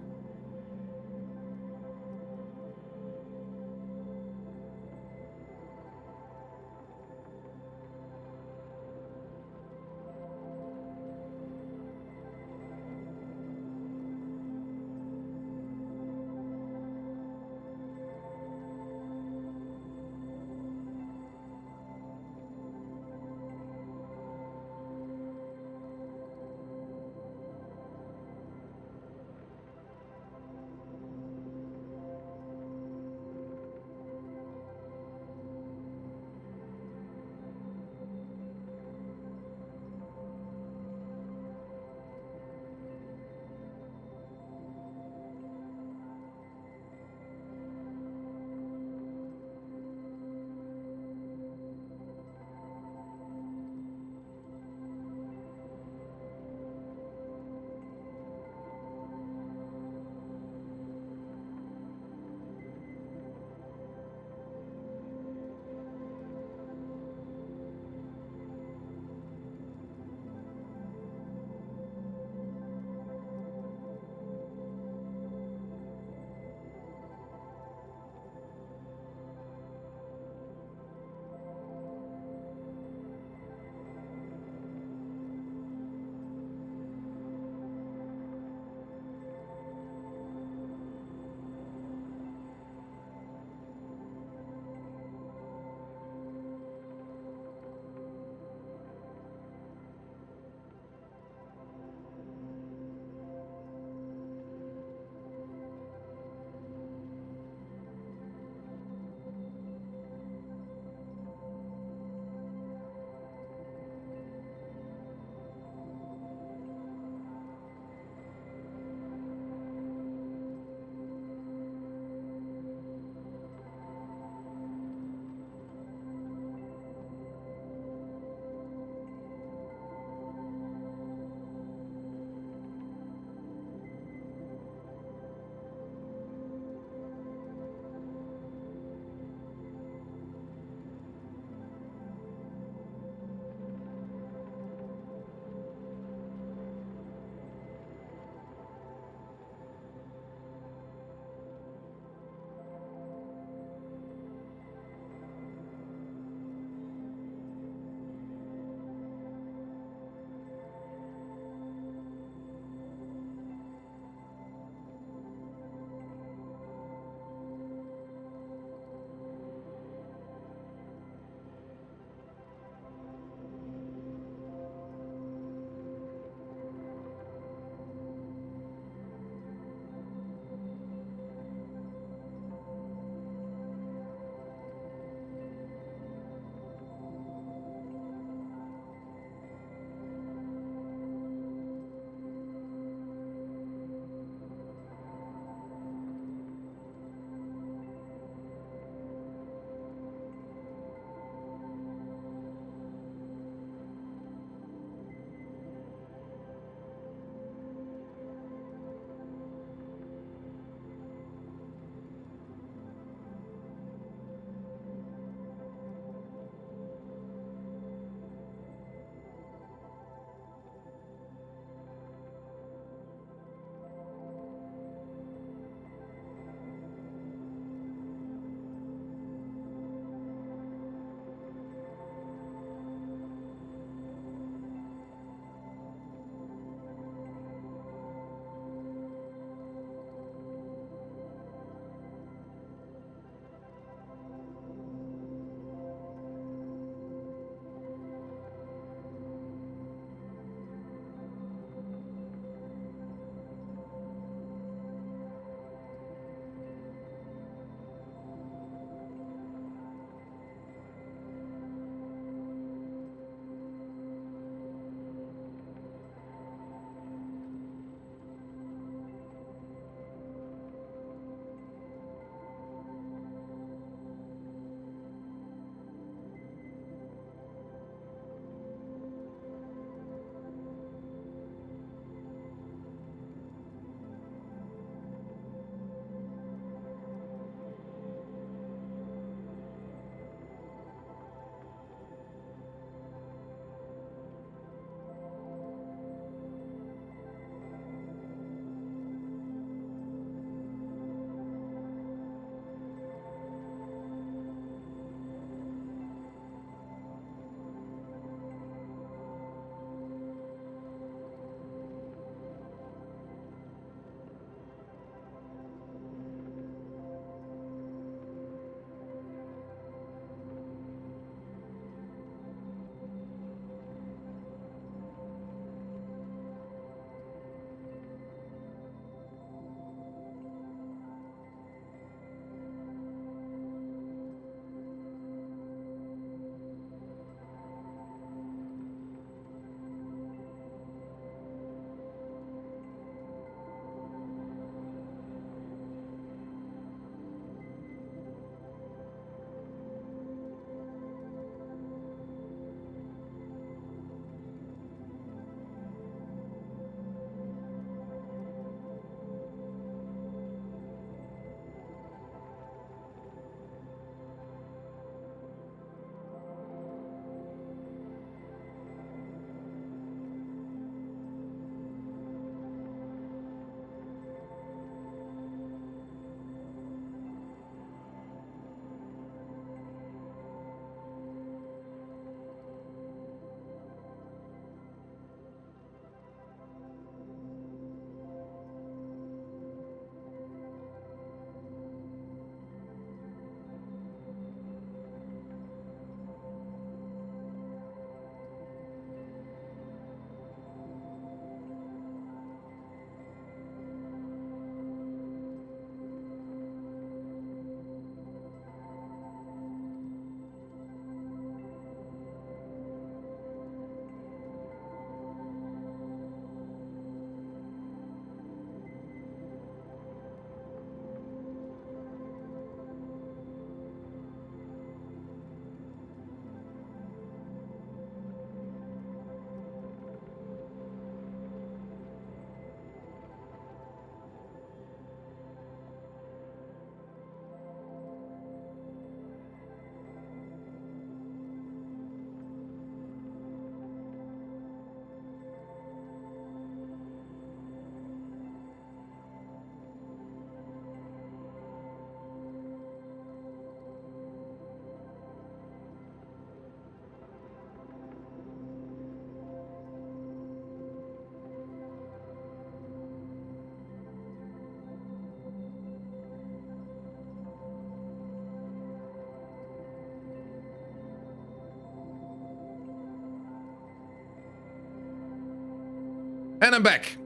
And I'm back.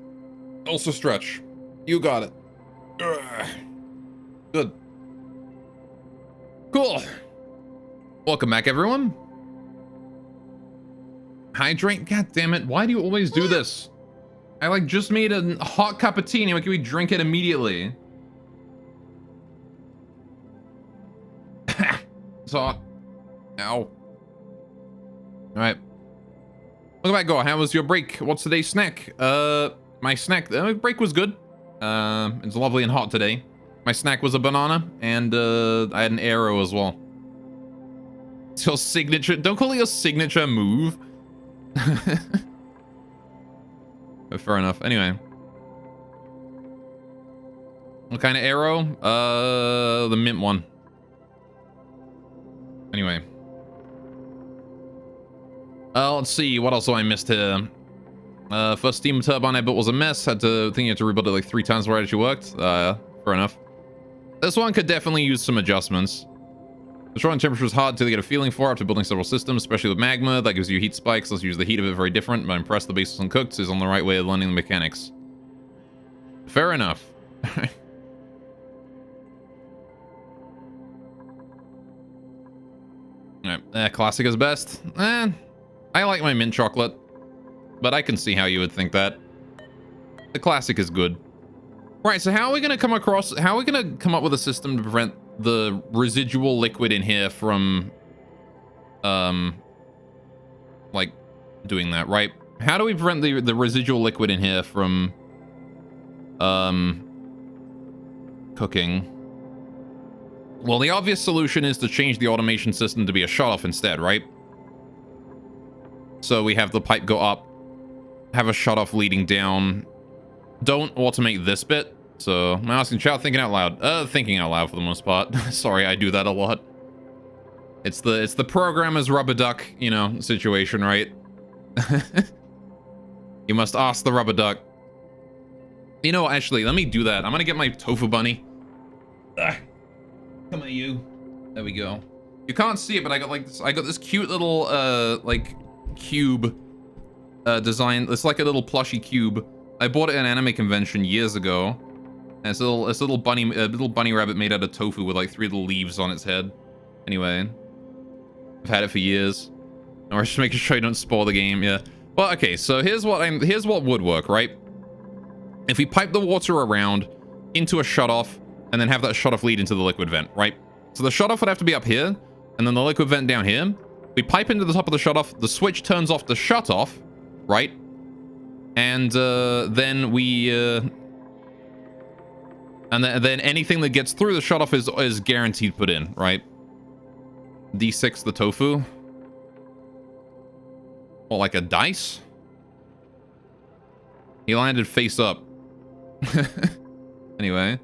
Also stretch. You got it. Ugh. Good. Cool. Welcome back, everyone. Hydrate. God damn it. Why do you always do this? I like just made a hot cup of tea and can we drink it immediately? It's hot. Ow. All right. Welcome back, Go. How was your break? What's today's snack? My snack break was good. It's lovely and hot today. My snack was a banana, and I had an arrow as well. It's your signature. Don't call it your signature move. But fair enough. Anyway, what kind of arrow? The mint one. Anyway, let's see. What else do I missed here? First steam turbine I built was a mess. Had to think you had to rebuild it like 3 times before it actually worked. Fair enough. This one could definitely use some adjustments. Destroying temperature is hard to get a feeling for after building several systems, especially with magma. That gives you heat spikes. Let's use the heat of it very different. But I'm impressed the base uncooked is on the right way of learning the mechanics. Fair enough. Alright, classic is best. I like my mint chocolate, but I can see how you would think that. The classic is good. Right, so how are we gonna come up with a system to prevent the residual liquid in here from like doing that, right? How do we prevent the residual liquid in here from cooking? Well, the obvious solution is to change the automation system to be a shut-off instead, right? So we have the pipe go up, have a shut-off leading down. Don't automate this bit. So, I'm asking chat, thinking out loud. Thinking out loud for the most part. Sorry, I do that a lot. It's the programmer's rubber duck, you know, situation, right? You must ask the rubber duck. You know, actually, let me do that. I'm gonna get my tofu bunny. Come at you. There we go. You can't see it, but I got like this. I got this cute little like cube design. It's like a little plushy cube. I bought it at an anime convention years ago. And it's a little bunny rabbit made out of tofu with like 3 little leaves on its head. Anyway, I've had it for years. Or just making sure I don't spoil the game. Yeah. Well, okay. So here's what would work, right? If we pipe the water around into a shutoff and then have that shutoff lead into the liquid vent, right? So the shutoff would have to be up here, and then the liquid vent down here. We pipe into the top of the shutoff. The switch turns off the shutoff, right? And then we. And then anything that gets through the shutoff is guaranteed put in, right? D6 the tofu. Or like a dice? He landed face up. Anyway.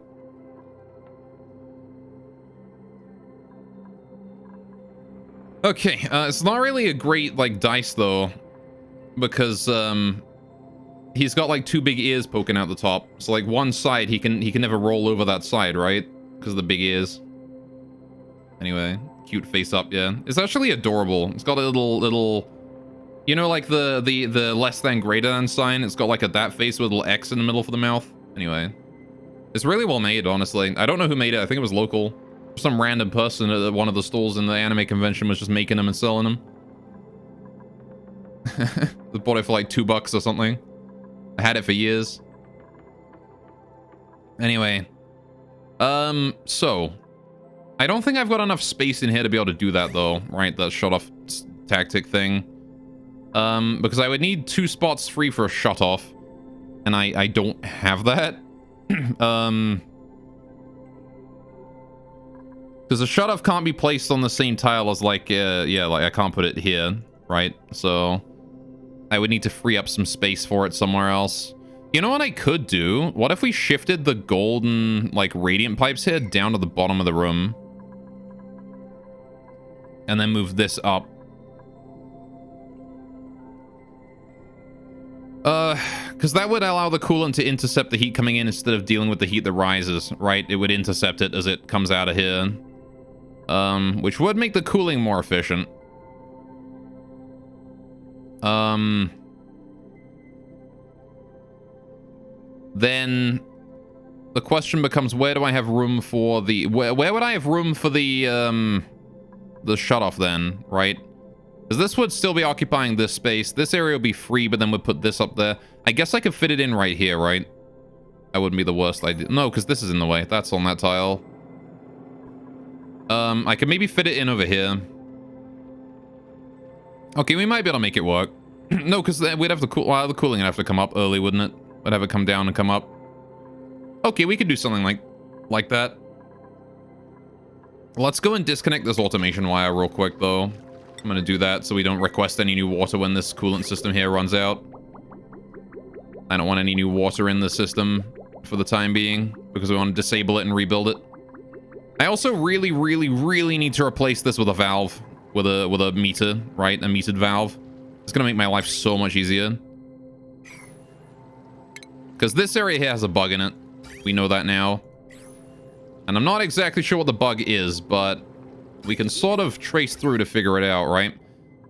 Okay, it's not really a great, like, dice, though. Because, he's got like 2 big ears poking out the top. So like one side, he can never roll over that side, right? Because of the big ears. Anyway, cute face up, yeah. It's actually adorable. It's got a little, you know, like the less than greater than sign. It's got like that face with a little X in the middle for the mouth. Anyway, it's really well made, honestly. I don't know who made it. I think it was local. Some random person at one of the stalls in the anime convention was just making them and selling them. They bought it for like $2 or something. I had it for years. Anyway. So. I don't think I've got enough space in here to be able to do that, though. Right? The shut-off tactic thing. Because I would need 2 spots free for a shut-off. And I don't have that. Because the shut-off can't be placed on the same tile as, like, yeah, like, I can't put it here. Right? So... I would need to free up some space for it somewhere else. You know what I could do? What if we shifted the golden, like, radiant pipes here down to the bottom of the room? And then move this up. Because that would allow the coolant to intercept the heat coming in instead of dealing with the heat that rises, right? It would intercept it as it comes out of here. Which would make the cooling more efficient. then the question becomes, where do I have room for the... Where would I have room for the shutoff then, right? Because this would still be occupying this space. This area would be free, but then we'd put this up there. I guess I could fit it in right here, right? That wouldn't be the worst idea. No, because this is in the way. That's on that tile. I could maybe fit it in over here. Okay, we might be able to make it work. No, because we'd have to cool... Well, the cooling would have to come up early, wouldn't it? Would have it come down and come up. Okay, we could do something like that. Let's go and disconnect this automation wire real quick, though. I'm going to do that so we don't request any new water when this coolant system here runs out. I don't want any new water in the system for the time being because we want to disable it and rebuild it. I also really, really, really need to replace this with a valve, with a meter, right? A metered valve. It's going to make my life so much easier. Because this area here has a bug in it. We know that now. And I'm not exactly sure what the bug is, but we can sort of trace through to figure it out, right?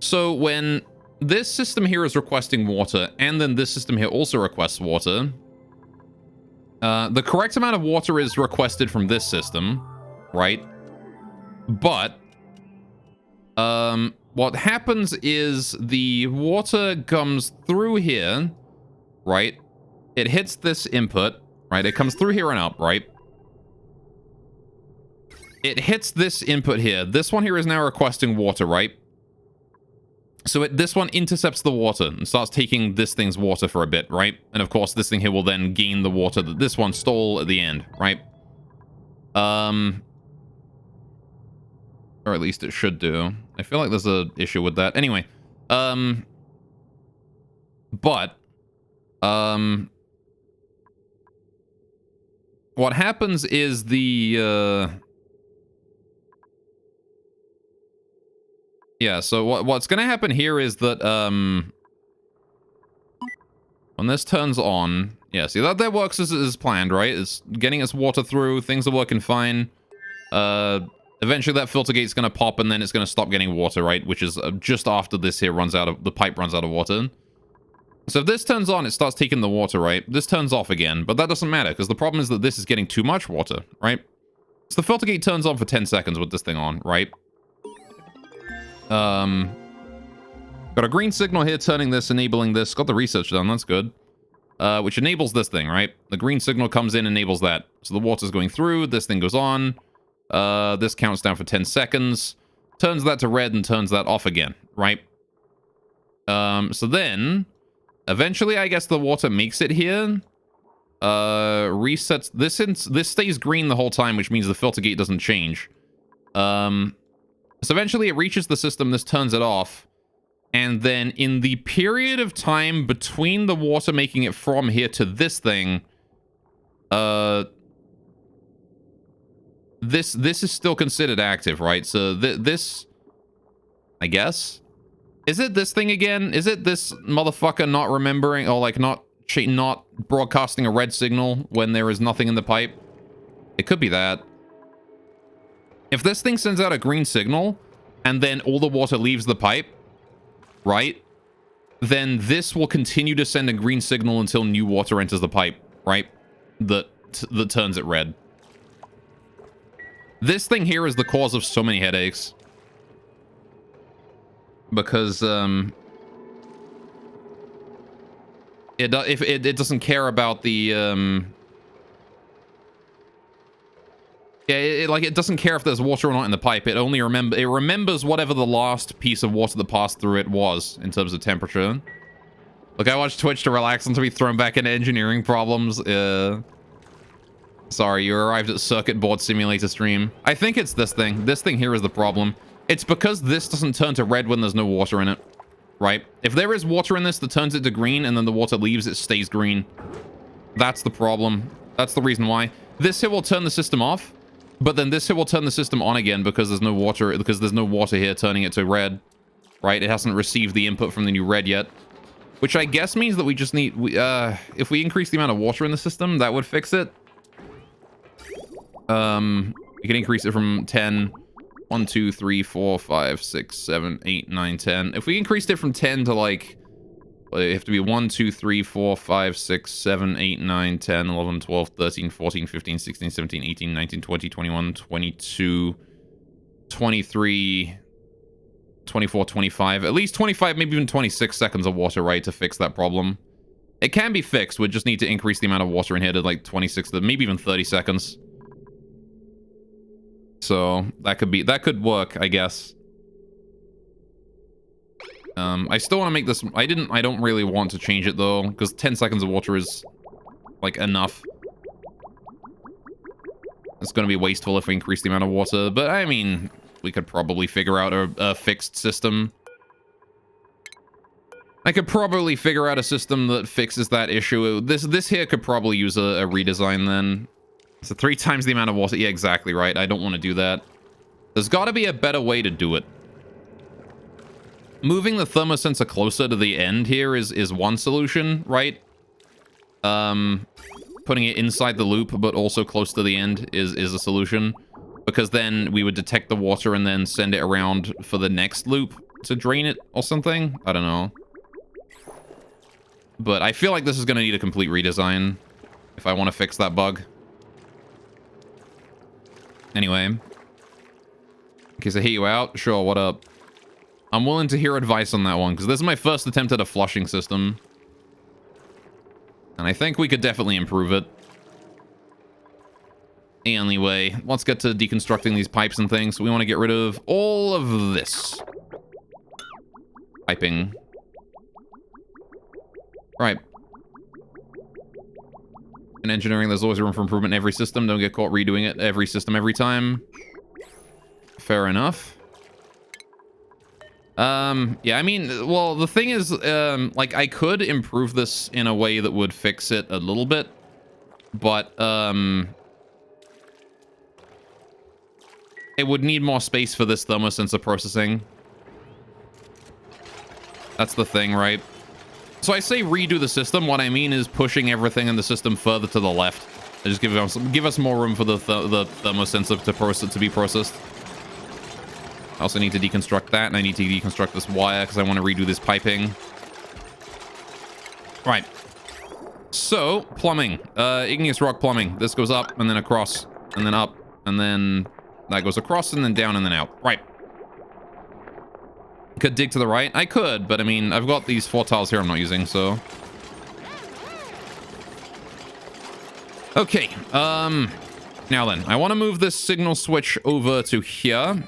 So when this system here is requesting water, and then this system here also requests water, the correct amount of water is requested from this system, right? But what happens is the water comes through here, right? It hits this input, right? It comes through here and up, right? It hits this input here. This one here is now requesting water, right? So this one intercepts the water and starts taking this thing's water for a bit, right? And of course, this thing here will then gain the water that this one stole at the end, right? Or at least it should do. I feel like there's an issue with that. Anyway, what happens is yeah, so what's going to happen here is that, when this turns on... Yeah, see, that works as planned, right? It's getting its water through, things are working fine. Eventually that filter gate's going to pop, and then it's going to stop getting water, right? Which is just after this here the pipe runs out of water. So if this turns on, it starts taking the water, right? This turns off again, but that doesn't matter, because the problem is that this is getting too much water, right? So the filter gate turns on for 10 seconds with this thing on, right? Got a green signal here turning this, enabling this. Got the research done, that's good. Which enables this thing, right? The green signal comes in, enables that. So the water's going through, this thing goes on. This counts down for 10 seconds. Turns that to red and turns that off again, right? So then, eventually, I guess the water makes it here. Resets. This stays green the whole time, which means the filter gate doesn't change. So eventually it reaches the system, this turns it off, and then in the period of time between the water making it from here to this thing, this is still considered active, right? So this, I guess, is it this thing again? Is it this motherfucker not remembering, or like not broadcasting a red signal when there is nothing in the pipe? It could be that. If this thing sends out a green signal, and then all the water leaves the pipe, right? Then this will continue to send a green signal until new water enters the pipe, right? That turns it red. This thing here is the cause of so many headaches. Because, it doesn't care about the, yeah, it doesn't care if there's water or not in the pipe. It only remembers whatever the last piece of water that passed through it was in terms of temperature. Look, I watched Twitch to relax and to be thrown back into engineering problems. Sorry, you arrived at circuit board simulator stream. I think it's this thing. This thing here is the problem. It's because this doesn't turn to red when there's no water in it, right? If there is water in this that turns it to green and then the water leaves, it stays green. That's the problem. That's the reason why. This here will turn the system off. But then this here will turn the system on again because there's no water here turning it to red, right? It hasn't received the input from the new red yet, which I guess means that we just need, if we increase the amount of water in the system, that would fix it. We can increase it from 10, 1, 2, 3, 4, 5, 6, 7, 8, 9, 10. If we increased it from 10 to like, They have to be 1, 2, 3, 4, 5, 6, 7, 8, 9, 10, 11, 12, 13, 14, 15, 16, 17, 18, 19, 20, 21, 22, 23, 24, 25. At least 25, maybe even 26 seconds of water, right, to fix that problem. It can be fixed. We just need to increase the amount of water in here to like 26, maybe even 30 seconds. So that could work, I guess. I still want to make this. I don't really want to change it though, because 10 seconds of water is like enough. It's going to be wasteful if we increase the amount of water, but I mean, we could probably figure out a fixed system. I could probably figure out a system that fixes that issue. This here could probably use a redesign then. So 3 times the amount of water. Yeah, exactly right. I don't want to do that. There's got to be a better way to do it. Moving the thermosensor closer to the end here is one solution, right? Putting it inside the loop, but also close to the end is a solution. Because then we would detect the water and then send it around for the next loop to drain it or something. I don't know. But I feel like this is going to need a complete redesign if I want to fix that bug. Anyway. In case I hit you out, sure, what up? I'm willing to hear advice on that one, because this is my first attempt at a flushing system. And I think we could definitely improve it. Anyway, let's get to deconstructing these pipes and things. We want to get rid of all of this. Piping. Right. In engineering, there's always room for improvement in every system. Don't get caught redoing it every system every time. Fair enough. Yeah, I mean, well, the thing is, like, I could improve this in a way that would fix it a little bit, but, it would need more space for this thermosensor processing. That's the thing, right? So I say redo the system. What I mean is pushing everything in the system further to the left. Just give us more room for the thermosensor to be processed. I also need to deconstruct that, and I need to deconstruct this wire because I want to redo this piping. Right. So, plumbing. Igneous rock plumbing. This goes up, and then across, and then up, and then that goes across, and then down, and then out. Right. Could dig to the right. I could, but I mean, I've got these 4 tiles here I'm not using, so... Okay. Now then, I want to move this signal switch over to here.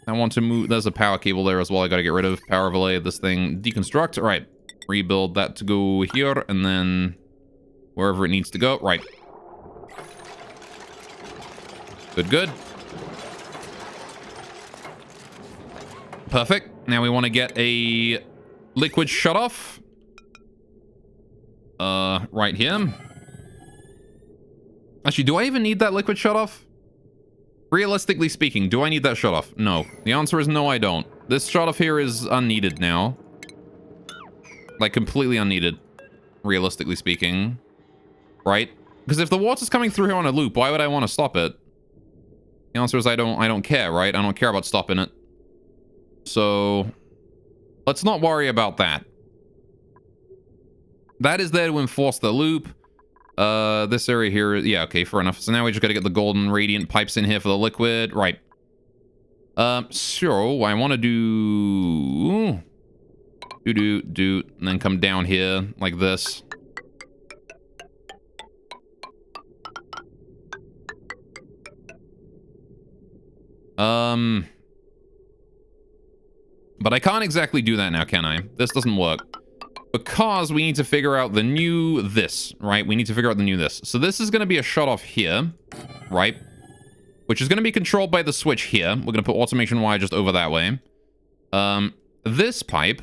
I want to move... There's a power cable there as well I gotta get rid of. Power relay, this thing. Deconstruct. All right. Rebuild that to go here, and then wherever it needs to go. Right. Good, good. Perfect. Now we want to get a liquid shutoff. Right here. Actually, do I even need that liquid shutoff? Realistically speaking, do I need that shutoff? No. The answer is no, I don't. This shutoff here is unneeded now. Like, completely unneeded. Realistically speaking. Right? Because if the water's coming through here on a loop, why would I want to stop it? The answer is I don't care, right? I don't care about stopping it. So, let's not worry about that. That is there to enforce the loop. This area here, yeah, okay, fair enough. So now we just gotta get the golden radiant pipes in here for the liquid. Right. So, I want to do... and then come down here like this. But I can't exactly do that now, can I? This doesn't work. Because we need to figure out the new this, right? We need to figure out the new this. So this is going to be a shutoff here, right? Which is going to be controlled by the switch here. We're going to put automation wire just over that way. This pipe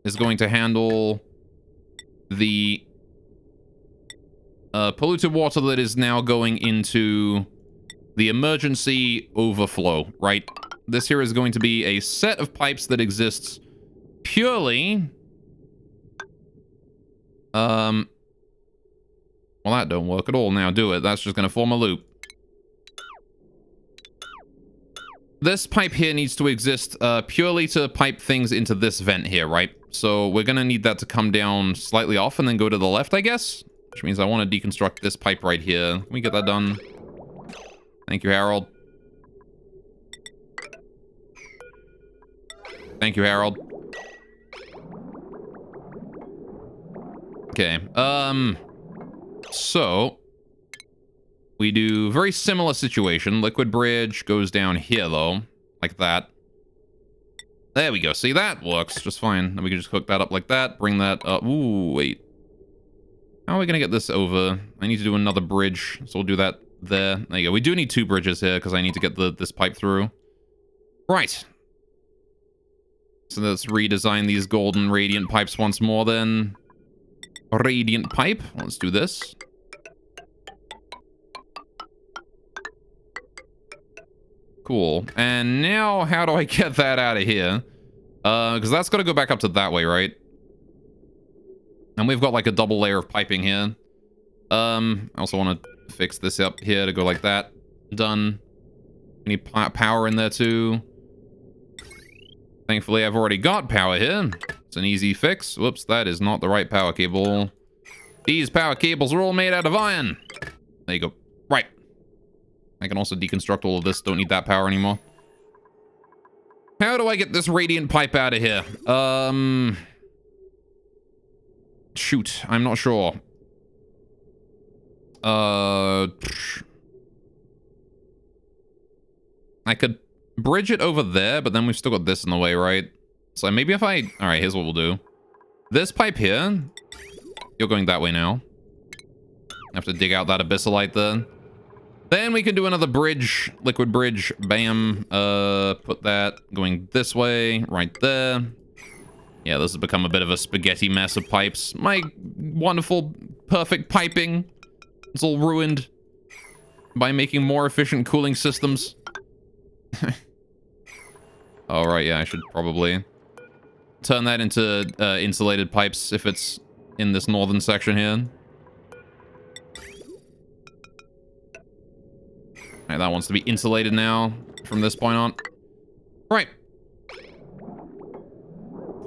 is going to handle the polluted water that is now going into the emergency overflow, right? This here is going to be a set of pipes that exists purely... Well, that don't work at all now, do it? That's just going to form a loop. this pipe here needs to exist purely to pipe things into this vent here, right? So we're going to need that to come down slightly off and then go to the left, I guess. Which means I want to deconstruct this pipe right here. Can we get that done? Thank you, Harold. Thank you, Harold. Okay. So we do very similar situation. Liquid bridge goes down here, though. Like that. There we go. See, that works just fine. Then we can just hook that up like that. Bring that up. Ooh, wait. How are we going to get this over? I need to do another bridge. So we'll do that there. There you go. We do need 2 bridges here because I need to get this pipe through. Right. So let's redesign these golden radiant pipes once more then. Radiant pipe. Let's do this. Cool. And now, how do I get that out of here? Because that's got to go back up to that way, right? And we've got like a double layer of piping here. I also want to fix this up here to go like that. Done. We need power in there too. Thankfully, I've already got power here. It's an easy fix. Whoops, that is not the right power cable. These power cables are all made out of iron. There you go. Right. I can also deconstruct all of this. Don't need that power anymore. How do I get this radiant pipe out of here? Shoot, I'm not sure. I could bridge it over there, but then we've still got this in the way, right? So maybe if I... Alright, here's what we'll do. This pipe here... You're going that way now. I have to dig out that abyssalite there. Then we can do another bridge. Liquid bridge. Bam. Put that going this way. Right there. Yeah, this has become a bit of a spaghetti mess of pipes. My wonderful, perfect piping. It's all ruined by making more efficient cooling systems. Alright, yeah, I should probably turn that into insulated pipes if it's in this northern section here. Alright, that wants to be insulated now from this point on. Right.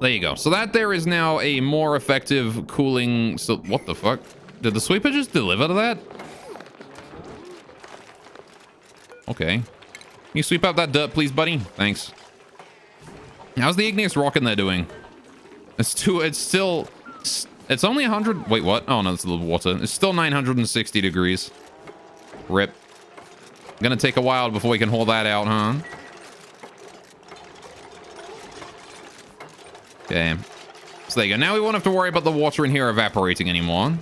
There you go. So that there is now a more effective cooling... So, what the fuck? Did the sweeper just deliver to that? Okay. Can you sweep out that dirt, please, buddy? Thanks. How's the igneous rock in there doing? It's still... It's only 100... Wait, what? Oh, no, it's a little water. It's still 960 degrees. Rip. Gonna take a while before we can haul that out, huh? Okay. So there you go. Now we won't have to worry about the water in here evaporating anymore.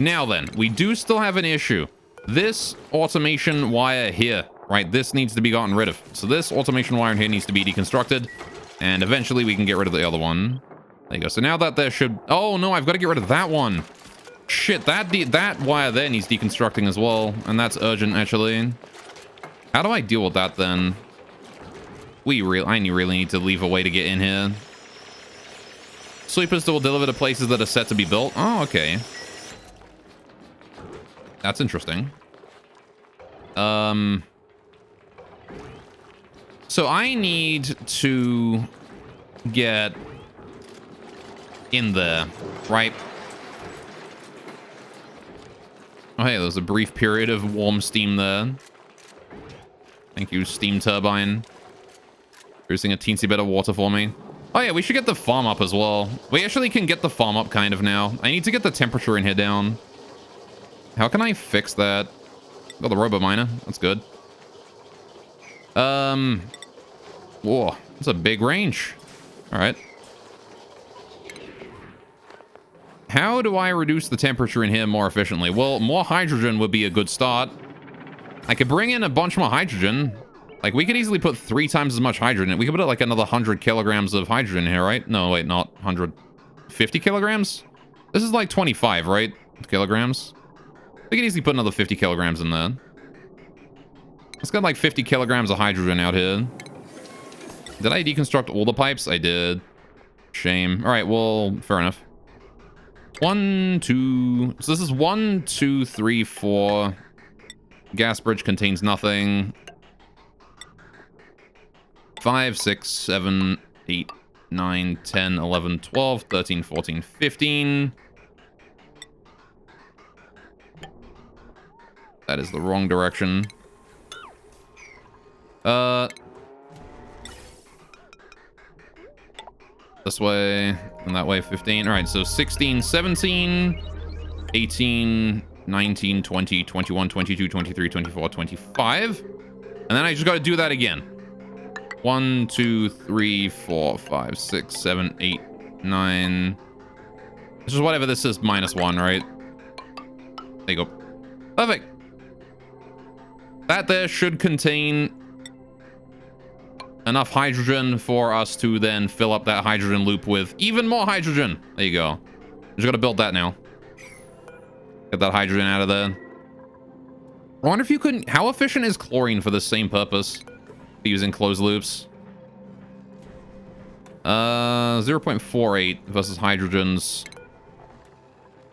Now then, we do still have an issue. This automation wire here, right? This needs to be gotten rid of. So this automation wire in here needs to be deconstructed. And eventually we can get rid of the other one. There you go. So now that there should... Oh, no, I've got to get rid of that one. Shit, that wire there needs deconstructing as well. And that's urgent, actually. How do I deal with that, then? I really need to leave a way to get in here. Sweepers will deliver to places that are set to be built. Oh, okay. That's interesting. So I need to get in there, right? Oh, hey, there's a brief period of warm steam there. Thank you, steam turbine. Producing a teensy bit of water for me. Oh, yeah, we should get the farm up as well. We actually can get the farm up kind of now. I need to get the temperature in here down. How can I fix that? Got the robo miner. That's good. Whoa, that's a big range. All right. How do I reduce the temperature in here more efficiently? Well, more hydrogen would be a good start. I could bring in a bunch more hydrogen. Like, we could easily put 3 times as much hydrogen. We could put like another 100 kilograms of hydrogen in here, right? No, wait, not 150 kilograms? This is like 25, right? Kilograms. We could easily put another 50 kilograms in there. Let's get like 50 kilograms of hydrogen out here. Did I deconstruct all the pipes? I did. Shame. All right, well, fair enough. 1, 2... So this is 1, 2, 3, 4... Gas bridge contains nothing. 5, 6, 7, 8, 9, 10, 11, 12, 13, 14, 15. That is the wrong direction. This way and that way, 15. All right, so 16, 17, 18, 19, 20, 21, 22, 23, 24, 25. And then I just got to do that again. 1, 2, 3, 4, 5, 6, 7, 8, 9. This is whatever this is, -1, right? There you go. Perfect. That there should contain enough hydrogen for us to then fill up that hydrogen loop with even more hydrogen. There you go. Just got to build that now. Get that hydrogen out of there. I wonder if you couldn't... How efficient is chlorine for the same purpose? Using closed loops. 0.48 versus hydrogen's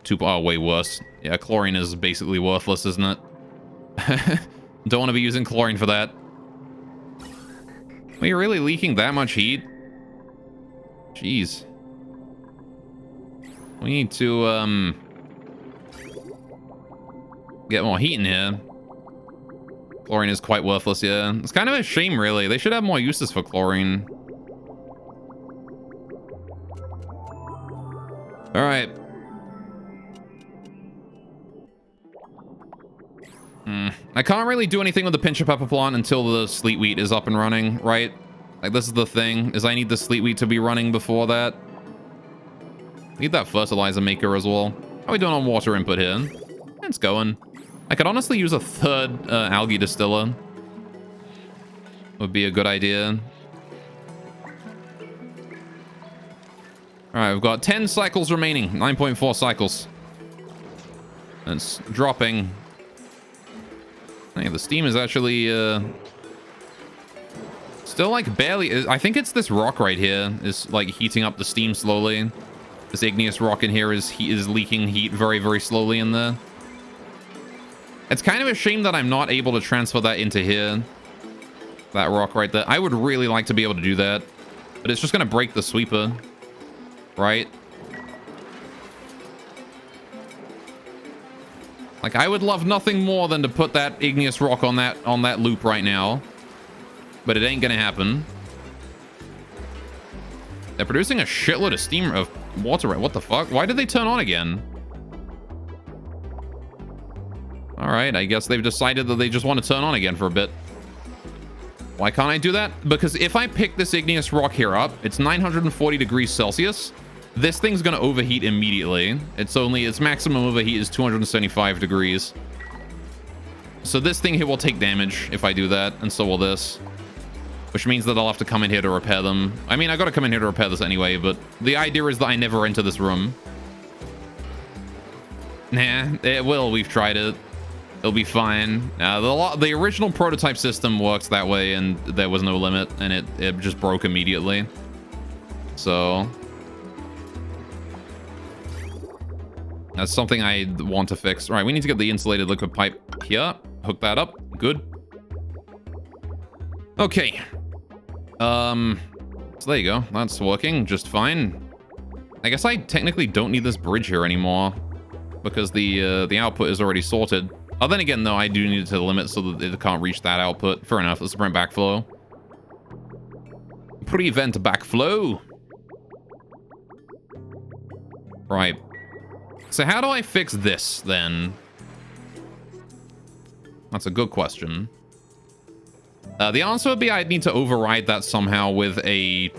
2... Oh, way worse. Yeah, chlorine is basically worthless, isn't it? Don't want to be using chlorine for that. Are you really leaking that much heat? Jeez. We need to, get more heat in here. Chlorine is quite worthless, yeah. It's kind of a shame, really. They should have more uses for chlorine. Alright. I can't really do anything with the pincher pepper plant until the sleet wheat is up and running, right? Like, this is the thing, is I need the sleet wheat to be running before that. Need that fertilizer maker as well. How are we doing on water input here? It's going. I could honestly use a third algae distiller. Would be a good idea. Alright, we've got 10 cycles remaining. 9.4 cycles. It's dropping. Hey, the steam is actually still like barely... I think it's this rock right here is like heating up the steam slowly. This igneous rock in here is leaking heat very, very slowly in there. It's kind of a shame that I'm not able to transfer that into here. That rock right there. I would really like to be able to do that. But it's just going to break the sweeper. Right? Like, I would love nothing more than to put that igneous rock on that loop right now. But it ain't going to happen. They're producing a shitload of steam of water. What the fuck? Why did they turn on again? All right, I guess they've decided that they just want to turn on again for a bit. Why can't I do that? Because if I pick this igneous rock here up, it's 940 degrees Celsius. This thing's going to overheat immediately. Its maximum overheat is 275 degrees. So this thing here will take damage if I do that, and so will this. Which means that I'll have to come in here to repair them. I mean, I got to come in here to repair this anyway, but the idea is that I never enter this room. Nah, it will. We've tried it. It'll be fine. The original prototype system works that way, and there was no limit, and it just broke immediately. So that's something I want to fix. All right, we need to get the insulated liquid pipe here. Hook that up. Good. Okay. So there you go. That's working just fine. I guess I technically don't need this bridge here anymore because the output is already sorted. Oh, then again, though, I do need it to the limit so that it can't reach that output. Fair enough. Let's prevent backflow. Prevent backflow. Right. So how do I fix this, then? That's a good question. The answer would be I'd need to override that somehow with a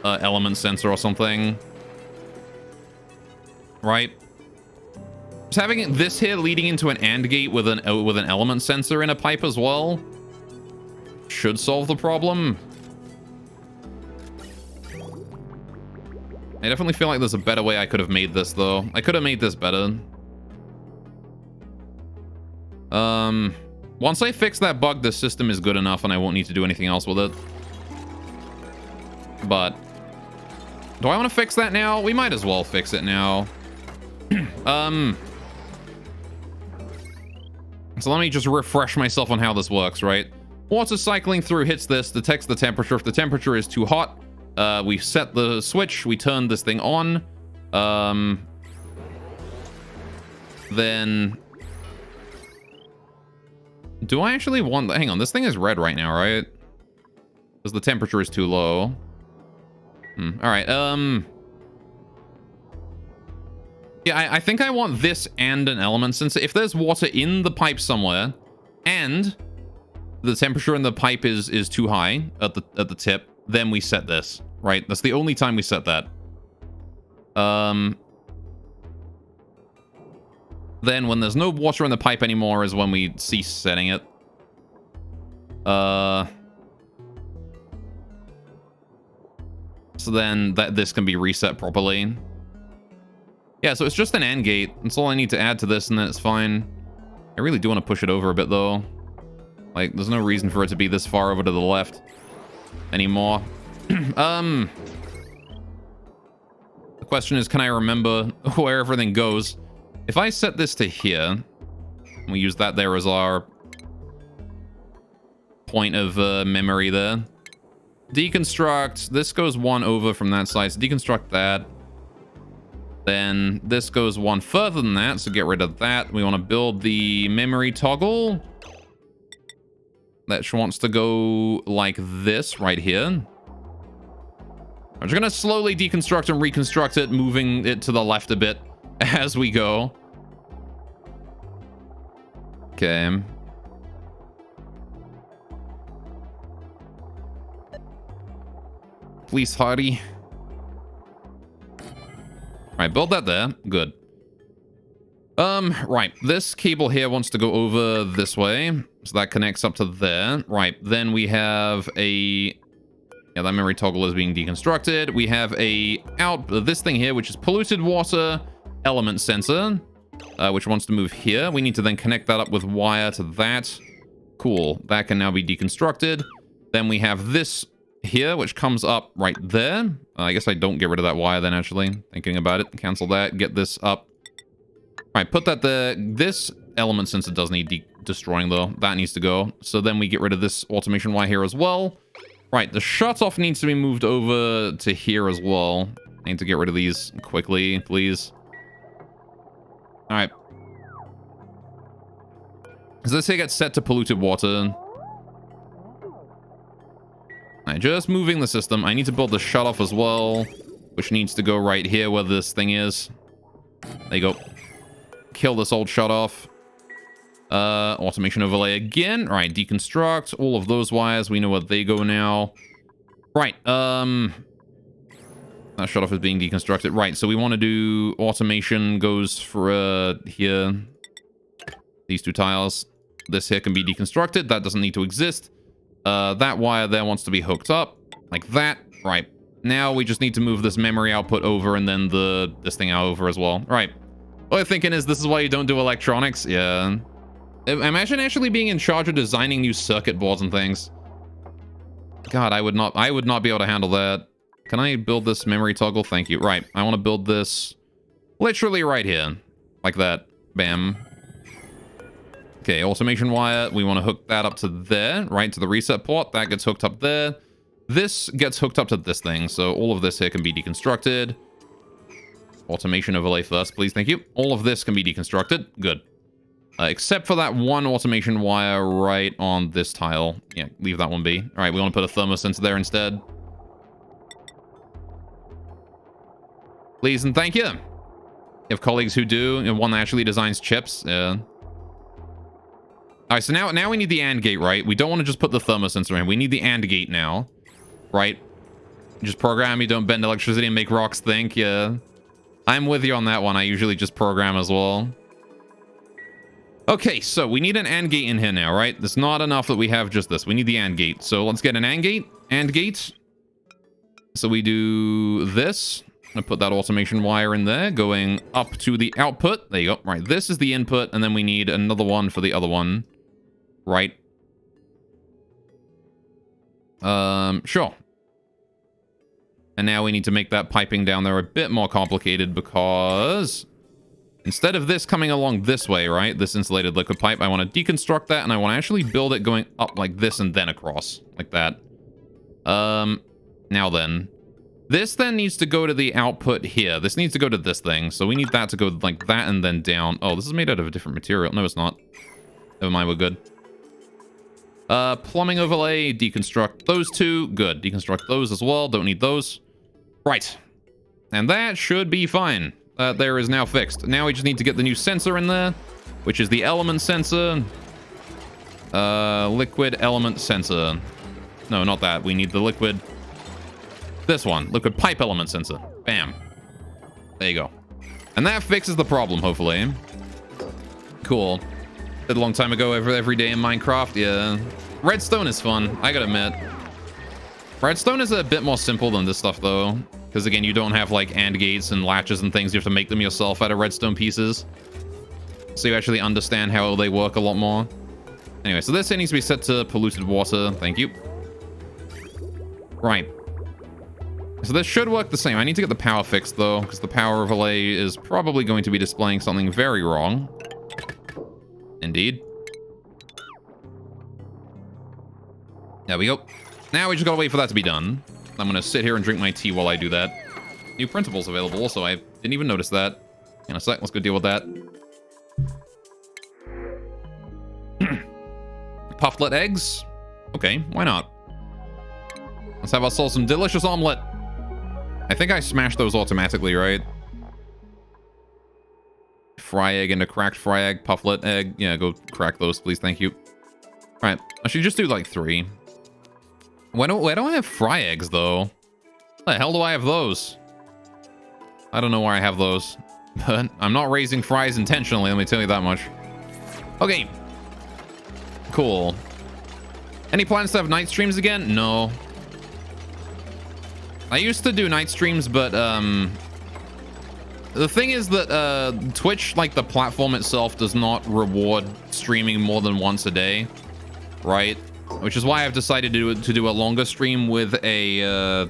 element sensor or something. Right? Just having this here leading into an AND gate with an element sensor in a pipe as well should solve the problem. I definitely feel like there's a better way I could have made this, though. I could have made this better. Once I fix that bug, the system is good enough and I won't need to do anything else with it. But do I want to fix that now? We might as well fix it now. So let me just refresh myself on how this works, right? Water cycling through hits this, detects the temperature. If the temperature is too hot, we set the switch, we turn this thing on. Then... Do I actually want... Hang on, this thing is red right now, right? Because the temperature is too low. Alright, yeah, I think I want this and an element sensor. If there's water in the pipe somewhere, and the temperature in the pipe is too high at the tip, then we set this, right? That's the only time we set that. Then when there's no water in the pipe anymore is when we cease setting it. So then this can be reset properly. Yeah, so it's just an AND gate. That's all I need to add to this, and then it's fine. I really do want to push it over a bit, though. Like, there's no reason for it to be this far over to the left anymore. The question is, can I remember where everything goes? If I set this to here, we use that there as our point of memory there. Deconstruct. This goes one over from that side, so deconstruct that. Then this goes one further than that, so get rid of that. We want to build the memory toggle. That wants to go like this right here. I'm just going to slowly deconstruct and reconstruct it, moving it to the left a bit as we go. Okay. Please, Hardy. Right, build that there. Good. Right. This cable here wants to go over this way. So that connects up to there. Right. Then we have a... Yeah, that memory toggle is being deconstructed. We have this thing here, which is polluted water element sensor, which wants to move here. We need to then connect that up with wire to that. Cool. That can now be deconstructed. Then we have this here, which comes up right there. I guess I don't get rid of that wire then, actually. Thinking about it. Cancel that. Get this up. All right, put that there. This element sensor does need destroying, though. That needs to go. So then we get rid of this automation wire here as well. Right, the shutoff needs to be moved over to here as well. I need to get rid of these quickly, please. All right. So this here gets set to polluted water. All right, just moving the system. I need to build the shutoff as well, which needs to go right here where this thing is. There you go. Kill this old shutoff. Automation overlay again. All right, deconstruct all of those wires. We know where they go now. Right, that shutoff is being deconstructed. Right, so we want to do automation goes for here. These two tiles. This here can be deconstructed. That doesn't need to exist. That wire there wants to be hooked up like that. Right, now we just need to move this memory output over and then this thing out over as well. All right. What I'm thinking is this is why you don't do electronics. Yeah. Imagine actually being in charge of designing new circuit boards and things. God, I would not be able to handle that. Can I build this memory toggle? Thank you. Right. I want to build this literally right here. Like that. Bam. Okay, automation wire. We want to hook that up to there, right? To the reset port. That gets hooked up there. This gets hooked up to this thing. So all of this here can be deconstructed. Automation overlay first, please. Thank you. All of this can be deconstructed. Good. Except for that one automation wire right on this tile. Yeah, leave that one be. All right, we want to put a thermosensor there instead. Please and thank you. You have colleagues who do, and one that actually designs chips. Yeah. All right, so now we need the AND gate, right? We don't want to just put the thermosensor in. We need the AND gate now, right? Just program. You don't bend electricity and make rocks think. Yeah. I'm with you on that one. I usually just program as well. Okay, so we need an AND gate in here now, right? It's not enough that we have just this. We need the AND gate. So let's get an AND gate. AND gate. So we do this. I'm going to put that automation wire in there, going up to the output. There you go. Right, this is the input, and then we need another one for the other one. Right. Sure. And now we need to make that piping down there a bit more complicated because Instead of this coming along this way, right? This insulated liquid pipe, I want to deconstruct that, and I want to actually build it going up like this and then across. Like that. Now then. This then needs to go to the output here. This needs to go to this thing. So we need that to go like that and then down. Oh, this is made out of a different material. No, it's not. Never mind, we're good. Plumbing overlay, deconstruct those two. Good. Deconstruct those as well. Don't need those. Right. And that should be fine. There is now fixed. Now we just need to get the new sensor in there, which is the element sensor. Liquid element sensor. No, not that. We need the liquid... This one. Liquid pipe element sensor. Bam. There you go. And that fixes the problem, hopefully. Cool. Did a long time ago every day in Minecraft. Yeah. Redstone is fun, I gotta admit. Redstone is a bit more simple than this stuff, though. Because, again, you don't have, like, AND gates and latches and things. You have to make them yourself out of redstone pieces. So you actually understand how they work a lot more. Anyway, so this needs to be set to polluted water. Thank you. Right. So this should work the same. I need to get the power fixed, though, because the power overlay is probably going to be displaying something very wrong. Indeed. There we go. Now we just gotta wait for that to be done. I'm gonna sit here and drink my tea while I do that. New printables available also. I didn't even notice that. In a sec, let's go deal with that. Pufflet eggs? Okay, why not? Let's have ourselves some delicious omelet. I think I smashed those automatically, right? Fry egg into cracked fry egg, pufflet egg. Yeah, go crack those, please. Thank you. Right, I should just do like 3. Why don't I have fry eggs, though? What the hell do I have those? I don't know where I have those. But I'm not raising fries intentionally, let me tell you that much. Okay. Cool. Any plans to have night streams again? No. I used to do night streams, but, the thing is that, Twitch, like the platform itself, does not reward streaming more than once a day. Right? Which is why I've decided to do a longer stream with a,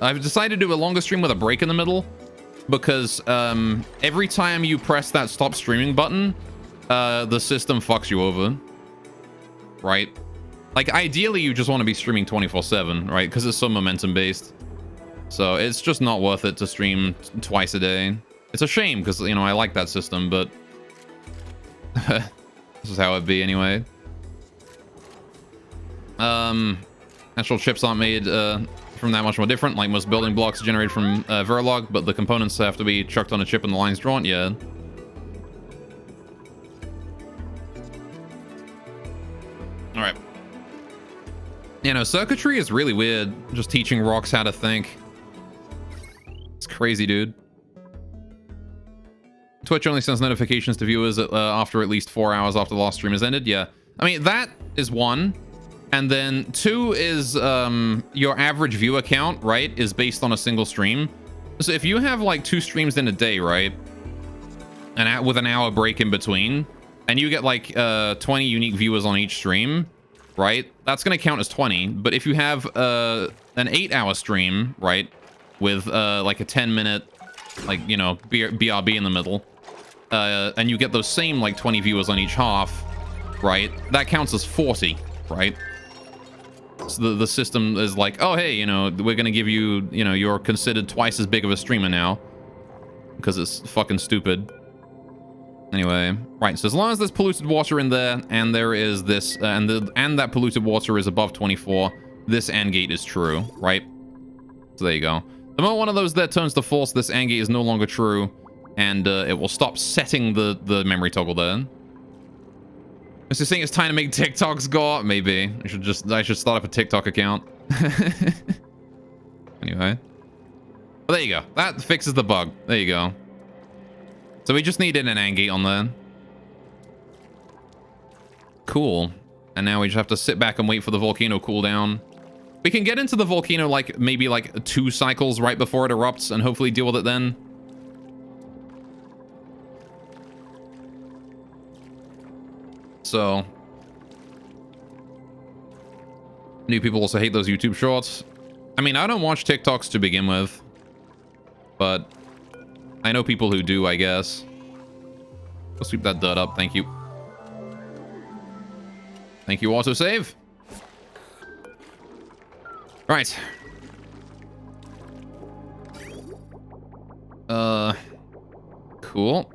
I've decided to do a longer stream with a break in the middle. Because, every time you press that stop streaming button, the system fucks you over. Right? Like, ideally, you just want to be streaming 24/7, right? Because it's so momentum-based. So, it's just not worth it to stream twice a day. It's a shame, because, you know, I like that system, but... this is how it'd be, anyway. Natural chips aren't made, from that much more different. Like, most building blocks are generated from, Verilog, but the components have to be chucked on a chip and the lines drawn. Yeah. Alright. You know, circuitry is really weird. Just teaching rocks how to think. It's crazy, dude. Twitch only sends notifications to viewers after at least 4 hours after the last stream has ended. Yeah. I mean, that is 1. And then 2 is your average viewer count, right, is based on a single stream. So if you have like 2 streams in a day, right, and with an hour break in between, and you get like 20 unique viewers on each stream, right, that's going to count as 20. But if you have an 8-hour stream, right, with like a 10-minute, like, you know, BRB in the middle, and you get those same like 20 viewers on each half, right, that counts as 40, right? So the system is like, oh, hey, you know, we're going to give you, you know, you're considered twice as big of a streamer now. Because it's fucking stupid. Anyway, right, so as long as there's polluted water in there, and there is this, and that polluted water is above 24, this AND gate is true, right? So there you go. The moment one of those there turns to false, this AND gate is no longer true, and it will stop setting the memory toggle there. Is this saying it's time to make TikToks go up? Maybe. I should start up a TikTok account. Anyway. Well, there you go. That fixes the bug. There you go. So we just needed an AND gate on there. Cool. And now we just have to sit back and wait for the volcano cooldown. We can get into the volcano like maybe like 2 cycles right before it erupts and hopefully deal with it then. So, new people also hate those YouTube shorts. I mean, I don't watch TikToks to begin with, but I know people who do, I guess. Go sweep that dirt up. Thank you. Thank you, autosave. Right. Cool. All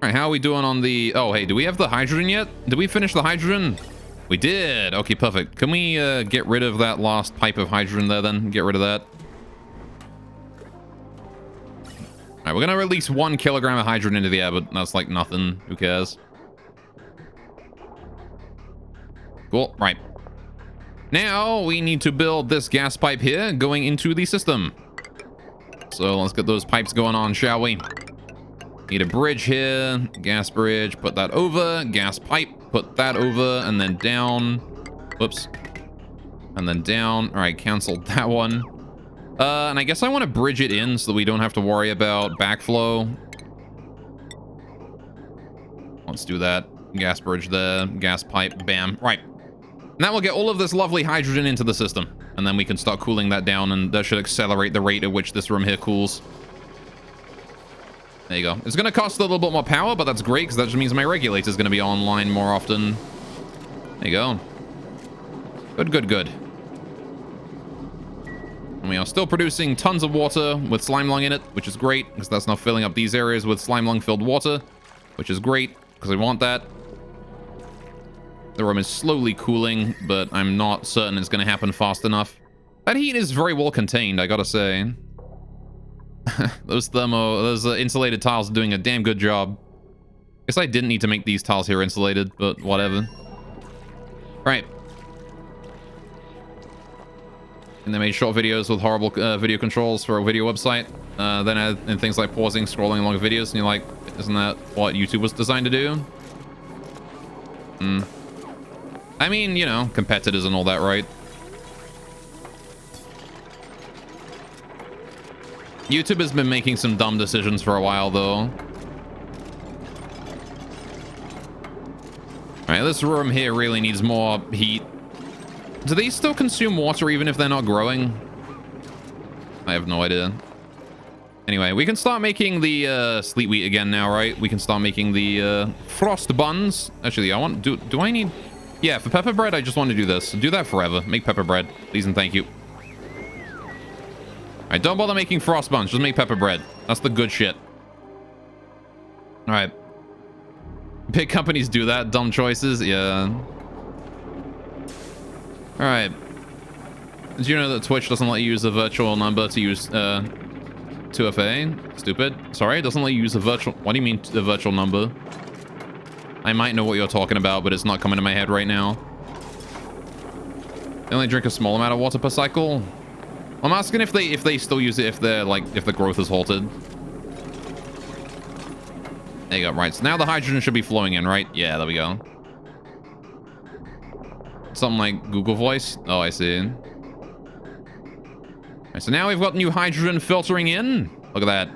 right, how are we doing on the... Oh, hey, do we have the hydrogen yet? Did we finish the hydrogen? We did. Okay, perfect. Can we get rid of that last pipe of hydrogen there then? Get rid of that. All right, we're gonna release 1 kilogram of hydrogen into the air, but that's like nothing. Who cares? Cool. Right. Now we need to build this gas pipe here going into the system. So let's get those pipes going on, shall we? Need a bridge here. Gas bridge. Put that over. Gas pipe. Put that over. And then down. Whoops. And then down. All right, canceled that one. And I guess I want to bridge it in so that we don't have to worry about backflow. Let's do that. Gas bridge there. Gas pipe. Bam. Right. And that will get all of this lovely hydrogen into the system. And then we can start cooling that down, and that should accelerate the rate at which this room here cools. There you go. It's going to cost a little bit more power, but that's great, because that just means my regulator is going to be online more often. There you go. Good, good, good. And we are still producing tons of water with slime lung in it, which is great, because that's now filling up these areas with slime lung filled water, which is great, because we want that. The room is slowly cooling, but I'm not certain it's going to happen fast enough. That heat is very well contained, I gotta say. those insulated tiles are doing a damn good job. Guess I didn't need to make these tiles here insulated, but whatever. Right. And they made short videos with horrible video controls for a video website. Then and things like pausing, scrolling along videos, and you're like, isn't that what YouTube was designed to do? Hmm. I mean, you know, competitors and all that, right? YouTube has been making some dumb decisions for a while, though. Alright, this room here really needs more heat. Do they still consume water even if they're not growing? I have no idea. Anyway, we can start making the sleet wheat again now, right? We can start making the frost buns. Actually, I want... Do I need... Yeah, for pepper bread, I just want to do this. Do that forever. Make pepper bread. Please and thank you. Alright, don't bother making frost buns. Just make pepper bread. That's the good shit. Alright. Big companies do that. Dumb choices. Yeah. Alright. Did you know that Twitch doesn't let you use a virtual number to use 2FA? Stupid. Sorry, it doesn't let you use a virtual... What do you mean the virtual number? I might know what you're talking about, but it's not coming to my head right now. They only drink a small amount of water per cycle. I'm asking if they still use it if the growth is halted. There you go. Right. So now the hydrogen should be flowing in, right? Yeah, there we go. Something like Google Voice. Oh, I see. Right, so now we've got new hydrogen filtering in. Look at that.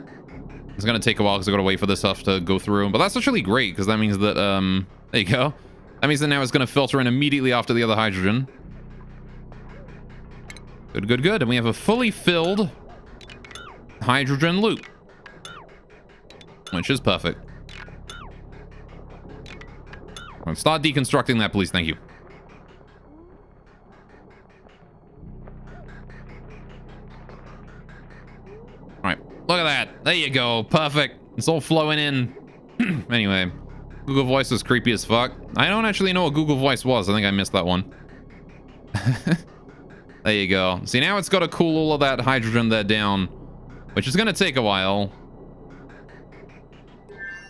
It's gonna take a while because I gotta wait for this stuff to go through. But that's actually great because that means that there you go. That means that now it's gonna filter in immediately after the other hydrogen. Good, good, good. And we have a fully filled hydrogen loop, which is perfect. Let's start deconstructing that, please. Thank you. All right, look at that. There you go. Perfect. It's all flowing in. Anyway, Google Voice is creepy as fuck. I don't actually know what Google Voice was. I think I missed that one. There you go. See, now it's got to cool all of that hydrogen there down, which is going to take a while,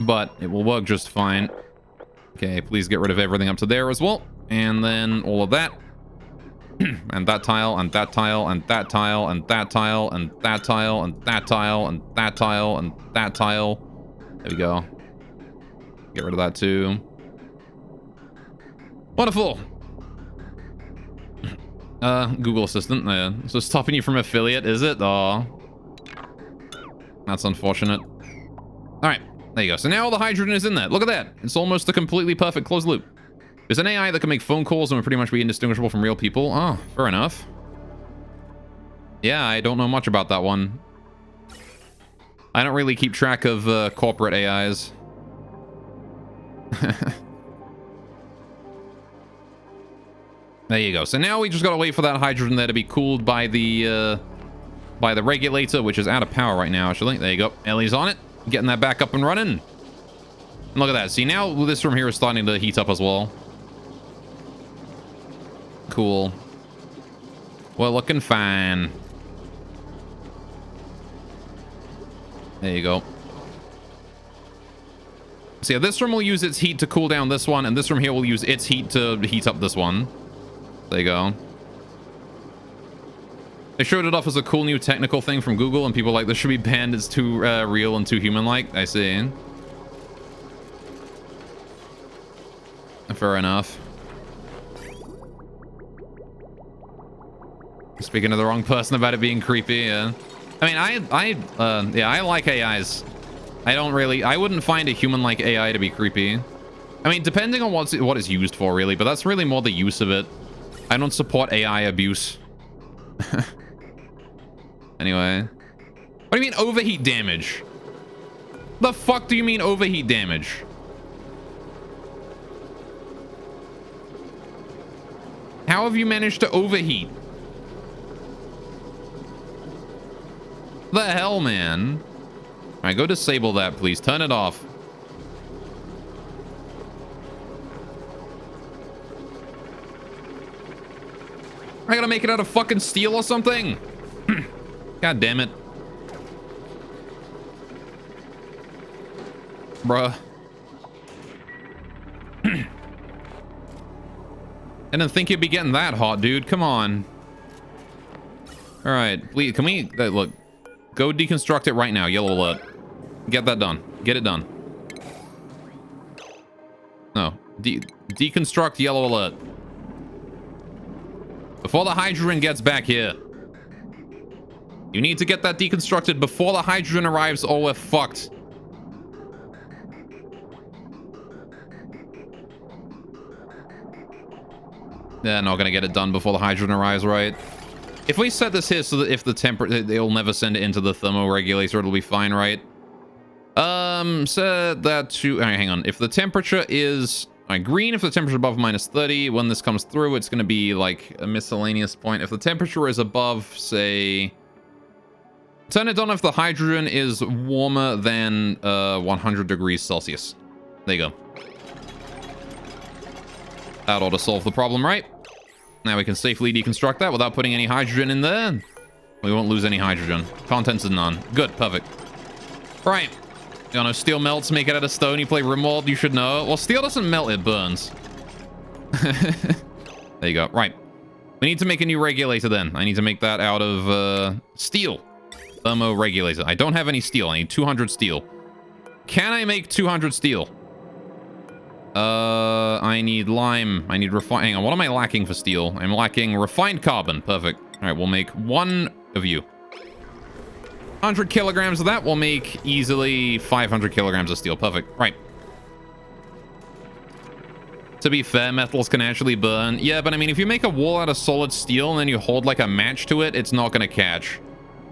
but it will work just fine. Okay, please get rid of everything up to there as well. And then all of that. And that tile, and that tile, and that tile, and that tile, and that tile, and that tile, and that tile, and that tile. There we go. Get rid of that too. Wonderful. Google Assistant. So stopping you from affiliate, is it? Oh, that's unfortunate. All right, there you go. So now all the hydrogen is in there. Look at that. It's almost a completely perfect closed loop. There's an AI that can make phone calls and would pretty much be indistinguishable from real people. Oh, fair enough. Yeah, I don't know much about that one. I don't really keep track of corporate AIs. There you go. So now we just gotta wait for that hydrogen there to be cooled by the regulator, which is out of power right now, actually. There you go. Ellie's on it. Getting that back up and running. And look at that. See, now this room here is starting to heat up as well. Cool. We're looking fine. There you go. So yeah, this room will use its heat to cool down this one, and this room here will use its heat to heat up this one. There you go. They showed it off as a cool new technical thing from Google, and people were like, this should be banned, it's too real and too human-like. I see. Fair enough. Speaking to the wrong person about it being creepy, yeah. I mean, I like AIs. I wouldn't find a human-like AI to be creepy. I mean, depending on what it's used for, really, but that's really more the use of it. I don't support AI abuse. Anyway. What do you mean overheat damage? The fuck do you mean overheat damage? How have you managed to overheat? The hell, man? All right, go disable that, please. Turn it off. I gotta make it out of fucking steel or something. God damn it. Bruh. I didn't think you'd be getting that hot, dude. Come on. All right, please, can we, look, go deconstruct it right now. Yellow alert. Get that done. Get it done. No, deconstruct yellow alert. Before the hydrogen gets back here. You need to get that deconstructed before the hydrogen arrives or we're fucked. They're not gonna get it done before the hydrogen arrives, right? If we set this here so that if the temperature, they'll never send it into the thermoregulator, it'll be fine, right? Set that to, all right, hang on. If the temperature is green, if the temperature above -30, when this comes through, it's gonna be like a miscellaneous point. If the temperature is above, say, turn it on if the hydrogen is warmer than 100 degrees Celsius. There you go. That ought to solve the problem, right? Now we can safely deconstruct that without putting any hydrogen in there. We won't lose any hydrogen. Contents are none. Good, perfect. Right. You know, steel melts, make it out of stone. You play RimWorld, you should know. Well, steel doesn't melt, it burns. There you go. Right. We need to make a new regulator then. I need to make that out of steel. Thermoregulator. I don't have any steel. I need 200 steel. Can I make 200 steel? I need lime. I need hang on, what am I lacking for steel? I'm lacking refined carbon. Perfect. All right, we'll make one of you. 100 kilograms of that will make easily 500 kilograms of steel. Perfect. Right. To be fair, metals can actually burn. Yeah, but I mean, if you make a wall out of solid steel and then you hold like a match to it, it's not gonna catch.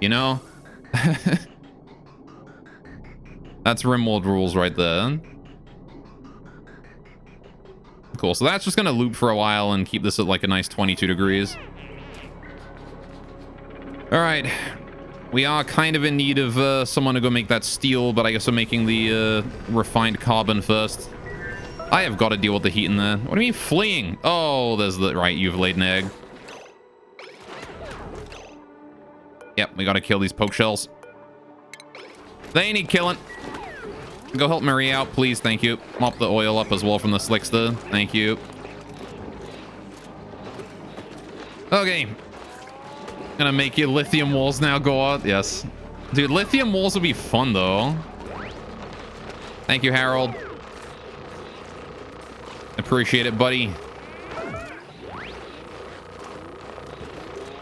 You know? That's RimWorld rules right there. Cool, so that's just gonna loop for a while and keep this at like a nice 22 degrees. All right, we are kind of in need of someone to go make that steel, but I guess I'm making the refined carbon first. I have got to deal with the heat in there. What do you mean fleeing? Oh, there's the, right, you've laid an egg. Yep, we got to kill these poke shells. They need killing. Go help Marie out, please. Thank you. Mop the oil up as well from the slickster. Thank you. Okay. Gonna make you lithium walls now go out. Yes. Dude, lithium walls would be fun, though. Thank you, Harold. Appreciate it, buddy.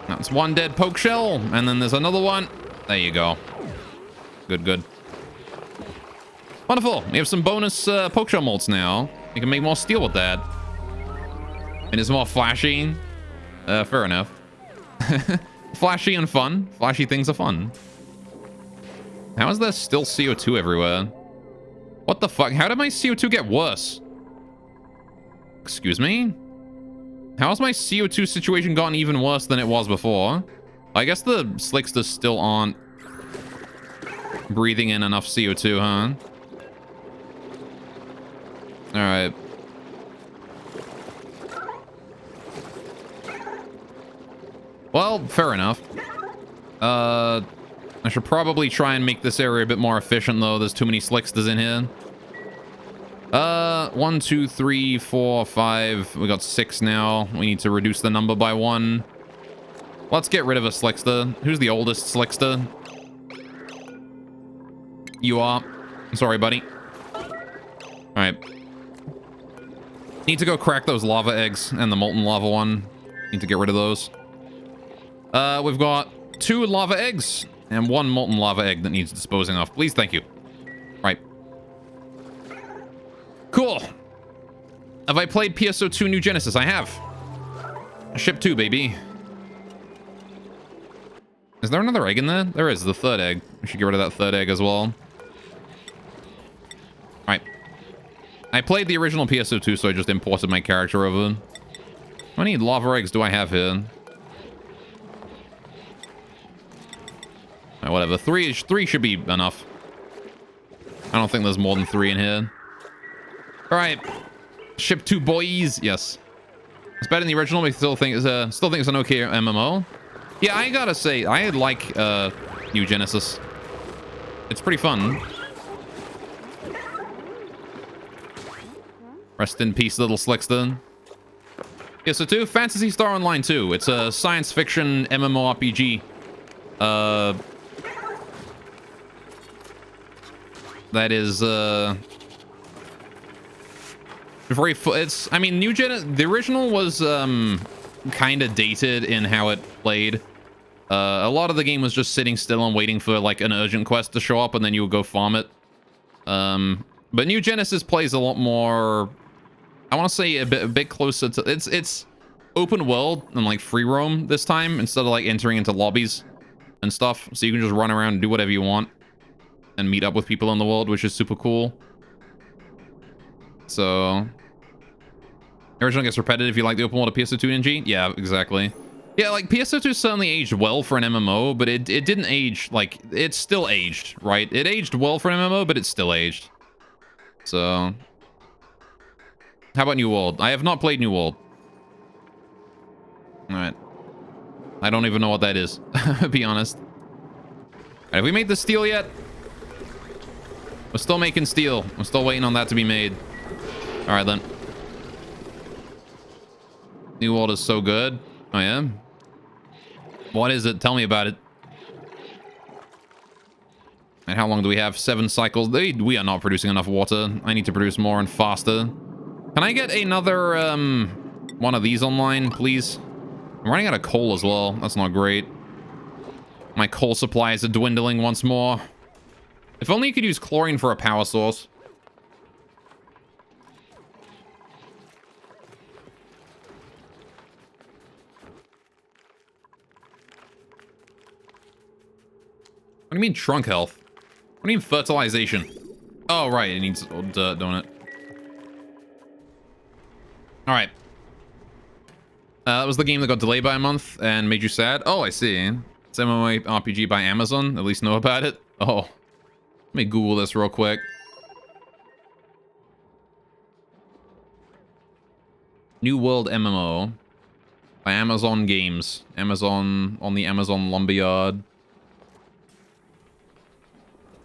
That's one dead poke shell. And then there's another one. There you go. Good, good. Wonderful. We have some bonus poke shell molds now. We can make more steel with that. And it's more flashy. Fair enough. Flashy and fun. Flashy things are fun. How is there still CO2 everywhere? What the fuck? How did my CO2 get worse? Excuse me? How's my CO2 situation gotten even worse than it was before? I guess the slicksters still aren't breathing in enough CO2, huh? Alright. Well, fair enough. I should probably try and make this area a bit more efficient, though. There's too many slicksters in here. 1, 2, 3, 4, 5. We got 6 now. We need to reduce the number by 1. Let's get rid of a slickster. Who's the oldest slickster? You are. Sorry, buddy. Alright. Need to go crack those lava eggs and the molten lava one. Need to get rid of those. We've got 2 lava eggs and 1 molten lava egg that needs disposing of. Please, thank you. Right. Cool. Have I played PSO2 New Genesis? I have. Ship 2, baby. Is there another egg in there? There is, the 3rd egg. We should get rid of that 3rd egg as well. Alright. I played the original PSO2, so I just imported my character over. How many lava eggs do I have here? Alright, whatever. 3 should be enough. I don't think there's more than 3 in here. Alright. Ship 2, boys. Yes. It's better than the original, but I still think it's an okay MMO. Yeah, I gotta say, I like New Genesis. It's pretty fun. Rest in peace, little slickster. Yeah, so 2, Phantasy Star Online 2. It's a science fiction MMORPG. That is, very, I mean, the original was, kind of dated in how it played. A lot of the game was just sitting still and waiting for, like, an urgent quest to show up, and then you would go farm it. But New Genesis plays a lot more, I want to say a bit closer to, it's open world and, like, free roam this time, instead of, like, entering into lobbies and stuff. So you can just run around and do whatever you want and meet up with people in the world, which is super cool. So the original gets repetitive if you like the open world of PSO2 NG. Yeah, exactly. Yeah, like PSO2 certainly aged well for an MMO, but it didn't age, like, it's still aged, right? It aged well for an MMO, but it's still aged. So how about New World? I have not played New World. Alright. I don't even know what that is, to be honest. Right, have we made the steel yet? We're still making steel. We're still waiting on that to be made. Alright then. New World is so good. Oh yeah? What is it? Tell me about it. And how long do we have? 7 cycles. We are not producing enough water. I need to produce more and faster. Can I get another one of these online, please? I'm running out of coal as well. That's not great. My coal supplies are dwindling once more. If only you could use chlorine for a power source. What do you mean trunk health? What do you mean fertilization? Oh, right. It needs dirt, don't it? All right. That was the game that got delayed by a month and made you sad. Oh, I see. It's MMORPG by Amazon. At least know about it. Oh. Let me Google this real quick. New World MMO by Amazon Games. Amazon on the Amazon Lumberyard.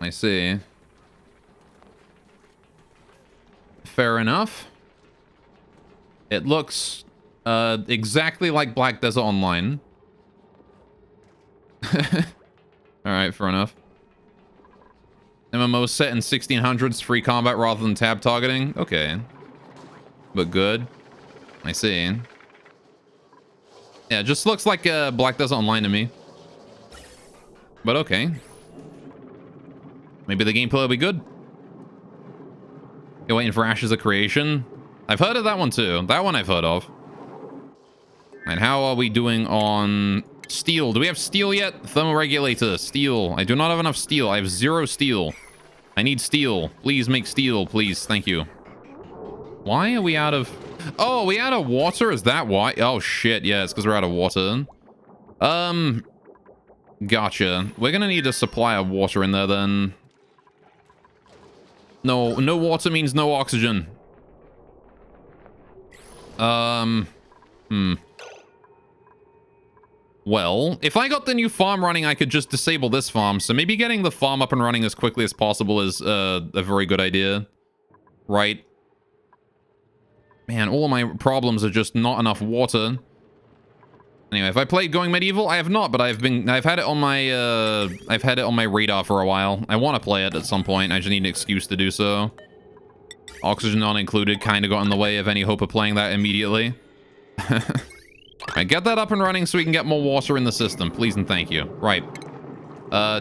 I see. Fair enough. It looks exactly like Black Desert Online. Alright, fair enough. MMO set in 1600s, free combat rather than tab targeting. Okay. But good. I see. Yeah, it just looks like Black Desert Online to me. But okay. Maybe the gameplay will be good. You're waiting for Ashes of Creation. I've heard of that one too. That one I've heard of. And how are we doing on steel? Do we have steel yet? Thermoregulator, steel. I do not have enough steel. I have 0 steel. I need steel. Please make steel, please. Thank you. Why are we out of... Oh, are we out of water? Is that why? Oh, shit. Yeah, it's because we're out of water. Gotcha. We're gonna need a supply of water in there, then. No water means no oxygen. Well, if I got the new farm running, I could just disable this farm. So maybe getting the farm up and running as quickly as possible is a very good idea. Right? Man, all of my problems are just not enough water. Anyway, have I played Going Medieval? I have not, but I've had it on my radar for a while. I want to play it at some point. I just need an excuse to do so. Oxygen not included kind of got in the way of any hope of playing that immediately. Alright, get that up and running so we can get more water in the system. Please and thank you. Right.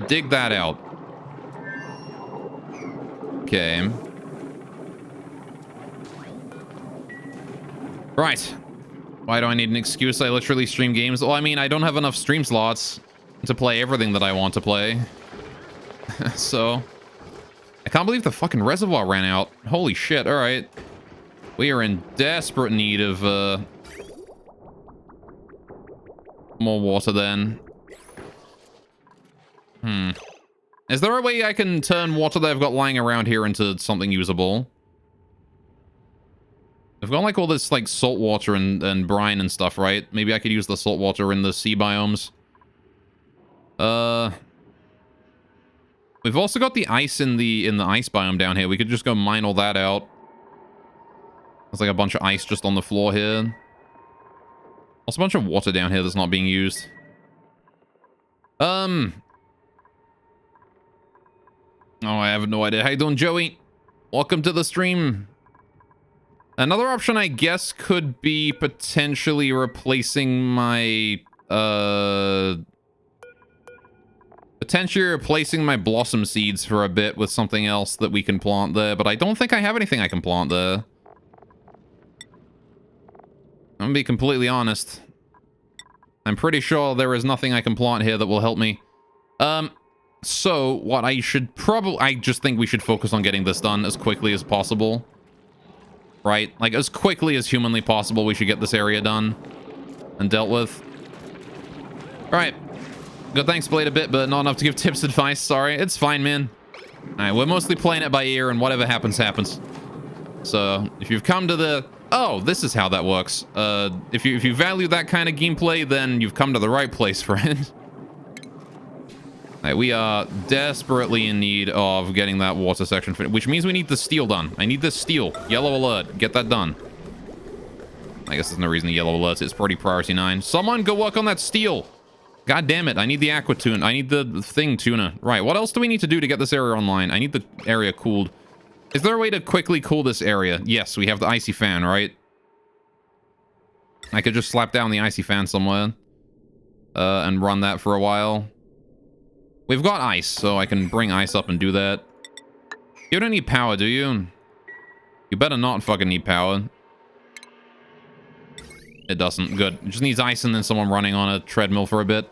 Dig that out. Okay. Right. Why do I need an excuse? I literally stream games. Well, I mean, I don't have enough stream slots to play everything that I want to play. So... I can't believe the fucking reservoir ran out. Holy shit, alright. We are in desperate need of, more water then. Is there a way I can turn water that I've got lying around here into something usable? I've got like all this like salt water and brine and stuff, right? Maybe I could use the salt water in the sea biomes. We've also got the ice in the ice biome down here. We could just go mine all that out. There's like a bunch of ice just on the floor here. Also a bunch of water down here that's not being used. Oh, I have no idea. How you doing, Joey? Welcome to the stream. Another option, I guess, could be potentially replacing my, blossom seeds for a bit with something else that we can plant there, but I don't think I have anything I can plant there. I'm gonna be completely honest. I'm pretty sure there is nothing I can plant here that will help me. So, what I should probably... I just think we should focus on getting this done as quickly as possible. Right? Like, as quickly as humanly possible, we should get this area done and dealt with. Alright. Good, thanks, played a bit, but not enough to give tips advice. Sorry. It's fine, man. Alright, we're mostly playing it by ear, and whatever happens, happens. So, if you've come to the... Oh, this is how that works. If you value that kind of gameplay, then you've come to the right place, friend. Alright, we are desperately in need of getting that water section finished, which means we need the steel done. I need this steel. Yellow alert. Get that done. I guess there's no reason to yellow alert. It's pretty priority 9. Someone go work on that steel. God damn it. I need the aqua tuna. I need the thing tuna. Right. What else do we need to do to get this area online? I need the area cooled. Is there a way to quickly cool this area? Yes, we have the icy fan, right? I could just slap down the icy fan somewhere. And run that for a while. We've got ice, so I can bring ice up and do that. You don't need power, do you? You better not fucking need power. It doesn't. Good. It just needs ice and then someone running on a treadmill for a bit.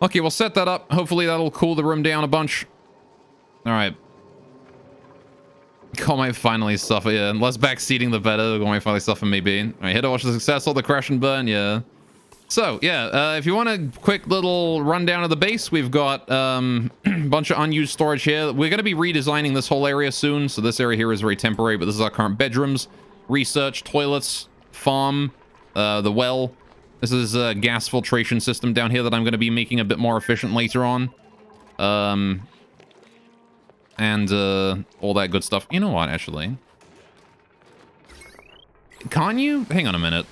Okay, we'll set that up. Hopefully that'll cool the room down a bunch. Alright. God might finally suffer, yeah. Less backseating, the better. God might finally suffer, maybe. Alright, here to watch the success or the crash and burn, yeah. So, yeah, if you want a quick little rundown of the base, we've got a bunch of unused storage here. We're going to be redesigning this whole area soon, so this area here is very temporary, but this is our current bedrooms, research, toilets, farm, the well. This is a gas filtration system down here that I'm going to be making a bit more efficient later on. And all that good stuff. You know what, actually? Can't you? Hang on a minute.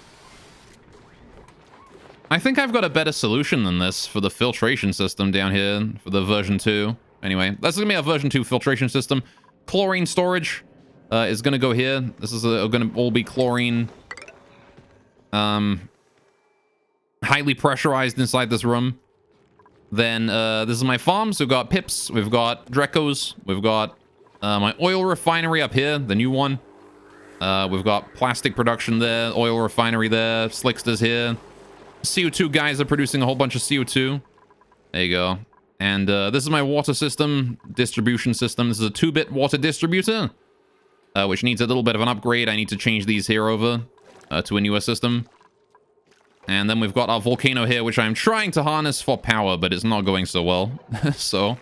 I think I've got a better solution than this for the filtration system down here for the version 2. Anyway, that's going to be our version 2 filtration system. Chlorine storage is going to go here. This is going to all be chlorine. Highly pressurized inside this room. Then this is my farm. So we've got pips. We've got Drecos. We've got my oil refinery up here, the new one. We've got plastic production there, oil refinery there, Slickster's here. CO2 guys are producing a whole bunch of CO2. There you go. And this is my water system, distribution system. This is a 2-bit water distributor. which needs a little bit of an upgrade. I need to change these here over to a newer system. And then we've got our volcano here, which I'm trying to harness for power, but it's not going so well. So,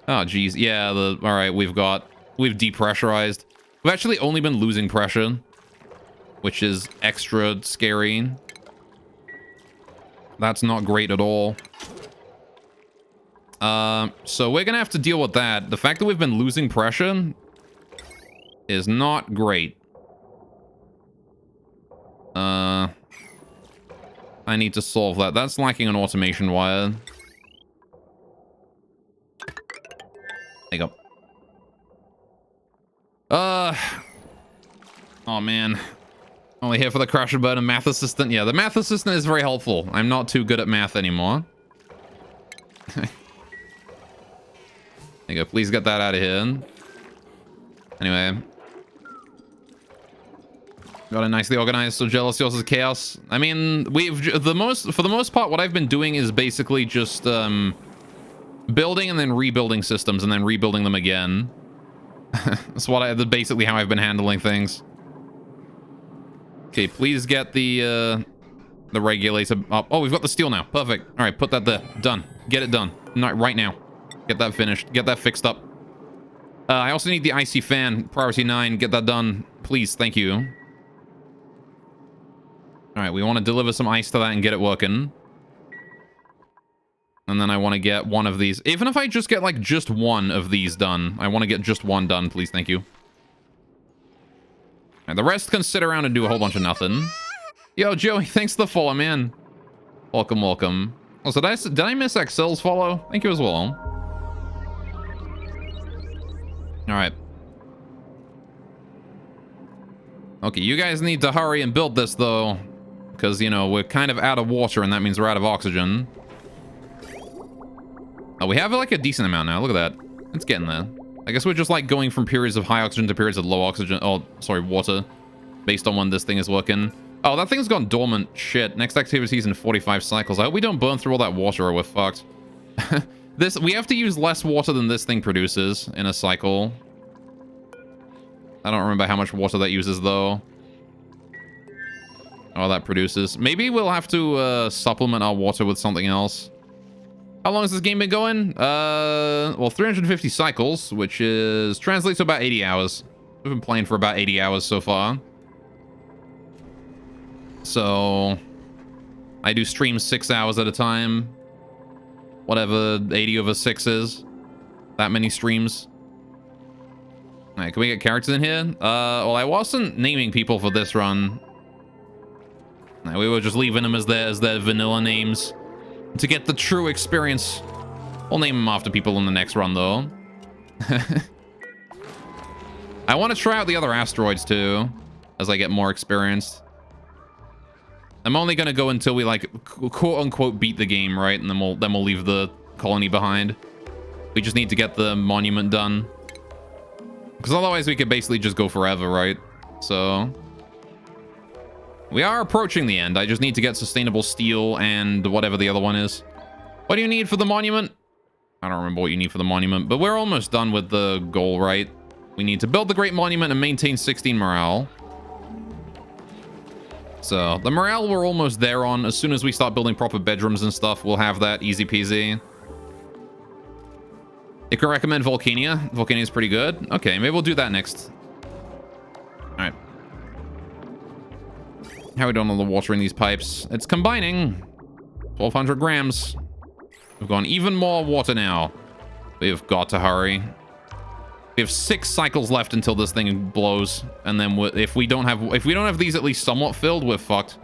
oh geez, yeah. All right, we've depressurized. We've actually only been losing pressure, which is extra scary. That's not great at all. So we're gonna have to deal with that. The fact that we've been losing pressure is not great. I need to solve that. That's lacking an automation wire. There you go. Oh man. Only here for the crash and burn and math assistant. Yeah, the math assistant is very helpful. I'm not too good at math anymore. There you go. Please get that out of here. Anyway. Got it nicely organized, so jealousy also is chaos. I mean, for the most part, what I've been doing is basically just building and then rebuilding systems and then rebuilding them again. That's basically how I've been handling things. Okay, please get the regulator up. Oh, we've got the steel now. Perfect. All right, put that there. Done. Get it done. Not right now. Get that finished. Get that fixed up. I also need the icy fan. Priority 9. Get that done. Please. Thank you. All right, we want to deliver some ice to that and get it working. And then I want to get one of these. Even if I just get, like, just one of these done. I want to get just one done, please. Thank you. And the rest can sit around and do a whole bunch of nothing. Yo, Joey, thanks for the follow, man. Welcome, welcome. Also, did I miss Excel's follow? Thank you as well. All right. Okay, you guys need to hurry and build this, though. Because, you know, we're kind of out of water, and that means we're out of oxygen. Oh, we have, like, a decent amount now. Look at that. It's getting there. I guess we're just, like, going from periods of high oxygen to periods of low oxygen. Oh, sorry, water. Based on when this thing is working. Oh, that thing's gone dormant. Shit. Next activity is in 45 cycles. I hope we don't burn through all that water or we're fucked. We have to use less water than this thing produces in a cycle. I don't remember how much water that uses, though. Oh, that produces. Maybe we'll have to supplement our water with something else. How long has this game been going? Well, 350 cycles, which translates to about 80 hours. We've been playing for about 80 hours so far. So, I do streams 6 hours at a time. Whatever 80 over 6 is. That many streams. Alright, can we get characters in here? Well, I wasn't naming people for this run. No, we were just leaving them as their vanilla names to get the true experience. We'll name them after people in the next run, though. I want to try out the other asteroids, too, as I get more experienced. I'm only going to go until we, like, quote-unquote beat the game, right? And then we'll leave the colony behind. We just need to get the monument done. Because otherwise we could basically just go forever, right? So... we are approaching the end. I just need to get sustainable steel and whatever the other one is. What do you need for the monument? I don't remember what you need for the monument, but we're almost done with the goal, right? We need to build the Great Monument and maintain 16 morale. So, the morale we're almost there on. As soon as we start building proper bedrooms and stuff, we'll have that easy peasy. You can recommend Volcania. Volcania is pretty good. Okay, maybe we'll do that next. All right. How are we doing on the water in these pipes? It's combining. 1,200 grams. We've gone even more water now. We've got to hurry. We have 6 cycles left until this thing blows, and then if we don't have these at least somewhat filled, we're fucked.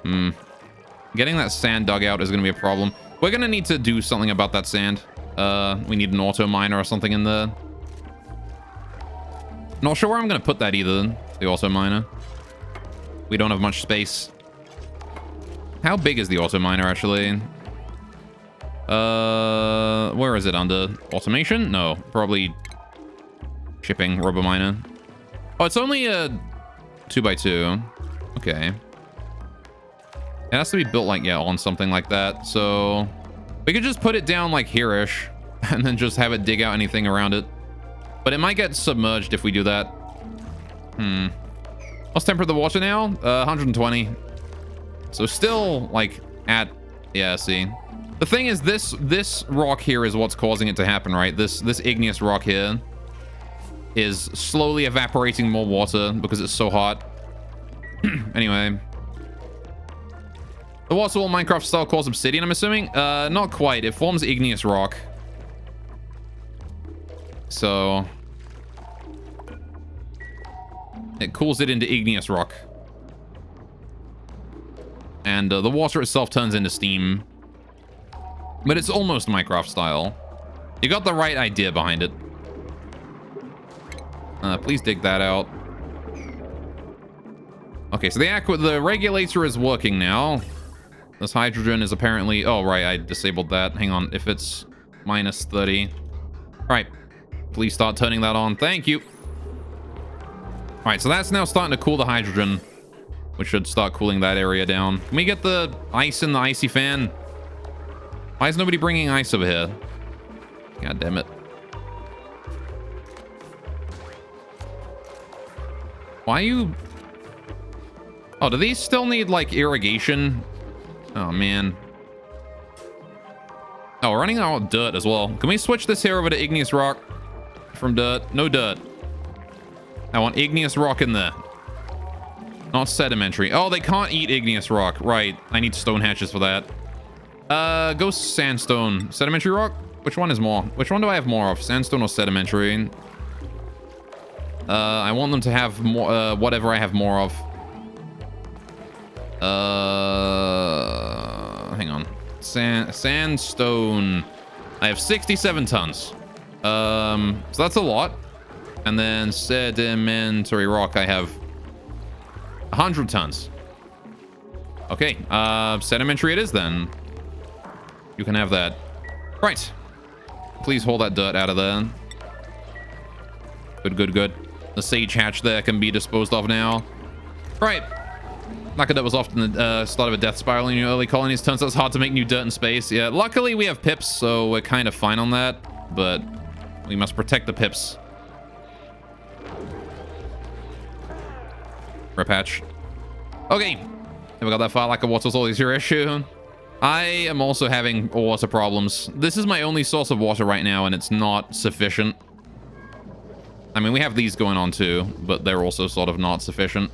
Getting that sand dug out is going to be a problem. We're going to need to do something about that sand. We need an auto miner or something in there. Not sure where I'm going to put that either, the auto miner. We don't have much space. How big is the auto miner, actually? Where is it? Under automation? No, probably shipping, rubber miner. Oh, it's only a 2x2. Okay. It has to be built like, yeah, on something like that. So we could just put it down like here-ish and then just have it dig out anything around it. But it might get submerged if we do that. What's temperature of the water now? 120. So still like at, yeah, see. The thing is, this rock here is what's causing it to happen, right? This igneous rock here is slowly evaporating more water because it's so hot. Anyway. The water will Minecraft style cause obsidian, I'm assuming? Not quite. It forms igneous rock. So it cools it into igneous rock. And the water itself turns into steam. But it's almost Minecraft style. You got the right idea behind it. Please dig that out. Okay, so the regulator is working now. This hydrogen is apparently... Oh, right, I disabled that. Hang on, if it's minus 30. All right, please start turning that on. Thank you. All right, so that's now starting to cool the hydrogen, which should start cooling that area down. Can we get the ice in the icy fan? Why is nobody bringing ice over here? God damn it. Why are you... Oh, do these still need, like, irrigation? Oh, man. Oh, we're running out of dirt as well. Can we switch this here over to igneous rock from dirt? No dirt. I want igneous rock in there. Not sedimentary. Oh, they can't eat igneous rock. Right. I need stone hatches for that. Go sandstone. Sedimentary rock? Which one is more? Which one do I have more of? Sandstone or sedimentary? I want them to have more, whatever I have more of. Hang on. Sandstone. I have 67 tons. So that's a lot. And then sedimentary rock, I have 100 tons. Okay. Sedimentary it is then. You can have that. Right. Please hold that dirt out of there. Good, good, good. The sage hatch there can be disposed of now. Right. Nakada was often the start of a death spiral in your early colonies. Turns out it's hard to make new dirt in space. Yeah, luckily we have pips, so we're kind of fine on that. But we must protect the pips. Rip hatch. Okay. Never got that far. Lack of water is always your issue. I am also having water problems. This is my only source of water right now, and it's not sufficient. I mean, we have these going on too, but they're also sort of not sufficient.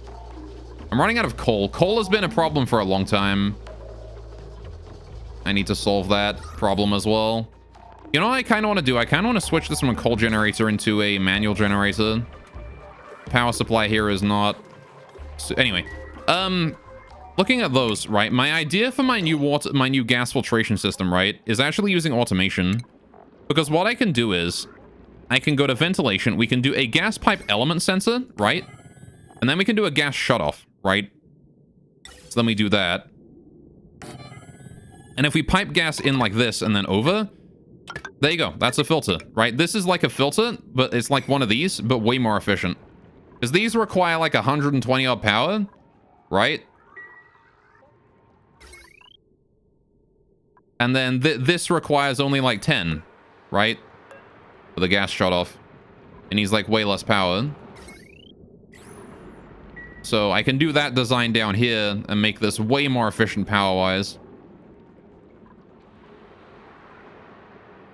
I'm running out of coal. Coal has been a problem for a long time. I need to solve that problem as well. You know what I kind of want to do? I kind of want to switch this from a coal generator into a manual generator. Power supply here is not... So, anyway, looking at those, right? My idea for my new gas filtration system, right, is actually using automation. Because what I can do is I can go to ventilation. We can do a gas pipe element sensor, right? And then we can do a gas shutoff, right? So then we do that. And if we pipe gas in like this and then over, there you go. That's a filter, right? This is like a filter, but it's like one of these, but way more efficient. Because these require like 120 odd power, right? And then this requires only like 10, right? For the gas shut off. And he's like way less power. So I can do that design down here and make this way more efficient power-wise.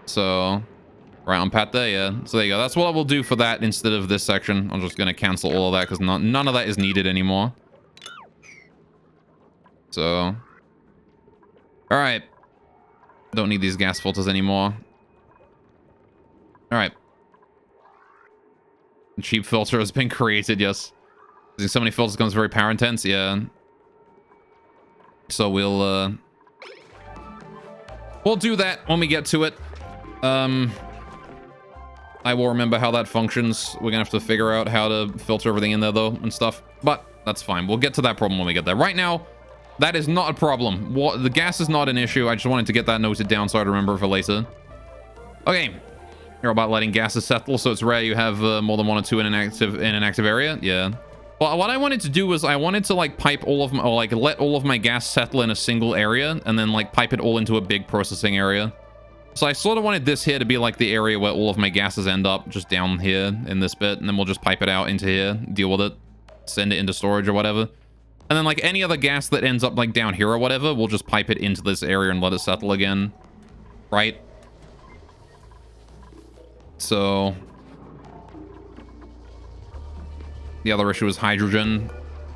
So, right on pat there, yeah. So there you go. That's what I will do for that instead of this section. I'm just going to cancel all of that because none of that is needed anymore. So, all right. Don't need these gas filters anymore. All right. A cheap filter has been created, yes. Using so many filters becomes very power intense, yeah. So we'll do that when we get to it. I will remember how that functions. We're gonna have to figure out how to filter everything in there though and stuff. But that's fine. We'll get to that problem when we get there. Right now, that is not a problem. The gas is not an issue. I just wanted to get that noted down so I remember for later. Okay. You're about letting gases settle, so it's rare you have more than one or two in an active area. Yeah. Well, what I wanted to do was I wanted to like pipe all of my, or like let all of my gas settle in a single area and then like pipe it all into a big processing area. So I sort of wanted this here to be like the area where all of my gases end up, just down here in this bit, and then we'll just pipe it out into here, deal with it, send it into storage or whatever. And then like any other gas that ends up like down here or whatever, we'll just pipe it into this area and let it settle again, right? So the other issue is hydrogen.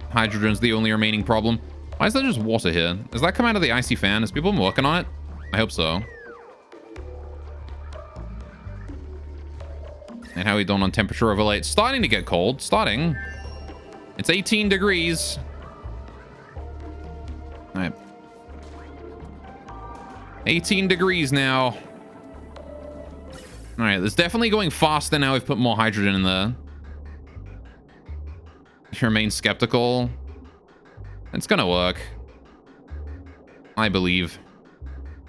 Hydrogen's the only remaining problem. Why is there just water here? Does that come out of the icy fan? Is people been working on it? I hope so. And how are we doing on temperature overlay? It's starting to get cold. Starting. It's 18 degrees. All right. 18 degrees now. All right, it's definitely going faster now we've put more hydrogen in there. Remain skeptical. It's gonna work. I believe.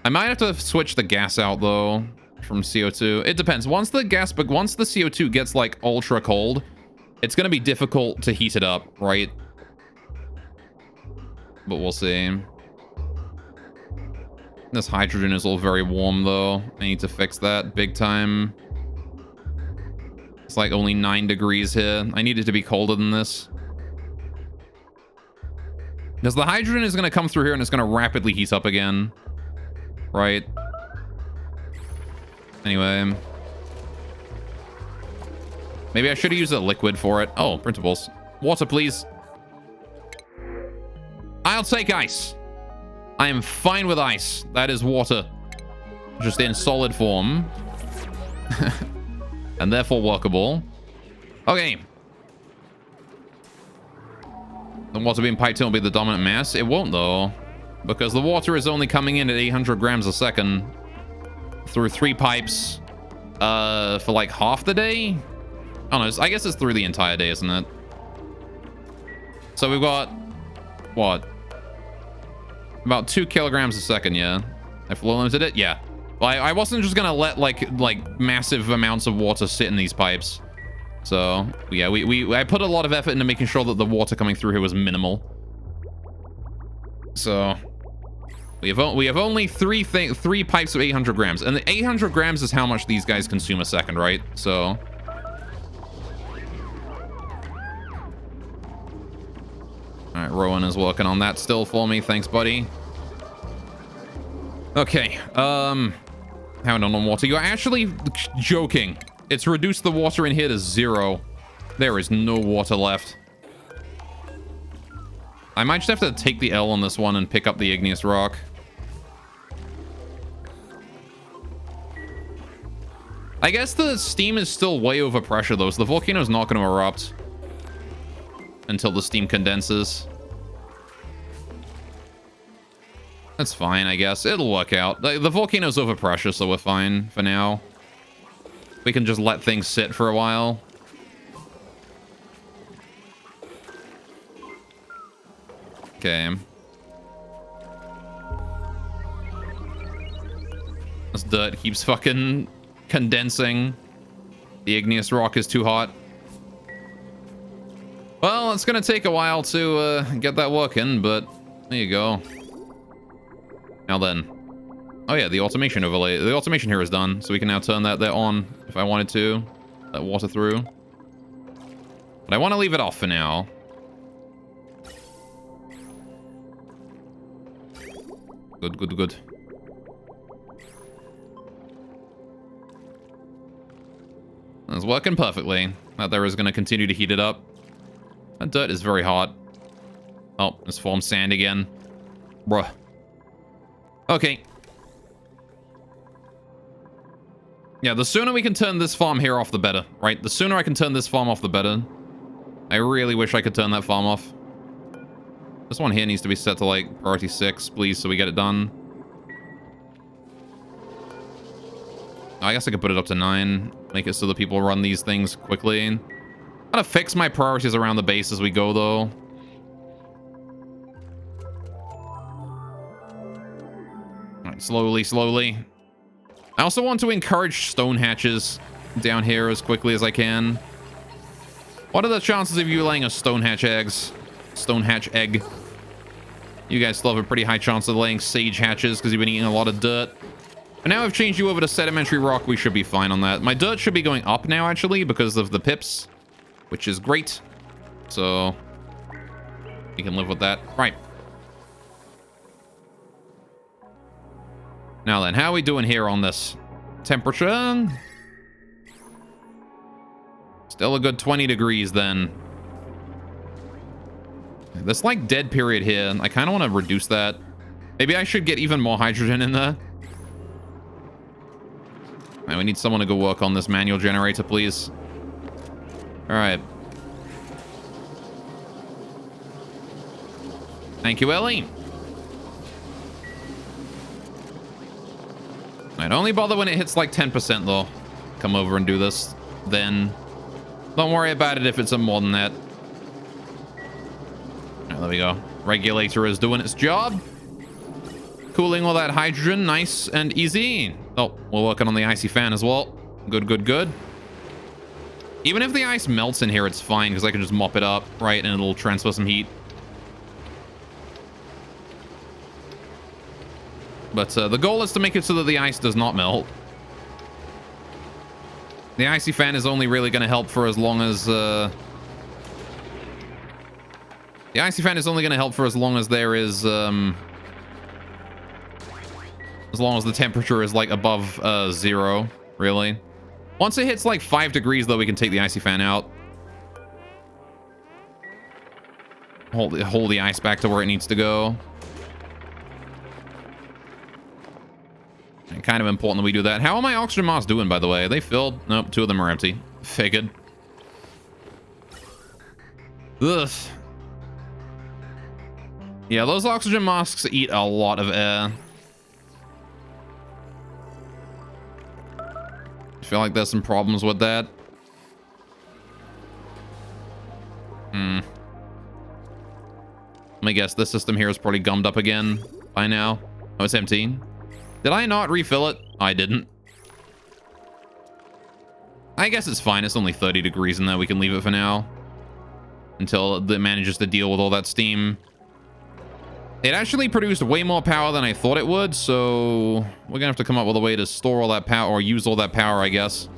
I might have to switch the gas out though from CO2. It depends. Once the CO2 gets like ultra cold, it's gonna be difficult to heat it up, right? But we'll see. This hydrogen is all very warm though. I need to fix that big time. It's like only 9 degrees here. I need it to be colder than this. Because the hydrogen is going to come through here and it's going to rapidly heat up again. Right? Anyway. Maybe I should have used a liquid for it. Oh, printables. Water, please. I'll take ice. I am fine with ice. That is water. Just in solid form. And therefore workable. Okay. The water being piped in will be the dominant mass. It won't though, because the water is only coming in at 800 grams a second through 3 pipes for like half the day. I don't know. I guess it's through the entire day, isn't it? So we've got what? About 2 kilograms a second, yeah. I flow limited it, yeah. Well, I wasn't just gonna let like massive amounts of water sit in these pipes. So yeah, I put a lot of effort into making sure that the water coming through here was minimal. So we have only three pipes of 800 grams, and the 800 grams is how much these guys consume a second, right? So all right, Rowan is working on that still for me. Thanks, buddy. Okay, how on water? You're actually joking. It's reduced the water in here to 0. There is no water left. I might just have to take the L on this one and pick up the igneous rock. I guess the steam is still way over pressure though, so the volcano's not going to erupt until the steam condenses. That's fine, I guess. It'll work out. The volcano's over pressure, so we're fine for now. We can just let things sit for a while. Okay. This dirt keeps fucking condensing. The igneous rock is too hot. Well, it's gonna take a while to get that working, but there you go. Now then. Oh yeah, the automation overlay. The automation here is done, so we can now turn that there on if I wanted to. Let water through. But I want to leave it off for now. Good, good, good. It's working perfectly. That there is going to continue to heat it up. That dirt is very hot. Oh, it's formed sand again. Bruh. Okay. Yeah, the sooner we can turn this farm here off, the better, right? The sooner I can turn this farm off, the better. I really wish I could turn that farm off. This one here needs to be set to, like, priority 6, please, so we get it done. I guess I could put it up to 9. Make it so that people run these things quickly. I'm gonna fix my priorities around the base as we go, though. Alright, slowly, slowly. I also want to encourage stone hatches down here as quickly as I can. What are the chances of you laying a stone hatch egg? You guys still have a pretty high chance of laying sage hatches because you've been eating a lot of dirt. But now I've changed you over to sedimentary rock. We should be fine on that. My dirt should be going up now, actually, because of the pips, which is great. So you can live with that. Right. Now then, how are we doing here on this temperature? Still a good 20 degrees then. This like dead period here. I kind of want to reduce that. Maybe I should get even more hydrogen in there. All right, we need someone to go work on this manual generator, please. All right. Thank you, Ellie. I'd only bother when it hits like 10% though. Come over and do this. Then don't worry about it if it's more than that. All right, there we go. Regulator is doing its job. Cooling all that hydrogen, nice and easy. Oh, we're working on the icy fan as well. Good, good, good. Even if the ice melts in here, it's fine because I can just mop it up, right? And it'll transfer some heat. But the goal is to make it so that the ice does not melt. The icy fan is only really going to help for as long as... the icy fan is only going to help for as long as there is... as long as the temperature is like above 0, really. Once it hits like 5 degrees, though, we can take the icy fan out. Hold the ice back to where it needs to go. And kind of important that we do that. How are my oxygen masks doing, by the way? Are they filled? Nope, 2 of them are empty. Figured. Ugh. Yeah, those oxygen masks eat a lot of air. I feel like there's some problems with that. Let me guess, this system here is probably gummed up again by now. Oh, it's empty. Did I not refill it? I didn't. I guess it's fine. It's only 30 degrees in there. We can leave it for now. Until it manages to deal with all that steam. It actually produced way more power than I thought it would, so we're gonna have to come up with a way to store all that power, or use all that power, I guess.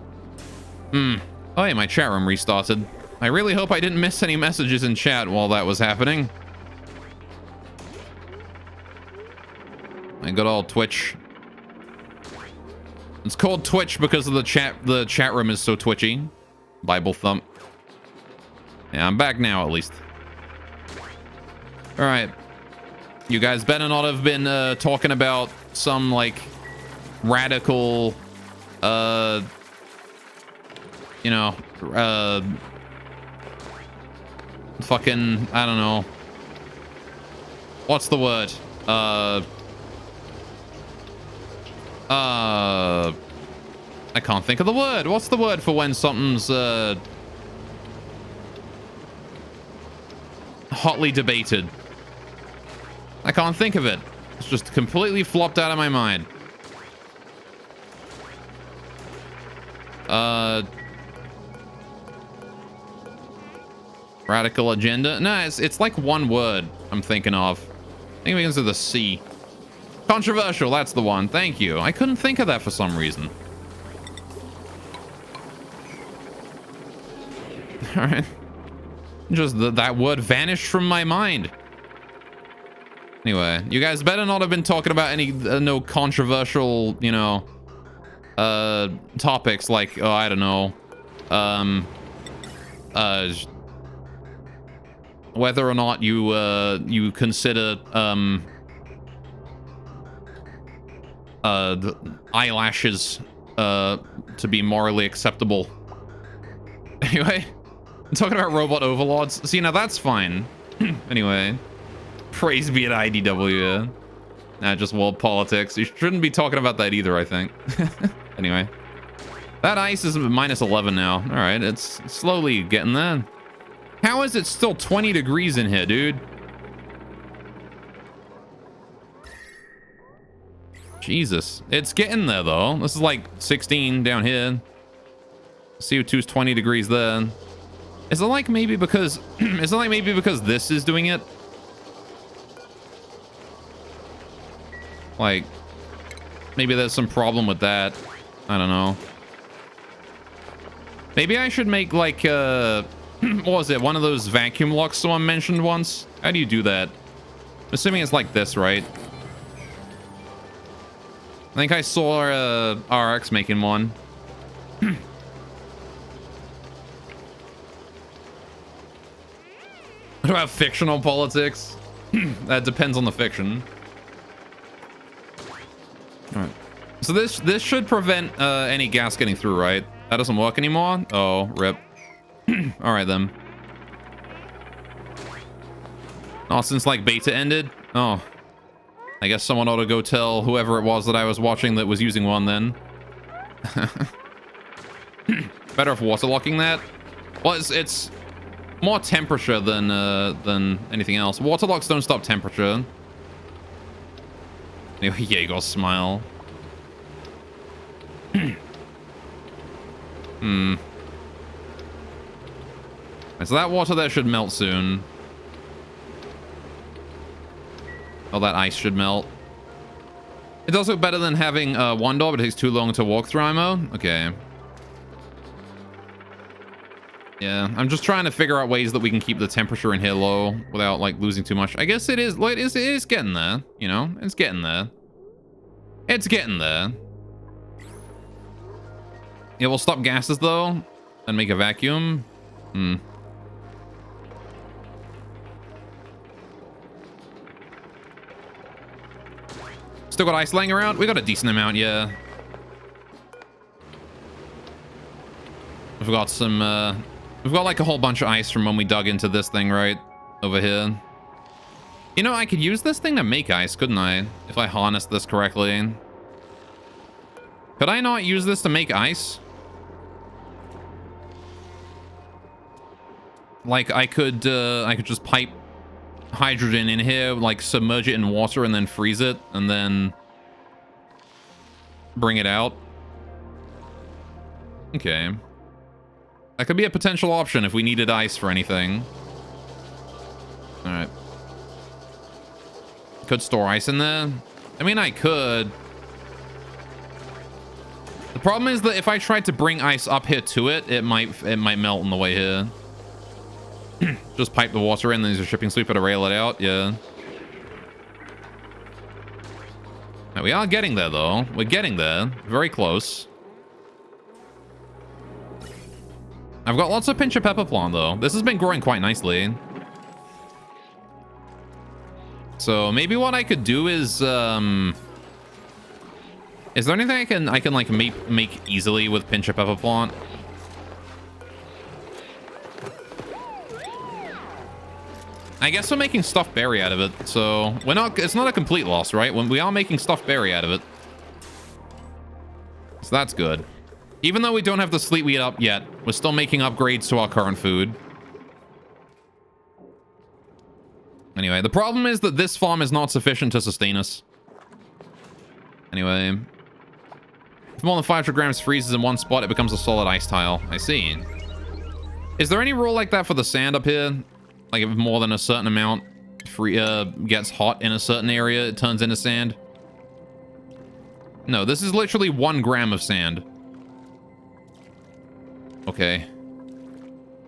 Oh yeah, my chat room restarted. I really hope I didn't miss any messages in chat while that was happening. My good old Twitch. It's called Twitch because of the chat room is so twitchy. Bible thump. Yeah, I'm back now at least. All right. You guys better not have been talking about some like radical you know, fucking, I don't know. What's the word? I can't think of the word. What's the word for when something's hotly debated? I can't think of it. It's just completely flopped out of my mind. Radical agenda? No, it's like one word I'm thinking of. I think it begins with a C. Controversial, that's the one. Thank you. I couldn't think of that for some reason. All right. Just that word vanished from my mind. Anyway, you guys better not have been talking about any no controversial, you know, topics like, oh, I don't know, whether or not you you consider the eyelashes to be morally acceptable. Anyway, I'm talking about robot overlords. See, now that's fine. Anyway. Praise be at IDW. Nah, just world politics. You shouldn't be talking about that either, I think. Anyway. That ice is minus 11 now. All right, it's slowly getting there. How is it still 20 degrees in here, dude? Jesus. It's getting there, though. This is like 16 down here. CO2's 20 degrees there. Is it like maybe because... is it like maybe because this is doing it? Like, Maybe there's some problem with that. I don't know. Maybe I should make like what was it? One of those vacuum locks someone mentioned once. How do you do that? I'm assuming it's like this, right? I think I saw RX making one. What about fictional politics? That depends on the fiction. All right. So this should prevent any gas getting through, right? That doesn't work anymore? Oh, rip. All right, then. Oh, since like beta ended? Oh. I guess someone ought to go tell whoever it was that I was watching that was using one then. Better off waterlocking that. Well, it's more temperature than anything else. Waterlocks don't stop temperature. Anyway, yeah, you gotta smile. So that water there should melt soon. Oh, that ice should melt. It's also better than having one door, but it takes too long to walk through IMO. Okay. Yeah, I'm just trying to figure out ways that we can keep the temperature in here low without like losing too much. I guess it is. Like, it is getting there. You know, it's getting there. It's getting there. Yeah, we'll stop gases though and make a vacuum. Still got ice laying around? We got a decent amount, yeah. We've got some, we've got like a whole bunch of ice from when we dug into this thing right over here. You know, I could use this thing to make ice, couldn't I? If I harnessed this correctly. Could I not use this to make ice? Like I could just pipe hydrogen in here, like submerge it in water and then freeze it and then bring it out. Okay. That could be a potential option if we needed ice for anything. All right. Could store ice in there. I mean, I could. The problem is that if I tried to bring ice up here to it, it might melt on the way here. Just pipe the water in, then use a shipping sweeper to rail it out. Yeah. Now, we are getting there, though. We're getting there. Very close. I've got lots of pinch of pepper plant, though. This has been growing quite nicely. So maybe what I could do is there anything I can like make easily with pinch of pepper plant? I guess we're making stuffed berry out of it, so we're not. It's not a complete loss, right? When we are making stuffed berry out of it, so that's good. Even though we don't have the sleet wheat up yet, we're still making upgrades to our current food. Anyway, the problem is that this farm is not sufficient to sustain us. Anyway, if more than 500 grams freezes in one spot, it becomes a solid ice tile. I see. Is there any rule like that for the sand up here? Like if more than a certain amount gets hot in a certain area, it turns into sand? No, this is literally 1 gram of sand. Okay.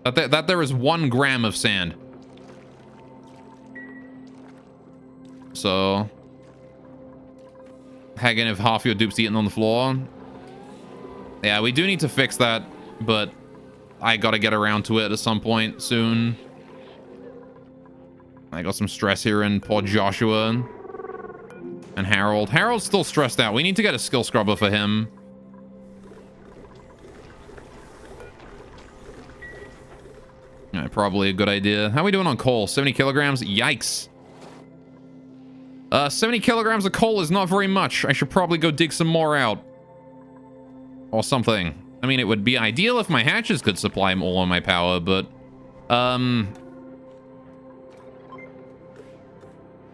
That there is 1 gram of sand. So, Hagen, if half your dupe's eaten on the floor. Yeah, we do need to fix that, but I gotta get around to it at some point soon. I got some stress here in poor Joshua and Harold. Harold's still stressed out. We need to get a skill scrubber for him. Yeah, probably a good idea. How are we doing on coal? 70 kilograms? Yikes. 70 kilograms of coal is not very much. I should probably go dig some more out. Or something. I mean, it would be ideal if my hatches could supply all of my power, but...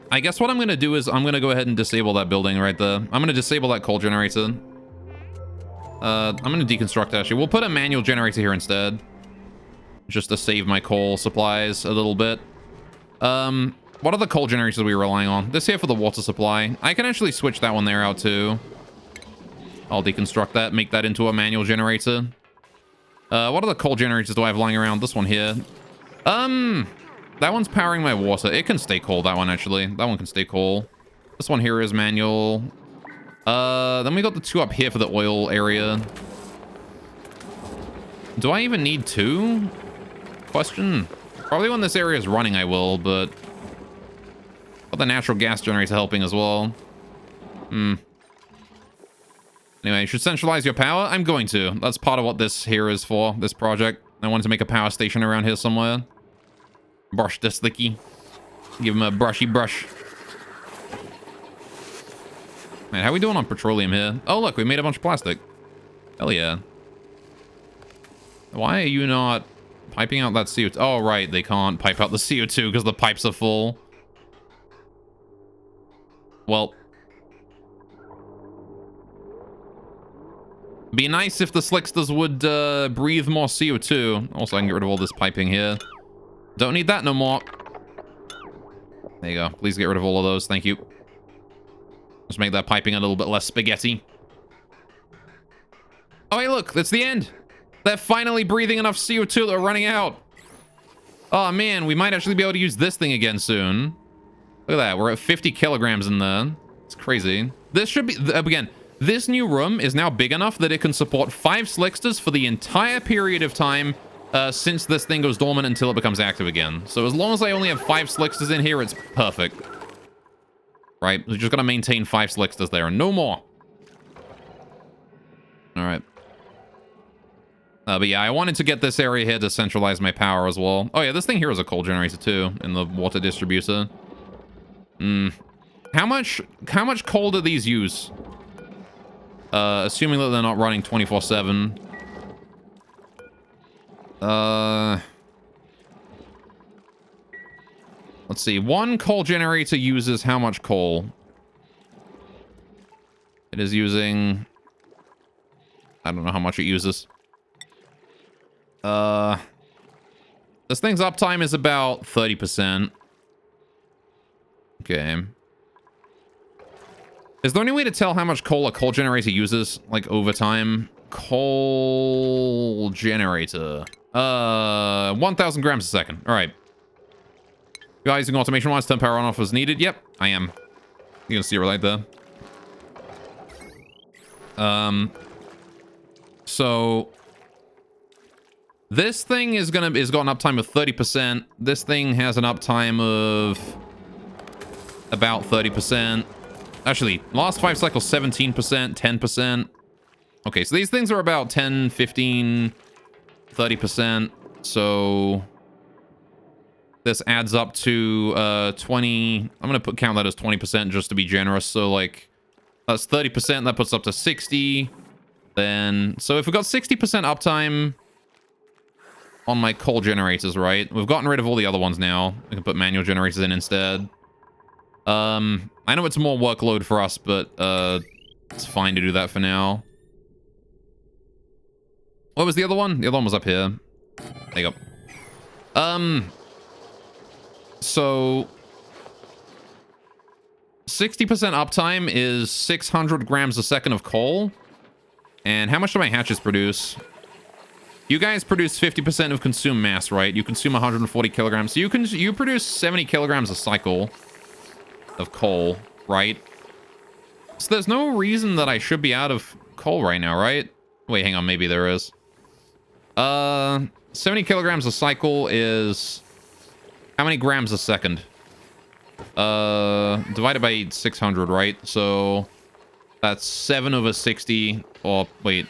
I guess what I'm going to do is I'm going to go ahead and disable that building right there. I'm going to disable that coal generator. I'm going to deconstruct, actually. We'll put a manual generator here instead. Just to save my coal supplies a little bit. What are the coal generators we relying on? This here for the water supply. I can actually switch that one there out too. I'll deconstruct that, make that into a manual generator. What other coal generators do I have lying around? This one here. That one's powering my water. It can stay coal, that one, actually. That one can stay coal. This one here is manual. Then we got the 2 up here for the oil area. Do I even need 2? Question. Probably when this area is running, I will, but... got the natural gas generator helping as well. Anyway, you should centralize your power. I'm going to. That's part of what this here is for, this project. I wanted to make a power station around here somewhere. Brush this thicky. Give him a brushy brush. Man, how are we doing on petroleum here? Oh, look, we made a bunch of plastic. Hell yeah. Why are you not piping out that CO2? Oh, right, they can't pipe out the CO2 because the pipes are full. Well... be nice if the slicksters would breathe more CO2. Also, I can get rid of all this piping here. Don't need that no more. There you go. Please get rid of all of those. Thank you. Just make that piping a little bit less spaghetti. Oh, hey, look. That's the end. They're finally breathing enough CO2 that we're running out. Oh, man. We might actually be able to use this thing again soon. Look at that. We're at 50 kilograms in there. It's crazy. This should be... again... this new room is now big enough that it can support 5 slicksters for the entire period of time since this thing goes dormant until it becomes active again. So as long as I only have 5 slicksters in here, it's perfect. Right? We're just going to maintain 5 slicksters there and no more. All right. But yeah, I wanted to get this area here to centralize my power as well. Oh yeah, this thing here is a coal generator too in the water distributor. How much coal do these use? Assuming that they're not running 24/7. Let's see. One coal generator uses how much coal? It is using... I don't know how much it uses. This thing's uptime is about 30%. Okay. Is there any way to tell how much coal a coal generator uses, like, over time? Coal generator. 1,000 grams a second. All right. You are using automation wise, turn power on off as needed. Yep, I am. You can see it right there. So this thing is got an uptime of 30%. This thing has an uptime of about 30%. Actually, last 5 cycles, 17%, 10%. Okay, so these things are about 10, 15, 30%. So this adds up to 20. I'm going to count that as 20% just to be generous. So, like, that's 30%. That puts up to 60. Then, so if we've got 60% uptime on my coal generators, right? We've gotten rid of all the other ones now. We can put manual generators in instead. I know it's more workload for us, but it's fine to do that for now. What was the other one? The other one was up here. There you go. So 60% uptime is 600 grams a second of coal. And how much do my hatches produce? You guys produce 50% of consumed mass, right? You consume 140 kilograms. So you produce 70 kilograms a cycle of coal, right? So there's no reason that I should be out of coal right now, right? Wait, hang on, maybe there is. 70 kilograms a cycle is how many grams a second? Divided by 600, right? So that's 7 over 60, or wait.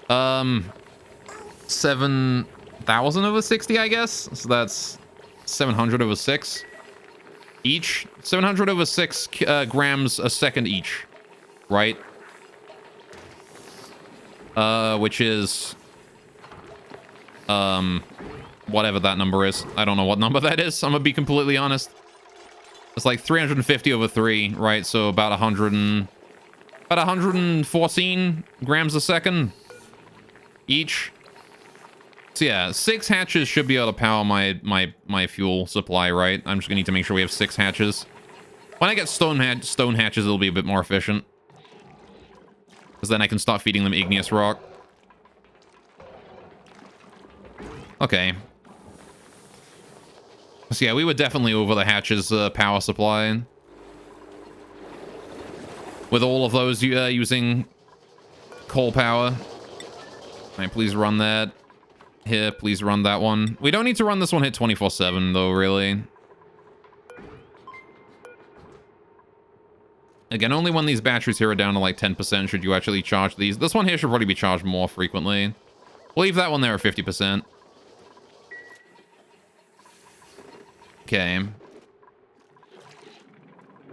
7,000 over 60, I guess. So that's 700 over 6 each. 700 over 6 grams a second each, right? Which is whatever that number is. I don't know what number that is. I'm gonna be completely honest. It's like 350 over 3, right? So about 114 grams a second each. So yeah, 6 hatches should be able to power my fuel supply, right? I'm just gonna need to make sure we have 6 hatches. When I get stone hatches, it'll be a bit more efficient. Because then I can start feeding them igneous rock. Okay. So yeah, we were definitely over the hatches power supply. With all of those using coal power. Alright, please run that. Here, please run that one. We don't need to run this one hit 24/7 though, really. Again, only when these batteries here are down to like 10% should you actually charge these. This one here should probably be charged more frequently. We'll leave that one there at 50%. Okay.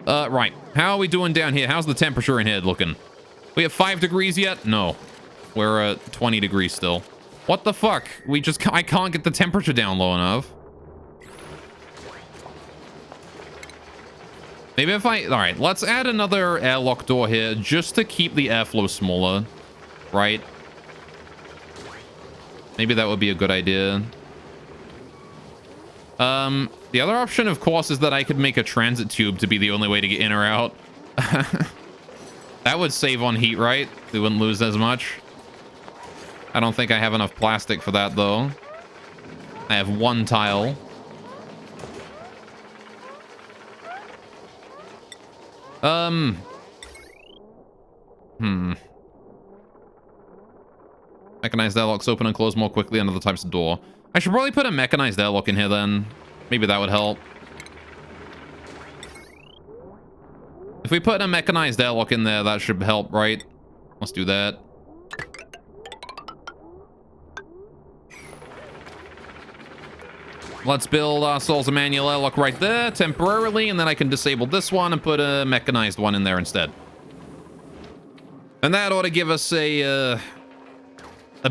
Right. How are we doing down here? How's the temperature in here looking? We have 5 degrees yet? No. We're at 20 degrees still. What the fuck? I can't get the temperature down low enough. Maybe if all right, let's add another airlock door here just to keep the airflow smaller, right? Maybe that would be a good idea. The other option, of course, is that I could make a transit tube to be the only way to get in or out. That would save on heat, right? We wouldn't lose as much. I don't think I have enough plastic for that, though. I have 1 tile. Mechanized airlocks open and close more quickly under the types of door. I should probably put a mechanized airlock in here then. Maybe that would help. If we put a mechanized airlock in there, that should help, right? Let's do that. Let's build ourselves a manual airlock right there temporarily, and then I can disable this one and put a mechanized one in there instead. And that ought to give us a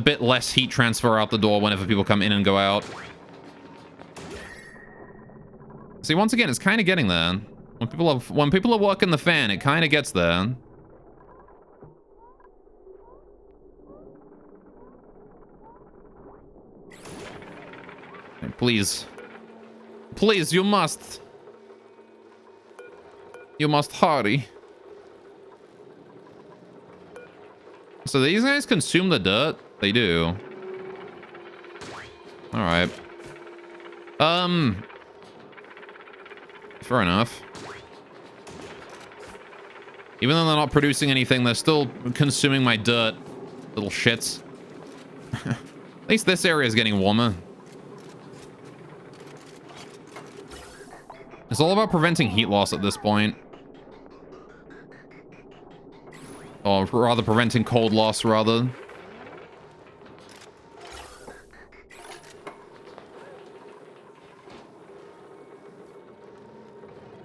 bit less heat transfer out the door whenever people come in and go out. See, once again, it's kind of getting there. When people are working the fan, it kind of gets there. Please. Please, you must. You must hurry. So these guys consume the dirt? They do. Alright. Fair enough. Even though they're not producing anything, they're still consuming my dirt. Little shits. At least this area is getting warmer. It's all about preventing heat loss at this point. Or rather, preventing cold loss, rather.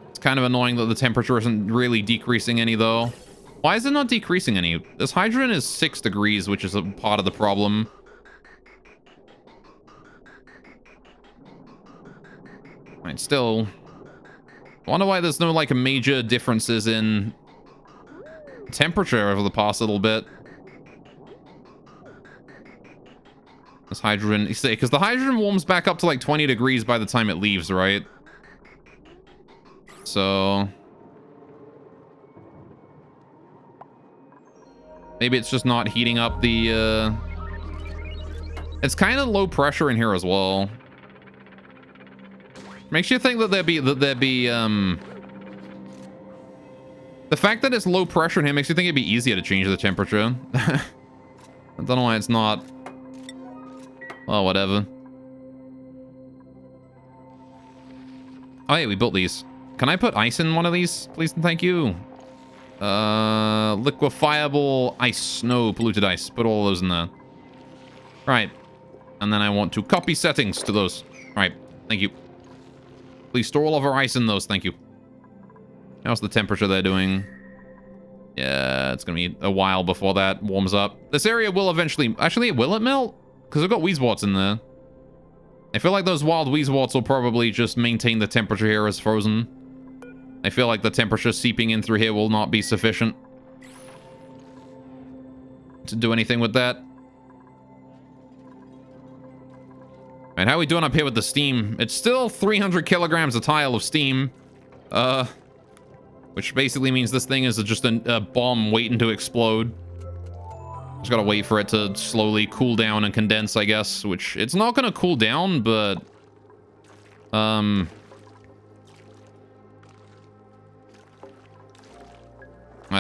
It's kind of annoying that the temperature isn't really decreasing any, though. Why is it not decreasing any? This hydrogen is 6 degrees, which is a part of the problem. Right, still... I wonder why there's no, like, major differences in temperature over the past little bit. This hydrogen, you see, because the hydrogen warms back up to, like, 20 degrees by the time it leaves, right? So... maybe it's just not heating up the, It's kind of low pressure in here as well. Makes you think that there'd be, the fact that it's low pressure in here makes you think it'd be easier to change the temperature. I don't know why it's not. Well, whatever. Oh, yeah, we built these. Can I put ice in one of these, please and thank you? Liquefiable ice, snow, polluted ice. Put all those in there. Right. And then I want to copy settings to those. Right. Thank you. Please store all of our ice in those. Thank you. How's the temperature they're doing? Yeah, it's going to be a while before that warms up. This area will eventually... actually, will it melt? Because I've got Weezeworts in there. I feel like those wild Weezeworts will probably just maintain the temperature here as frozen. I feel like the temperature seeping in through here will not be sufficient to do anything with that. And how are we doing up here with the steam? It's still 300 kilograms a tile of steam. which basically means this thing is just a bomb waiting to explode. Just gotta wait for it to slowly cool down and condense, I guess, which it's not gonna cool down, but I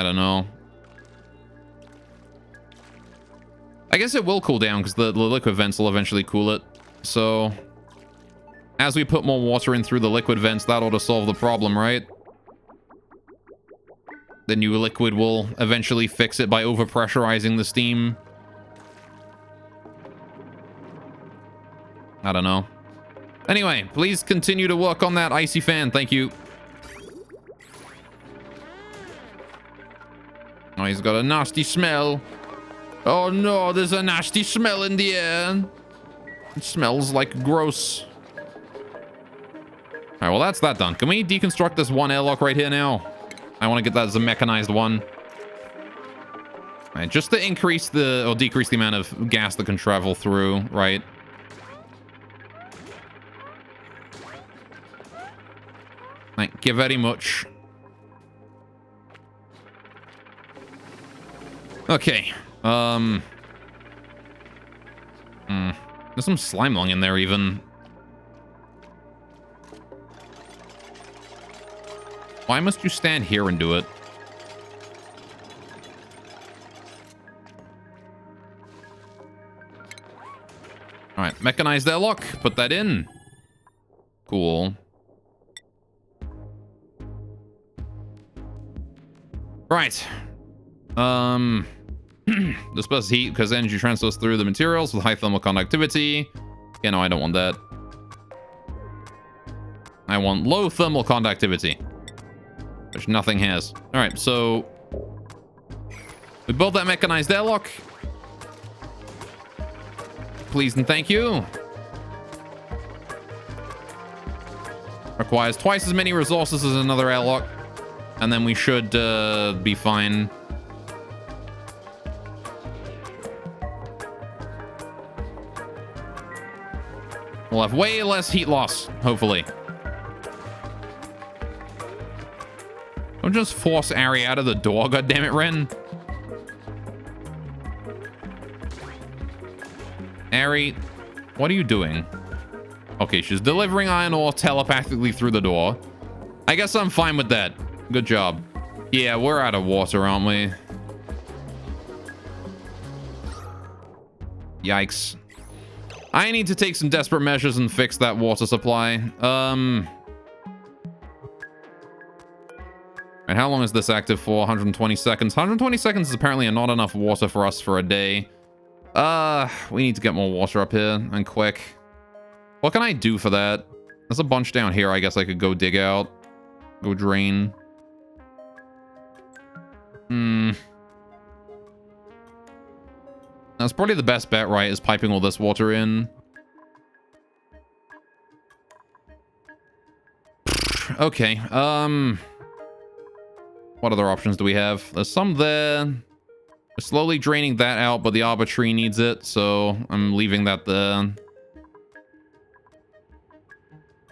don't know. I guess it will cool down because the liquid vents will eventually cool it. So as we put more water in through the liquid vents, that ought to solve the problem, right? The new liquid will eventually fix it by overpressurizing the steam. I don't know. Anyway, please continue to work on that icy fan. Thank you. Oh, he's got a nasty smell. Oh no, there's a nasty smell in the air. It smells like gross. All right, well, that's that done. Can we deconstruct this one airlock right here now? I want to get that as a mechanized one. All right, just to increase the, or decrease the amount of gas that can travel through, right? Thank you very much. Okay. There's some slime lung in there even. Why must you stand here and do it? All right, mechanized airlock. Put that in. Cool. Right. Disperse heat because energy transfers through the materials with high thermal conductivity. Yeah, no, I don't want that. I want low thermal conductivity, which nothing has. All right, so we built that mechanized airlock. Please and thank you. Requires twice as many resources as another airlock, and then we should be fine. We'll have way less heat loss, hopefully. Don't just force Ari out of the door, goddammit, Ren. Ari, what are you doing? Okay, she's delivering iron ore telepathically through the door. I guess I'm fine with that. Good job. Yeah, we're out of water, aren't we? Yikes. I need to take some desperate measures and fix that water supply. And how long is this active for? 120 seconds. 120 seconds is apparently not enough water for us for a day. We need to get more water up here and quick. What can I do for that? There's a bunch down here I guess I could go dig out. Go drain. That's probably the best bet, right? Is piping all this water in. Okay. What other options do we have? There's some there. We're slowly draining that out, but the arbor tree needs it, so I'm leaving that there.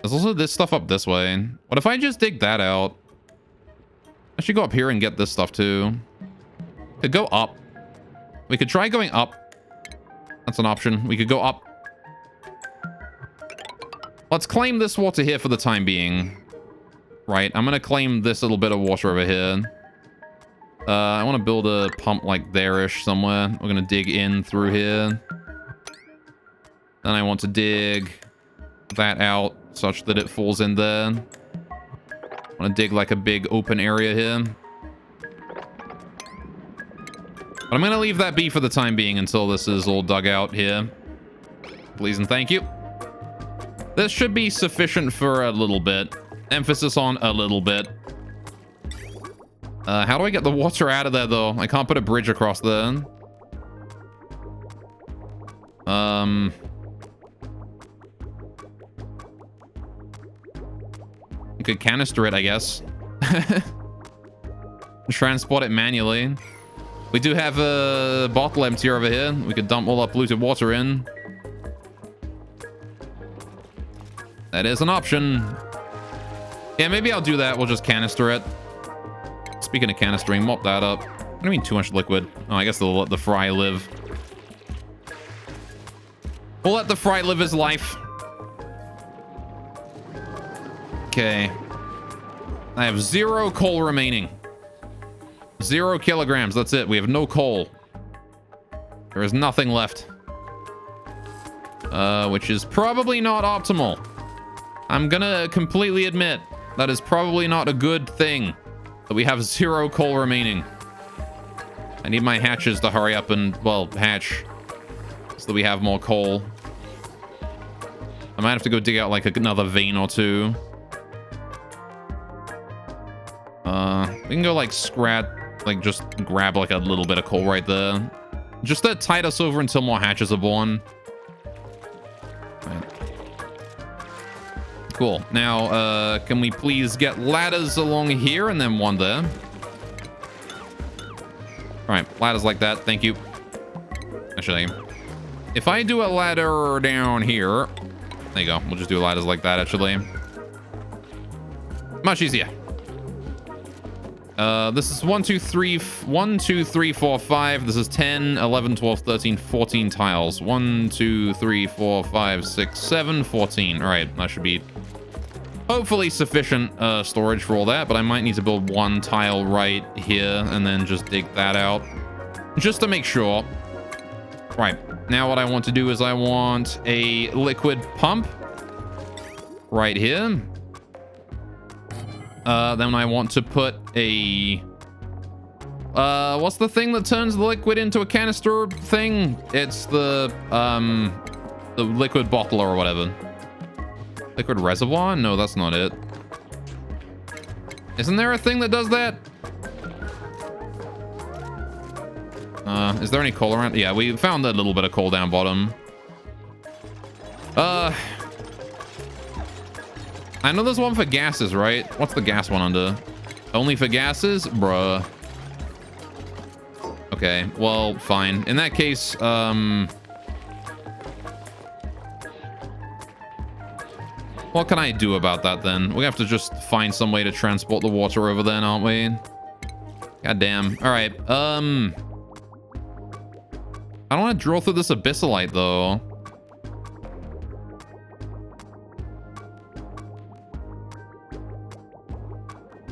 There's also this stuff up this way. What if I just dig that out? I should go up here and get this stuff too. Could go up. We could try going up. That's an option. We could go up. Let's claim this water here for the time being. Right, I'm gonna claim this little bit of water over here. I want to build a pump like there-ish somewhere. We're gonna dig in through here. Then I want to dig that out such that it falls in there. I want to dig like a big open area here. But I'm going to leave that be for the time being until this is all dug out here. Please and thank you. This should be sufficient for a little bit. Emphasis on a little bit. How do I get the water out of there, though? I can't put a bridge across there. You could canister it, I guess. Transport it manually. We do have a bottle empty over here. We could dump all our polluted water in. That is an option. Yeah, maybe I'll do that. We'll just canister it. speaking of canistering, mop that up. What do you mean too much liquid? Oh, I guess they'll let the fry live. We'll let the fry live his life. Okay. I have 0 coal remaining. 0 kilograms. That's it. We have no coal. There is nothing left. Which is probably not optimal. I'm gonna completely admit that is probably not a good thing that we have 0 coal remaining. I need my hatches to hurry up and, well, hatch so that we have more coal. I might have to go dig out like another vein or 2. We can go like like just grab like a little bit of coal right there. Just to tide us over until more hatches are born. Right. Cool. Now, can we please get ladders along here and then one there? All right, ladders like that. Thank you. Actually, if I do a ladder down here, there you go. We'll just do ladders like that, actually. Much easier. This is 1, 2, 3, 4, 5. This is 10, 11, 12, 13, 14 tiles. 1, 2, 3, 4, 5, 6, 7, 14. All right, that should be hopefully sufficient storage for all that, but I might need to build 1 tile right here and then just dig that out just to make sure. Right, now what I want to do is I want a liquid pump right here. Then I want to put a... what's the thing that turns the liquid into a canister thing? It's the liquid bottler or whatever. Liquid reservoir? No, that's not it. Isn't there a thing that does that? Is there any coal around? Yeah, we found a little bit of coal down bottom. I know there's one for gases, right? What's the gas one under? Only for gases? Bruh. Okay, well, fine. In that case, what can I do about that then? We have to just find some way to transport the water over then, aren't we? God damn. All right. I don't want to drill through this abyssalite though.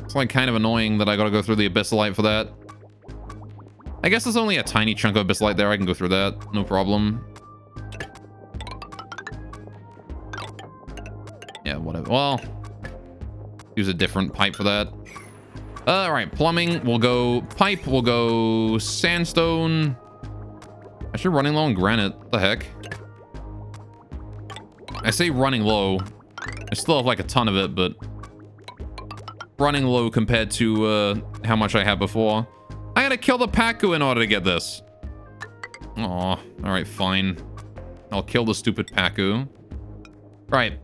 It's like kind of annoying that I gotta go through the abyssalite for that. I guess there's only a tiny chunk of abyssalite there. I can go through that. No problem. Yeah, whatever. Well, use a different pipe for that. All right, plumbing. We'll go pipe. We'll go sandstone. Actually, running low on granite. What the heck? I say running low. I still have like a ton of it, but running low compared to how much I had before. I gotta kill the Pacu in order to get this. Aw, all right, fine. I'll kill the stupid Pacu. Right.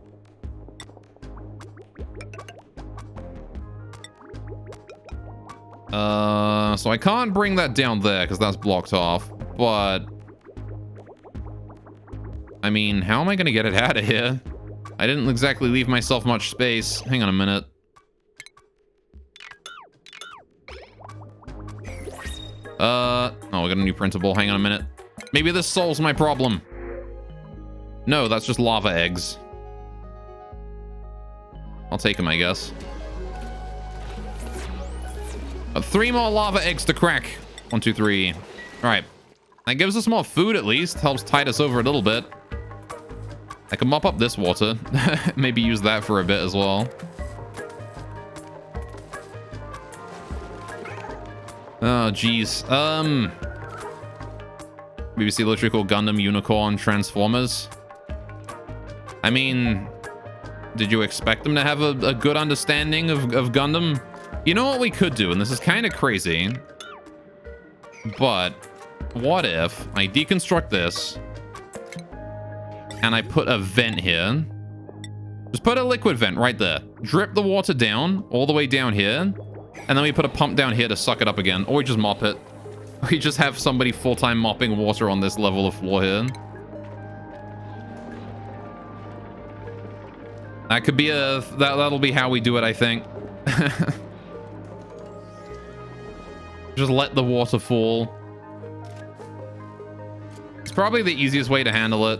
So I can't bring that down there because that's blocked off, but I mean, how am I gonna get it out of here? I didn't exactly leave myself much space. Hang on a minute. Oh, we got a new printable. Hang on a minute. Maybe this solves my problem. No, that's just lava eggs. I'll take them, I guess. 3 more lava eggs to crack. 1, 2, 3. All right. That gives us more food at least. Helps tide us over a little bit. I can mop up this water. Maybe use that for a bit as well. Oh, geez. BBC Electrical Gundam Unicorn Transformers. I mean, did you expect them to have a good understanding of Gundam? You know what we could do, and this is kind of crazy, but what if I deconstruct this and I put a vent here? Just put a liquid vent right there. Drip the water down all the way down here, and then we put a pump down here to suck it up again, or we just mop it. We just have somebody full-time mopping water on this level of floor here. That could be that'll be how we do it, I think. Just let the water fall. It's probably the easiest way to handle it.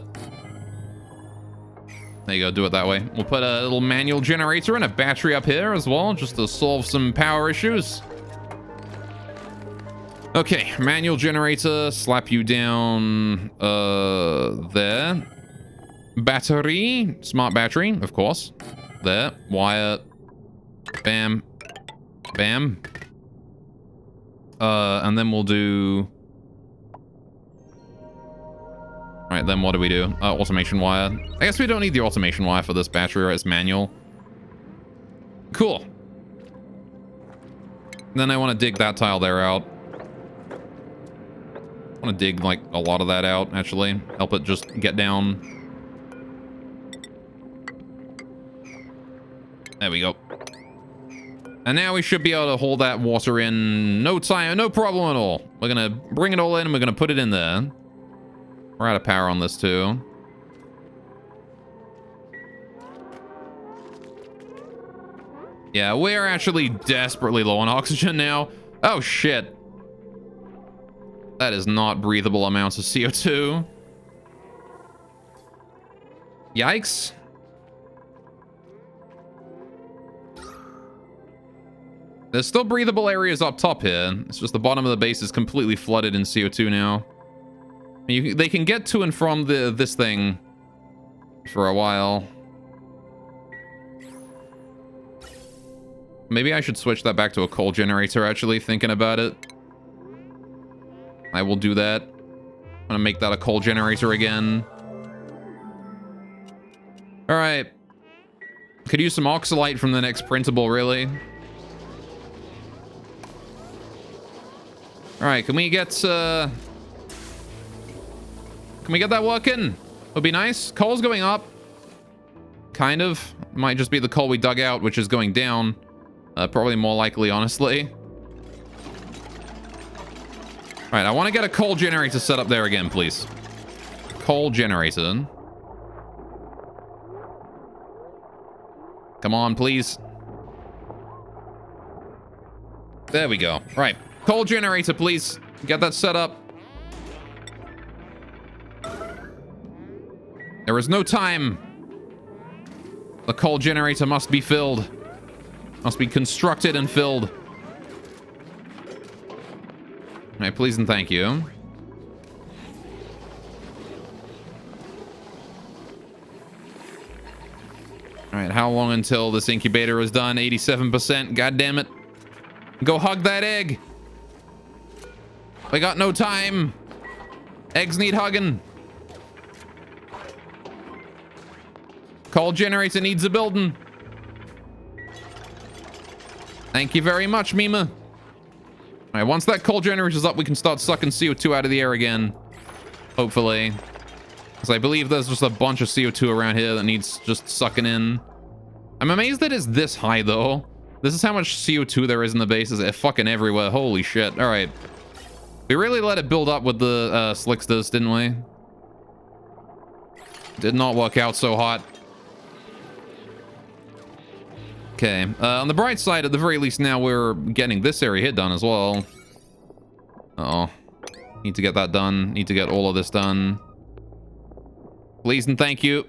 There you go, do it that way. We'll put a little manual generator and a battery up here as well, just to solve some power issues. Okay, manual generator, slap you down there. Battery, smart battery, of course. There, wire, bam, bam. And then we'll do... All right, then what do we do? Automation wire. I guess we don't need the automation wire for this battery, right? It's manual. Cool. Then I want to dig that tile there out. I want to dig, like, a lot of that out, actually. Help it just get down. There we go. And now we should be able to hold that water in no time, no problem at all. We're going to bring it all in and we're going to put it in there. We're out of power on this too. Yeah, we're actually desperately low on oxygen now. Oh, shit. That is not breathable amounts of CO2. Yikes. There's still breathable areas up top here. It's just the bottom of the base is completely flooded in CO2 now. They can get to and from this thing for a while. Maybe I should switch that back to a coal generator, actually, thinking about it. I will do that. I'm gonna make that a coal generator again. All right. Could use some oxalite from the next printable, really. All right, can we get that working? Would be nice. Coal's going up. Kind of. Might just be the coal we dug out, which is going down. Probably more likely, honestly. All right, I want to get a coal generator set up there again, please. Coal generator. Come on, please. There we go. Right. Coal generator, please. Get that set up. There is no time. The coal generator must be filled. Must be constructed and filled. All right, please and thank you. All right, how long until this incubator is done? 87%. God damn it. Go hug that egg. We got no time. Eggs need hugging. Coal generator needs a building. Thank you very much, Mima. All right, once that coal generator's up, we can start sucking CO2 out of the air again. Hopefully. Because I believe there's just a bunch of CO2 around here that needs just sucking in. I'm amazed that it's this high, though. This is how much CO2 there is in the base. It's fucking everywhere. Holy shit. All right. We really let it build up with the slicksters, didn't we? Did not work out so hot. Okay. On the bright side, at the very least, now we're getting this area here done as well. Uh-oh. Need to get that done. Need to get all of this done. Please and thank you.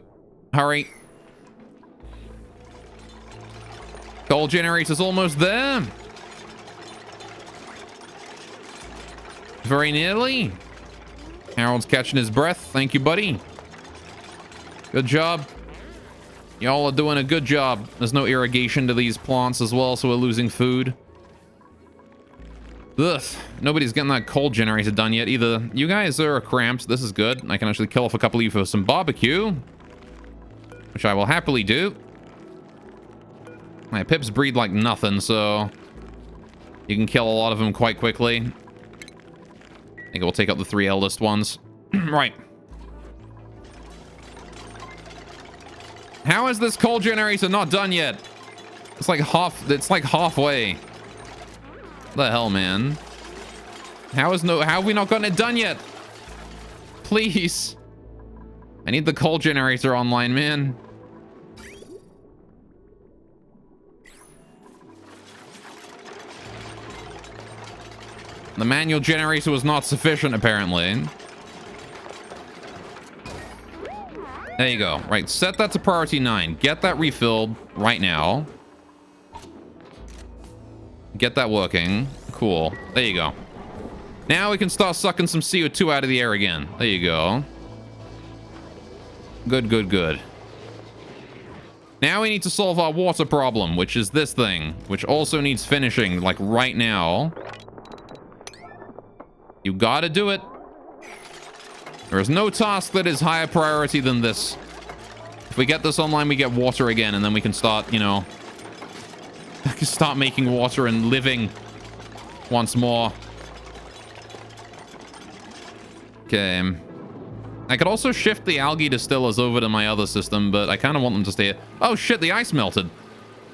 Hurry. Coal generator's almost there. Very nearly. Harold's catching his breath. Thank you, buddy. Good job. Y'all are doing a good job. There's no irrigation to these plants as well, so we're losing food. Ugh. Nobody's getting that coal generator done yet either. You guys are cramped. This is good. I can actually kill off a couple of you for some barbecue, which I will happily do. My pips breed like nothing, so you can kill a lot of them quite quickly. I think we'll take out the 3 eldest ones. Right. How is this coal generator not done yet? It's like halfway. What the hell, man? How have we not gotten it done yet? Please. I need the coal generator online, man. The manual generator was not sufficient, apparently. There you go. Right, set that to priority 9. Get that refilled right now. Get that working. Cool. There you go. Now we can start sucking some CO2 out of the air again. There you go. Good, good, good. Now we need to solve our water problem, which is this thing, which also needs finishing, like right now. You gotta do it. There is no task that is higher priority than this. If we get this online, we get water again, and then we can start, you know, start making water and living once more. Okay. I could also shift the algae distillers over to my other system, but I kind of want them to stay... Oh, shit, the ice melted.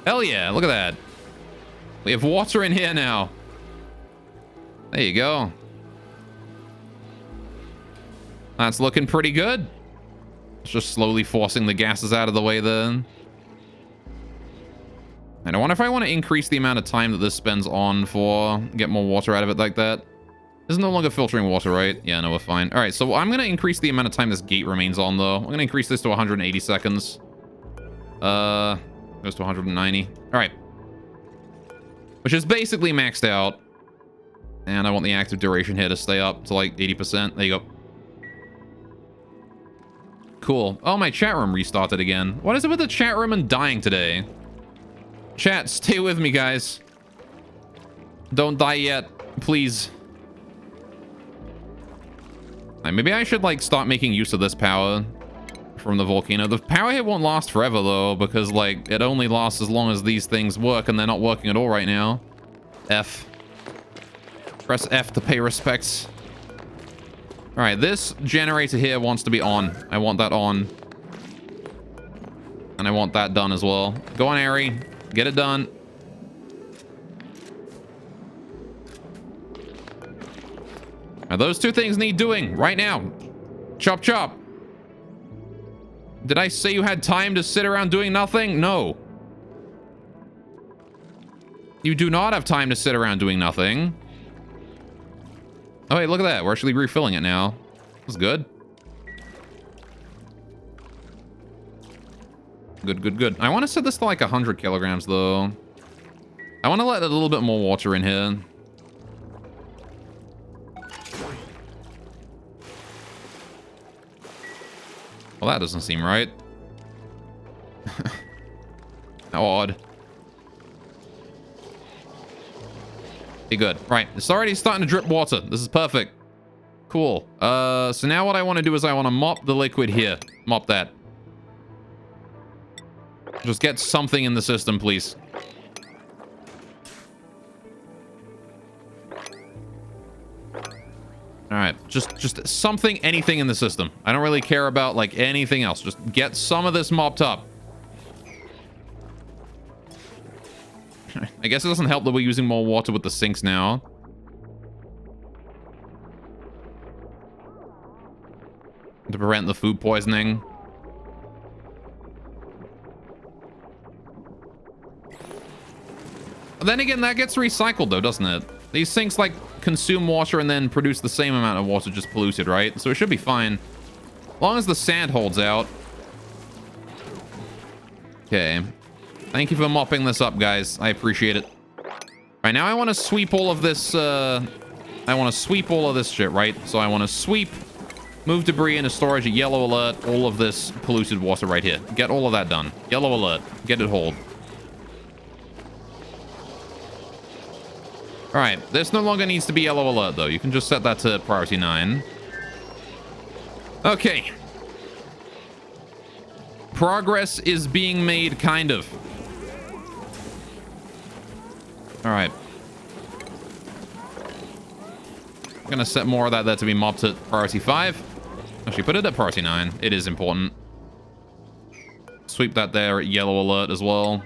Hell yeah, look at that. We have water in here now. There you go. That's looking pretty good. It's just slowly forcing the gases out of the way then. And I wonder if I want to increase the amount of time that this spends on for... Get more water out of it like that. This is no longer filtering water, right? Yeah, no, we're fine. All right, so I'm going to increase the amount of time this gate remains on, though. I'm going to increase this to 180 seconds. Goes to 190. All right. Which is basically maxed out. And I want the active duration here to stay up to like 80%. There you go. Cool. Oh, my chat room restarted again. What is it with the chat room and dying today? Chat, stay with me, guys. Don't die yet, please. Maybe I should, like, start making use of this power from the volcano. The power here won't last forever, though, because, like, it only lasts as long as these things work, and they're not working at all right now. F. Press F to pay respects. All right, this generator here wants to be on. I want that on. And I want that done as well. Go on, Ari. Get it done. Now, those two things need doing right now. Chop, chop. Did I say you had time to sit around doing nothing? No. You do not have time to sit around doing nothing. Oh, wait, look at that. We're actually refilling it now. That's good. Good, good, good. I want to set this to like 100 kilograms, though. I want to let a little bit more water in here. Well, that doesn't seem right. How odd. Okay, good. Right, it's already starting to drip water. This is perfect. Cool. So now what I want to do is I want to mop the liquid here. Mop that. Just get something in the system, please. All right, just something, anything in the system. I don't really care about, like, anything else. Just get some of this mopped up. I guess it doesn't help that we're using more water with the sinks now. To prevent the food poisoning. But then again, that gets recycled, though, doesn't it? These sinks, like, consume water and then produce the same amount of water just polluted, right? So it should be fine. As long as the sand holds out. Okay. Thank you for mopping this up, guys. I appreciate it. All right, now I want to sweep all of this, I want to sweep all of this shit, right? So I want to sweep, move debris into storage at yellow alert, all of this polluted water right here. Get all of that done. Yellow alert. Get it hold. All right, this no longer needs to be yellow alert, though. You can just set that to priority 9. Okay. Progress is being made, kind of. All right. I'm going to set more of that there to be mopped at priority 5. Actually, put it at priority 9. It is important. Sweep that there at yellow alert as well.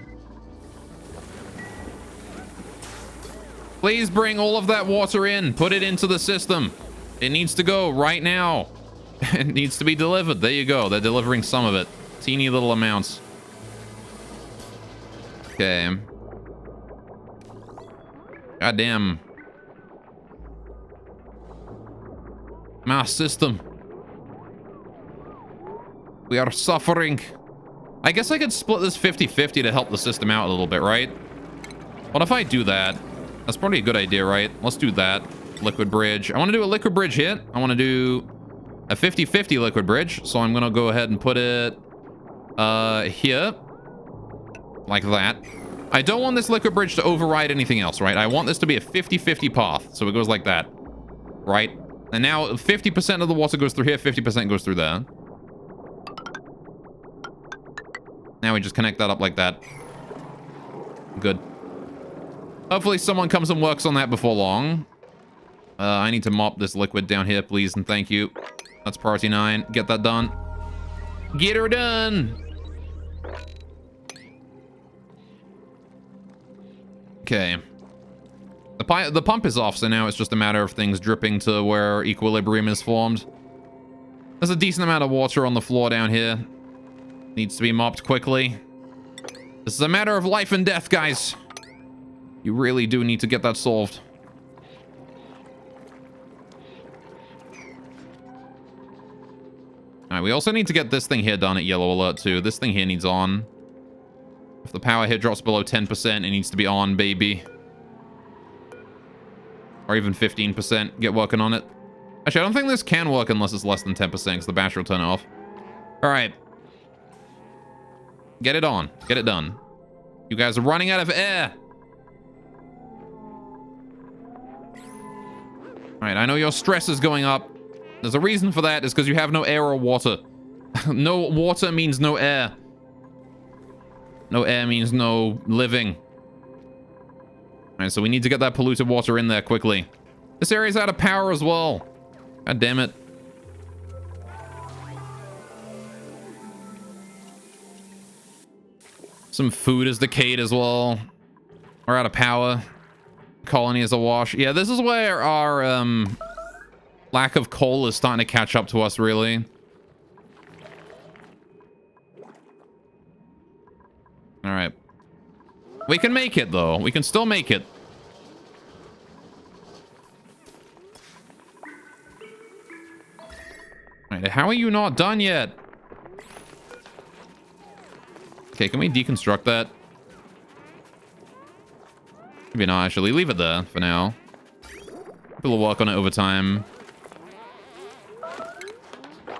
Please bring all of that water in. Put it into the system. It needs to go right now. It needs to be delivered. There you go. They're delivering some of it. Teeny little amounts. Okay. Goddamn. Mass system. We are suffering. I guess I could split this 50-50 to help the system out a little bit, right? What if I do that? That's probably a good idea, right? Let's do that. Liquid bridge. I want to do a liquid bridge hit. I want to do a 50-50 liquid bridge. So I'm going to go ahead and put it here. Like that. I don't want this liquid bridge to override anything else, right? I want this to be a 50-50 path. So it goes like that. Right? And now 50% of the water goes through here, 50% goes through there. Now we just connect that up like that. Good. Hopefully someone comes and works on that before long. I need to mop this liquid down here, please, and thank you. That's priority 9. Get that done. Get her done! Okay. The pump is off, so now it's just a matter of things dripping to where equilibrium is formed. There's a decent amount of water on the floor down here. Needs to be mopped quickly. This is a matter of life and death, guys. You really do need to get that solved. Alright, we also need to get this thing here done at yellow alert too. This thing here needs on. If the power here drops below 10%, it needs to be on, baby. Or even 15%. Get working on it. Actually, I don't think this can work unless it's less than 10% because the battery will turn off. Alright. Get it on. Get it done. You guys are running out of air. Alright, I know your stress is going up. There's a reason for that. It's because you have no air or water. No water means no air. No air means no living. Alright, so we need to get that polluted water in there quickly. This area's out of power as well. God damn it. Some food is decayed as well. We're out of power. Colony is awash. Yeah, this is where our lack of coal is starting to catch up to us, really. All right. We can make it, though. We can still make it. All right, how are you not done yet? Okay, can we deconstruct that? Maybe not, actually. Leave it there for now. We'll work on it over time.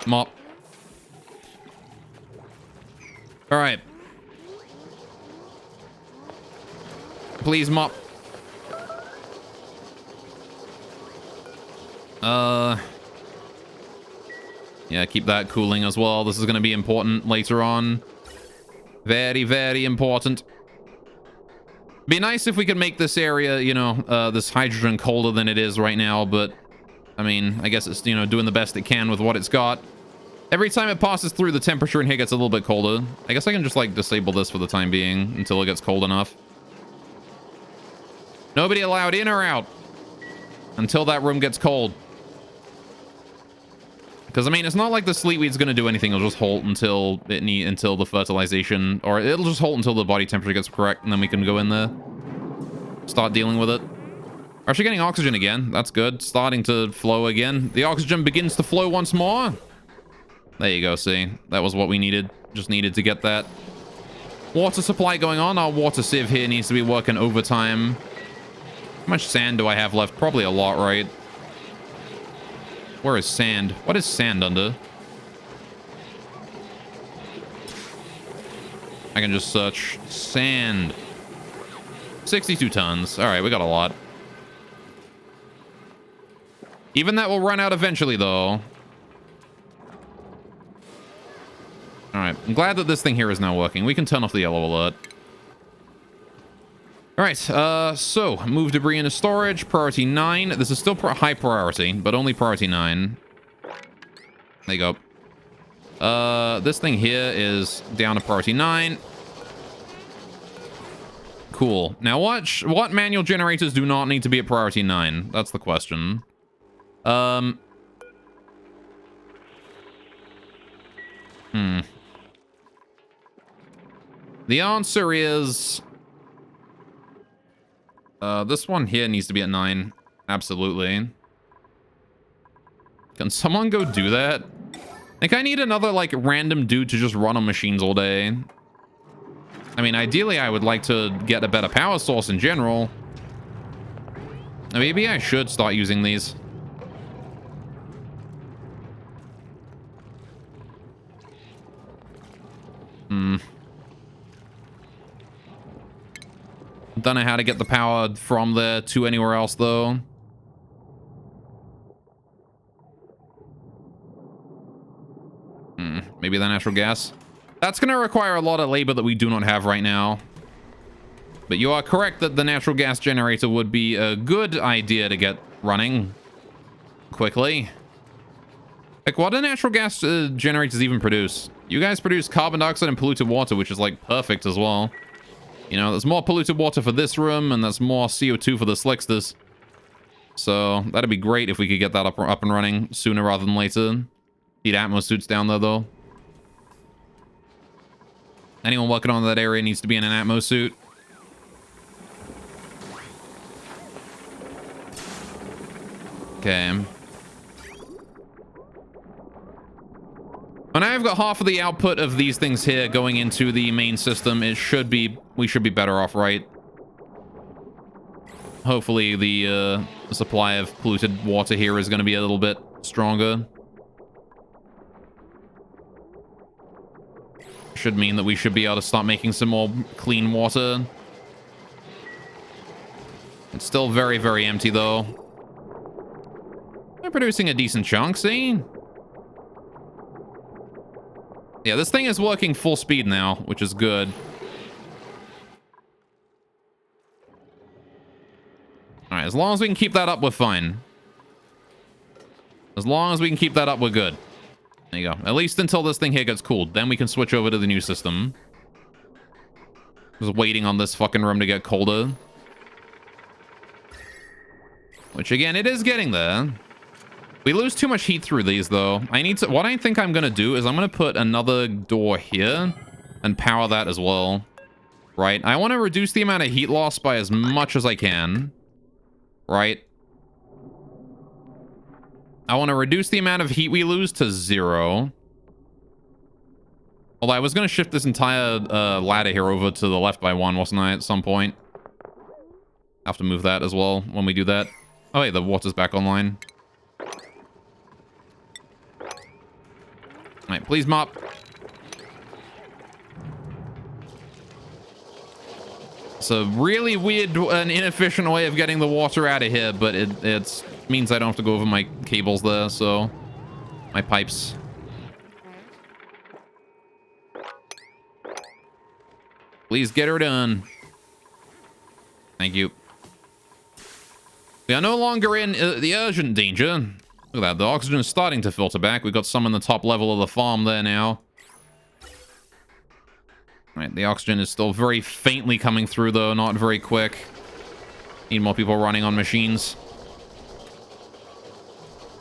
Mop. All right. Please mop. Yeah, keep that cooling as well. This is going to be important later on. Very, very important. Be nice if we could make this area, you know, this hydrogen colder than it is right now, but I mean, I guess it's, you know, doing the best it can with what it's got. Every time it passes through, the temperature in here gets a little bit colder. I guess I can just, like, disable this for the time being until it gets cold enough. Nobody allowed in or out until that room gets cold. Because, I mean, it's not like the sleetweed's going to do anything. It'll just halt until until the fertilization, or it'll just halt until the body temperature gets correct, and then we can go in there, start dealing with it. We're actually getting oxygen again. That's good. Starting to flow again. The oxygen begins to flow once more. There you go, see? That was what we needed. Just needed to get that water supply going on. Our water sieve here needs to be working overtime. How much sand do I have left? Probably a lot, right? Where is sand? What is sand under? I can just search sand. 62 tons. All right, we got a lot. Even that will run out eventually, though. All right, I'm glad that this thing here is now working. We can turn off the yellow alert. All right, so move debris into storage. Priority 9. This is still high priority, but only priority 9. There you go. This thing here is down to priority 9. Cool. Now, what manual generators do not need to be at priority 9? That's the question. The answer is... this one here needs to be at 9. Absolutely. Can someone go do that? Like, I need another, like, random dude to just run on machines all day. I mean, ideally, I would like to get a better power source in general. Maybe I should start using these. Don't know how to get the power from there to anywhere else, though. Maybe the natural gas. That's going to require a lot of labor that we do not have right now. But you are correct that the natural gas generator would be a good idea to get running quickly. Like, what do natural gas generators even produce? You guys produce carbon dioxide and polluted water, which is, like, perfect as well. You know, there's more polluted water for this room, and there's more CO2 for the slicksters. So, that'd be great if we could get that up and running sooner rather than later. Need Atmos suits down there, though. Anyone working on that area needs to be in an Atmos suit. Okay. When I've got half of the output of these things here going into the main system, we should be better off, right? Hopefully the supply of polluted water here is going to be a little bit stronger. Should mean that we should be able to start making some more clean water. It's still very, very empty, though. We're producing a decent chunk, see? Yeah, this thing is working full speed now, which is good. All right, as long as we can keep that up, we're fine. As long as we can keep that up, we're good. There you go. At least until this thing here gets cooled. Then we can switch over to the new system. Just waiting on this fucking room to get colder. Which, again, it is getting there. We lose too much heat through these, though. What I think I'm going to do is I'm going to put another door here and power that as well. Right? I want to reduce the amount of heat loss by as much as I can. Right? I want to reduce the amount of heat we lose to 0. Although I was going to shift this entire ladder here over to the left by 1, wasn't I, at some point? Have to move that as well when we do that. Oh, wait, the water's back online. Alright, please mop. It's a really weird and inefficient way of getting the water out of here, but it means I don't have to go over my cables there, so... My pipes. Please get her done. Thank you. We are no longer in the urgent danger. Look at that, the oxygen is starting to filter back. We've got some in the top level of the farm there now. Alright, the oxygen is still very faintly coming through, though, not very quick. Need more people running on machines.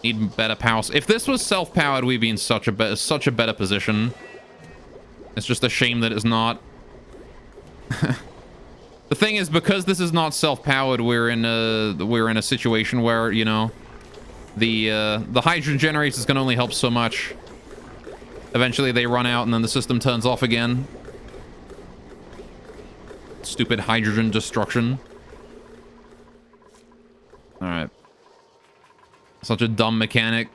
Need better power. If this was self-powered, we'd be in such a better position. It's just a shame that it's not. The thing is, because this is not self-powered, we're in a situation where, you know, the hydrogen generators can only help so much. Eventually they run out and then the system turns off again. Stupid hydrogen destruction. Alright. Such a dumb mechanic.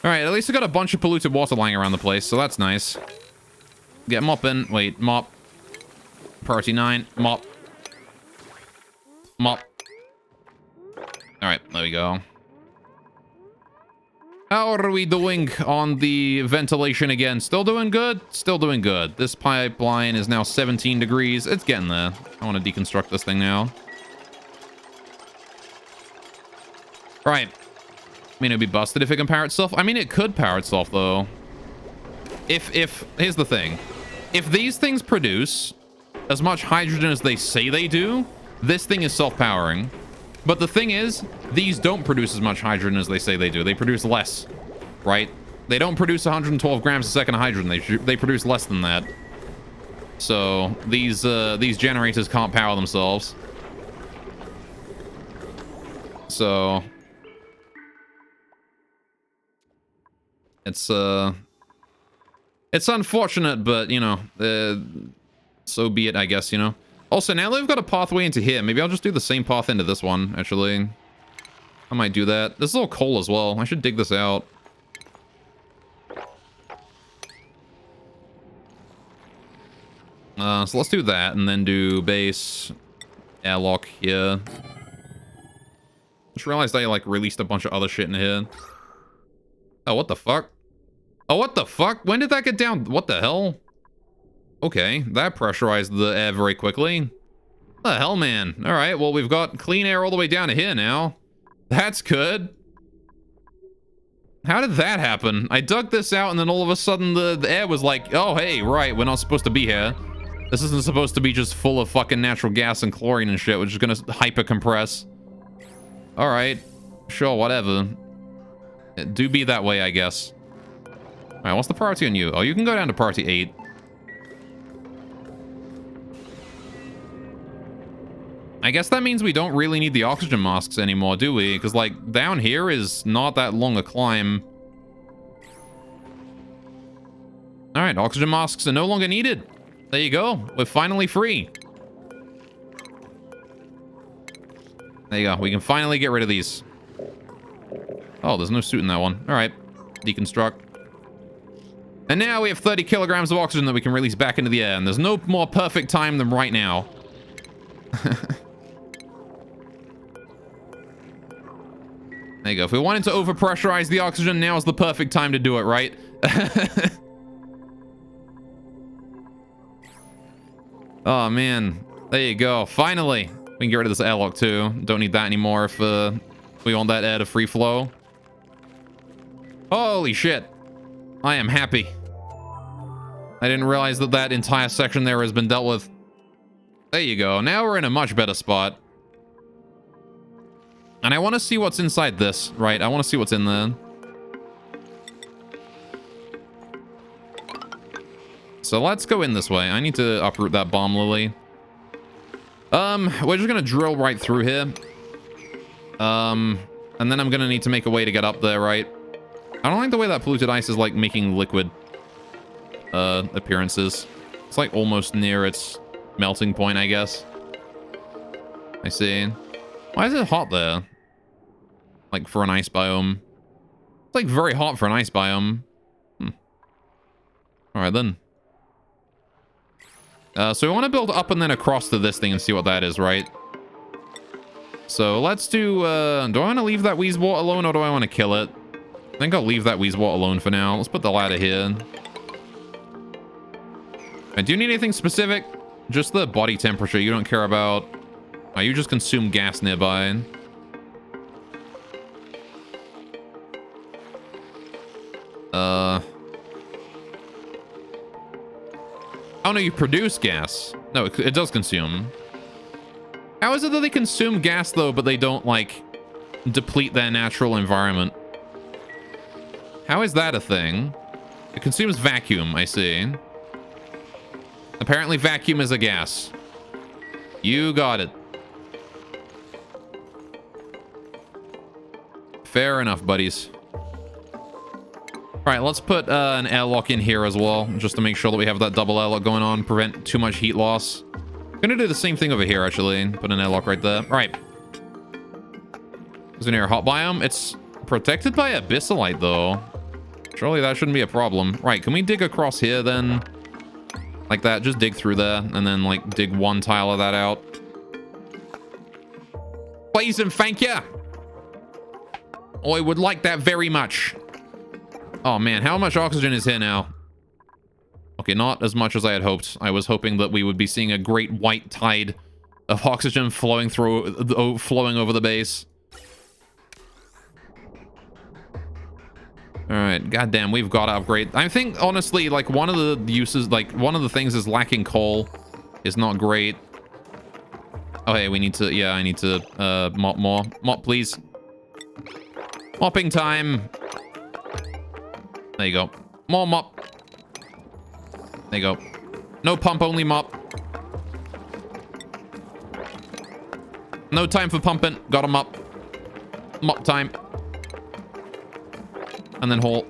Alright, at least we got a bunch of polluted water lying around the place, so that's nice. Get mopping. Wait, mop. Priority 9. Mop. Mop. Alright, there we go. How are we doing on the ventilation again? Still doing good? Still doing good. This pipeline is now 17 degrees. It's getting there. I want to deconstruct this thing now. Right. I mean, it'd be busted if it can power itself. I mean, it could power itself, though. Here's the thing. If these things produce as much hydrogen as they say they do, this thing is self-powering. But the thing is, these don't produce as much hydrogen as they say they do. They produce less, right? They don't produce 112 grams a second of hydrogen. They produce less than that. So these generators can't power themselves. So it's unfortunate, but you know, so be it, I guess, you know. Also, now that we've got a pathway into here, maybe I'll just do the same path into this one, actually. I might do that. This is all coal as well. I should dig this out. So let's do that, and then do base airlock here. Just realized I, like, released a bunch of other shit in here. Oh, what the fuck? Oh, what the fuck? When did that get down? What the hell? Okay, that pressurized the air very quickly. The hell, man? All right, well, we've got clean air all the way down to here now. That's good. How did that happen? I dug this out, and then all of a sudden the air was like, oh, hey, right, we're not supposed to be here. This isn't supposed to be just full of fucking natural gas and chlorine and shit, which is gonna hyper compress. All right, sure, whatever. It do be that way, I guess. All right, what's the priority on you? Oh, you can go down to priority 8. I guess that means we don't really need the oxygen masks anymore, do we? Because, like, down here is not that long a climb. All right, oxygen masks are no longer needed. There you go. We're finally free. There you go. We can finally get rid of these. Oh, there's no suit in that one. All right. Deconstruct. And now we have 30 kilograms of oxygen that we can release back into the air. And there's no more perfect time than right now. There you go. If we wanted to overpressurize the oxygen, now's the perfect time to do it, right? Oh, man. There you go. Finally. We can get rid of this airlock, too. Don't need that anymore if we want that air to free flow. Holy shit. I am happy. I didn't realize that that entire section there has been dealt with. There you go. Now we're in a much better spot. And I want to see what's inside this, right? I want to see what's in there. So let's go in this way. I need to uproot that bomb lily. We're just gonna drill right through here. And then I'm gonna need to make a way to get up there, right? I don't like the way that polluted ice is like making liquid appearances. It's like almost near its melting point, I guess. I see. Why is it hot there? Like for an ice biome. It's like very hot for an ice biome. All right then. So we want to build up and then across to this thing and see what that is, right? So let's do I want to leave that Wheezewort alone or do I want to kill it? I think I'll leave that Wheezewort alone for now. Let's put the ladder here. I do need anything specific? Just the body temperature you don't care about. Oh, you just consume gas nearby. Oh no, you produce gas. No, it does consume. How is it that they consume gas though, but they don't like deplete their natural environment? How is that a thing? It consumes vacuum, I see. Apparently vacuum is a gas. You got it. Fair enough, buddies. All right, let's put an airlock in here as well, just to make sure that we have that double airlock going on, prevent too much heat loss. I'm gonna do the same thing over here, actually. Put an airlock right there. All right. Is it near a hot biome? It's protected by abyssalite, though. Surely that shouldn't be a problem. Right, can we dig across here, then? Like that, just dig through there, and then, like, dig one tile of that out. Please and thank you. I would like that very much. Oh, man, how much oxygen is here now? Okay, not as much as I had hoped. I was hoping that we would be seeing a great white tide of oxygen flowing over the base. All right, goddamn, we've got to upgrade. I think, honestly, like, one of the uses, like, one of the things is lacking coal is not great. Oh, hey, we need to, yeah, I need to mop more. Mop, please. Mopping time. There you go. More mop. There you go. No pump, only mop. No time for pumping. Got him up. Mop time. And then hold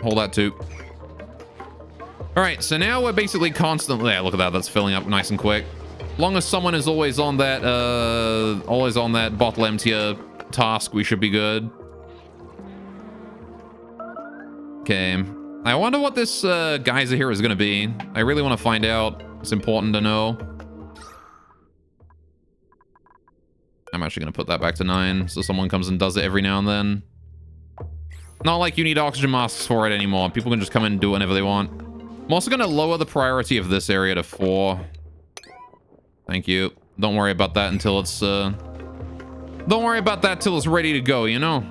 that too. All right, so now we're basically constantly, yeah, look at that, that's filling up nice and quick. Long as someone is always on that bottle emptier task, we should be good. Okay, I wonder what this geyser here is going to be. I really want to find out. It's important to know. I'm actually going to put that back to 9 so someone comes and does it every now and then. Not like you need oxygen masks for it anymore. People can just come in and do whatever they want. I'm also going to lower the priority of this area to 4. Thank you. Don't worry about that until it's... Don't worry about that till it's ready to go, you know?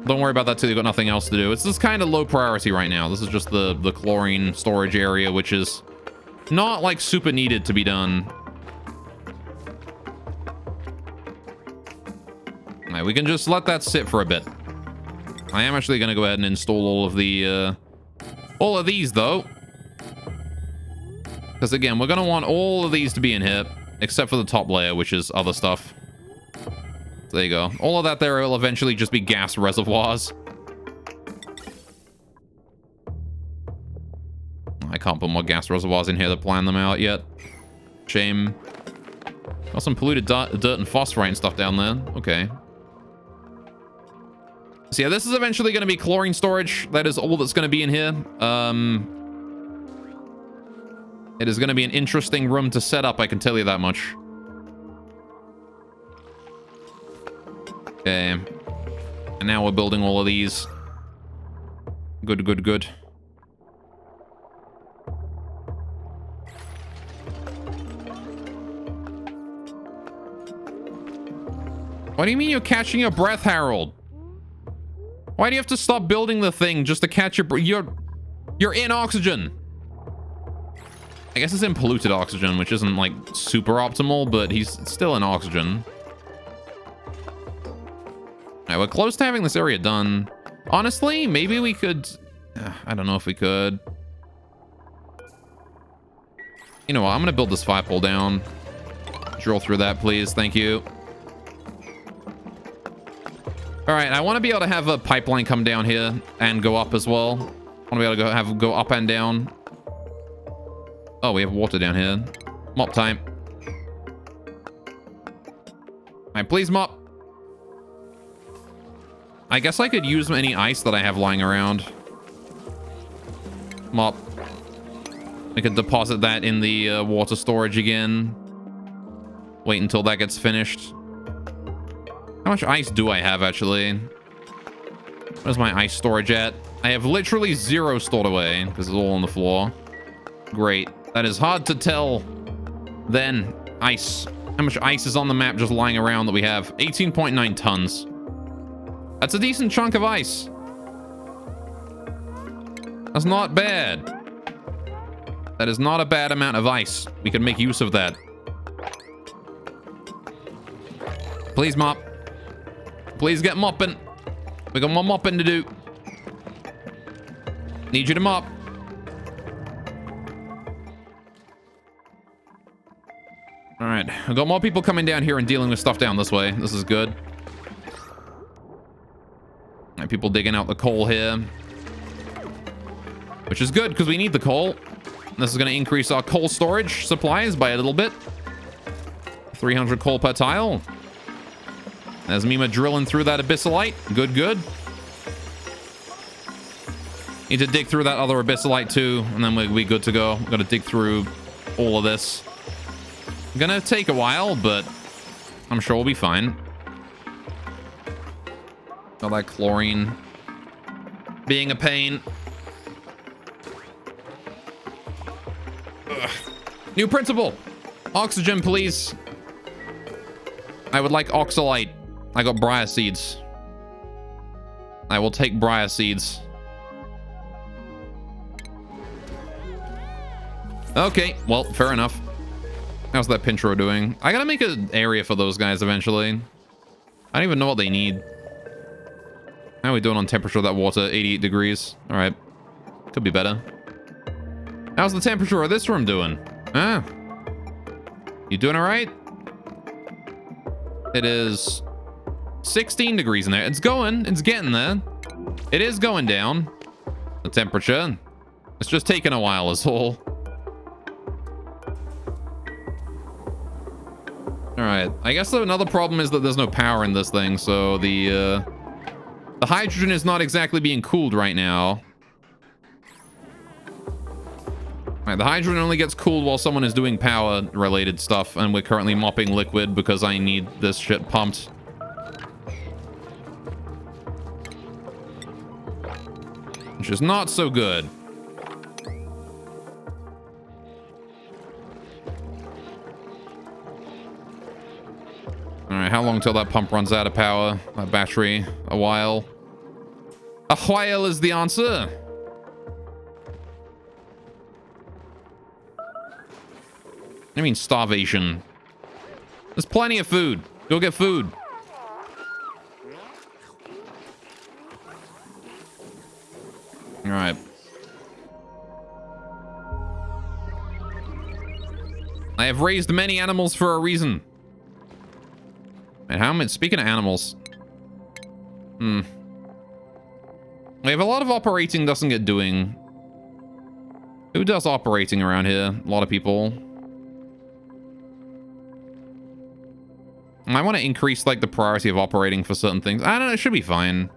Don't worry about that till you've got nothing else to do. It's just kind of low priority right now. This is just the chlorine storage area, which is not, like, super needed to be done. All right, we can just let that sit for a bit. I am actually going to go ahead and install all of these, though. Because, again, we're going to want all of these to be in here, except for the top layer, which is other stuff. So there you go. All of that there will eventually just be gas reservoirs. I can't put more gas reservoirs in here to plan them out yet. Shame. Got some polluted dirt and phosphorite and stuff down there. Okay. So yeah, this is eventually going to be chlorine storage. That is all that's going to be in here. It is going to be an interesting room to set up, I can tell you that much. Okay. And now we're building all of these. Good, good, good. What do you mean you're catching your breath, Harold? Why do you have to stop building the thing just to catch your breath? You're in oxygen. I guess it's in polluted oxygen, which isn't like super optimal, but he's still in oxygen. All right, we're close to having this area done. Honestly, maybe we could... I don't know if we could. You know what? I'm going to build this fire pole down. Drill through that, please. Thank you. All right, I want to be able to have a pipeline come down here and go up as well. I want to be able to go up and down. Oh, we have water down here. Mop time. All right, please mop. I guess I could use any ice that I have lying around. Mop. I could deposit that in the water storage again. Wait until that gets finished. How much ice do I have, actually? Where's my ice storage at? I have literally 0 stored away because it's all on the floor. Great. That is hard to tell. Then, ice. How much ice is on the map just lying around that we have? 18.9 tons. That's a decent chunk of ice. That's not bad. That is not a bad amount of ice. We can make use of that. Please mop. Please get mopping. We got more mopping to do. Need you to mop. All right, I've got more people coming down here and dealing with stuff down this way. This is good. All right, people digging out the coal here. Which is good, because we need the coal. This is going to increase our coal storage supplies by a little bit. 300 coal per tile. There's Mima drilling through that abyssalite. Good, good. Need to dig through that other abyssalite too, and then we'll be good to go. Got to dig through all of this. Gonna take a while, but I'm sure we'll be fine. All that chlorine being a pain. Ugh. New principle. Oxygen, please. I would like oxalite. I got briar seeds. I will take briar seeds. Okay, well, fair enough. How's that Pintro doing? I gotta make an area for those guys eventually. I don't even know what they need. How are we doing on temperature of that water? 88 degrees. All right. Could be better. How's the temperature of this room doing? Ah. You doing all right? It is 16 degrees in there. It's going. It's getting there. It is going down. The temperature. It's just taking a while is all. Alright. I guess another problem is that there's no power in this thing, so the hydrogen is not exactly being cooled right now. Alright, the hydrogen only gets cooled while someone is doing power-related stuff, and we're currently mopping liquid because I need this shit pumped. Which is not so good. Alright, how long till that pump runs out of power? That battery? A while. A while is the answer. I mean starvation. There's plenty of food. Go get food. Alright. I have raised many animals for a reason. And how am I speaking of animals? We have a lot of operating doesn't get doing. Who does operating around here? A lot of people. I want to increase like the priority of operating for certain things. I don't know, it should be fine.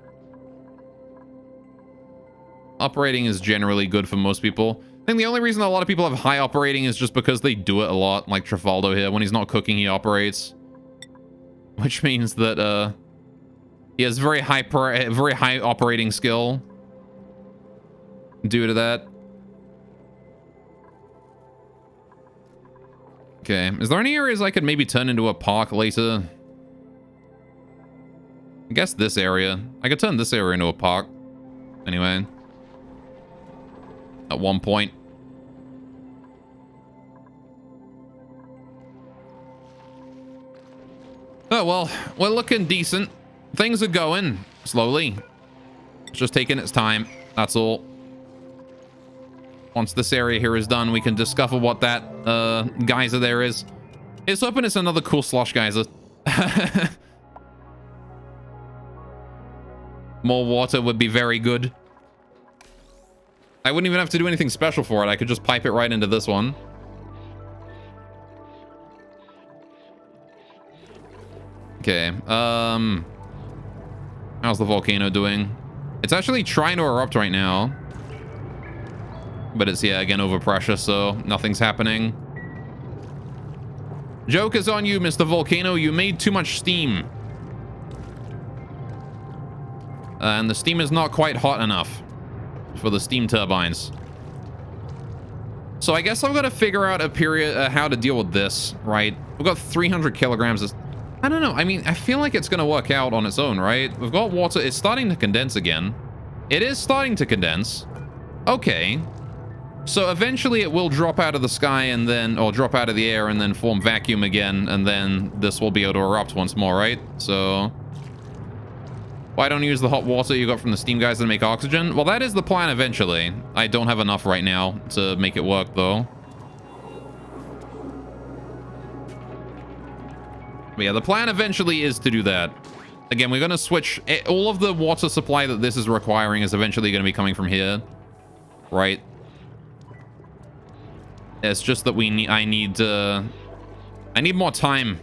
Operating is generally good for most people. I think the only reason a lot of people have high operating is just because they do it a lot, like Trafaldo here. When he's not cooking, he operates. Which means that he has very high operating skill due to that. Okay, is there any areas I could maybe turn into a park later? I guess this area. I could turn this area into a park. Anyway. At one point. Oh, well, we're looking decent. Things are going slowly. It's just taking its time. That's all. Once this area here is done, we can discover what that geyser there is. It's hoping it's another cool slosh geyser. More water would be very good. I wouldn't even have to do anything special for it. I could just pipe it right into this one. Okay, how's the volcano doing? It's actually trying to erupt right now. But it's, yeah, again, overpressure, so nothing's happening. Joke is on you, Mr. Volcano. You made too much steam. And the steam is not quite hot enough for the steam turbines. So I guess I've got to figure out a period, how to deal with this, right? We've got 300 kilograms. I don't know. I mean, I feel like it's going to work out on its own, right? We've got water. It's starting to condense again. It is starting to condense. Okay. So eventually it will drop out of the sky and then, or drop out of the air and then form vacuum again. And then this will be able to erupt once more, right? So why don't you use the hot water you got from the steam geyser to make oxygen? Well, that is the plan eventually. I don't have enough right now to make it work, though. But yeah, the plan eventually is to do that. Again, we're going to switch. All of the water supply that this is requiring is eventually going to be coming from here. Right? It's just that I need more time.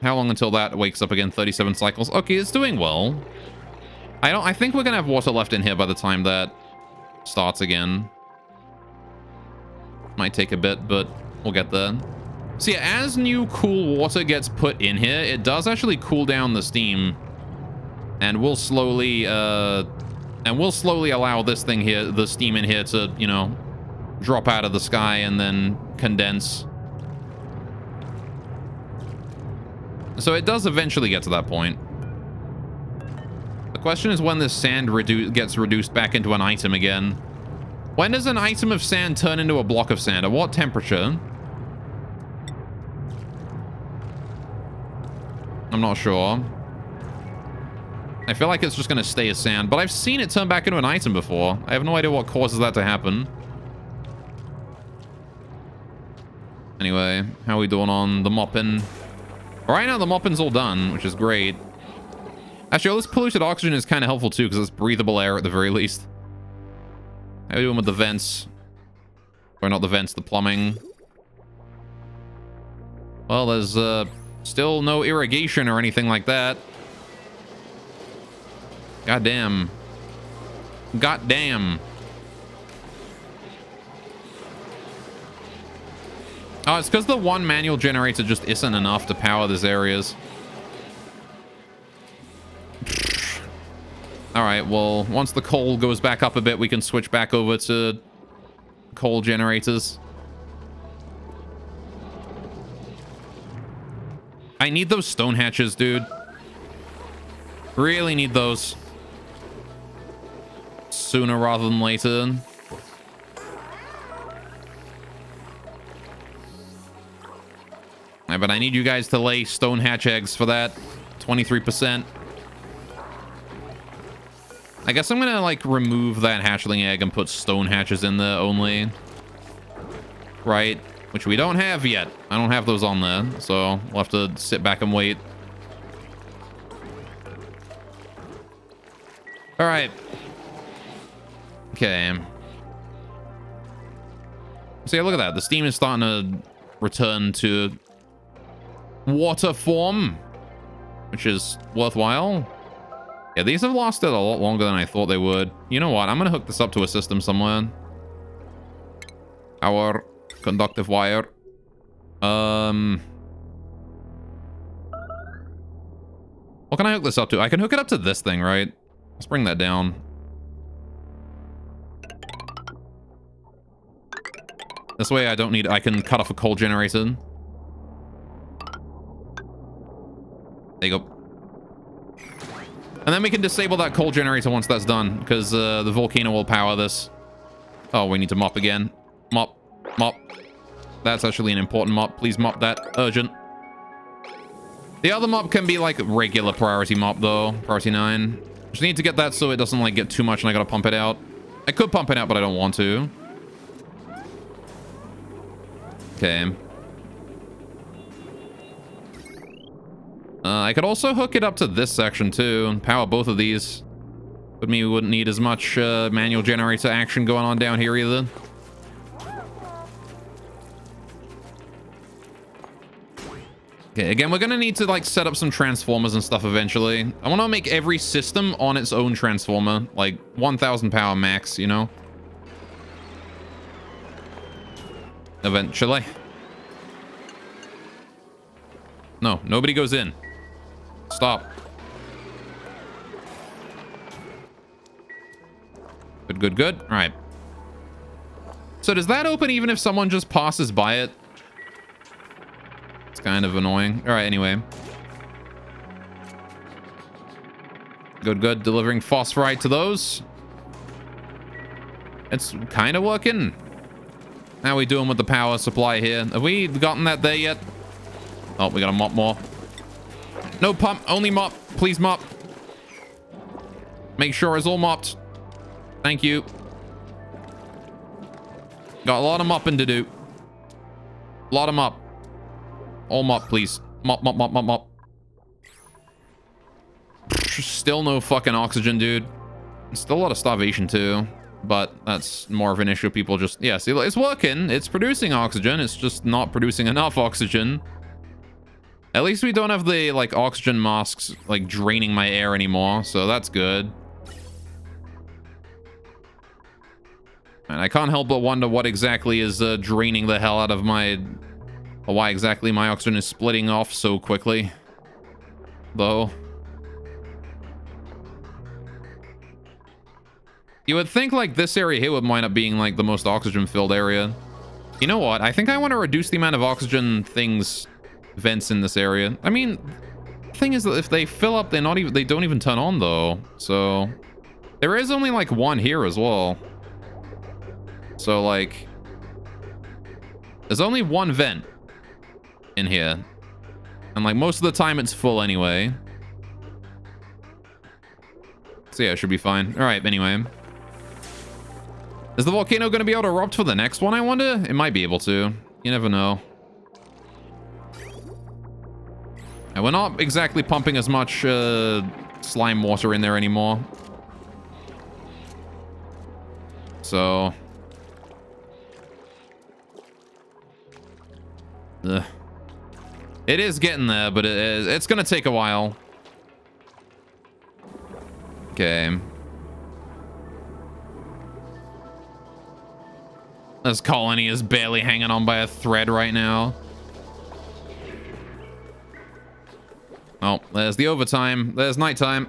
How long until that wakes up again? 37 cycles. Okay, it's doing well. I think we're going to have water left in here by the time that starts again. Might take a bit, but we'll get there. So yeah, as new cool water gets put in here, it does actually cool down the steam, and we'll slowly allow this thing here, the steam in here, to, you know, drop out of the sky and then condense. So it does eventually get to that point. The question is when this sand gets reduced back into an item again. When does an item of sand turn into a block of sand? At what temperature? I'm not sure. I feel like it's just going to stay as sand, but I've seen it turn back into an item before. I have no idea what causes that to happen. Anyway, how are we doing on the mopping? Right now, the mopping's all done, which is great. Actually, all this polluted oxygen is kind of helpful too, because it's breathable air at the very least. How are we doing with the vents? Or not the vents, the plumbing. Well, there's still no irrigation or anything like that. Goddamn. Goddamn. Oh, it's because the one manual generator just isn't enough to power these areas. Alright, well, once the coal goes back up a bit, we can switch back over to coal generators. I need those stone hatches, dude. Really need those. Sooner rather than later. Yeah, but I need you guys to lay stone hatch eggs for that. 23%. I guess I'm gonna, like, remove that hatchling egg and put stone hatches in there only. Right? Which we don't have yet. I don't have those on there, so we'll have to sit back and wait. Alright. Okay. So yeah, look at that. The steam is starting to return to water form, which is worthwhile. Yeah, these have lasted a lot longer than I thought they would. You know what? I'm going to hook this up to a system somewhere. Our conductive wire. What can I hook this up to? I can hook it up to this thing, right? Let's bring that down. This way I don't need... I can cut off a coal generator. There you go. And then we can disable that coal generator once that's done, because the volcano will power this. Oh, we need to mop again. Mop. Mop. That's actually an important mop. Please mop that. Urgent. The other mop can be like regular priority mop, though. Priority 9. Just need to get that so it doesn't like get too much and I gotta pump it out. I could pump it out, but I don't want to. Okay. I could also hook it up to this section too and power both of these. But me, we wouldn't need as much manual generator action going on down here either. Okay, again, we're gonna need to like set up some transformers and stuff eventually. I want to make every system on its own transformer, like 1000 power max, you know? Eventually. No, nobody goes in. Stop. Good, good, good. All right. So does that open even if someone just passes by it? It's kind of annoying. All right, anyway. Good, good. Delivering phosphorite to those. It's kind of working. How are we doing with the power supply here? Have we gotten that there yet? Oh, we gotta mop more. No pump, only mop. Please mop. Make sure it's all mopped. Thank you. Got a lot of mopping to do. A lot of mop. All mop, please. Mop, mop, mop, mop, mop. Still no fucking oxygen, dude. Still a lot of starvation, too. But that's more of an issue. People just... Yeah, see, it's working. It's producing oxygen. It's just not producing enough oxygen. At least we don't have the, like, oxygen masks, like, draining my air anymore. So that's good. And I can't help but wonder what exactly is draining the hell out of my... Or why exactly my oxygen is splitting off so quickly. Though. You would think, like, this area here would wind up being, like, the most oxygen-filled area. You know what? I think I want to reduce the amount of oxygen vents in this area. I mean, the thing is that if they fill up, they don't even turn on, though. So, there is only, like, one here as well. So, like, there's only one vent in here. And, like, most of the time it's full anyway. So, yeah, it should be fine. All right, anyway. Is the volcano going to be able to erupt for the next one, I wonder? It might be able to. You never know. And we're not exactly pumping as much slime water in there anymore. So... Ugh. It is getting there, but it's gonna take a while. Okay. This colony is barely hanging on by a thread right now. Oh, there's the overtime. There's nighttime.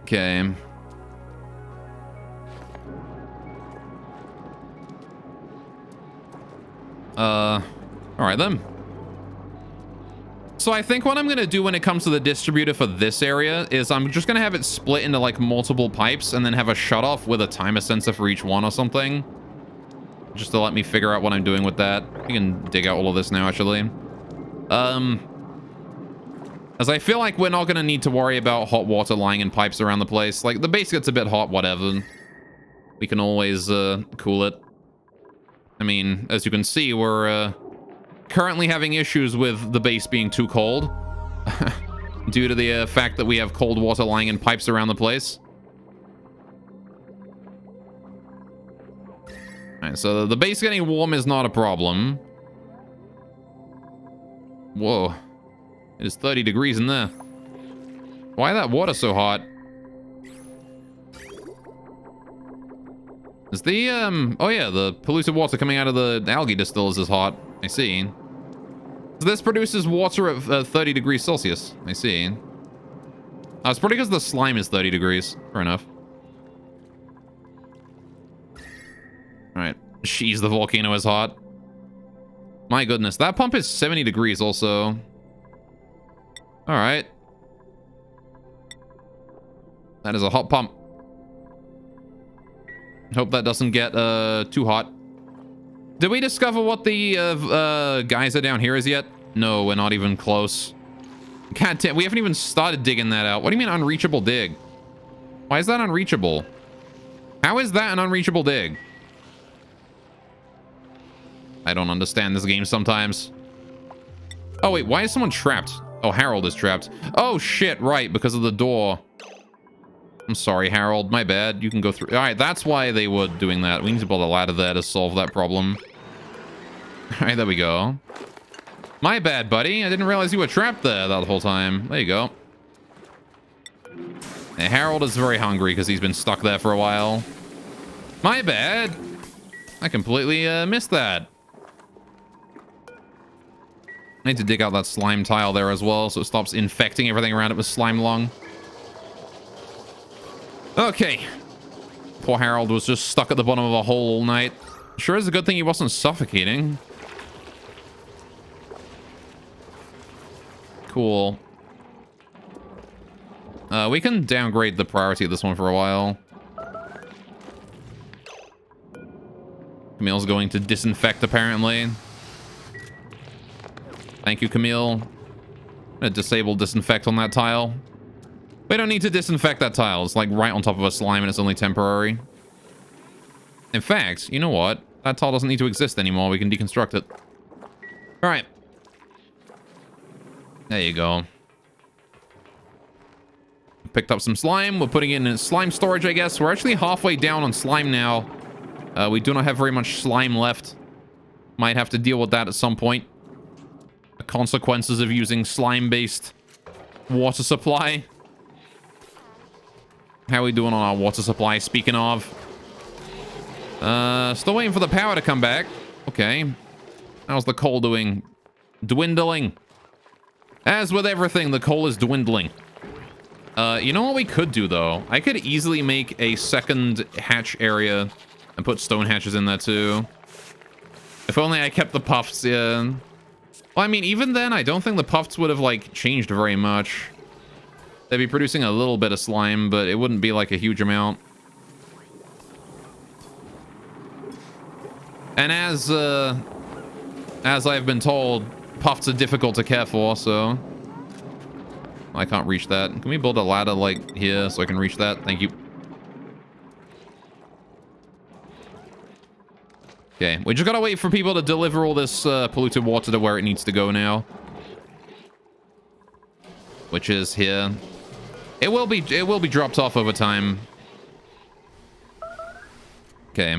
Okay. All right then. So I think what I'm going to do when it comes to the distributor for this area is I'm just going to have it split into like multiple pipes and then have a shutoff with a timer sensor for each one or something. Just to let me figure out what I'm doing with that. I can dig out all of this now, actually. As I feel like we're not going to need to worry about hot water lying in pipes around the place. Like, the base gets a bit hot, whatever. We can always cool it. I mean, as you can see, we're currently having issues with the base being too cold. Due to the fact that we have cold water lying in pipes around the place. Alright, so the base getting warm is not a problem. Whoa. It is 30 degrees in there. Why is that water so hot? Is the, oh yeah, the polluted water coming out of the algae distillers is hot. I see. So this produces water at 30 degrees Celsius. I see. Oh, it's probably because the slime is 30 degrees. Fair enough. Alright. Jeez, the volcano is hot. My goodness. That pump is 70 degrees also. Alright. That is a hot pump. Hope that doesn't get too hot. Did we discover what the geyser down here is yet? No, we're not even close. God damn, we haven't even started digging that out. What do you mean unreachable dig? Why is that unreachable? How is that an unreachable dig? I don't understand this game sometimes. Oh wait, why is someone trapped? Oh, Harold is trapped. Oh shit, right, because of the door. I'm sorry, Harold. My bad. You can go through. All right, that's why they were doing that. We need to build a ladder there to solve that problem. All right, there we go. My bad, buddy. I didn't realize you were trapped there that whole time. There you go. And Harold is very hungry because he's been stuck there for a while. My bad. I completely missed that. I need to dig out that slime tile there as well so it stops infecting everything around it with slime lung. Okay. Poor Harold was just stuck at the bottom of a hole all night. Sure is a good thing he wasn't suffocating. Cool. We can downgrade the priority of this one for a while. Camille's going to disinfect, apparently. Thank you, Camille. I'm gonna disable disinfect on that tile. We don't need to disinfect that tile. It's like right on top of a slime and it's only temporary. In fact, you know what? That tile doesn't need to exist anymore. We can deconstruct it. All right. There you go. Picked up some slime. We're putting it in slime storage, I guess. We're actually halfway down on slime now. We do not have very much slime left. Might have to deal with that at some point. The consequences of using slime-based water supply. How are we doing on our water supply, speaking of? Still waiting for the power to come back. Okay. How's the coal doing? Dwindling. As with everything, the coal is dwindling. You know what we could do, though? I could easily make a second hatch area and put stone hatches in there, too. If only I kept the puffs, yeah. Well, I mean, even then, I don't think the puffs would have, like, changed very much. They'd be producing a little bit of slime, but it wouldn't be, like, a huge amount. And as I've been told, puffs are difficult to care for, so... I can't reach that. Can we build a ladder, like, here so I can reach that? Thank you. Okay, we just gotta wait for people to deliver all this polluted water to where it needs to go now. Which is here. It will be dropped off over time. Okay.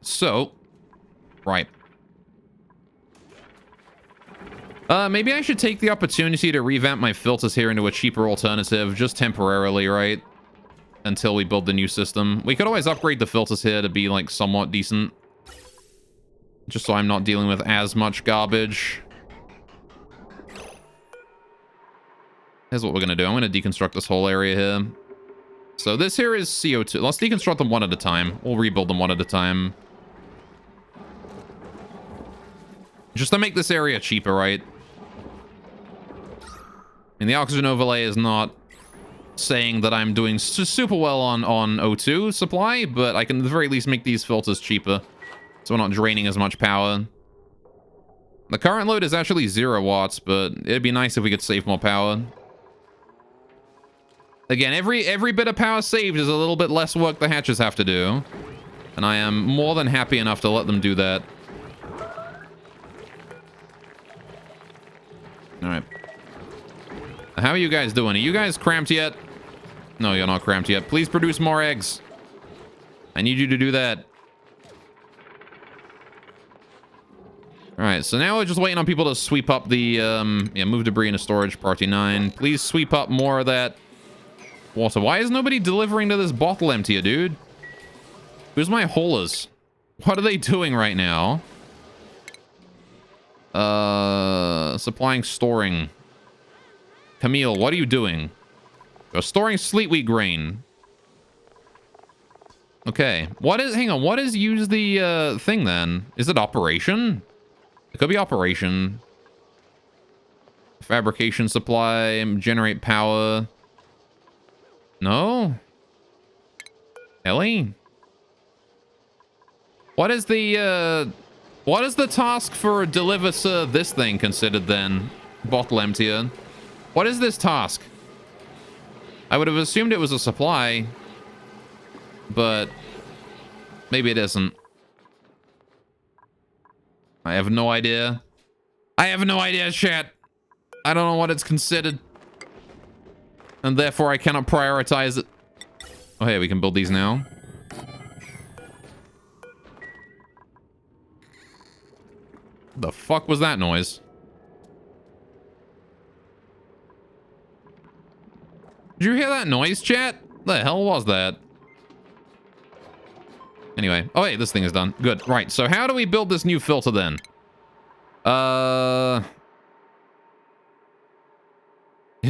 So. Right. Maybe I should take the opportunity to revamp my filters here into a cheaper alternative, just temporarily, right? Until we build the new system. We could always upgrade the filters here to be, like, somewhat decent. Just so I'm not dealing with as much garbage. Here's what we're going to do. I'm going to deconstruct this whole area here. So this here is CO2. Let's deconstruct them one at a time. We'll rebuild them one at a time. Just to make this area cheaper, right? And the oxygen overlay is not saying that I'm doing super well on O2 supply, but I can at the very least make these filters cheaper. So we're not draining as much power. The current load is actually 0 watts, but it'd be nice if we could save more power. Again, every bit of power saved is a little bit less work the hatches have to do. And I am more than happy enough to let them do that. Alright. How are you guys doing? Are you guys cramped yet? No, you're not cramped yet. Please produce more eggs. I need you to do that. Alright, so now we're just waiting on people to sweep up the, move debris into storage, priority 9. Please sweep up more of that water. Why is nobody delivering to this bottle emptier, dude? Who's my haulers? What are they doing right now? Supplying storing. Camille, what are you doing? You're storing sleet wheat grain. Okay. Hang on, what is use the, thing then? Is it operation? It could be operation. Fabrication supply, generate power. No? Ellie? What is the task for deliver this thing considered then? Bottle emptier. What is this task? I would have assumed it was a supply, but maybe it isn't. I have no idea. I have no idea, chat. I don't know what it's considered. And therefore, I cannot prioritize it. Oh, hey, we can build these now. The fuck was that noise? Did you hear that noise, chat? The hell was that? Anyway. Oh, hey, this thing is done. Good. Right, so how do we build this new filter then?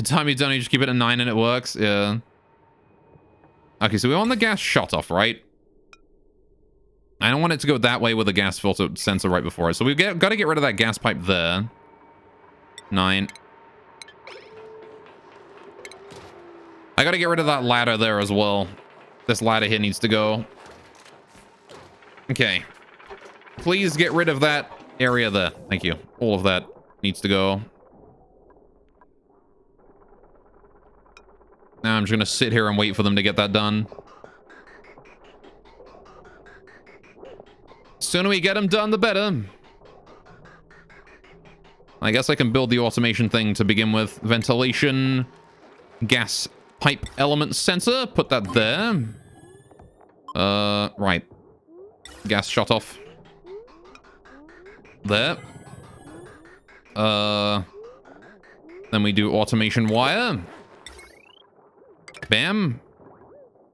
Time you done, you just keep it at 9 and it works. Yeah. Okay, so we want the gas shut off, right? I don't want it to go that way with a gas filter sensor right before it. So we've got to get rid of that gas pipe there. 9. I got to get rid of that ladder there as well. This ladder here needs to go. Okay. Please get rid of that area there. Thank you. All of that needs to go. Now I'm just going to sit here and wait for them to get that done. Sooner we get them done, the better. I guess I can build the automation thing to begin with. Ventilation, gas pipe element sensor. Put that there. Right. Gas shut off. There. Then we do automation wire. Bam.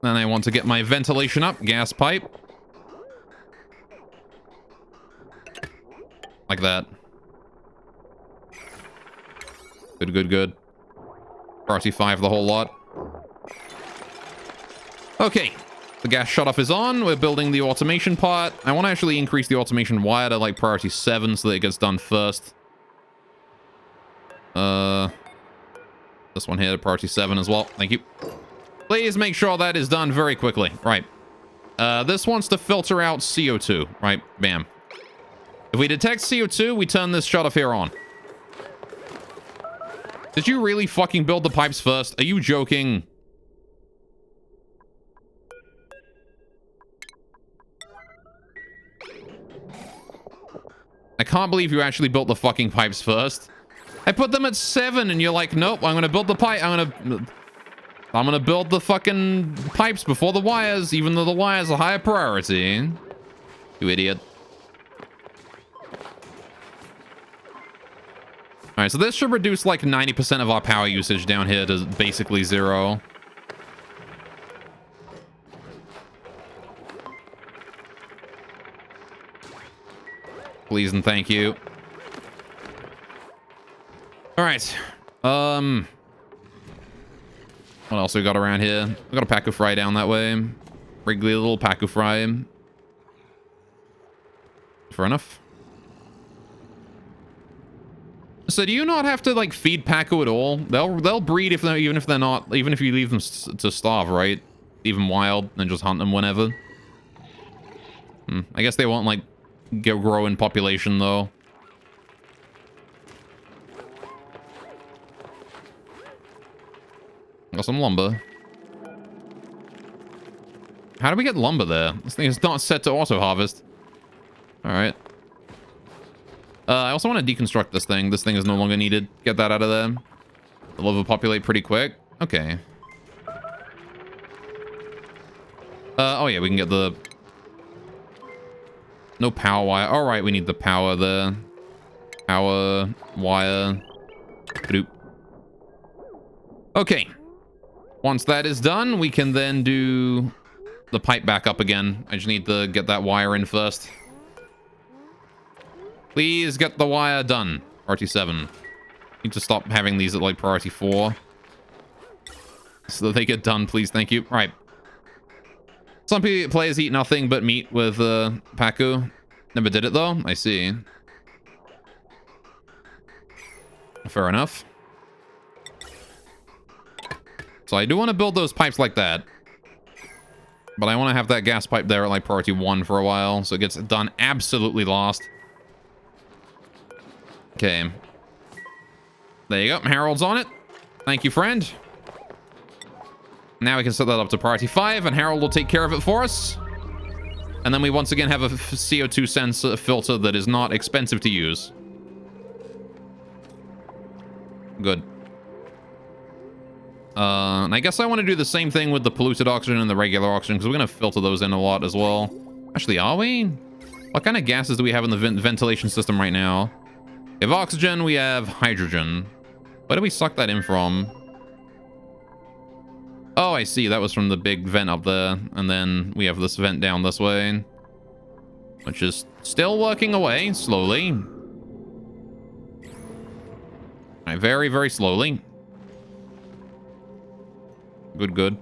Then I want to get my ventilation up. Gas pipe. Like that. Good, good, good. Priority 5 the whole lot. Okay. The gas shut-off is on. We're building the automation part. I want to actually increase the automation wire to, like, priority 7 so that it gets done first. This one here to priority 7 as well. Thank you. Please make sure that is done very quickly. Right. This wants to filter out CO2. Right. Bam. If we detect CO2, we turn this shut-off here on. Did you really fucking build the pipes first? Are you joking? I can't believe you actually built the fucking pipes first. I put them at 7 and you're like, nope, I'm gonna build the pipe. I'm gonna build the fucking pipes before the wires, even though the wires are higher priority. You idiot. All right, so this should reduce like 90% of our power usage down here to basically 0. Please and thank you. All right. What else we got around here? We got a Pacu Fry down that way. Wriggly little Pacu Fry. Fair enough. So do you not have to like feed Pacu at all? They'll breed if they're even if you leave them to starve, right? Even wild and just hunt them whenever. I guess they won't like grow in population though. Got some lumber. How do we get lumber there? This thing is not set to auto harvest. All right. I also want to deconstruct this thing. This thing is no longer needed. Get that out of there. It'll overpopulate pretty quick. Okay. Oh yeah, we can get the... No power wire. All right, we need the power there. Power wire. Bloop. Okay. Once that is done, we can then do the pipe back up again. I just need to get that wire in first. Please get the wire done. Priority 7. Need to stop having these at like priority 4. So that they get done, please. Thank you. All right. Some players eat nothing but meat with Pacu. Never did it though. I see. Fair enough. So I do want to build those pipes like that. But I want to have that gas pipe there at like priority 1 for a while. So it gets done absolutely last. Okay. There you go. Harold's on it. Thank you, friend. Now we can set that up to priority 5 and Harold will take care of it for us. And then we once again have a CO2 sensor filter that is not expensive to use. Good. And I guess I want to do the same thing with the polluted oxygen and the regular oxygen because we're going to filter those in a lot as well. Actually, are we? What kind of gases do we have in the ventilation system right now? We have oxygen, we have hydrogen. Where do we suck that in from? Oh, I see. That was from the big vent up there. And then we have this vent down this way. Which is still working away, slowly. All right, very, very slowly. Good, good.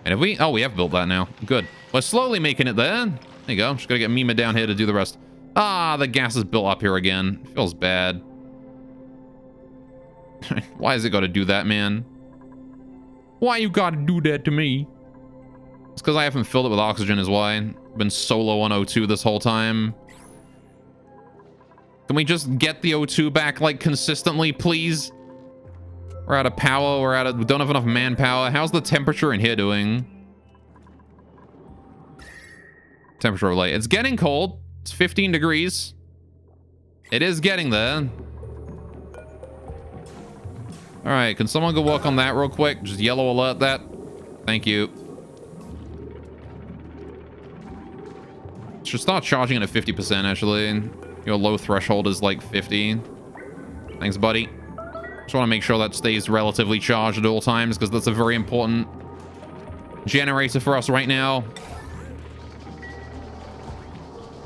And have we... Oh, we have built that now. Good. We're slowly making it there. There you go. Just gotta get Mima down here to do the rest. Ah, the gas is built up here again. Feels bad. Why has it got to do that, man? Why you got to do that to me? It's because I haven't filled it with oxygen is why. I've been solo on O2 this whole time. Can we just get the O2 back, like, consistently, please? We're out of power. We don't have enough manpower. How's the temperature in here doing? Temperature of light. It's getting cold. It's 15 degrees. It is getting there. All right, can someone go work on that real quick? Just yellow alert that. Thank you. Should start charging it at 50%, actually. Your low threshold is like 50. Thanks, buddy. Just want to make sure that stays relatively charged at all times, because that's a very important generator for us right now.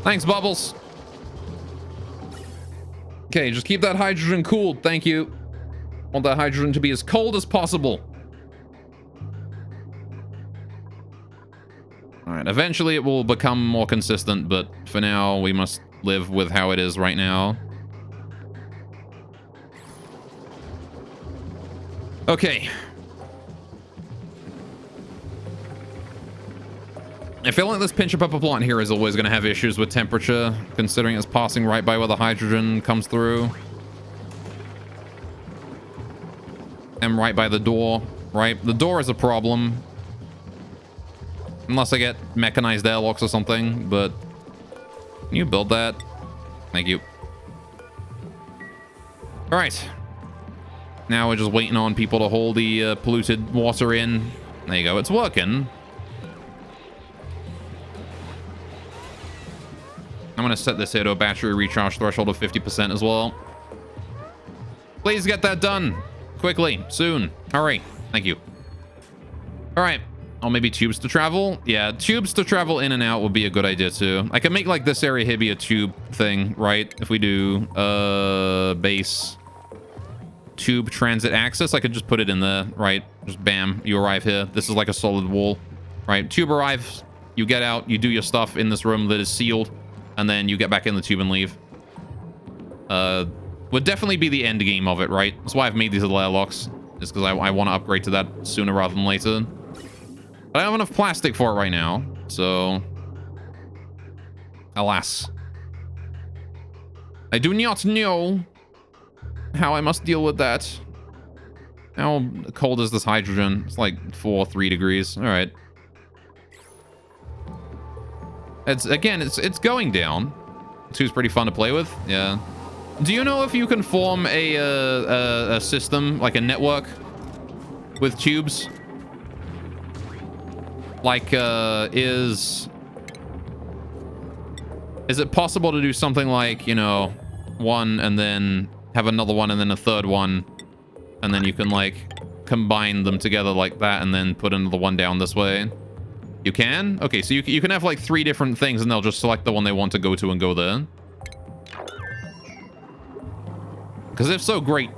Thanks, Bubbles. Okay, just keep that hydrogen cooled. Thank you. Want that hydrogen to be as cold as possible. All right, eventually it will become more consistent, but for now we must live with how it is right now. Okay. I feel like this pincher pepper plant here is always going to have issues with temperature, considering it's passing right by where the hydrogen comes through. And right by the door, right? The door is a problem. Unless I get mechanized airlocks or something, but... Can you build that? Thank you. Alright. Now we're just waiting on people to haul the polluted water in. There you go, it's working. I'm gonna set this here to a battery recharge threshold of 50% as well. Please get that done. Quickly, soon. Hurry. Thank you. Alright. Or maybe tubes to travel? Yeah, tubes to travel in and out would be a good idea too. I can make like this area here be a tube thing, right? If we do base tube transit access, I could just put it in there, right? Just bam, you arrive here. This is like a solid wall, right? Tube arrives, you get out, you do your stuff in this room that is sealed, and then you get back in the tube and leave. Would definitely be the end game of it, right? That's why I've made these little airlocks, is because I want to upgrade to that sooner rather than later. But I don't have enough plastic for it right now, so... Alas. I do not know how I must deal with that. How cold is this hydrogen? It's like 3 degrees. All right. It's going down. 2's pretty fun to play with. Yeah. Do you know if you can form a system, like a network, with tubes? Like, is it possible to do something like, you know, one and then have another one and then a third one, and then you can, like, combine them together like that and then put another one down this way? You can? Okay, so you can have, like, 3 different things and they'll just select the one they want to go to and go there. Because if so, great.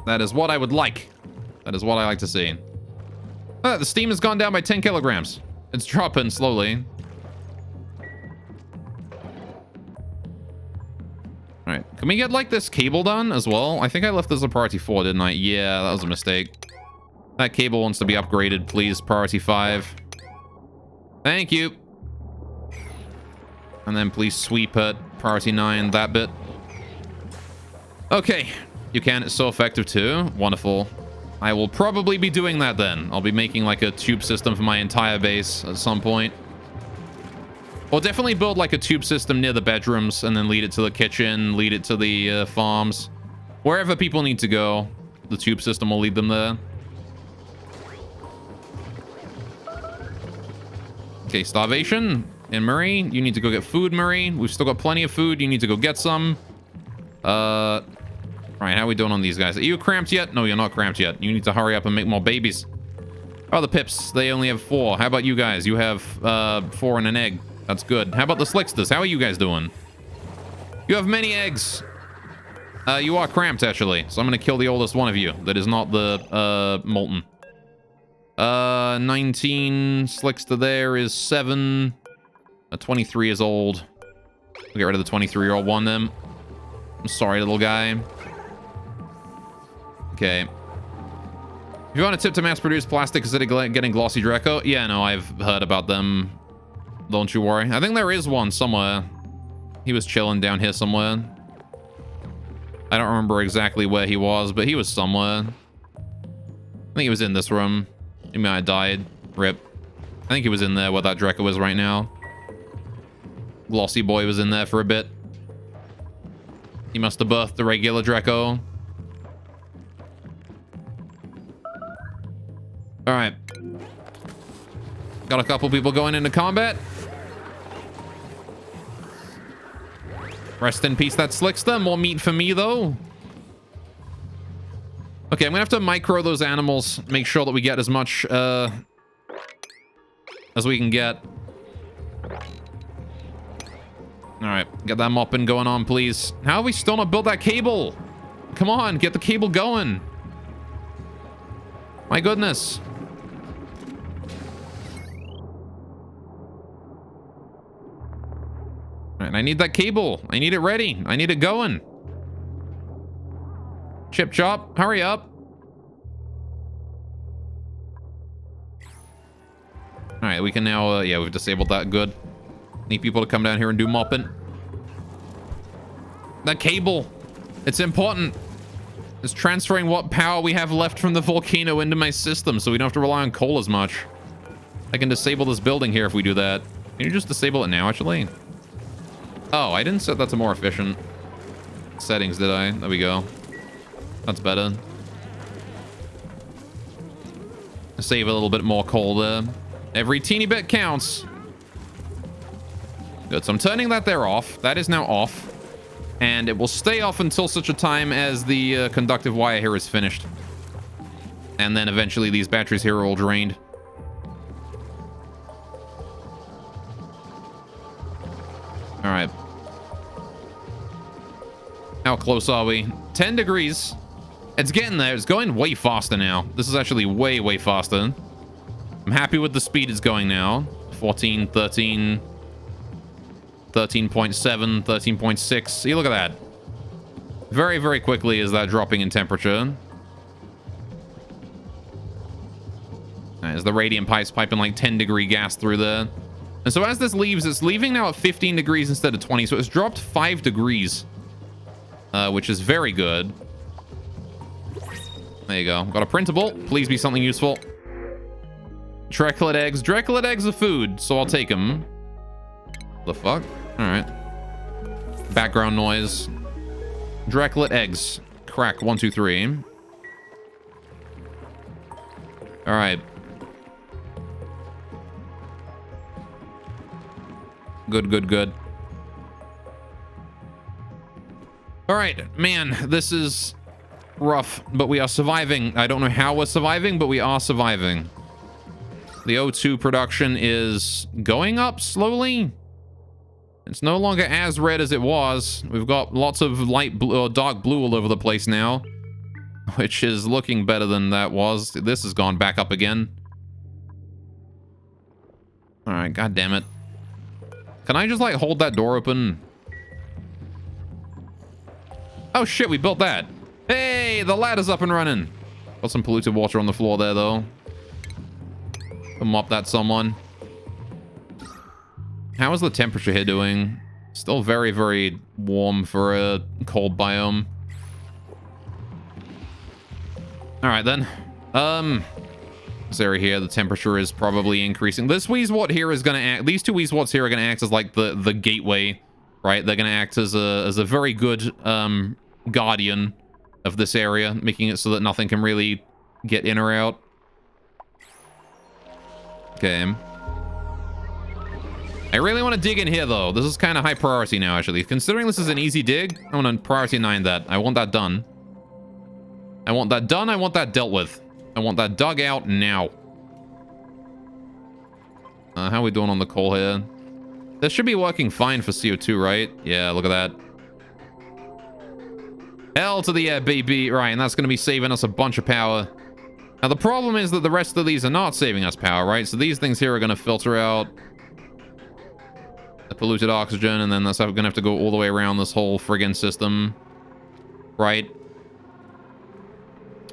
That is what I would like. That is what I like to see. The steam has gone down by 10 kilograms. It's dropping slowly. Alright, can we get, like, this cable done as well? I think I left this a priority 4, didn't I? Yeah, that was a mistake. That cable wants to be upgraded, please. Priority 5. Thank you. And then please sweep at priority 9, that bit. Okay. You can. It's so effective too. Wonderful. I will probably be doing that then. I'll be making like a tube system for my entire base at some point. Or definitely build like a tube system near the bedrooms and then lead it to the kitchen, lead it to the farms. Wherever people need to go, the tube system will lead them there. Okay, starvation. And Murray, you need to go get food, Murray. We've still got plenty of food. You need to go get some. All right, how are we doing on these guys? Are you cramped yet? No, you're not cramped yet. You need to hurry up and make more babies. Oh, the pips. They only have 4. How about you guys? You have 4 and an egg. That's good. How about the slicksters? How are you guys doing? You have many eggs. You are cramped, actually. So I'm going to kill the oldest one of you. That is not the molten. 19 slickster there is 7. 23 is old. We'll get rid of the 23-year-old one then. I'm sorry, little guy. Okay. If you want a tip to mass-produce plastic instead of getting glossy Draco, yeah, no, I've heard about them. Don't you worry. I think there is one somewhere. He was chilling down here somewhere. I don't remember exactly where he was, but he was somewhere. I think he was in this room. He might have died. Rip. I think he was in there where that Draco is right now. Glossy boy was in there for a bit. He must have birthed the regular Draco. Alright. Got a couple people going into combat. Rest in peace, that Slickster. More meat for me, though. Okay, I'm gonna have to micro those animals. Make sure that we get as much, as we can get. Alright, get that mopping going on, please. How have we still not built that cable? Come on, get the cable going. My goodness. Alright, I need that cable. I need it ready. I need it going. Chip chop, hurry up. Alright, we can now, yeah, we've disabled that. Good. Need people to come down here and do mopping. That cable. It's important. It's transferring what power we have left from the volcano into my system so we don't have to rely on coal as much. I can disable this building here if we do that. Can you just disable it now, actually? Oh, I didn't set that to more efficient settings, did I? There we go. That's better. Save a little bit more coal there. Every teeny bit counts. Good, so I'm turning that there off. That is now off. And it will stay off until such a time as the conductive wire here is finished. And then eventually these batteries here are all drained. All right. How close are we? 10 degrees. It's getting there. It's going way faster now. This is actually way, way faster. I'm happy with the speed it's going now. 14, 13, 13.7, 13.6. See, look at that. Very, very quickly is that dropping in temperature. As the radiant pipe's piping like 10-degree gas through there. And so as this leaves, it's leaving now at 15 degrees instead of 20. So it's dropped 5 degrees, which is very good. There you go. Got a printable. Please be something useful. Drecklet eggs. Drecklet eggs are food, so I'll take them. The fuck? All right. Background noise. Drecklet eggs. Crack. 1, 2, 3. All right. Good, good, good. All right, man, this is rough, but we are surviving. I don't know how we're surviving, but we are surviving. The O2 production is going up slowly. It's no longer as red as it was. We've got lots of light blue or dark blue all over the place now, which is looking better than that was. This has gone back up again. All right, god damn it. Can I just like hold that door open? Oh shit, we built that. Hey, the ladder's up and running. Got some polluted water on the floor there though. Mop that someone. How is the temperature here doing? Still very, very warm for a cold biome. All right then. This area here, the temperature is probably increasing. This Wheezewort here is gonna act. These two Wheezeworts here are gonna act as like the gateway, right? They're gonna act as a very good guardian of this area, making it so that nothing can really get in or out. Okay. I really want to dig in here though. This is kind of high priority now, actually. Considering this is an easy dig, I want to priority 9 that. I want that done. I want that done. I want that dealt with. I want that dug out now. How are we doing on the coal here? This should be working fine for CO2, right? Yeah, look at that. Hell to the air, baby. Right, and that's going to be saving us a bunch of power. Now, the problem is that the rest of these are not saving us power, right? So these things here are going to filter out the polluted oxygen, and then that's going to have to go all the way around this whole friggin' system, right?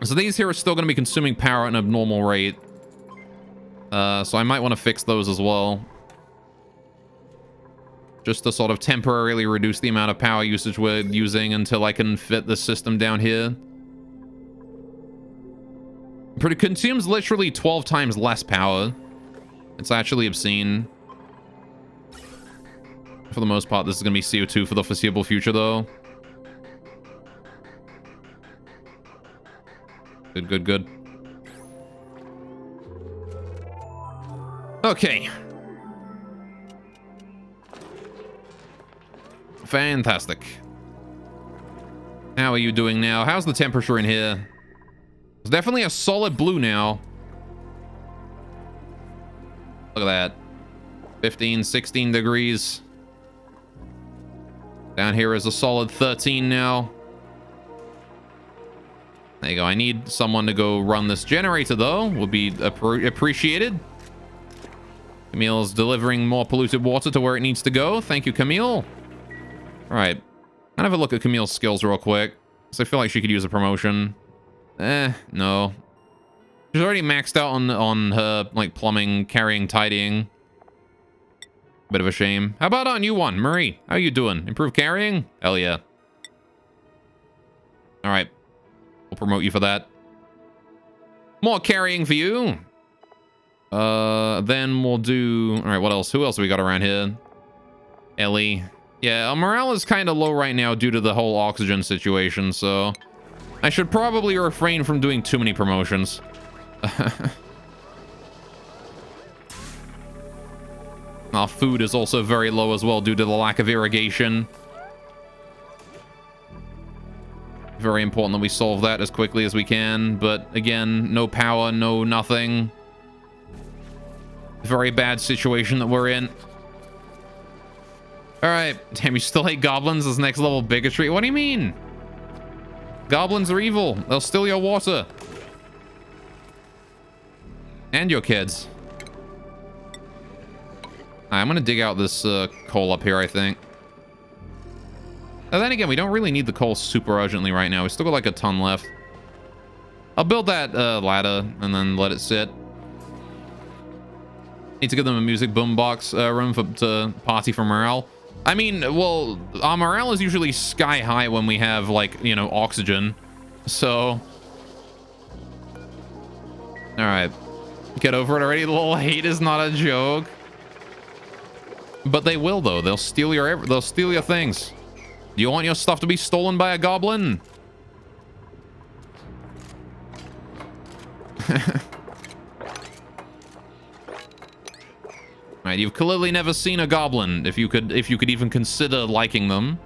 So these here are still going to be consuming power at an abnormal rate. So I might want to fix those as well. Just to sort of temporarily reduce the amount of power usage we're using until I can fit the system down here. But it consumes literally 12 times less power. It's actually obscene. For the most part, this is going to be CO2 for the foreseeable future, though. Good, good, good. Okay. Fantastic. How are you doing now? How's the temperature in here? It's definitely a solid blue now. Look at that. 15, 16 degrees. Down here is a solid 13 now. There you go. I need someone to go run this generator, though. Would be appreciated. Camille's delivering more polluted water to where it needs to go. Thank you, Camille. All right. I'll have a look at Camille's skills real quick. So I feel like she could use a promotion. No. She's already maxed out on her, like, plumbing, carrying, tidying. Bit of a shame. How about on you one, Marie? How you doing? Improved carrying? Hell yeah. All right. We'll promote you for that. More carrying for you. Then we'll do... All right, what else? Who else we got around here? Ellie. Yeah, our morale is kind of low right now due to the whole oxygen situation, so... I should probably refrain from doing too many promotions. Our food is also very low as well due to the lack of irrigation. Very important that we solve that as quickly as we can, but again, no power, no nothing. Very bad situation that we're in. Alright, damn, you still hate goblins as next level bigotry? What do you mean? Goblins are evil. They'll steal your water. And your kids. I'm gonna dig out this coal up here, I think. And then again, we don't really need the coal super urgently right now. We still got like a ton left. I'll build that ladder and then let it sit. Need to give them a music boombox room to party for morale. I mean, well, our morale is usually sky high when we have, like, you know, oxygen. So... Alright. Get over it already. The little hate is not a joke. But they will, though. They'll steal your things. Do you want your stuff to be stolen by a goblin? Right, you've clearly never seen a goblin, if you could even consider liking them.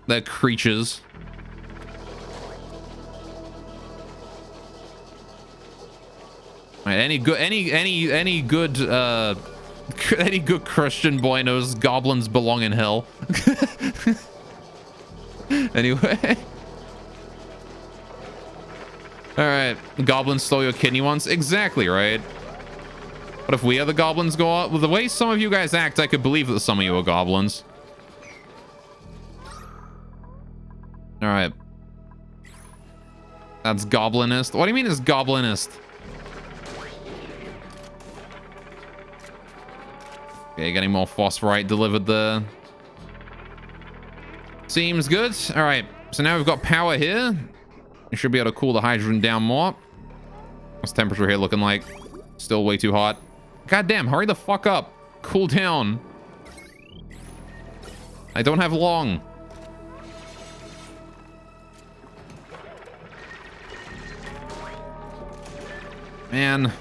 They're creatures. Right, any good any good Christian boy knows goblins belong in hell. Anyway. Alright, goblins stole your kidney once? Exactly, right? What if we are the goblins go out? Well, the way some of you guys act, I could believe that some of you are goblins. Alright. That's goblinist. What do you mean it's goblinist? Okay, getting more phosphorite delivered there. Seems good. Alright, so now we've got power here. We should be able to cool the hydrogen down more. What's temperature here looking like? Still way too hot. God damn, hurry the fuck up. Cool down. I don't have long. Man.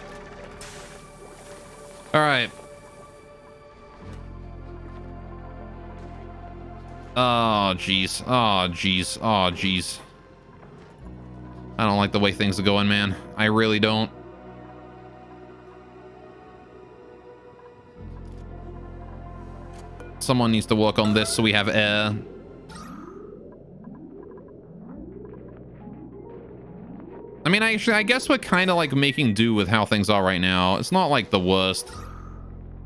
Alright. Oh, jeez. Oh, jeez. Oh, jeez. I don't like the way things are going, man. I really don't. Someone needs to work on this so we have air. I mean, I guess we're kind of like making do with how things are right now. It's not like the worst.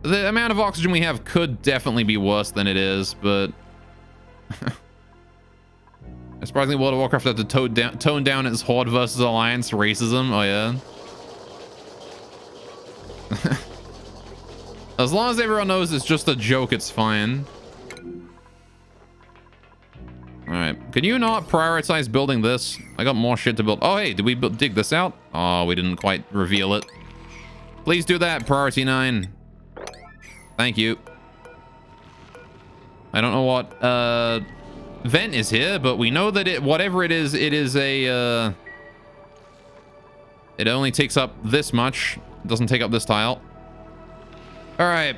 The amount of oxygen we have could definitely be worse than it is, but... Surprisingly, World of Warcraft had to tone down its Horde versus Alliance racism. Oh, yeah. As long as everyone knows it's just a joke, it's fine. Alright. Can you not prioritize building this? I got more shit to build. Oh, hey, did we dig this out? Oh, we didn't quite reveal it. Please do that, priority 9. Thank you. I don't know what vent is here, but we know that whatever it is a it only takes up this much. It doesn't take up this tile. All right.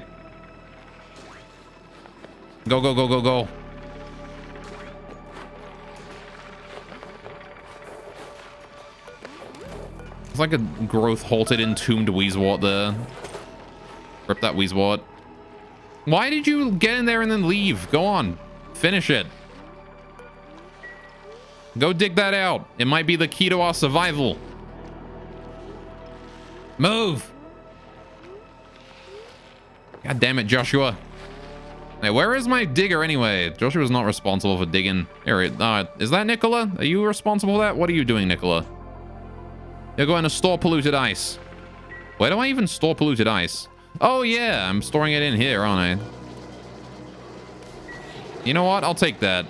Go, go, go, go, go. It's like a growth halted entombed Wheezewort there. Rip that Wheezewort. Why did you get in there and then leave? Go on. Finish it. Go dig that out. It might be the key to our survival. Move. God damn it, Joshua. Hey, where is my digger anyway? Joshua's not responsible for digging. Here, is that Nicola? Are you responsible for that? What are you doing, Nicola? You're going to store polluted ice. Where do I even store polluted ice? Oh, yeah. I'm storing it in here, aren't I? You know what? I'll take that.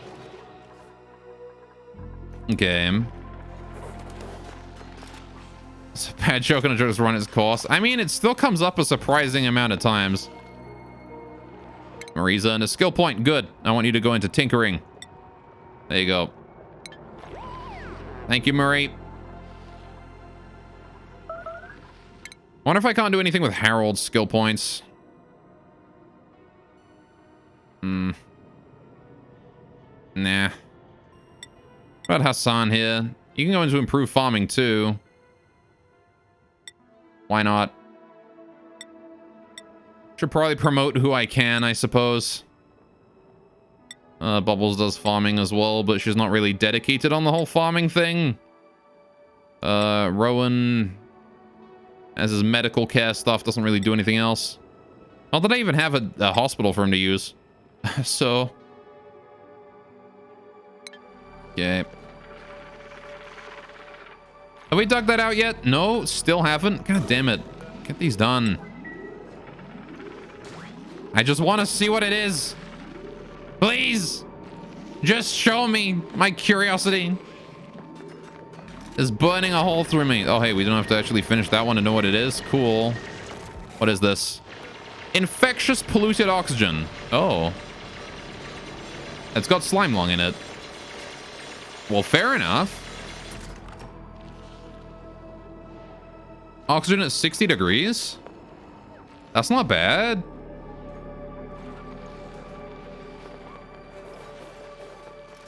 Okay. It's a bad joke and a joke has run its course. I mean, it still comes up a surprising amount of times. Marie's earned a skill point. Good. I want you to go into tinkering. There you go. Thank you, Marie. Wonder if I can't do anything with Harold's skill points. Nah. What about Hassan here? You can go into improved farming too. Why not? Should probably promote who I can, I suppose. Bubbles does farming as well, but she's not really dedicated on the whole farming thing. Rowan, as his medical care stuff, doesn't really do anything else. Not that I even have a hospital for him to use. So... okay. Have we dug that out yet? No, still haven't. God damn it. Get these done. I just want to see what it is. Please. Just show me. My curiosity is burning a hole through me. Oh, hey, we don't have to actually finish that one to know what it is. Cool. What is this? Infectious polluted oxygen. Oh. It's got slime lung in it. Well, fair enough. Oxygen at 60 degrees? That's not bad.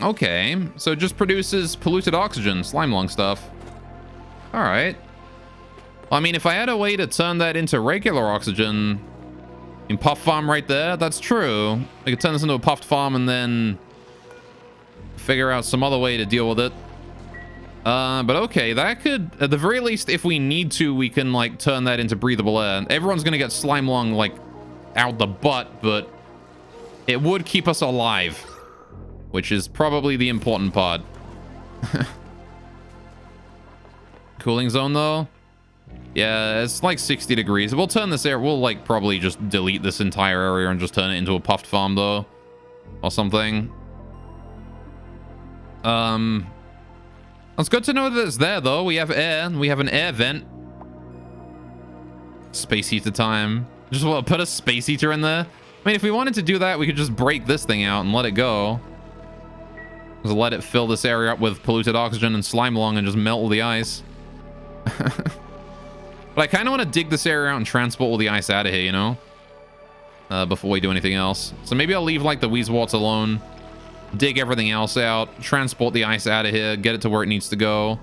Okay, so it just produces polluted oxygen, slime lung stuff. All right. Well, I mean, if I had a way to turn that into regular oxygen in puff farm right there, that's true. I could turn this into a puffed farm and then figure out some other way to deal with it. But okay, that could, at the very least, if we need to, we can, like, turn that into breathable air. Everyone's gonna get slime lung, like, out the butt, but it would keep us alive, which is probably the important part. Cooling zone, though? Yeah, it's like 60 degrees. We'll turn this air, we'll, like, probably just delete this entire area and just turn it into a puffed farm, though, or something. It's good to know that it's there, though. We have air. We have an air vent. Space heater time. Just want to put a space heater in there. I mean, if we wanted to do that, we could just break this thing out and let it go. Just let it fill this area up with polluted oxygen and slime lung and just melt all the ice. But I kind of want to dig this area out and transport all the ice out of here, you know? Before we do anything else. So maybe I'll leave, like, the Weezwarts alone. Dig everything else out, transport the ice out of here, get it to where it needs to go.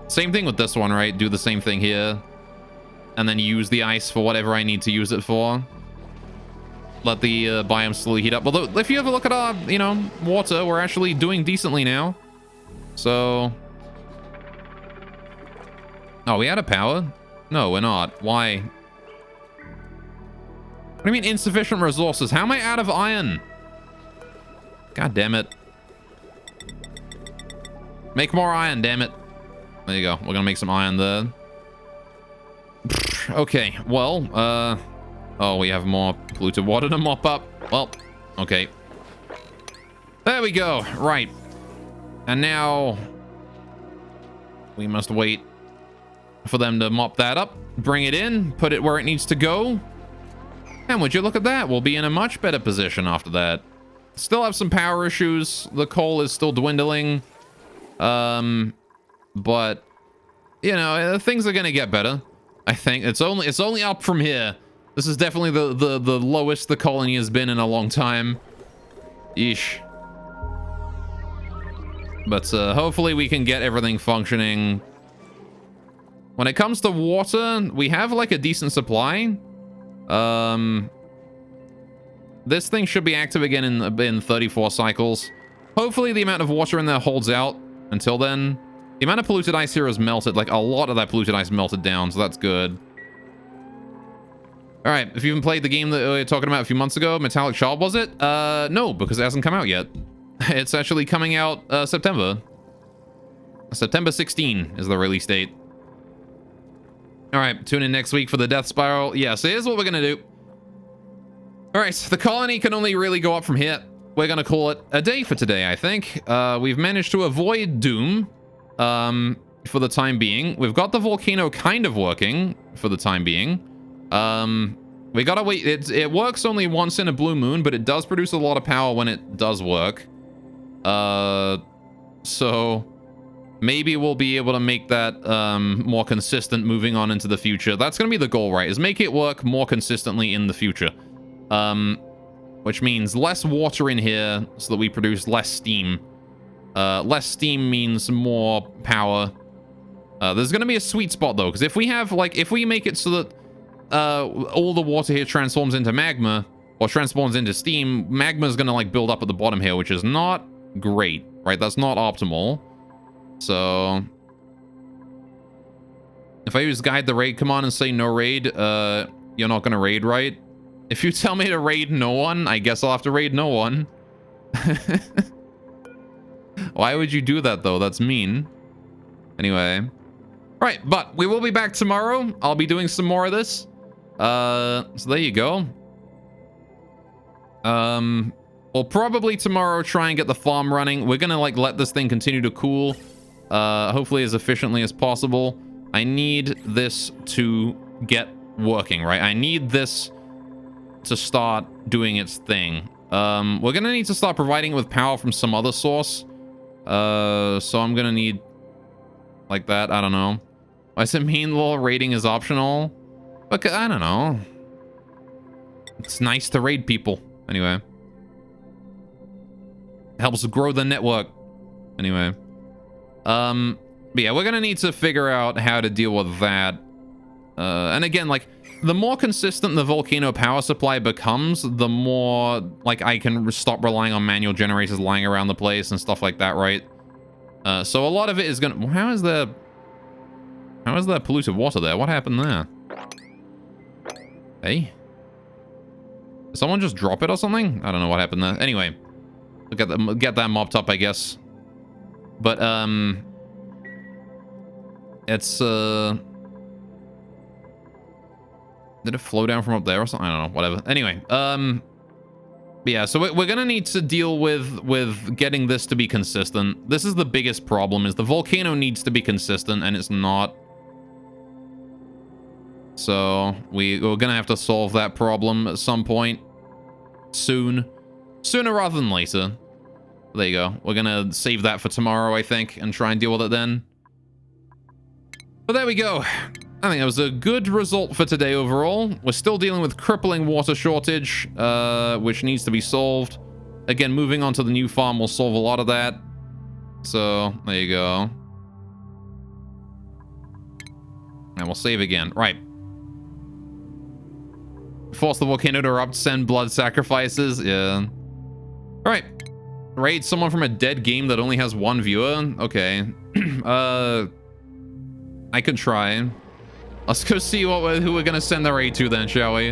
Same thing with this one, right? Do the same thing here. And then use the ice for whatever I need to use it for. Let the biome slowly heat up. Although, if you have a look at our, you know, water, we're actually doing decently now. So... oh, we out of power? No, we're not. Why? What do you mean insufficient resources? How am I out of iron? God damn it. Make more iron, damn it. There you go. We're gonna make some iron there. Okay, well, oh, we have more polluted water to mop up. Well, okay. There we go. Right. And now we must wait for them to mop that up, bring it in, put it where it needs to go. And would you look at that? We'll be in a much better position after that. Still have some power issues. The coal is still dwindling. But you know, things are gonna get better. I think it's only up from here. This is definitely the lowest the colony has been in a long time. Yeesh. But hopefully we can get everything functioning. When it comes to water, we have like a decent supply. This thing should be active again in 34 cycles. Hopefully the amount of water in there holds out until then. The amount of polluted ice here has melted. Like, a lot of that polluted ice melted down, so that's good. All right, if you haven't played the game that we were talking about a few months ago, Metallic Child, was it? No, because it hasn't come out yet. It's actually coming out September. September 16 is the release date. All right, tune in next week for the Death Spiral. Yeah, so here's what we're going to do. All right, so the colony can only really go up from here. we're gonna call it a day for today, I think. We've managed to avoid doom for the time being. We've got the volcano kind of working for the time being. We gotta wait. It works only once in a blue moon, but it does produce a lot of power when it does work. So maybe we'll be able to make that more consistent moving on into the future. That's gonna be the goal, right? Is make it work more consistently in the future. Which means less water in here so that we produce less steam. Less steam means more power. There's gonna be a sweet spot though, because if we have if we make it so that all the water here transforms into magma or transforms into steam, magma's gonna build up at the bottom here, which is not great, right? That's not optimal. So if I use guide the raid command and say no raid, you're not gonna raid, right? If you tell me to raid no one, I guess I'll have to raid no one. Why would you do that though? That's mean. Anyway. Right, but we will be back tomorrow. I'll be doing some more of this. So there you go. We'll probably tomorrow try and get the farm running. We're gonna let this thing continue to cool. Hopefully as efficiently as possible. I need this to get working, right? I need this to start doing its thing. We're gonna need to start providing it with power from some other source. So I'm gonna need that. I don't know. Why does it mean little raiding is optional? But I don't know. It's nice to raid people. Anyway. Helps grow the network. Anyway. But yeah, we're gonna need to figure out how to deal with that. And again, the more consistent the volcano power supply becomes, the more I can stop relying on manual generators lying around the place and stuff like that, right? So a lot of it is gonna... How is there polluted water there? What happened there? Hey? Did someone just drop it or something? I don't know what happened there. Anyway, we'll get that mopped up, I guess. But it's did it flow down from up there or something? I don't know. Whatever. Anyway, yeah. So we're gonna need to deal with getting this to be consistent. This is the biggest problem: is the volcano needs to be consistent, and it's not. So we're gonna have to solve that problem at some point soon, sooner rather than later. There you go. We're gonna save that for tomorrow, I think, and try and deal with it then. But there we go. I think that was a good result for today overall. We're still dealing with crippling water shortage, which needs to be solved. Again, moving on to the new farm will solve a lot of that. So, there you go. And we'll save again. Right. Force the volcano to erupt, send blood sacrifices. Yeah. Alright. Raid someone from a dead game that only has one viewer? Okay. I could try. Let's go see who we're gonna send the raid to then, shall we?